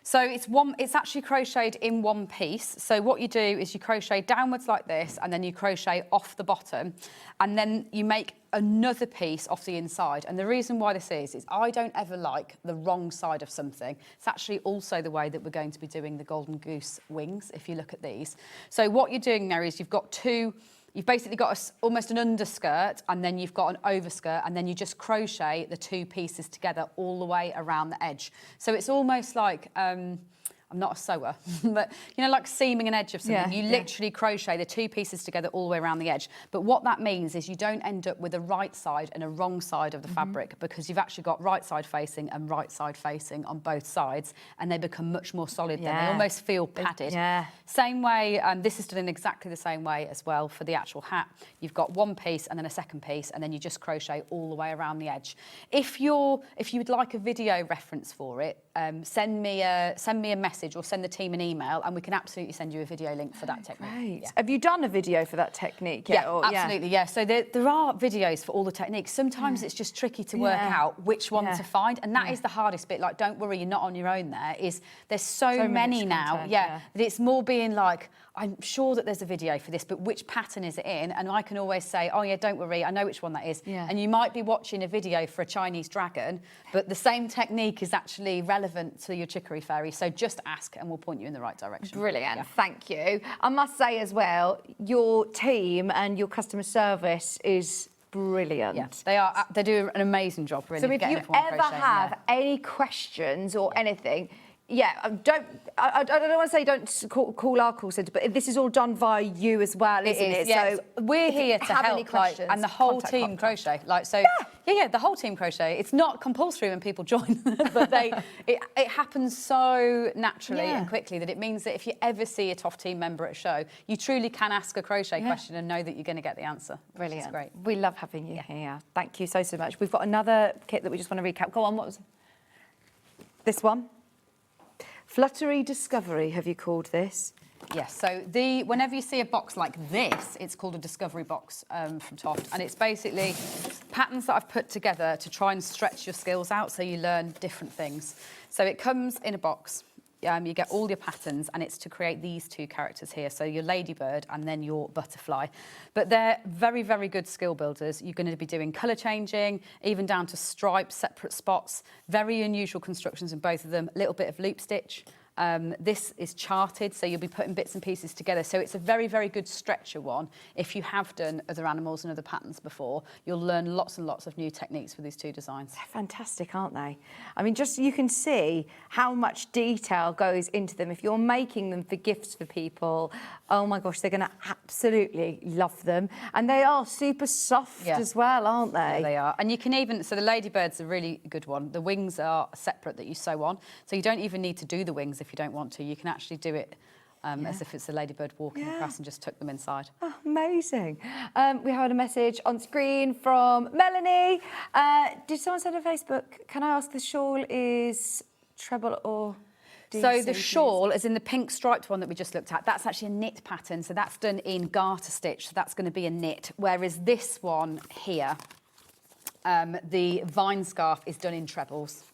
So it's actually crocheted in one piece. So what you do is you crochet downwards like this, and then you crochet off the bottom, and then you make another piece off the inside. And the reason why this is I don't ever like the wrong side of something. It's actually also the way that we're going to be doing the Golden Goose wings, if you look at these. So what you're doing there is you've basically got almost an underskirt, and then you've got an overskirt, and then you just crochet the two pieces together all the way around the edge. So it's almost like, I'm not a sewer, but, you know, like seaming an edge of something. You literally crochet the two pieces together all the way around the edge. But what that means is you don't end up with a right side and a wrong side of the fabric, because you've actually got right side facing and right side facing on both sides, and they become much more solid then. They almost feel padded. Same way, this is done in exactly the same way as well for the actual hat. You've got one piece and then a second piece, and then you just crochet all the way around the edge. If you would like a video reference for it, send me a message or send the team an email, and we can absolutely send you a video link for that technique. Great. Have you done a video for that technique yet? Absolutely, So there are videos for all the techniques. Sometimes it's just tricky to work out which one to find, and that is the hardest bit. Like, don't worry, you're not on your own there. There's so many now, that it's more being like, I'm sure that there's a video for this, but which pattern is it in? And I can always say, oh yeah, don't worry, I know which one that is. Yeah. And you might be watching a video for a Chinese dragon, but the same technique is actually relevant to your chicory fairy. So just ask and we'll point you in the right direction. Brilliant, Yeah. thank you. I must say as well, your team and your customer service is brilliant. Yeah, they do an amazing job, really. So if you ever have any questions or anything, I don't want to say don't call our call centre, but this is all done via you as well, isn't it? Yeah. So we're here to have help, any questions, and the whole contact team crochet. The whole team crochet. It's not compulsory when people join, but it happens so naturally and quickly that it means that if you ever see a TOFT team member at a show, you truly can ask a crochet question and know that you're going to get the answer. Brilliant. It's great. We love having you here. Thank you so much. We've got another kit that we just want to recap. Go on, what was this one? Fluttery Discovery, have you called this? Yes, so whenever you see a box like this, it's called a discovery box from TOFT, and it's basically patterns that I've put together to try and stretch your skills out so you learn different things. So it comes in a box. You get all your patterns, and it's to create these two characters here. So your ladybird and then your butterfly. But they're very, very good skill builders. You're going to be doing colour changing, even down to stripes, separate spots. Very unusual constructions in both of them. A little bit of loop stitch. This is charted, so you'll be putting bits and pieces together. So it's a very, very good stretcher one. If you have done other animals and other patterns before, you'll learn lots and lots of new techniques with these two designs. They're fantastic, aren't they? I mean, just you can see how much detail goes into them. If you're making them for gifts for people, oh my gosh, they're going to absolutely love them. And they are super soft as well, aren't they? Yeah, they are. And you can even, so the ladybird's a really good one. The wings are separate that you sew on. So you don't even need to do the wings if you don't want to. You can actually do it as if it's a ladybird walking across and just tuck them inside. Oh, amazing. We had a message on screen from Melanie. Did someone send a Facebook? Can I ask, the shawl is treble or... So the shawl, as in the pink striped one that we just looked at, that's actually a knit pattern. So that's done in garter stitch. So that's going to be a knit. Whereas this one here, the vine scarf is done in trebles.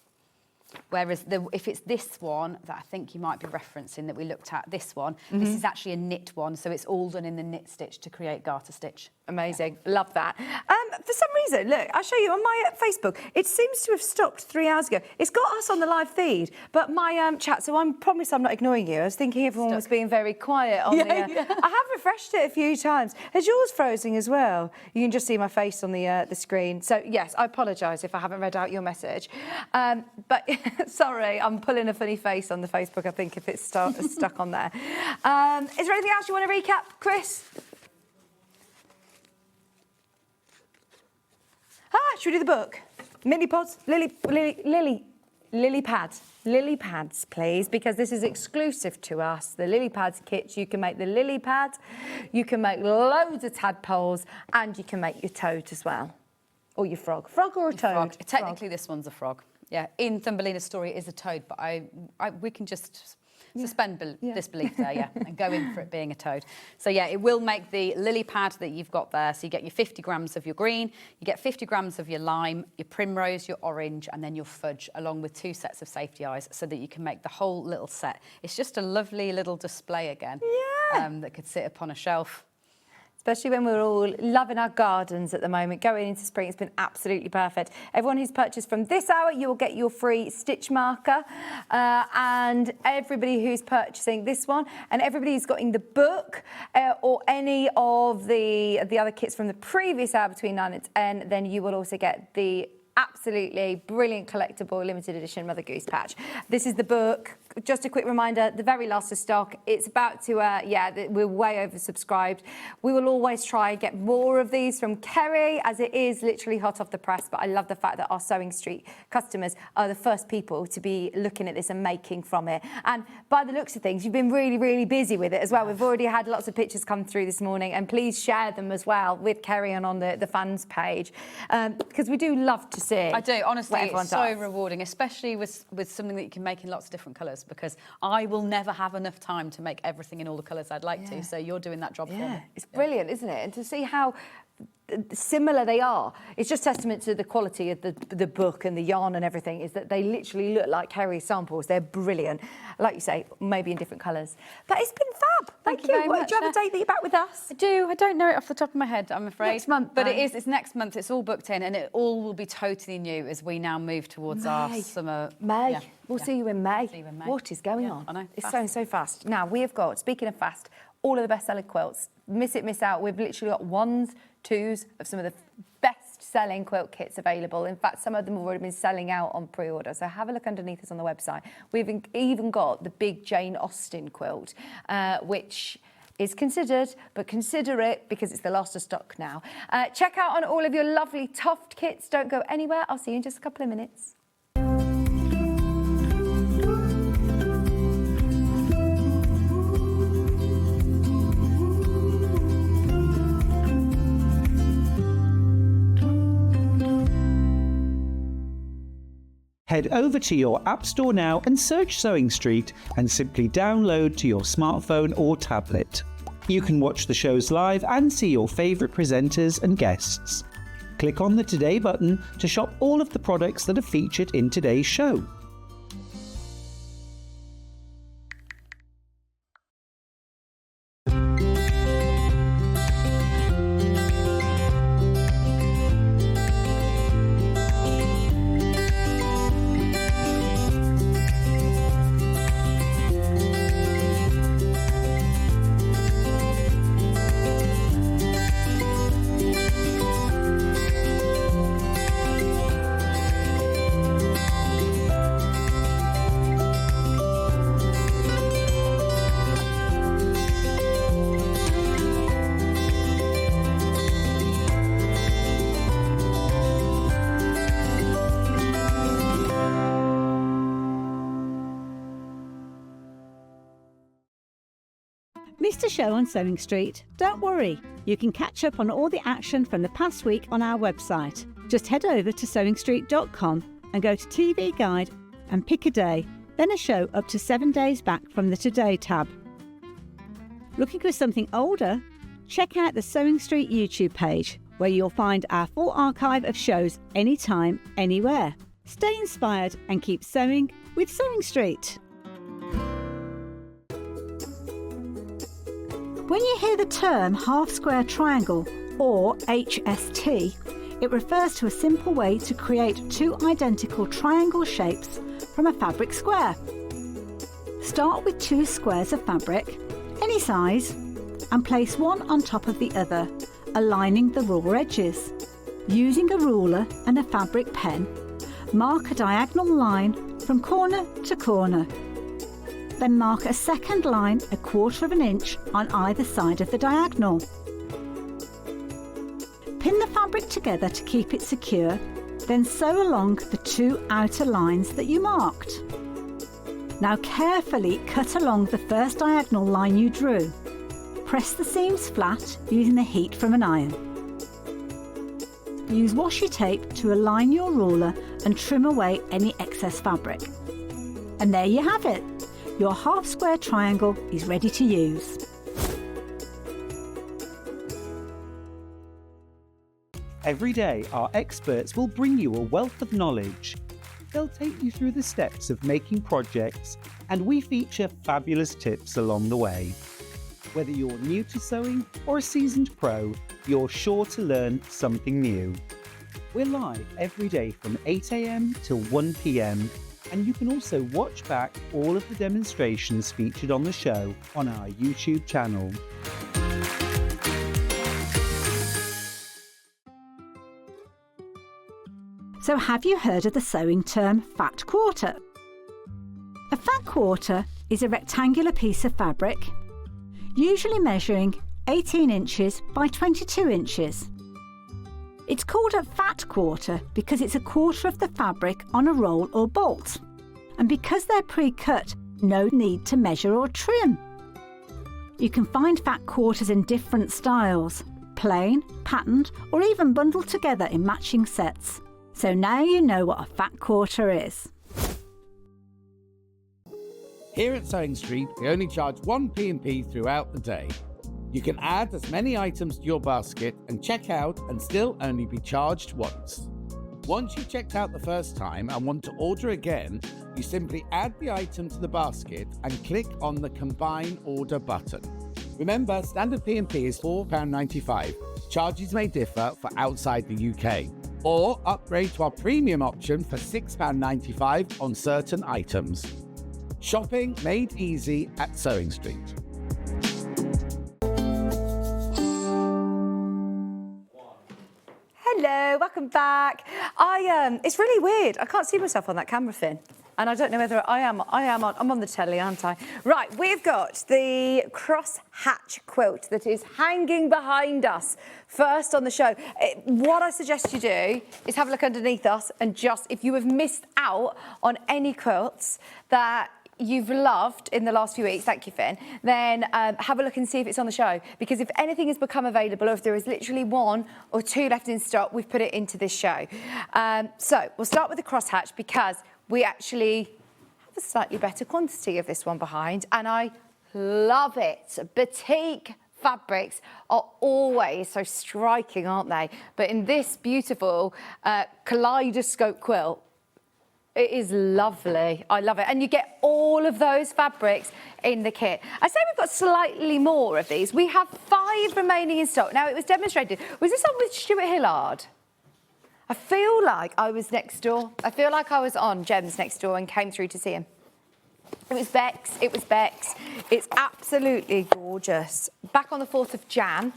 Whereas if it's this one that I think you might be referencing that we looked at, this one, this is actually a knit one, so it's all done in the knit stitch to create garter stitch. Amazing, love that. For some reason, look, I'll show you on my Facebook, it seems to have stopped 3 hours ago. It's got us on the live feed, but my chat, so I promise I'm not ignoring you. I was thinking everyone was being very quiet on the... I have refreshed it a few times. Is yours frozen as well? You can just see my face on the screen. So yes, I apologise if I haven't read out your message. But sorry, I'm pulling a funny face on the Facebook, I think, if it's stuck on there. Is there anything else you want to recap, Chris? Should we do the book? Mini pods, lily pads. Lily pads, please, because this is exclusive to us. The lily pads kits, you can make the lily pads, you can make loads of tadpoles, and you can make your toad as well. Or your frog. Frog or a toad? Frog. Technically, this one's a frog. Yeah, in Thumbelina's story it is a toad, but we can just suspend disbelief there, and go in for it being a toad. So yeah, it will make the lily pad that you've got there. So you get your 50 grams of your green, you get 50 grams of your lime, your primrose, your orange, and then your fudge, along with 2 sets of safety eyes, so that you can make the whole little set. It's just a lovely little display again, that could sit upon a shelf. Especially when we're all loving our gardens at the moment. Going into spring, it's been absolutely perfect. Everyone who's purchased from this hour, you will get your free stitch marker. And everybody who's purchasing this one, and everybody who's getting the book or any of the other kits from the previous hour between 9 and 10, then you will also get the absolutely brilliant collectible limited edition Mother Goose patch. This is the book. Just a quick reminder, the very last of stock. It's about to, we're way oversubscribed. We will always try and get more of these from Kerry, as it is literally hot off the press, but I love the fact that our SewingStreet customers are the first people to be looking at this and making from it. And by the looks of things, you've been really, really busy with it as well. We've already had lots of pictures come through this morning, and please share them as well with Kerry and on the fans page, because we do love to see. I do, honestly, it's so rewarding, especially with something that you can make in lots of different colours, because I will never have enough time to make everything in all the colours I'd like to, so you're doing that job for me. It's brilliant, isn't it? And to see how similar they are. It's just testament to the quality of the book and the yarn and everything, is that they literally look like Harry samples. They're brilliant. Like you say, maybe in different colours. But it's been fab. Thank you very Do much. you have a date that you're back with us? I do. I don't know it off the top of my head, I'm afraid. Next month, But then. it's next month. It's all booked in, and it all will be totally new as we now move towards our summer. May. Yeah. We'll Yeah. see you in May. See you in May. What is going Yeah, on? I know. It's Fast. going so fast. Now, we have got, speaking of fast, all of the best-selling quilts. Miss it, miss out. We've literally got 1s, 2s of some of the best-selling quilt kits available. In fact, some of them have already been selling out on pre-order. So have a look underneath us on the website. We've even got the big Jane Austen quilt, which is considered, but consider it because it's the last of stock now. Check out on all of your lovely TOFT kits. Don't go anywhere. I'll see you in just a couple of minutes. Head over to your App Store now and search SewingStreet and simply download to your smartphone or tablet. You can watch the shows live and see your favourite presenters and guests. Click on the Today button to shop all of the products that are featured in today's show. Missed a show on Sewing Street? Don't worry, you can catch up on all the action from the past week on our website. Just head over to SewingStreet.com and go to TV Guide and pick a day, then a show up to 7 days back from the Today tab. Looking for something older? Check out the Sewing Street YouTube page, where you'll find our full archive of shows anytime, anywhere. Stay inspired and keep sewing with Sewing Street. When you hear the term half square triangle, or HST, it refers to a simple way to create two identical triangle shapes from a fabric square. Start with 2 squares of fabric, any size, and place one on top of the other, aligning the raw edges. Using a ruler and a fabric pen, mark a diagonal line from corner to corner. Then mark a second line 1/4 inch on either side of the diagonal. Pin the fabric together to keep it secure, then sew along the 2 outer lines that you marked. Now carefully cut along the first diagonal line you drew. Press the seams flat using the heat from an iron. Use washi tape to align your ruler and trim away any excess fabric. And there you have it. Your half square triangle is ready to use. Every day, our experts will bring you a wealth of knowledge. They'll take you through the steps of making projects, and we feature fabulous tips along the way. Whether you're new to sewing or a seasoned pro, you're sure to learn something new. We're live every day from 8 a.m. till 1 p.m. and you can also watch back all of the demonstrations featured on the show on our YouTube channel. So have you heard of the sewing term fat quarter? A fat quarter is a rectangular piece of fabric, usually measuring 18 inches by 22 inches. It's called a fat quarter because it's 1/4 of the fabric on a roll or bolt. And because they're pre-cut, no need to measure or trim. You can find fat quarters in different styles, plain, patterned, or even bundled together in matching sets. So now you know what a fat quarter is. Here at Sewing Street, we only charge 1 P&P throughout the day. You can add as many items to your basket and check out and still only be charged once. Once you've checked out the first time and want to order again, you simply add the item to the basket and click on the Combine Order button. Remember, standard P&P is £4.95. Charges may differ for outside the UK. Or upgrade to our premium option for £6.95 on certain items. Shopping made easy at SewingStreet. Hello, welcome back. It's really weird. I can't see myself on that camera, Finn. And I don't know whether I'm on the telly, aren't I? Right, we've got the cross-hatch quilt that is hanging behind us first on the show. What I suggest you do is have a look underneath us and just, if you have missed out on any quilts that you've loved in the last few weeks, thank you, Finn, then have a look and see if it's on the show. Because if anything has become available, or if there is literally 1 or 2 left in stock, we've put it into this show. So we'll start with the crosshatch because we actually have a slightly better quantity of this one behind, and I love it. Batik fabrics are always so striking, aren't they? But in this beautiful kaleidoscope quilt, it is lovely. I love it. And you get all of those fabrics in the kit. I say we've got slightly more of these. We have 5 remaining in stock. Now, it was demonstrated. Was this on with Stuart Hillard? I feel like I was next door. I feel like I was on Jem's next door and came through to see him. It was Bex. It was Bex. It's absolutely gorgeous. Back on the 4th of Jan.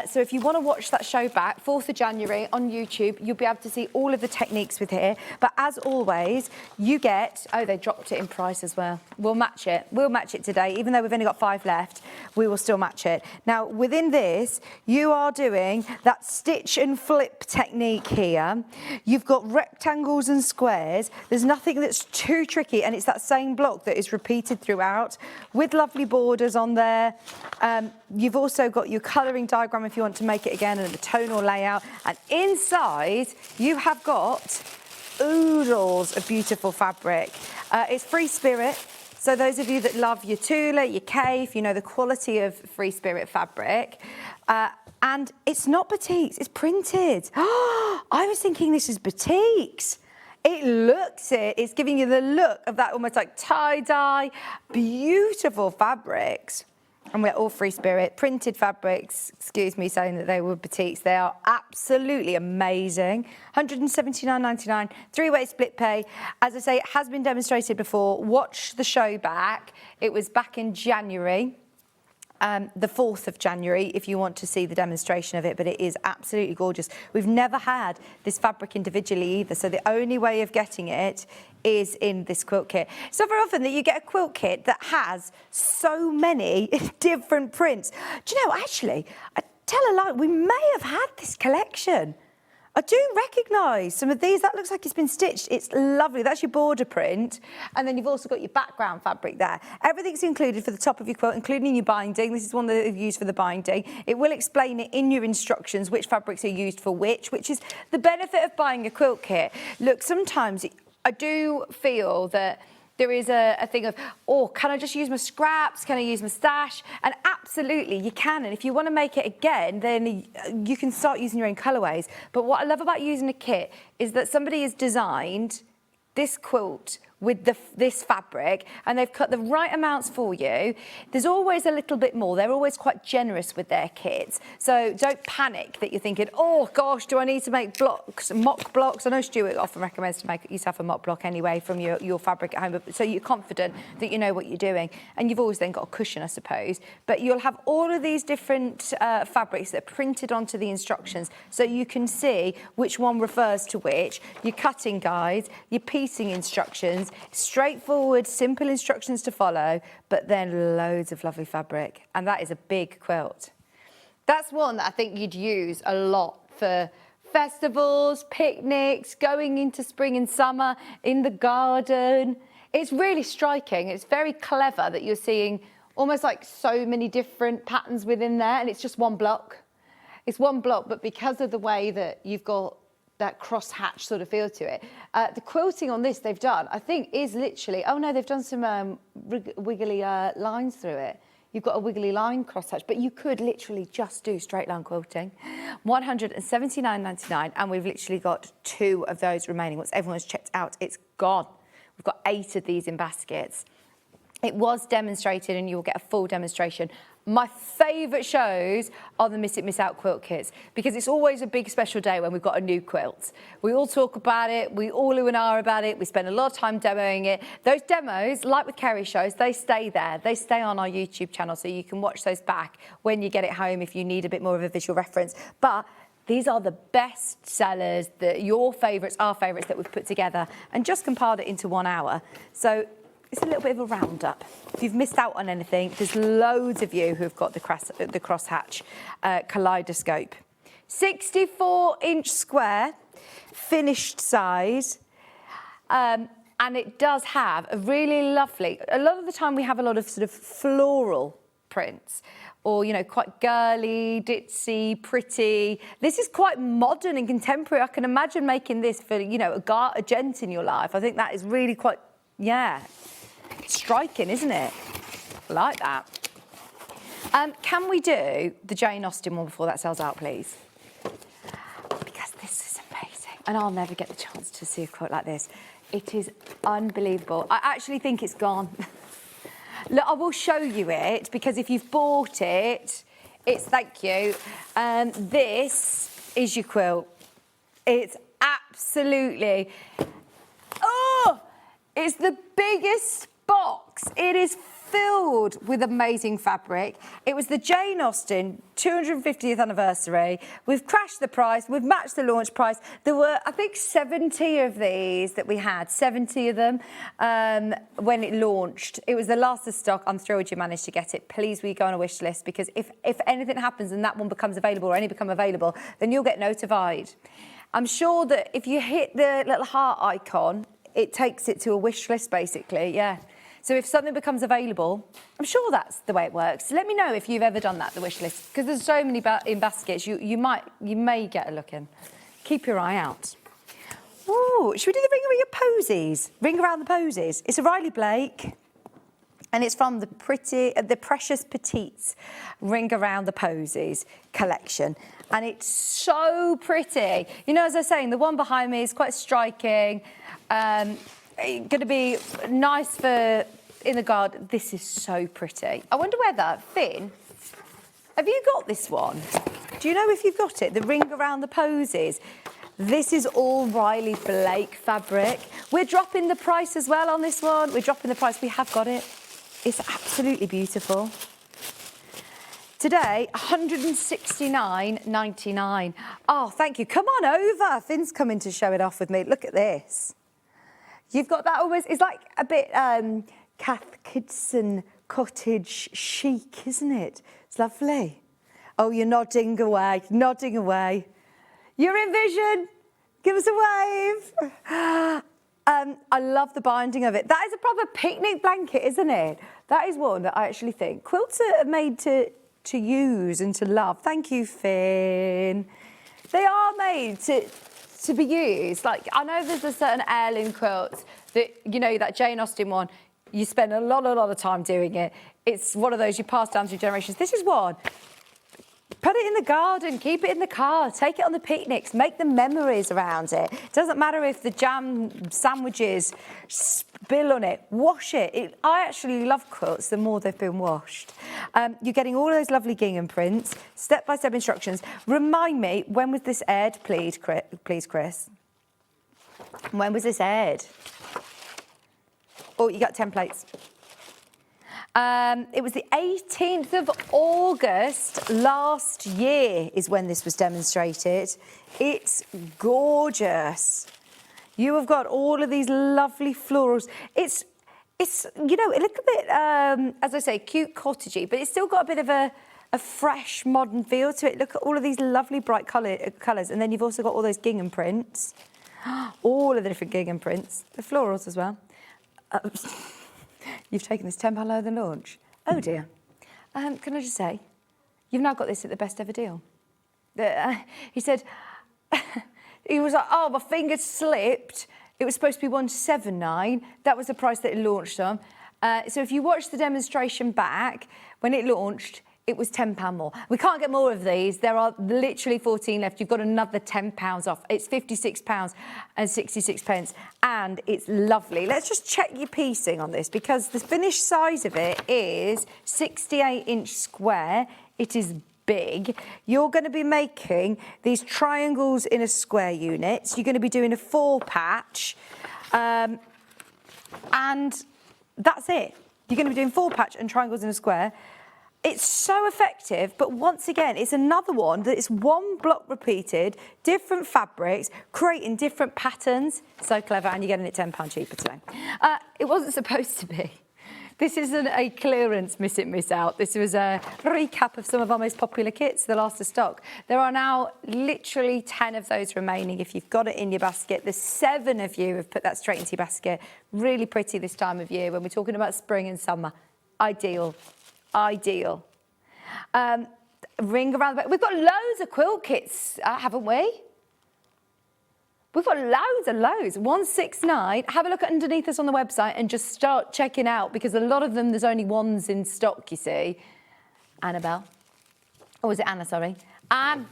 So if you want to watch that show back, 4th of January on YouTube, you'll be able to see all of the techniques with here. But as always, you get... Oh, they dropped it in price as well. We'll match it. We'll match it today. Even though we've only got 5 left, we will still match it. Now, within this, you are doing that stitch and flip technique here. You've got rectangles and squares. There's nothing that's too tricky, and it's that same block that is repeated throughout with lovely borders on there. You've also got your colouring diagram if you want to make it again, and the tonal layout. And inside, you have got oodles of beautiful fabric. It's Free Spirit. So those of you that love your Tula, your Cave, you know the quality of Free Spirit fabric. And it's not batiks, it's printed. I was thinking this is batiks. It looks it. It's giving you the look of that almost like tie-dye, beautiful fabrics. And we're all Free Spirit, printed fabrics, excuse me saying that they were batiks. They are absolutely amazing. £179.99, 3-way split pay. As I say, it has been demonstrated before. Watch the show back. It was back in January. The 4th of January, if you want to see the demonstration of it, but it is absolutely gorgeous. We've never had this fabric individually either, so the only way of getting it is in this quilt kit. It's not very often that you get a quilt kit that has so many different prints. Do you know, actually, I tell a lie, we may have had this collection. I do recognise some of these. That looks like it's been stitched. It's lovely. That's your border print. And then you've also got your background fabric there. Everything's included for the top of your quilt, including your binding. This is one that they've used for the binding. It will explain it in your instructions which fabrics are used for which is the benefit of buying a quilt kit. Look, sometimes I do feel that there is a thing of, oh, can I just use my scraps? Can I use my stash? And absolutely, you can. And if you want to make it again, then you can start using your own colourways. But what I love about using a kit is that somebody has designed this quilt with this fabric, and they've cut the right amounts for you. There's always a little bit more. They're always quite generous with their kits. So don't panic that you're thinking, oh gosh, do I need to make blocks, mock blocks? I know Stuart often recommends to make yourself a mock block anyway from your fabric at home, but so you're confident that you know what you're doing. And you've always then got a cushion, I suppose. But you'll have all of these different fabrics that are printed onto the instructions, so you can see which one refers to which, your cutting guides, your piecing instructions, straightforward, simple instructions to follow, but then loads of lovely fabric. And that is a big quilt. That's one that I think you'd use a lot for festivals, picnics, going into spring and summer, in the garden. It's really striking. It's very clever that you're seeing almost like so many different patterns within there, and it's just one block. It's one block, but because of the way that you've got that cross-hatch sort of feel to it. The quilting on this they've done, I think, is literally... Oh, no, they've done some wiggly lines through it. you've got a wiggly line crosshatch, but you could literally just do straight line quilting. $179.99, and we've literally got 2 of those remaining. Once everyone's checked out, it's gone. We've got 8 of these in baskets. It was demonstrated, and you will get a full demonstration. My favourite shows are the Miss It, Miss Out quilt kits, because it's always a big special day when we've got a new quilt. We all talk about it, we all ooh and ah about it, we spend a lot of time demoing it. Those demos, like with Kerry shows, they stay there. They stay on our YouTube channel, so you can watch those back when you get it home if you need a bit more of a visual reference. But these are the best sellers, your favourites, our favourites that we've put together and just compiled it into 1 hour. So it's a little bit of a roundup. If you've missed out on anything, there's loads of you who've got the crosshatch kaleidoscope. 64-inch square, finished size, and it does have a really lovely, a lot of the time we have a lot of sort of floral prints, or, you know, quite girly, ditzy, pretty. This is quite modern and contemporary. I can imagine making this for, you know, a gent in your life. I think that is really quite, yeah, striking, isn't it? I like that. Can we do the Jane Austen one before that sells out, please? Because this is amazing, and I'll never get the chance to see a quote like this. It is unbelievable. I actually think it's gone. Look, I will show you it, because if you've bought it, it's, thank you. This is your quilt. It's absolutely, oh, it's the biggest box. It is filled with amazing fabric. It was the Jane Austen 250th anniversary. We've crashed the price. We've matched the launch price. There were, I think, 70 of these that we had, 70 of them when it launched. It was the last of stock. I'm thrilled you managed to get it. Please, will you go on a wish list? Because if anything happens and that one becomes available or any become available, then you'll get notified. I'm sure that if you hit the little heart icon, it takes it to a wish list, basically, yeah. So if something becomes available, I'm sure that's the way it works. Let me know if you've ever done that, the wish list, because there's so many in baskets, you may get a look in. Keep your eye out. Ooh, should we do the ring around your posies? Ring around the posies. It's a Riley Blake, and it's from the Precious Petites Ring Around the Posies collection. And it's so pretty. You know, as I was saying, the one behind me is quite striking. Going to be nice for in the garden. This is so pretty. I wonder whether, Finn, have you got this one? Do you know if you've got it? The Ring Around the Posies. This is all Riley Blake fabric. We're dropping the price as well on this one. We're dropping the price. We have got it. It's absolutely beautiful. Today, $169.99. Oh, thank you. Come on over. Finn's coming to show it off with me. Look at this. You've got that almost, it's like a bit Cath Kidston cottage chic, isn't it? It's lovely. Oh, you're nodding away, nodding away. You're in vision. Give us a wave. I love the binding of it. That is a proper picnic blanket, isn't it? That is one that I actually think quilts are made to use and to love. Thank you, Finn. They are made to be used. Like, I know there's a certain heirloom quilt that, you know, that Jane Austen one, you spend a lot of time doing it. It's one of those you pass down through generations. This is one. Put it in the garden, keep it in the car, take it on the picnics, make the memories around it. It doesn't matter if the jam sandwiches spill on it, wash it. I actually love quilts the more they've been washed. You're getting all of those lovely gingham prints, step-by-step instructions. Remind me, when was this aired, please, Chris? When was this aired? Oh, you got templates. It was the 18th of August last year is when this was demonstrated. It's gorgeous. You have got all of these lovely florals. It's you know, a little bit, as I say, cute cottagey, but it's still got a bit of a fresh modern feel to it. Look at all of these lovely bright colours. And then you've also got all those gingham prints. All of the different gingham prints. The florals as well. You've taken this £10 lower than launch. Oh dear. Can I just say, you've now got this at the best ever deal. He said, he was like, oh, my finger slipped. It was supposed to be $179. That was the price that it launched on. So if you watch the demonstration back, when it launched, it was £10 more. We can't get more of these. There are literally 14 left. You've got another £10 off. It's £56 and 66 pence, and it's lovely. Let's just check your piecing on this, because the finished size of it is 68-inch square. It is big. You're going to be making these triangles in a square unit. So you're going to be doing a 4-patch, and that's it. You're going to be doing 4-patch and triangles in a square. It's so effective, but once again, it's another one that is one block repeated, different fabrics, creating different patterns. So clever, and you're getting it £10 cheaper today. It wasn't supposed to be. This isn't a clearance miss it, miss out. This was a recap of some of our most popular kits, the last of stock. There are now literally 10 of those remaining. If you've got it in your basket, the 7 of you have put that straight into your basket. Really pretty this time of year when we're talking about spring and summer. Ideal. Ideal. Ring around the back. We've got loads of quilt kits, haven't we? We've got loads. 169. Have a look at underneath us on the website and just start checking out, because a lot of them, there's only ones in stock, you see. Annabelle. Or was it Anna, sorry? Anne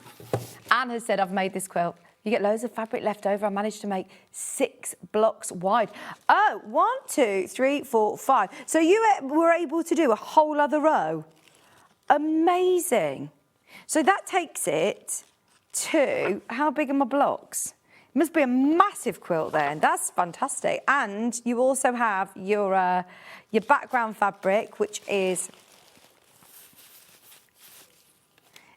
has said, I've made this quilt. You get loads of fabric left over. I managed to make 6 blocks wide. Oh, 1, 2, 3, 4, 5. So you were able to do a whole other row. Amazing. So that takes it to, how big are my blocks? It must be a massive quilt then. That's fantastic. And you also have your background fabric, which is,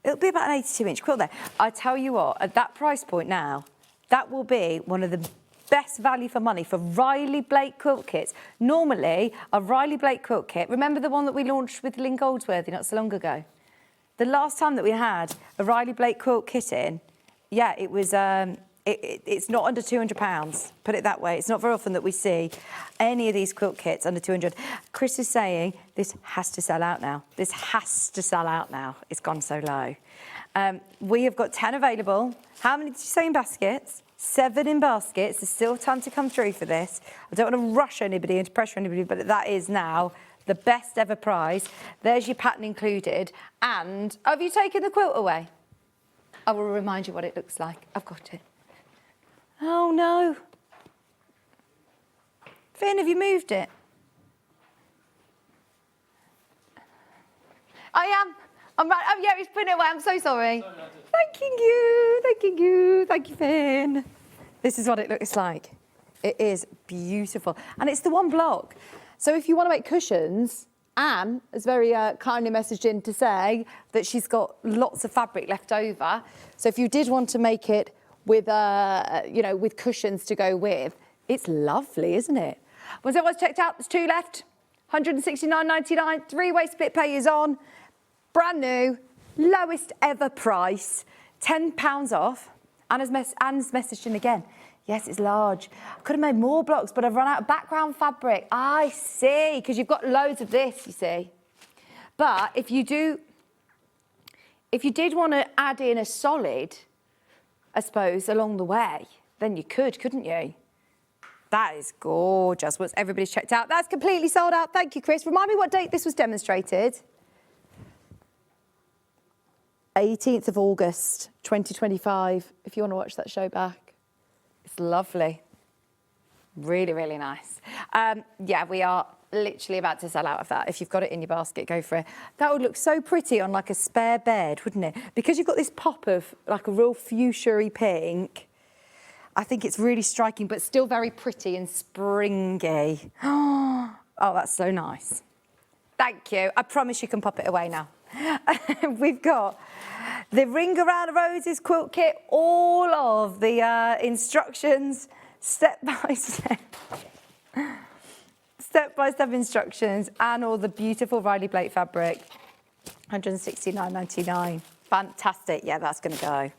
it'll be about an 82-inch quilt there. I tell you what, at that price point now, that will be one of the best value for money for Riley Blake quilt kits. Normally, a Riley Blake quilt kit, remember the one that we launched with Lynn Goldsworthy not so long ago? The last time that we had a Riley Blake quilt kit in, yeah, it was, it's not under £200, put it that way. It's not very often that we see any of these quilt kits under 200. Chris is saying this has to sell out now. This has to sell out now. It's gone so low. We have got 10 available. How many did you say in baskets? 7 in baskets. There's still time to come through for this. I don't want to rush anybody and to pressure anybody, but that is now the best ever price. There's your pattern included. And have you taken the quilt away? I will remind you what it looks like. I've got it. Oh no. Finn, have you moved it? I am. I'm right. Oh yeah, he's putting it away. I'm so sorry. Thanking you, Finn. This is what it looks like. It is beautiful. And it's the one block. So if you want to make cushions, Anne has very kindly messaged in to say that she's got lots of fabric left over. So if you did want to make it with, with cushions to go with, it's lovely, isn't it? Once everyone's checked out, there's 2 left. £169.99, 3-way split pay is on. Brand new, lowest ever price, £10 off. Anne's messaged in again. Yes, it's large. I could have made more blocks, but I've run out of background fabric. I see, because you've got loads of this, you see. But if you did want to add in a solid, I suppose, along the way, then you could, couldn't you? That is gorgeous. Once everybody's checked out, that's completely sold out. Thank you, Chris. Remind me what date this was demonstrated. 18th of August, 2025, if you want to watch that show back. It's lovely. Really, really nice. Yeah, we are literally about to sell out of that. If you've got it in your basket, go for it. That would look so pretty on like a spare bed, wouldn't it? Because you've got this pop of like a real fuchsia-y pink. I think it's really striking, but still very pretty and springy. Oh, that's so nice. Thank you. I promise you can pop it away now. We've got the Ring Around the Roses quilt kit, all of the instructions, step-by-step instructions, and all the beautiful Riley Blake fabric. £169.99. Fantastic. Yeah, that's going to go.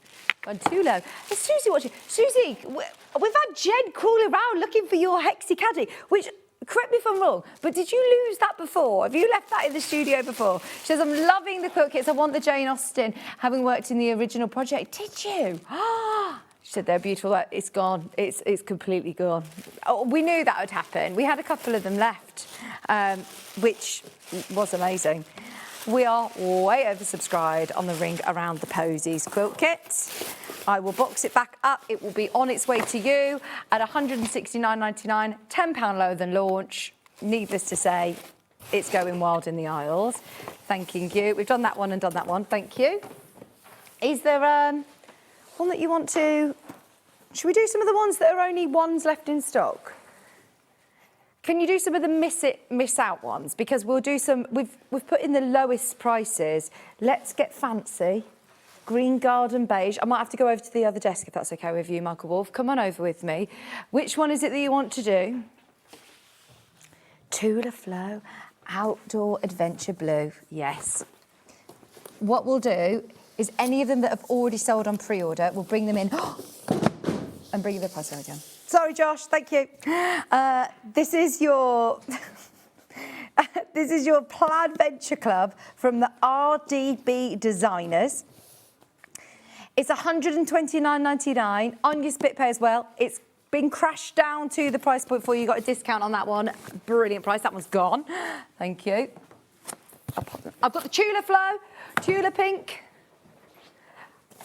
Gone too low. Is Susie watching? Susie, we've had Jen crawling around looking for your Hexie Caddy, which, correct me if I'm wrong, but did you lose that before? Have you left that in the studio before? She says, I'm loving the quilt kits. I want the Jane Austen, having worked in the original project. Did you? Ah, She said they're beautiful. It's gone. It's completely gone. Oh, we knew that would happen. We had a couple of them left, which was amazing. We are way oversubscribed on the Ring Around the Posies quilt kit. I will box it back up. It will be on its way to you at £169.99, £10 lower than launch. Needless to say, it's going wild in the aisles. Thanking you. We've done that one and done that one. Thank you. Is there one that you want to... Should we do some of the ones that are only ones left in stock? Can you do some of the miss out ones? Because we'll do some... We've put in the lowest prices. Let's get fancy. Green Garden Beige. I might have to go over to the other desk if that's okay with you, Michael Wolf. Come on over with me. Which one is it that you want to do? Tula Flow Outdoor Adventure Blue. Yes. What we'll do is any of them that have already sold on pre-order, we'll bring them in and bring you the price down again. Sorry, Josh. Thank you. This is your... this is your Plaid Venture Club from the RDB Designers. It's £129.99 on your split pay as well. It's been crashed down to the price point for you. You got a discount on that one. Brilliant price. That one's gone. Thank you. I've got the Tula Flow, Tula Pink.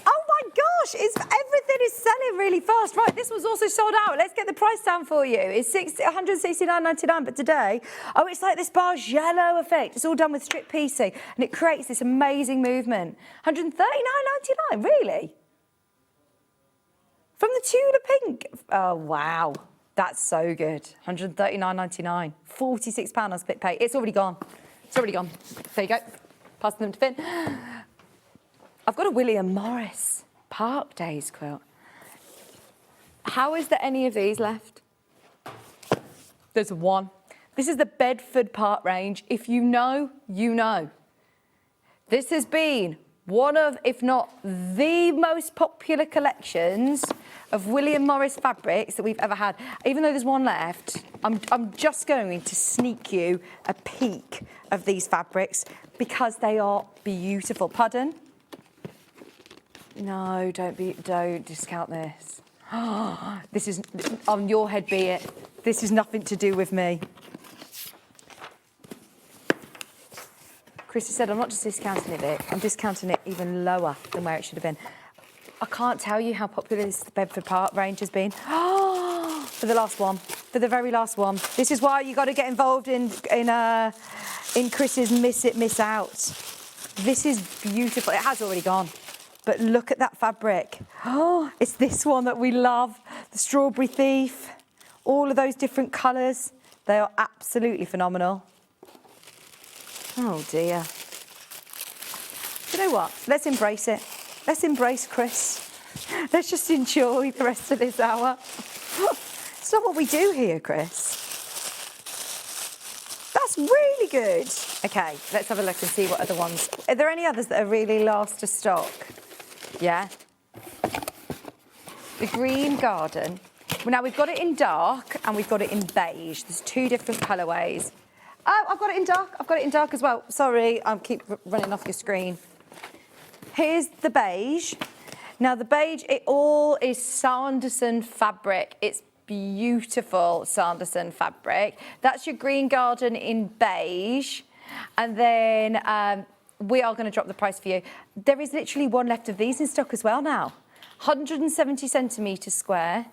Oh my gosh, everything is selling really fast. Right, this was also sold out. Let's get the price down for you. It's £169.99, but today, oh, it's like this bar's yellow effect. It's all done with strip piecing, and it creates this amazing movement. £139.99, really? From the Tula Pink. Oh, wow. That's so good. £139.99. £46 on split pay. It's already gone. It's already gone. There you go. Passing them to Finn. I've got a William Morris Park Days quilt. How is there any of these left? There's one. This is the Bedford Park range. If you know, you know. This has been one of, if not the most popular collections of William Morris fabrics that we've ever had. Even though there's one left, I'm just going to sneak you a peek of these fabrics because they are beautiful. Pardon? No, don't discount this. This is, on your head be it. This is nothing to do with me. Chrissy said, I'm not just discounting it, Vic. I'm discounting it even lower than where it should have been. I can't tell you how popular this Bedford Park range has been. For the last one, for the very last one. This is why you got to get involved in Chris's Miss It, Miss Out. This is beautiful. It has already gone. But look at that fabric. Oh, it's this one that we love. The Strawberry Thief. All of those different colours. They are absolutely phenomenal. Oh, dear. Do you know what? Let's embrace it. Let's embrace Chris. Let's just enjoy the rest of this hour. It's not what we do here, Chris. That's really good. OK, let's have a look and see what other ones... Are there any others that are really last to stock? Yeah. The Green Garden. Well, now, we've got it in dark and we've got it in beige. There's two different colourways. Oh, I've got it in dark. I've got it in dark as well. Sorry, I keep running off your screen. Here's the beige. Now, the beige, it all is Sanderson fabric. It's beautiful Sanderson fabric. That's your Green Garden in beige. And then... we are going to drop the price for you. There is literally one left of these in stock as well now. 170 centimetres square,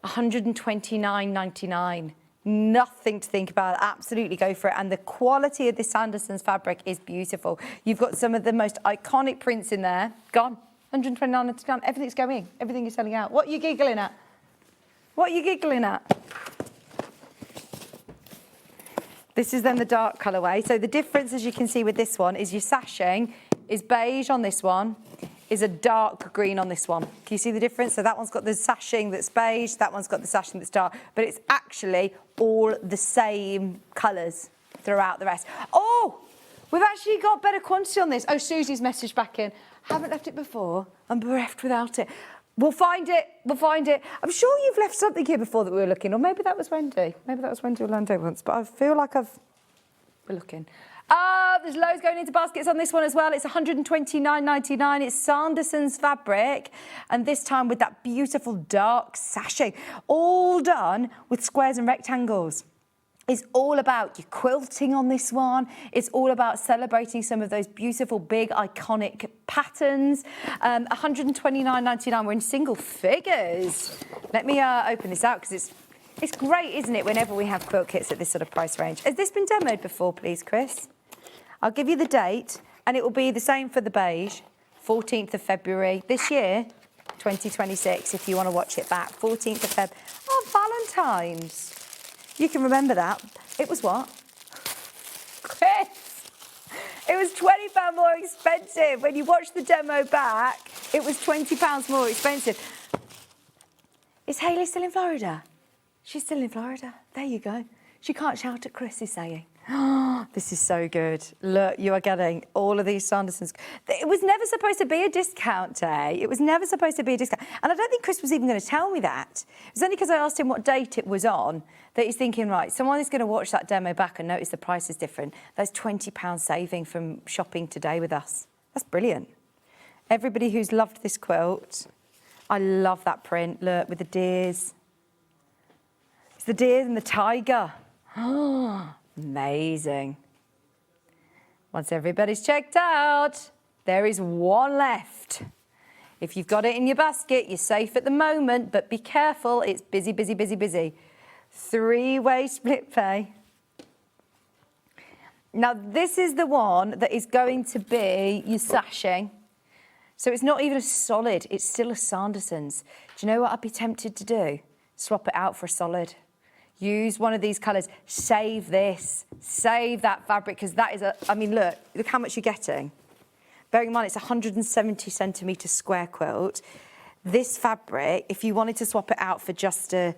£129.99. Nothing to think about. Absolutely go for it. And the quality of this Sanderson's fabric is beautiful. You've got some of the most iconic prints in there. Gone. £129.99. Everything's going. Everything is selling out. What are you giggling at? What are you giggling at? This is then the dark colourway. So the difference, as you can see with this one, is your sashing is beige on this one, is a dark green on this one. Can you see the difference? So that one's got the sashing that's beige, that one's got the sashing that's dark, but it's actually all the same colours throughout the rest. Oh, we've actually got better quantity on this. Oh, Susie's messaged back in. Haven't left it before. I'm bereft without it. We'll find it. We'll find it. I'm sure you've left something here before that we were looking, or maybe that was Wendy. Maybe that was Wendy Orlando once, but I feel like we're looking. There's loads going into baskets on this one as well. It's £129.99. It's Sanderson's fabric, and this time with that beautiful dark sachet, all done with squares and rectangles. It's all about your quilting on this one. It's all about celebrating some of those beautiful, big, iconic patterns. £129.99. We're in single figures. Let me open this out because it's great, isn't it, whenever we have quilt kits at this sort of price range. Has this been demoed before, please, Chris? I'll give you the date, and it will be the same for the beige, 14th of February this year, 2026, if you want to watch it back. 14th of Feb. Oh, Valentine's. You can remember that. It was what? Chris! It was £20 more expensive. When you watch the demo back, it was £20 more expensive. Is Hayley still in Florida? She's still in Florida. There you go. She can't shout at Chris, is saying. Oh, this is so good. Look, you are getting all of these Sandersons. It was never supposed to be a discount day. It was never supposed to be a discount. And I don't think Chris was even going to tell me that. It was only because I asked him what date it was on that he's thinking, right, someone is going to watch that demo back and notice the price is different. That's £20 saving from shopping today with us. That's brilliant. Everybody who's loved this quilt, I love that print. Look, with the deers. It's the deer and the tiger. Oh, amazing. Once everybody's checked out, there is one left. If you've got it in your basket, you're safe at the moment, but be careful, it's busy, busy, busy, busy. 3-way split pay. Now, this is the one that is going to be your sashing. So it's not even a solid, it's still a Sanderson's. Do you know what I'd be tempted to do? Swap it out for a solid. Use one of these colours. Save this. Save that fabric, because that is I mean, look how much you're getting. Bearing in mind, it's a 170 centimetre square quilt. This fabric, if you wanted to swap it out for just a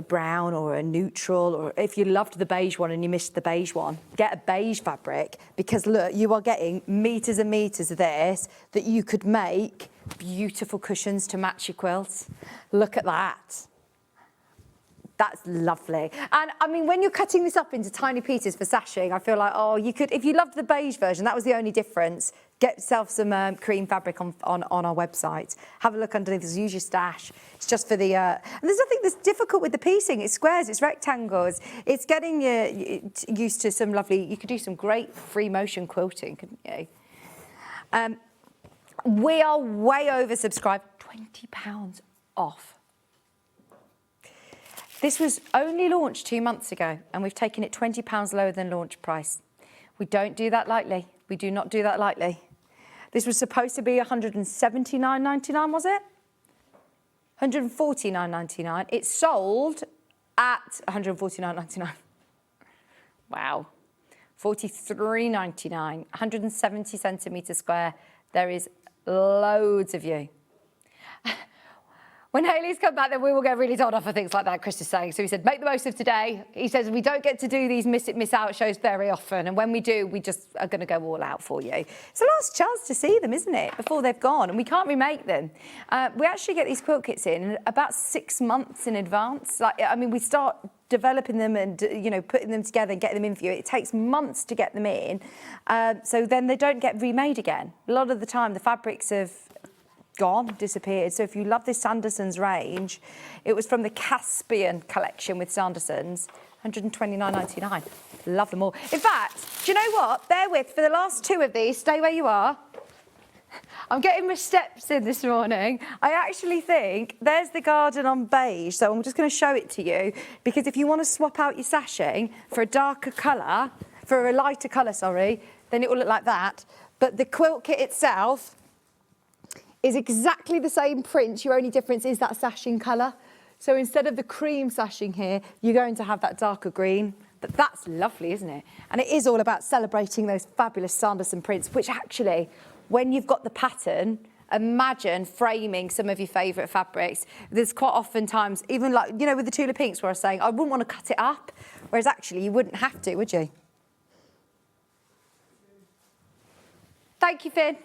brown or a neutral, or if you loved the beige one and you missed the beige one, get a beige fabric, because look, you are getting metres and metres of this that you could make beautiful cushions to match your quilts. Look at that. That's lovely. And I mean, when you're cutting this up into tiny pieces for sashing, I feel like, oh, you could, if you loved the beige version, that was the only difference. Get yourself some cream fabric on our website. Have a look underneath, use your stash. It's just for the, and there's nothing that's difficult with the piecing. It's squares, it's rectangles. It's getting you used to some lovely, you could do some great free motion quilting, couldn't you? We are way oversubscribed, £20 off. This was only launched 2 months ago, and we've taken it £20 lower than launch price. We don't do that lightly. We do not do that lightly. This was supposed to be £179.99, was it? £149.99. It sold at £149.99. Wow. £43.99, 170 centimetre square. There is loads of you. When Hayley's come back, then we will get really told off for things like that, Chris is saying. So he said, make the most of today. He says, we don't get to do these miss out shows very often. And when we do, we just are going to go all out for you. It's the last chance to see them, isn't it, before they've gone. And we can't remake them. We actually get these quilt kits in about 6 months in advance. We start developing them and, putting them together and getting them in for you. It takes months to get them in. So then they don't get remade again. A lot of the time, the fabrics have gone, disappeared. So if you love this Sanderson's range, it was from the Caspian collection with Sanderson's, £129.99. Love them all. In fact, do you know what? Bear with, for the last 2 of these, stay where you are. I'm getting my steps in this morning. I actually think there's the garden on beige, so I'm just going to show it to you, because if you want to swap out your sashing for a darker colour, for a lighter colour, sorry, then it will look like that. But the quilt kit itself is exactly the same print. Your only difference is that sashing colour. So instead of the cream sashing here, you're going to have that darker green. But that's lovely, isn't it? And it is all about celebrating those fabulous Sanderson prints, which actually, when you've got the pattern, imagine framing some of your favourite fabrics. There's quite often times, even like, with the Tula Pinks, where I was saying, I wouldn't want to cut it up, whereas actually you wouldn't have to, would you? Thank you, Finn.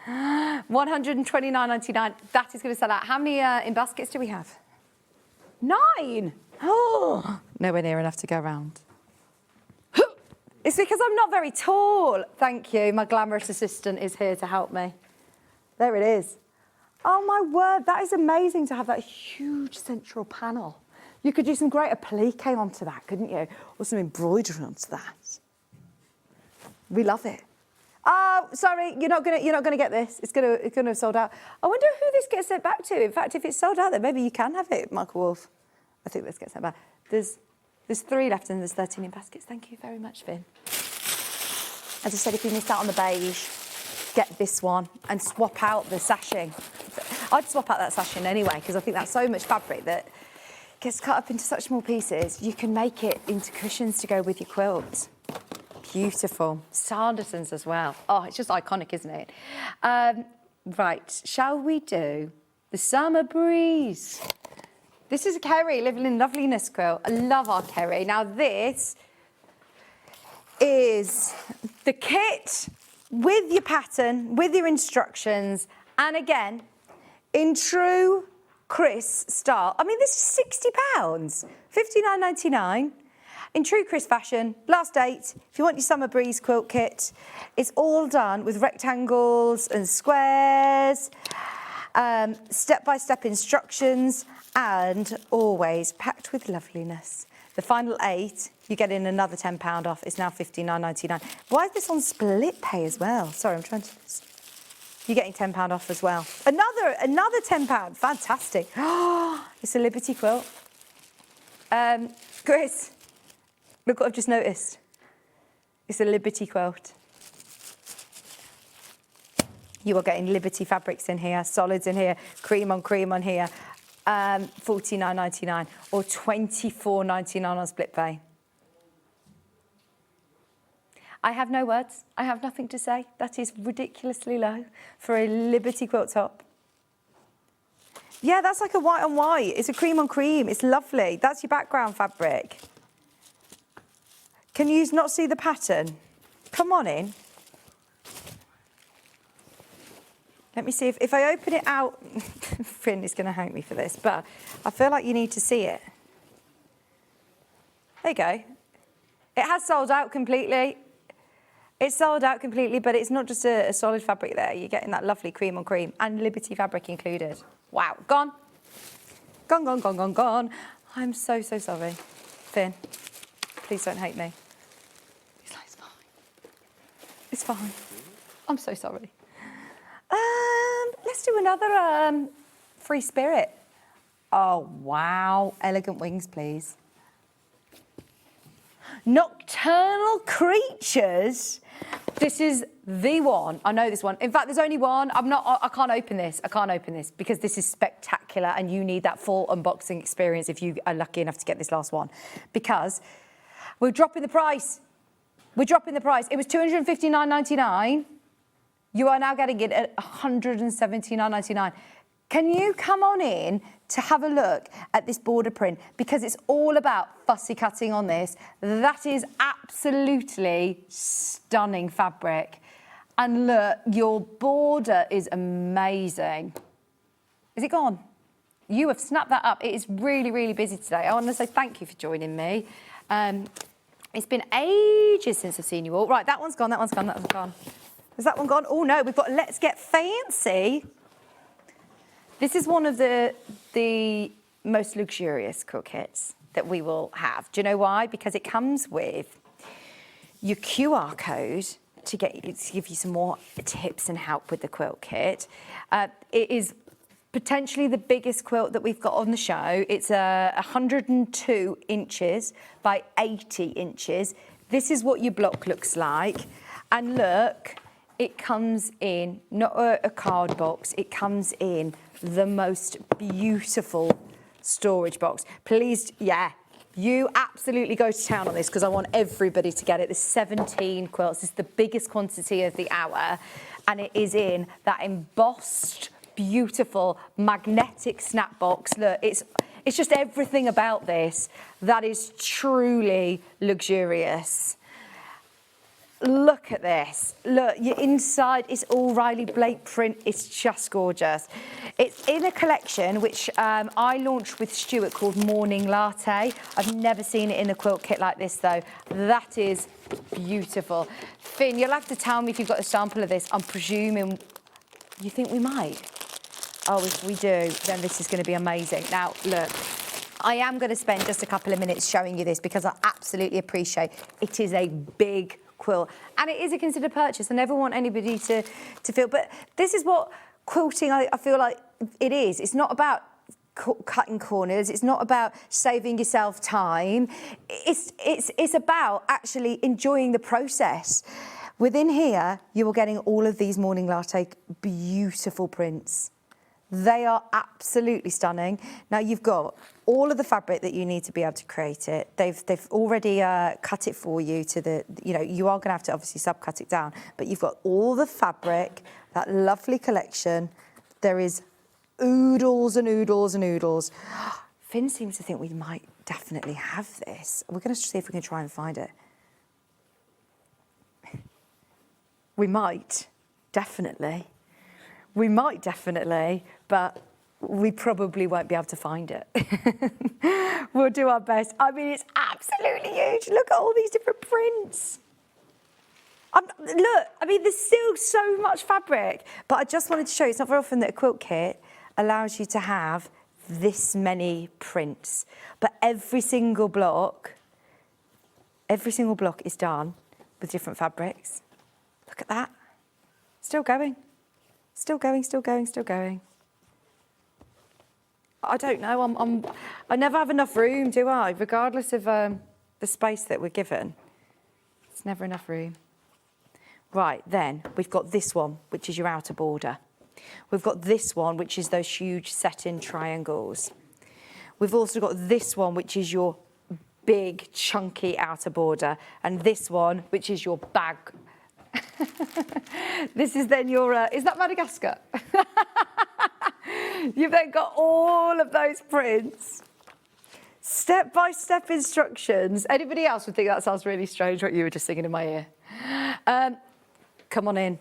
£129.99. That is going to sell out. How many in baskets do we have? 9. Oh, nowhere near enough to go around. It's because I'm not very tall. Thank you. My glamorous assistant is here to help me. There it is. Oh my word, that is amazing to have that huge central panel. You could do some great applique onto that, couldn't you? Or some embroidery onto that. We love it. Oh, sorry, you're not gonna get this. It's gonna have sold out. I wonder who this gets sent back to. In fact, if it's sold out, then maybe you can have it, Michael Wolf. I think this gets sent back. There's 3 left and there's 13 in baskets. Thank you very much, Finn. As I said, if you missed out on the beige, get this one and swap out the sashing. I'd swap out that sashing anyway, because I think that's so much fabric that gets cut up into such small pieces. You can make it into cushions to go with your quilt. Beautiful. Sandersons as well. Oh, it's just iconic, isn't it? Right, shall we do the Summer Breeze? This is a Kerry Living in Loveliness quilt. I love our Kerry. Now this is the kit with your pattern, with your instructions, and again, in true Chris style. I mean, this is £60, £59.99. In true Chris fashion, last date, if you want your Summer Breeze quilt kit, it's all done with rectangles and squares, step-by-step instructions, and always packed with loveliness. The final 8, you get in another £10 off. It's now £59.99. Why is this on split pay as well? Sorry, I'm trying to... You're getting £10 off as well. Another £10. Fantastic. It's a Liberty quilt. Chris, look what I've just noticed. It's a Liberty quilt. You are getting Liberty fabrics in here, solids in here, cream on here. $49.99 or $24.99 on split pay. I have no words. I have nothing to say. That is ridiculously low for a Liberty quilt top. Yeah, that's like a white on white. It's a cream on cream. It's lovely. That's your background fabric. Can you not see the pattern? Come on in. Let me see if I open it out. Finn is going to hate me for this, but I feel like you need to see it. There you go. It has sold out completely. It's sold out completely, but it's not just a solid fabric there. You're getting that lovely cream on cream and Liberty fabric included. Wow, gone. Gone. I'm so sorry. Finn, please don't hate me. He's like, it's fine. It's fine. I'm so sorry. Let's do another Free Spirit. Oh, wow. Elegant Wings, please. Nocturnal Creatures. This is the one. I know this one. In fact, there's only one. I can't open this. I can't open this because this is spectacular and you need that full unboxing experience if you are lucky enough to get this last one. Because we're dropping the price. We're dropping the price. It was $259.99. You are now getting it at $179.99. Can you come on in to have a look at this border print? Because it's all about fussy cutting on this. That is absolutely stunning fabric. And look, your border is amazing. Is it gone? You have snapped that up. It is really, really busy today. I want to say thank you for joining me. It's been ages since I've seen you all. Right, that one's gone, that one's gone, that one's gone. Has that one gone? Oh no, we've got Let's Get Fancy. This is one of the most luxurious quilt kits that we will have. Do you know why? Because it comes with your QR code to give you some more tips and help with the quilt kit. It is potentially the biggest quilt that we've got on the show. It's 102 inches by 80 inches. This is what your block looks like. And look, it comes in, not a card box, it comes in the most beautiful storage box. Please, yeah, you absolutely go to town on this because I want everybody to get it. There's 17 quilts. This is the biggest quantity of the hour. And it is in that embossed, beautiful, magnetic snap box. Look, it's just everything about this that is truly luxurious. look at this. Look, your inside is all Riley Blake print. It's just gorgeous. It's in a collection which I launched with Stuart called Morning Latte. I've never seen it in a quilt kit like this though. That is beautiful. Finn, you'll have to tell me if you've got a sample of this. I'm presuming you think we might. Oh, if we do, then this is going to be amazing. Now, look. I am going to spend just a couple of minutes showing you this because I absolutely appreciate it is a big quilt and it is a considered purchase. I never want anybody to feel, but this is what quilting I feel like it is. It's not about cutting corners. It's not about saving yourself time. It's about actually enjoying the process. Within here, you are getting all of these Morning Latte beautiful prints. They are absolutely stunning. Now you've got all of the fabric that you need to be able to create it. They've already cut it for you to the, you know, you are gonna have to obviously subcut it down, but you've got all the fabric, that lovely collection. There is oodles and oodles and oodles. Finn seems to think we might definitely have this. We're gonna see if we can try and find it. We might, definitely. We might definitely, but we probably won't be able to find it. We'll do our best. I mean, it's absolutely huge. Look at all these different prints. Look, I mean, there's still so much fabric, but I just wanted to show you, it's not very often that a quilt kit allows you to have this many prints, but every single block is done with different fabrics. Look at that. Still going. Still going, still going, still going. I don't know, I never have enough room, do I? Regardless of the space that we're given. It's never enough room. Right, then, we've got this one, which is your outer border. We've got this one, which is those huge set-in triangles. We've also got this one, which is your big, chunky outer border. And this one, which is your bag. This is then your, is that Madagascar? You've then got all of those prints. Step-by-step instructions. Anybody else would think that sounds really strange, what you were just singing in my ear. Come on in.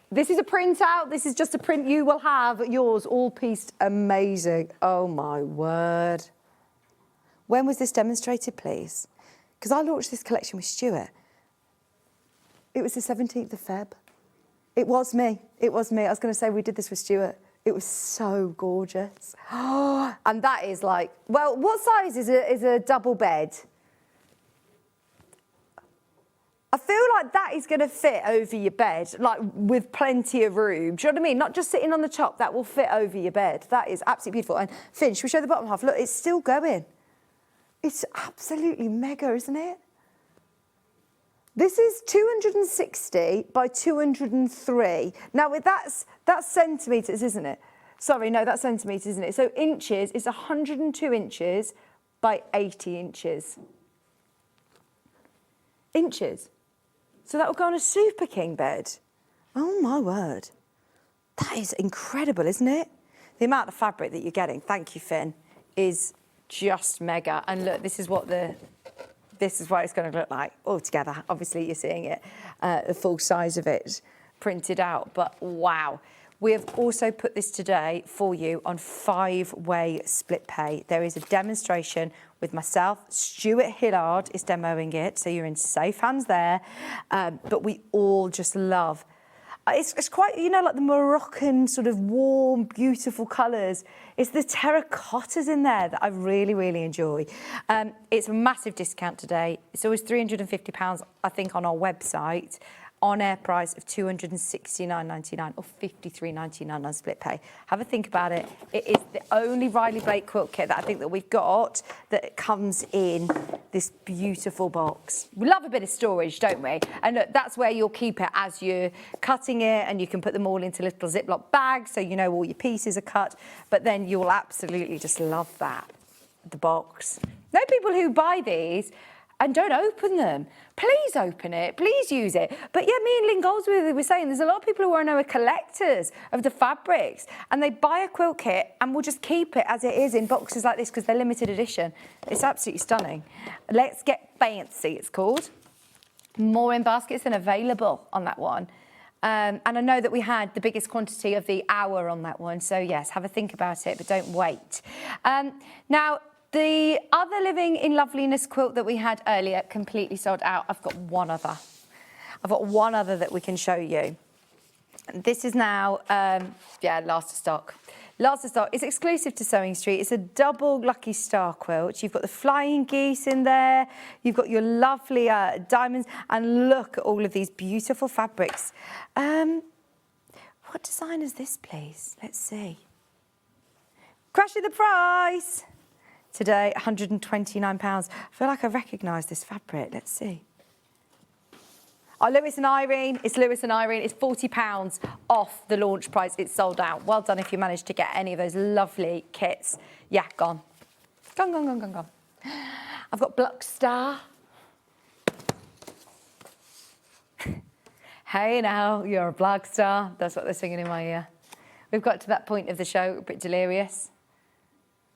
This is a printout. This is just a print you will have yours, all pieced amazing. Oh my word. When was this demonstrated, please? Because I launched this collection with Stuart. It was the 17th of Feb. It was me. It was me. I was going to say we did this with Stuart. It was so gorgeous. And that is like, well, what size is a double bed? I feel like that is going to fit over your bed, like with plenty of room. Do you know what I mean? Not just sitting on the top, that will fit over your bed. That is absolutely beautiful. And Finn, should we show the bottom half? Look, it's still going. It's absolutely mega, isn't it? This is 260 by 203. Now, that's centimetres, isn't it? Sorry, no, that's centimetres, isn't it? So inches is 102 inches by 80 inches. Inches. So that will go on a Super King bed. Oh, my word. That is incredible, isn't it? The amount of fabric that you're getting, thank you, Finn, is just mega. And look, this is what it's going to look like all together. Obviously, you're seeing it, the full size of it printed out, but wow. We have also put this today for you on 5-way split pay. There is a demonstration with myself. Stuart Hillard is demoing it, so you're in safe hands there. But we all just love. It's quite, you know, like the Moroccan sort of warm, beautiful colours. It's the terracottas in there that I really, really enjoy. It's a massive discount today. It's always £350, I think, on our website. On-air price of $269.99 or $53.99 on split pay. Have a think about it. It is the only Riley Blake quilt kit that I think that we've got that comes in this beautiful box. We love a bit of storage, don't we? And look, that's where you'll keep it as you're cutting it, and you can put them all into little Ziploc bags so you know all your pieces are cut. But then you'll absolutely just love that, the box. There are people who buy these and don't open them. Please open it, please use it. But yeah, me and Lynn Goldsworthy were saying there's a lot of people who I know are collectors of the fabrics, and they buy a quilt kit and will just keep it as it is in boxes like this because they're limited edition. It's absolutely stunning. Let's Get Fancy, it's called. more in baskets than available on that one. And I know that we had the biggest quantity of the hour on that one. So yes, have a think about it, but don't wait. Now, the other Living in Loveliness quilt that we had earlier completely sold out. I've got one other. I've got one other that we can show you. This is now, last of stock. Last of stock. It's exclusive to SewingStreet. It's a double Lucky Star quilt. You've got the flying geese in there. You've got your lovely diamonds. And look at all of these beautiful fabrics. What design is this, please? Let's see. Crashing the price. Today, £129. I feel like I recognise this fabric. Let's see. Oh, Lewis and Irene, it's Lewis and Irene. It's £40 off the launch price. It's sold out. Well done if you managed to get any of those lovely kits. Yeah, gone. Gone. I've got Block Star. Hey now, you're a Block Star. That's what they're singing in my ear. We've got to that point of the show, a bit delirious.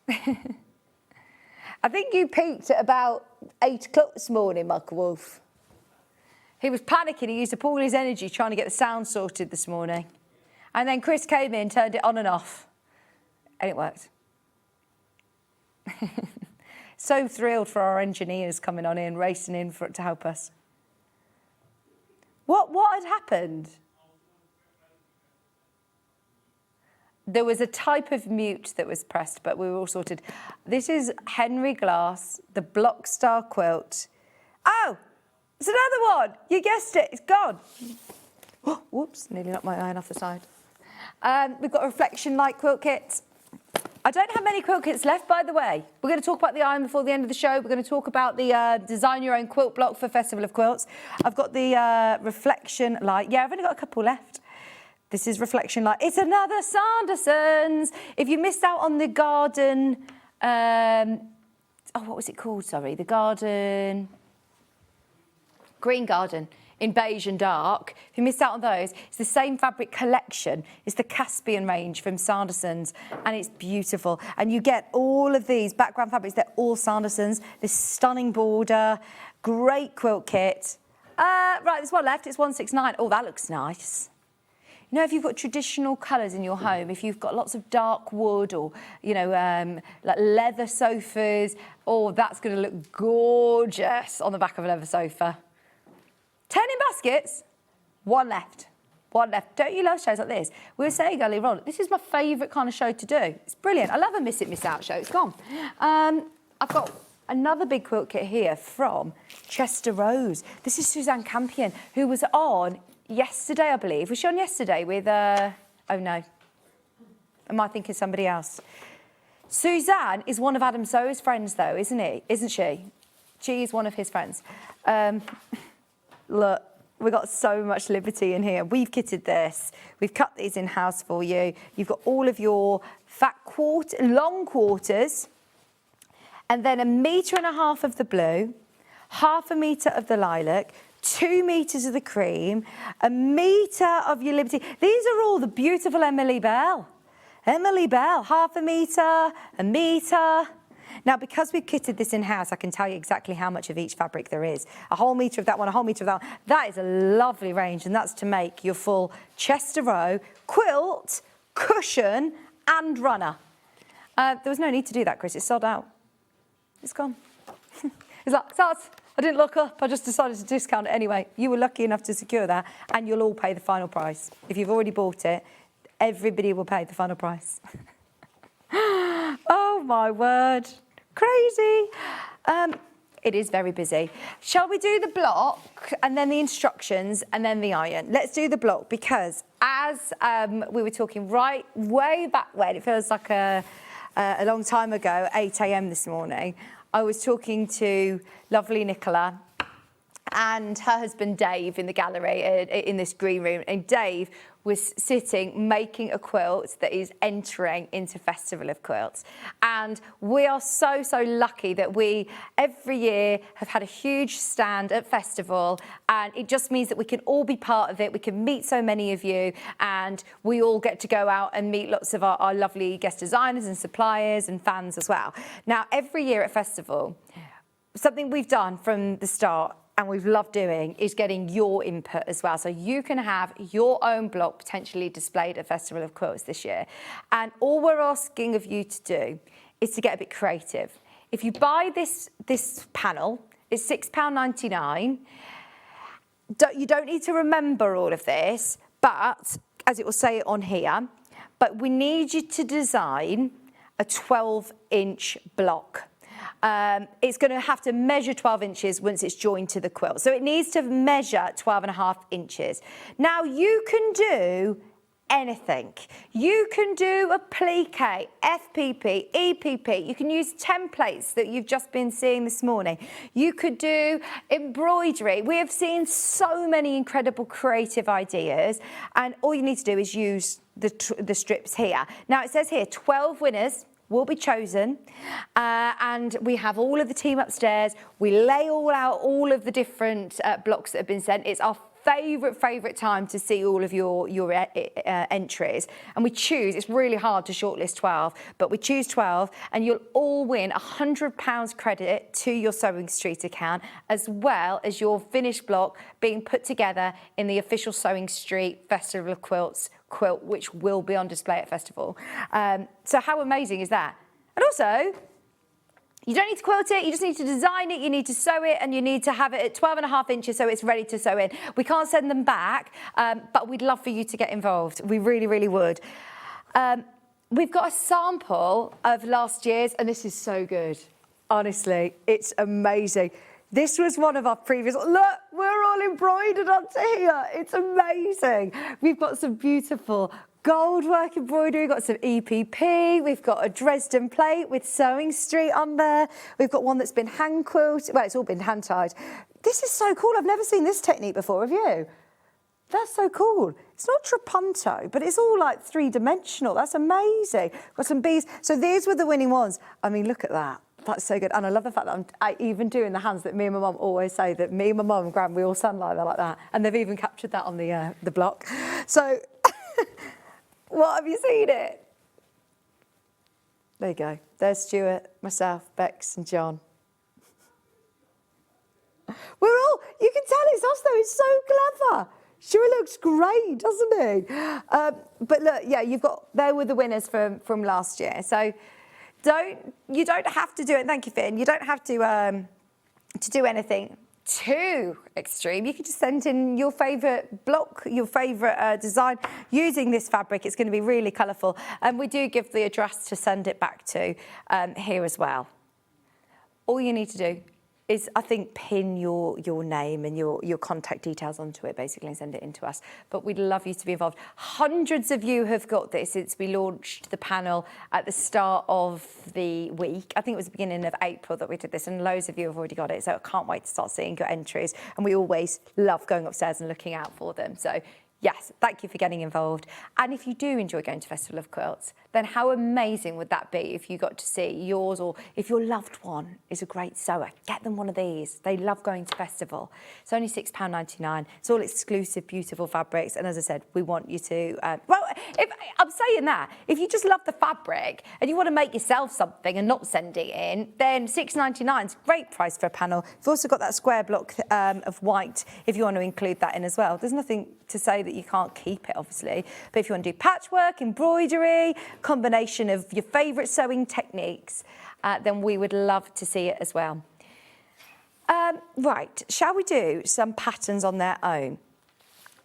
I think you peaked at about 8 o'clock this morning, Michael Wolf. He was panicking. He used up all his energy trying to get the sound sorted this morning. And then Chris came in, turned it on and off. And it worked. So thrilled for our engineers coming on in, racing in to help us. What had happened? There was a type of mute that was pressed, but we were all sorted. This is Henry Glass, the Block Star quilt. Oh! It's another one. You guessed it. It's gone. Oh, whoops, nearly knocked my iron off the side. We've got a reflection light quilt kit. I don't have many quilt kits left, by the way. We're going to talk about the iron before the end of the show. We're going to talk about the design your own quilt block for Festival of Quilts. I've got the reflection light. Yeah, I've only got a couple left. This is reflection light. It's another Sanderson's. If you missed out on the garden, what was it called? Sorry, the garden. Green Garden in beige and dark. If you missed out on those, it's the same fabric collection. It's the Caspian range from Sanderson's, and it's beautiful. And you get all of these background fabrics. They're all Sanderson's. This stunning border, great quilt kit. Right, there's one left. It's 169. Oh, that looks nice. You know, if you've got traditional colours in your home, if you've got lots of dark wood or, you know, like leather sofas, oh, that's going to look gorgeous on the back of a leather sofa. 10 in baskets, one left. Don't you love shows like this? We were saying earlier on, this is my favourite kind of show to do. It's brilliant. I love a miss it, miss out show. It's gone. I've got another big quilt kit here from Chester Rose. This is Suzanne Campion, who was on yesterday, I believe. Was she on yesterday with, oh no. Am I thinking somebody else? Suzanne is one of Adam Zoe's friends, though, isn't she? She is one of his friends. Look, we've got so much liberty in here. We've kitted this. We've cut these in-house for you. You've got all of your long quarters, and then 1.5 meters of the blue, 0.5 metre of the lilac, 2 meters of the cream, 1 metre of your liberty. These are all the beautiful Emily Bell. 0.5 metre, 1 metre. Now, because we've kitted this in-house, I can tell you exactly how much of each fabric there is. 0.5 metre of that one, 0.5 metre of that one. That is a lovely range, and that's to make your full Chester row, quilt, cushion, and runner. There was no need to do that, Chris. It's sold out. It's gone. It's like, I didn't look up. I just decided to discount it anyway. You were lucky enough to secure that, and you'll all pay the final price. If you've already bought it, everybody will pay the final price. Oh, my word. Crazy. It is very busy. Shall we do the block and then the instructions and then the iron? Let's do the block because as we were talking way back when, it feels like a long time ago, 8 a.m. this morning, I was talking to lovely Nicola and her husband Dave in the gallery in this green room, and Dave was sitting making a quilt that is entering into Festival of Quilts. And we are so lucky that we every year have had a huge stand at Festival, and it just means that we can all be part of it. We can meet so many of you, and we all get to go out and meet lots of our lovely guest designers and suppliers and fans as well. Now, every year at Festival, something we've done from the start and we've loved doing, is getting your input as well. So you can have your own block potentially displayed at Festival of Quilts this year. And all we're asking of you to do is to get a bit creative. If you buy this panel, it's £6.99. You don't need to remember all of this, but as it will say on here, but we need you to design a 12-inch block. It's going to have to measure 12 inches once it's joined to the quilt. So it needs to measure 12.5 inches. Now you can do anything. You can do a plique, FPP, EPP. You can use templates that you've just been seeing this morning. You could do embroidery. We have seen so many incredible creative ideas, and all you need to do is use the strips here. Now it says here 12 winners will be chosen, and we have all of the team upstairs. We lay out all of the different blocks that have been sent. It's our favourite time to see all of your entries, and we choose. It's really hard to shortlist 12, but we choose 12, and you'll all win £100 credit to your SewingStreet account, as well as your finished block being put together in the official SewingStreet Festival of Quilts quilt, which will be on display at Festival. So how amazing is that? And also, you don't need to quilt it, you just need to design it, you need to sew it, and you need to have it at 12.5 inches so it's ready to sew in. We can't send them back, but we'd love for you to get involved. We really, really would. We've got a sample of last year's, and this is so good. Honestly, it's amazing. This was one of our previous, look, we're all embroidered onto here. It's amazing. We've got some beautiful gold work embroidery, we've got some EPP, we've got a Dresden plate with SewingStreet on there. We've got one that's been hand quilted, well, it's all been hand tied. This is so cool. I've never seen this technique before, have you? That's so cool. It's not trapunto, but it's all like three-dimensional. That's amazing. Got some bees. So these were the winning ones. I mean, look at that. That's so good. And I love the fact that I even doing the hands that me and my mum always say, that me and my mum and Gran, we all stand like that. And they've even captured that on the block. So, what, have you seen it? There you go. There's Stuart, myself, Bex and John. We're all, you can tell it's us though, it's so clever. Stuart looks great, doesn't he? But look, yeah, they were the winners from last year. So you don't have to do it, thank you, Finn, you don't have to do anything too extreme. You can just send in your favourite block, your favourite design using this fabric. It's going to be really colourful. And we do give the address to send it back to here as well. All you need to do is, I think, pin your name and your contact details onto it, basically, and send it in to us. But we'd love you to be involved. Hundreds of you have got this since we launched the panel at the start of the week. I think it was the beginning of April that we did this, and loads of you have already got it. So I can't wait to start seeing your entries. And we always love going upstairs and looking out for them. So yes, thank you for getting involved. And if you do enjoy going to Festival of Quilts, then how amazing would that be if you got to see yours, or if your loved one is a great sewer, get them one of these. They love going to Festival. It's only £6.99. It's all exclusive, beautiful fabrics. And as I said, we want you to, well, I'm saying that, if you just love the fabric and you want to make yourself something and not send it in, then £6.99 is a great price for a panel. You've also got that square block of white if you want to include that in as well. There's nothing to say that you can't keep it, obviously. But if you want to do patchwork, embroidery, combination of your favourite sewing techniques, then we would love to see it as well. Right, shall we do some patterns on their own?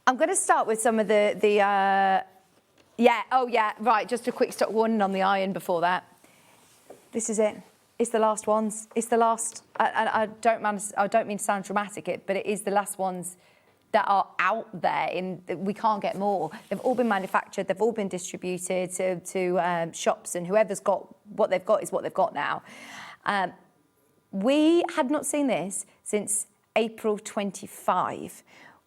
I'm going to start with some of right, just a quick stop warning on the iron before that. This is it. It's the last ones. It's the last, I don't mean to sound dramatic, but it is the last ones that are out there. We can't get more. They've all been manufactured, they've all been distributed to shops, and whoever's got what they've got is what they've got now. We had not seen this since April 25.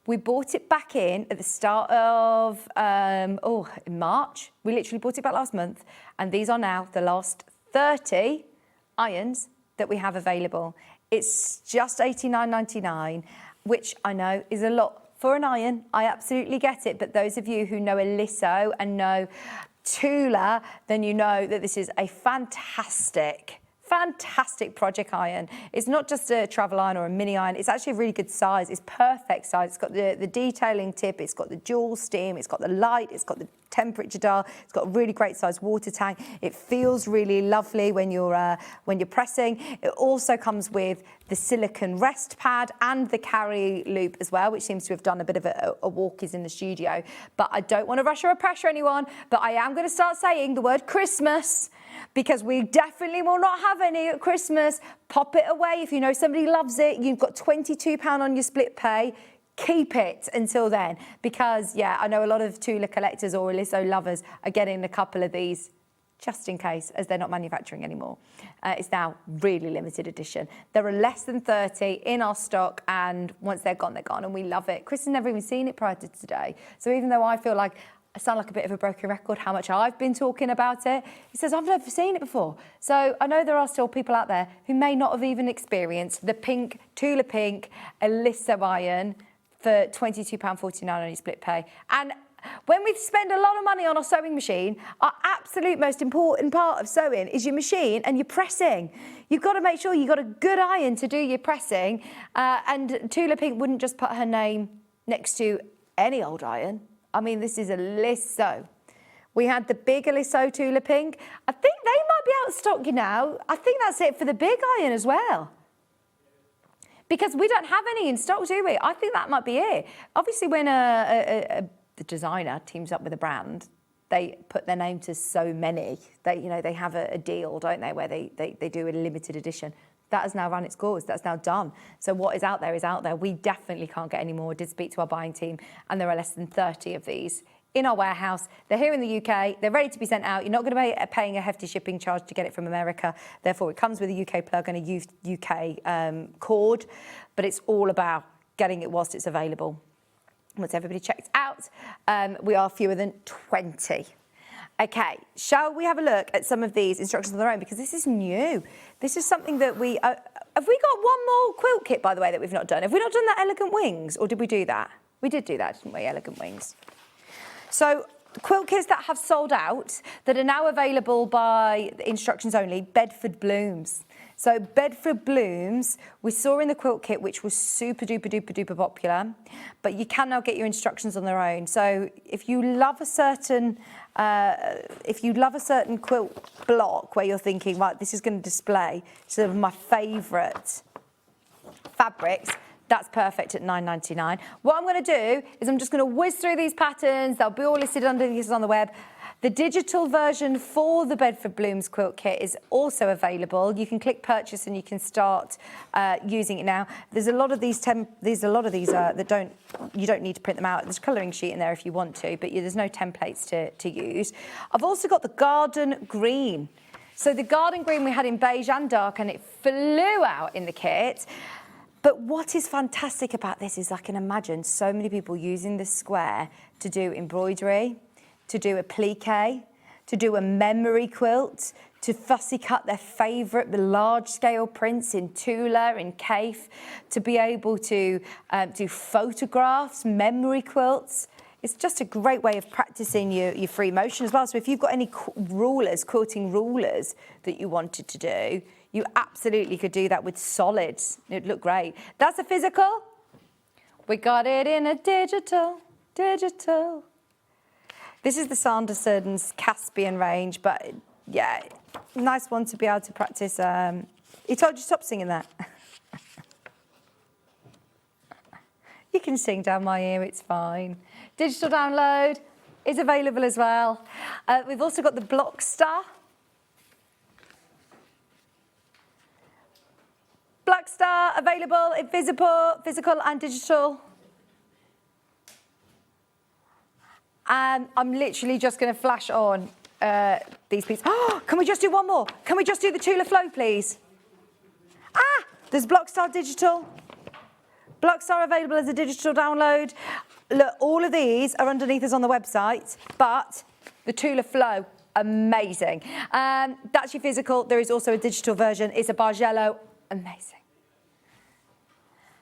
We bought it back in at the start of, in March. We literally bought it back last month, and these are now the last 30 irons that we have available. It's just $89.99. Which I know is a lot for an iron. I absolutely get it. But those of you who know Eliso and know Tula, then you know that this is a fantastic Fantastic project iron. It's not just a travel iron or a mini iron, it's actually a really good size. It's perfect size. It's got the detailing tip, it's got the dual steam, it's got the light, it's got the temperature dial, it's got a really great size water tank. It feels really lovely when you're pressing. It also comes with the silicone rest pad and the carry loop as well, which seems to have done a bit of a walkies in the studio. But I don't want to rush or pressure anyone, but I am going to start saying the word Christmas, because we definitely will not have any at Christmas. Pop it away. If you know somebody loves it, you've got £22 on your split pay. Keep it until then, because yeah, I know a lot of Tula collectors or Aliso lovers are getting a couple of these just in case, as they're not manufacturing anymore. It's now really limited edition. There are less than 30 in our stock, and once they're gone, and we love it. Chris has never even seen it prior to today. So even though I feel like I sound like a bit of a broken record, how much I've been talking about it, he says, I've never seen it before. So I know there are still people out there who may not have even experienced the pink, Tula Pink, Aliso iron for £22.49 on your split pay. And when we spend a lot of money on our sewing machine, our absolute most important part of sewing is your machine and your pressing. You've got to make sure you've got a good iron to do your pressing. And Tula Pink wouldn't just put her name next to any old iron. I mean, this is Aliso. We had the big Aliso Tula Pink. I think they might be out of stock now. I think that's it for the big iron as well. Because we don't have any in stock, do we? I think that might be it. Obviously, when the designer teams up with a brand, they put their name to so many. They have a deal, don't they, where they do a limited edition. That has now run its course. That's now done. So what is out there is out there. We definitely can't get any more. I did speak to our buying team, and there are less than 30 of these in our warehouse. They're here in the UK. They're ready to be sent out. You're not going to be paying a hefty shipping charge to get it from America. Therefore, it comes with a UK plug and a UK cord. But it's all about getting it whilst it's available. Once everybody checks out, we are fewer than 20. Okay, shall we have a look at some of these instructions on their own? Because this is new. This is something that have we got one more quilt kit, by the way, that we've not done? Have we not done that Elegant Wings, or did we do that? We did do that, didn't we, Elegant Wings? So quilt kits that have sold out, that are now available by instructions only, Bedford Blooms. So Bedford Blooms, we saw in the quilt kit, which was super duper duper duper popular, but you can now get your instructions on their own. So if you love a certain quilt block where you're thinking, right, this is going to display sort of my favourite fabrics, that's perfect at £9.99. What I'm going to do is I'm just going to whiz through these patterns. They'll be all listed under these on the web. The digital version for the Bedford Blooms quilt kit is also available. You can click purchase and you can start using it now. There's a lot of these that you don't need to print them out. There's a colouring sheet in there if you want to, but there's no templates to use. I've also got the garden green. So the garden green we had in beige and dark, and it flew out in the kit. But what is fantastic about this is I can imagine so many people using this square to do embroidery, to do a plique, to do a memory quilt, to fussy cut their favourite large-scale prints in Tula, in Cafe, to be able to do photographs, memory quilts. It's just a great way of practising your free motion as well. So if you've got any quilting rulers that you wanted to do, you absolutely could do that with solids. It'd look great. That's a physical. We got it in a digital. This is the Sanderson's Caspian range, but yeah, nice one to be able to practice. He told you to stop singing that. You can sing down my ear, it's fine. Digital download is available as well. We've also got the Blockstar. Blockstar available in physical and digital. And I'm literally just going to flash on these pieces. Oh, can we just do one more? Can we just do the Tula Flow, please? There's Blockstar Digital. Blockstar available as a digital download. Look, all of these are underneath us on the website, but the Tula Flow, amazing. That's your physical. There is also a digital version. It's a Bargello. Amazing.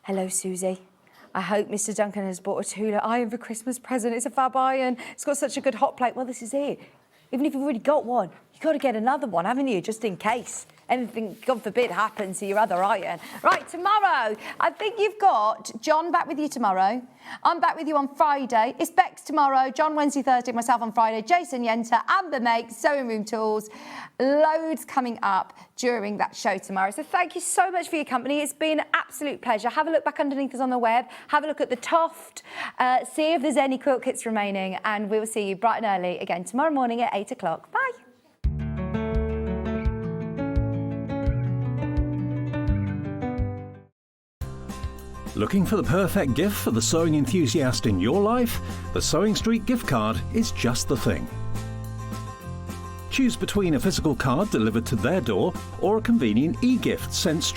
Hello, Susie. I hope Mr. Duncan has bought a Tula iron for Christmas present. It's a fab iron. It's got such a good hot plate. Well, this is it. Even if you've already got one, you've got to get another one, haven't you, just in case. anything, God forbid, happens to your other iron. Right, tomorrow, I think you've got John back with you tomorrow. I'm back with you on Friday. It's Bex tomorrow, John Wednesday, Thursday, myself on Friday, Jason Yenter, Amber makes Sewing Room Tools. Loads coming up during that show tomorrow. So thank you so much for your company. It's been an absolute pleasure. Have a look back underneath us on the web. Have a look at the TOFT. See if there's any quilt kits remaining. And we will see you bright and early again tomorrow morning at 8 o'clock. Bye. Looking for the perfect gift for the sewing enthusiast in your life? The SewingStreet gift card is just the thing. Choose between a physical card delivered to their door or a convenient e-gift sent